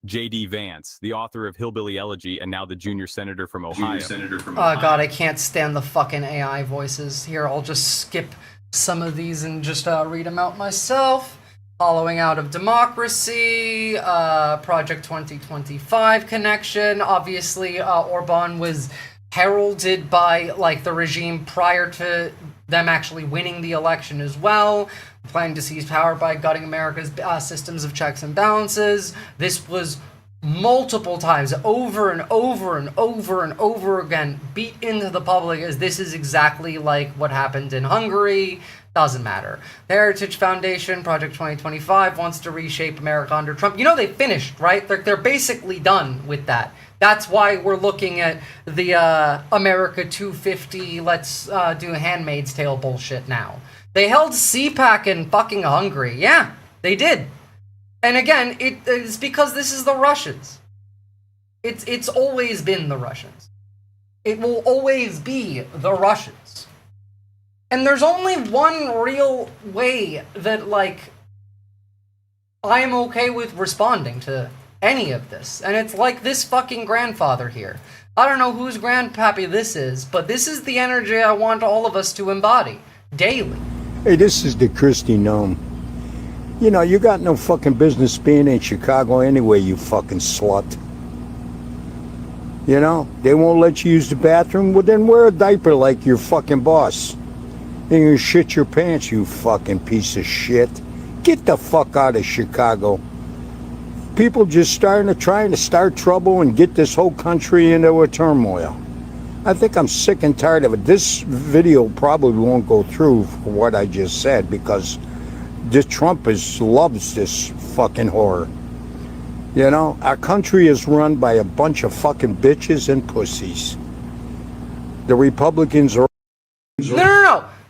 J.D. Vance, the author of Hillbilly Elegy and now the junior senator from Ohio. Oh god, I can't stand the fucking AI voices. Here, I'll just skip some of these and just read them out myself. hollowing out of democracy, Project 2025 connection. Obviously, Orban was heralded by like the regime prior to them actually winning the election as well, planning to seize power by gutting America's systems of checks and balances. This was multiple times, over and over and over and over again, beat into the public as this is exactly like what happened in Hungary. Doesn't matter. The Heritage Foundation, Project 2025, wants to reshape America under Trump. You know, they finished, right? They're basically done with that. That's why we're looking at the America 250, let's do Handmaid's Tale bullshit now. They held CPAC in fucking Hungary. Yeah, they did. And again, it's because this is the Russians. It's always been the Russians. It will always be the Russians. And there's only one real way that, like, I am okay with responding to any of this. And it's like this fucking grandfather here. I don't know whose grandpappy this is, but this is the energy I want all of us to embody daily. Hey, this is the Christy Gnome. You know, you got no fucking business being in Chicago anyway, you fucking slut. You know, they won't let you use the bathroom, well then wear a diaper like your fucking boss. And you shit your pants, you fucking piece of shit. Get the fuck out of Chicago. People just trying to start trouble and get this whole country into a turmoil. I think I'm sick and tired of it. This video probably won't go through for what I just said because this Trump loves this fucking horror. You know, our country is run by a bunch of fucking bitches and pussies. The Republicans are...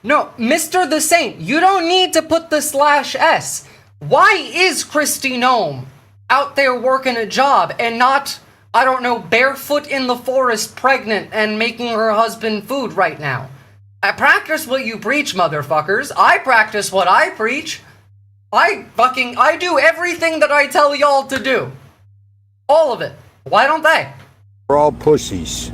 No, Mr. the Saint, you don't need to put the /S. Why is Christy Gnome out there working a job and not, I don't know, barefoot in the forest pregnant and making her husband food right now? I practice what you preach, motherfuckers. I practice what I preach. I do everything that I tell y'all to do. All of it. Why don't they? We're all pussies.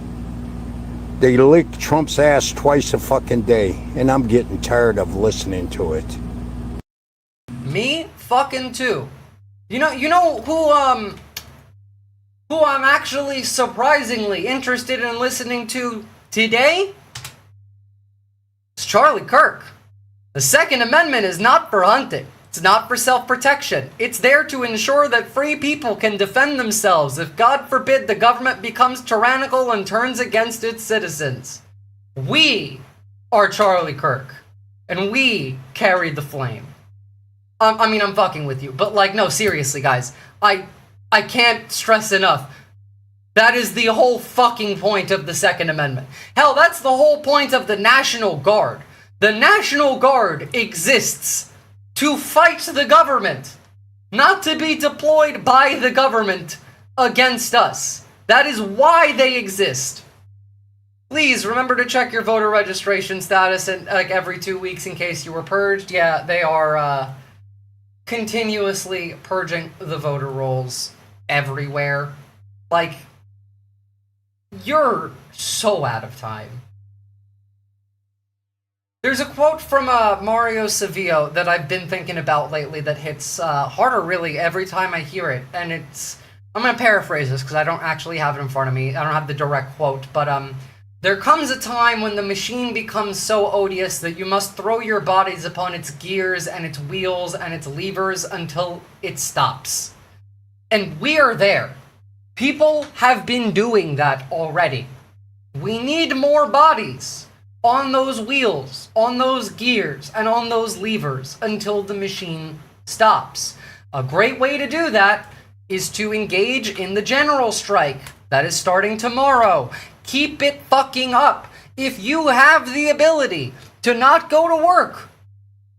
They lick Trump's ass twice a fucking day, and I'm getting tired of listening to it. Me fucking too. You know who I'm actually surprisingly interested in listening to today? It's Charlie Kirk. The Second Amendment is not for hunting. It's not for self-protection. It's there to ensure that free people can defend themselves if, God forbid, the government becomes tyrannical and turns against its citizens. We are Charlie Kirk, and we carry the flame. I mean, I'm fucking with you, but like, no, seriously, guys. I can't stress enough. That is the whole fucking point of the Second Amendment. Hell, that's the whole point of the National Guard. The National Guard exists to fight the government, not to be deployed by the government against us. That is why they exist. Please remember to check your voter registration status like every 2 weeks in case you were purged. Yeah, they are continuously purging the voter rolls everywhere. Like, you're so out of time. There's a quote from Mario Savio that I've been thinking about lately that hits harder really every time I hear it. And it's, I'm going to paraphrase this because I don't actually have it in front of me. I don't have the direct quote, but there comes a time when the machine becomes so odious that you must throw your bodies upon its gears and its wheels and its levers until it stops. And we are there. People have been doing that already. We need more bodies on those wheels, on those gears, and on those levers until the machine stops. A great way to do that is to engage in the general strike that is starting tomorrow. Keep it fucking up. If you have the ability to not go to work,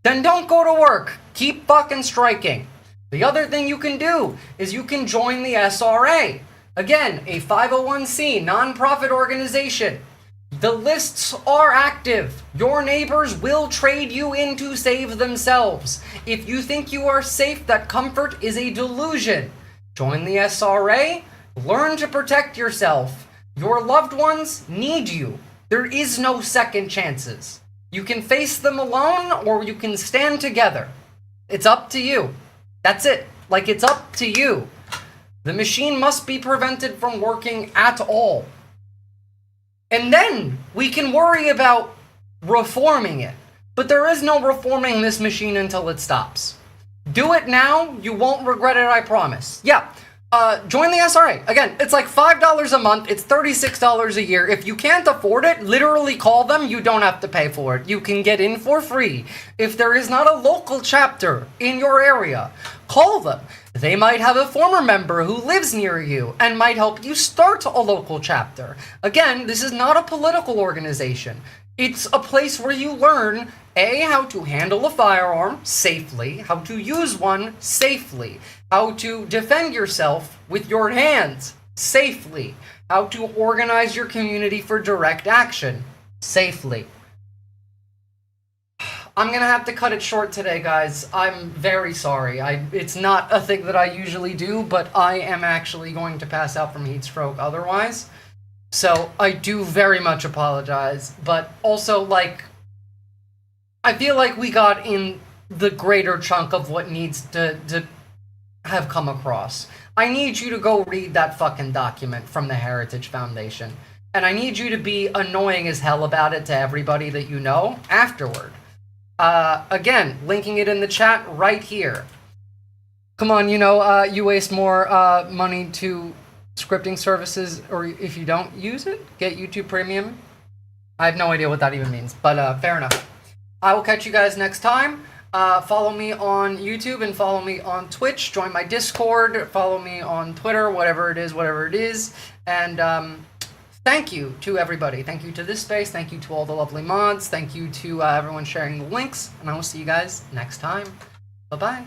then don't go to work. Keep fucking striking. The other thing you can do is you can join the SRA. Again, a 501c nonprofit organization. The lists are active. Your neighbors will trade you in to save themselves. If you think you are safe, that comfort is a delusion. Join the SRA. Learn to protect yourself. Your loved ones need you. There is no second chances. You can face them alone or you can stand together. It's up to you. That's it. Like, it's up to you. The machine must be prevented from working at all. And then we can worry about reforming it. But there is no reforming this machine until it stops. Do it now, you won't regret it, I promise. Yeah, join the SRA. Again, it's like $5 a month, it's $36 a year. If you can't afford it, literally call them, you don't have to pay for it. You can get in for free. If there is not a local chapter in your area, call them. They might have a former member who lives near you and might help you start a local chapter. Again, this is not a political organization. It's a place where you learn, A, how to handle a firearm safely, how to use one safely, how to defend yourself with your hands safely, how to organize your community for direct action safely. I'm gonna have to cut it short today, guys. I'm very sorry. It's not a thing that I usually do, but I am actually going to pass out from heat stroke otherwise. So I do very much apologize, but also, like, I feel like we got in the greater chunk of what needs to have come across. I need you to go read that fucking document from the Heritage Foundation, and I need you to be annoying as hell about it to everybody that you know afterward. Again, linking it in the chat right here. Come on, you know, you waste more money to scripting services, or if you don't use it, get YouTube Premium. I have no idea what that even means, but fair enough. I will catch you guys next time. Follow me on YouTube and follow me on Twitch. Join my Discord. Follow me on Twitter, whatever it is. And thank you to everybody. Thank you to this space. Thank you to all the lovely mods. Thank you to everyone sharing the links. And I will see you guys next time. Bye-bye.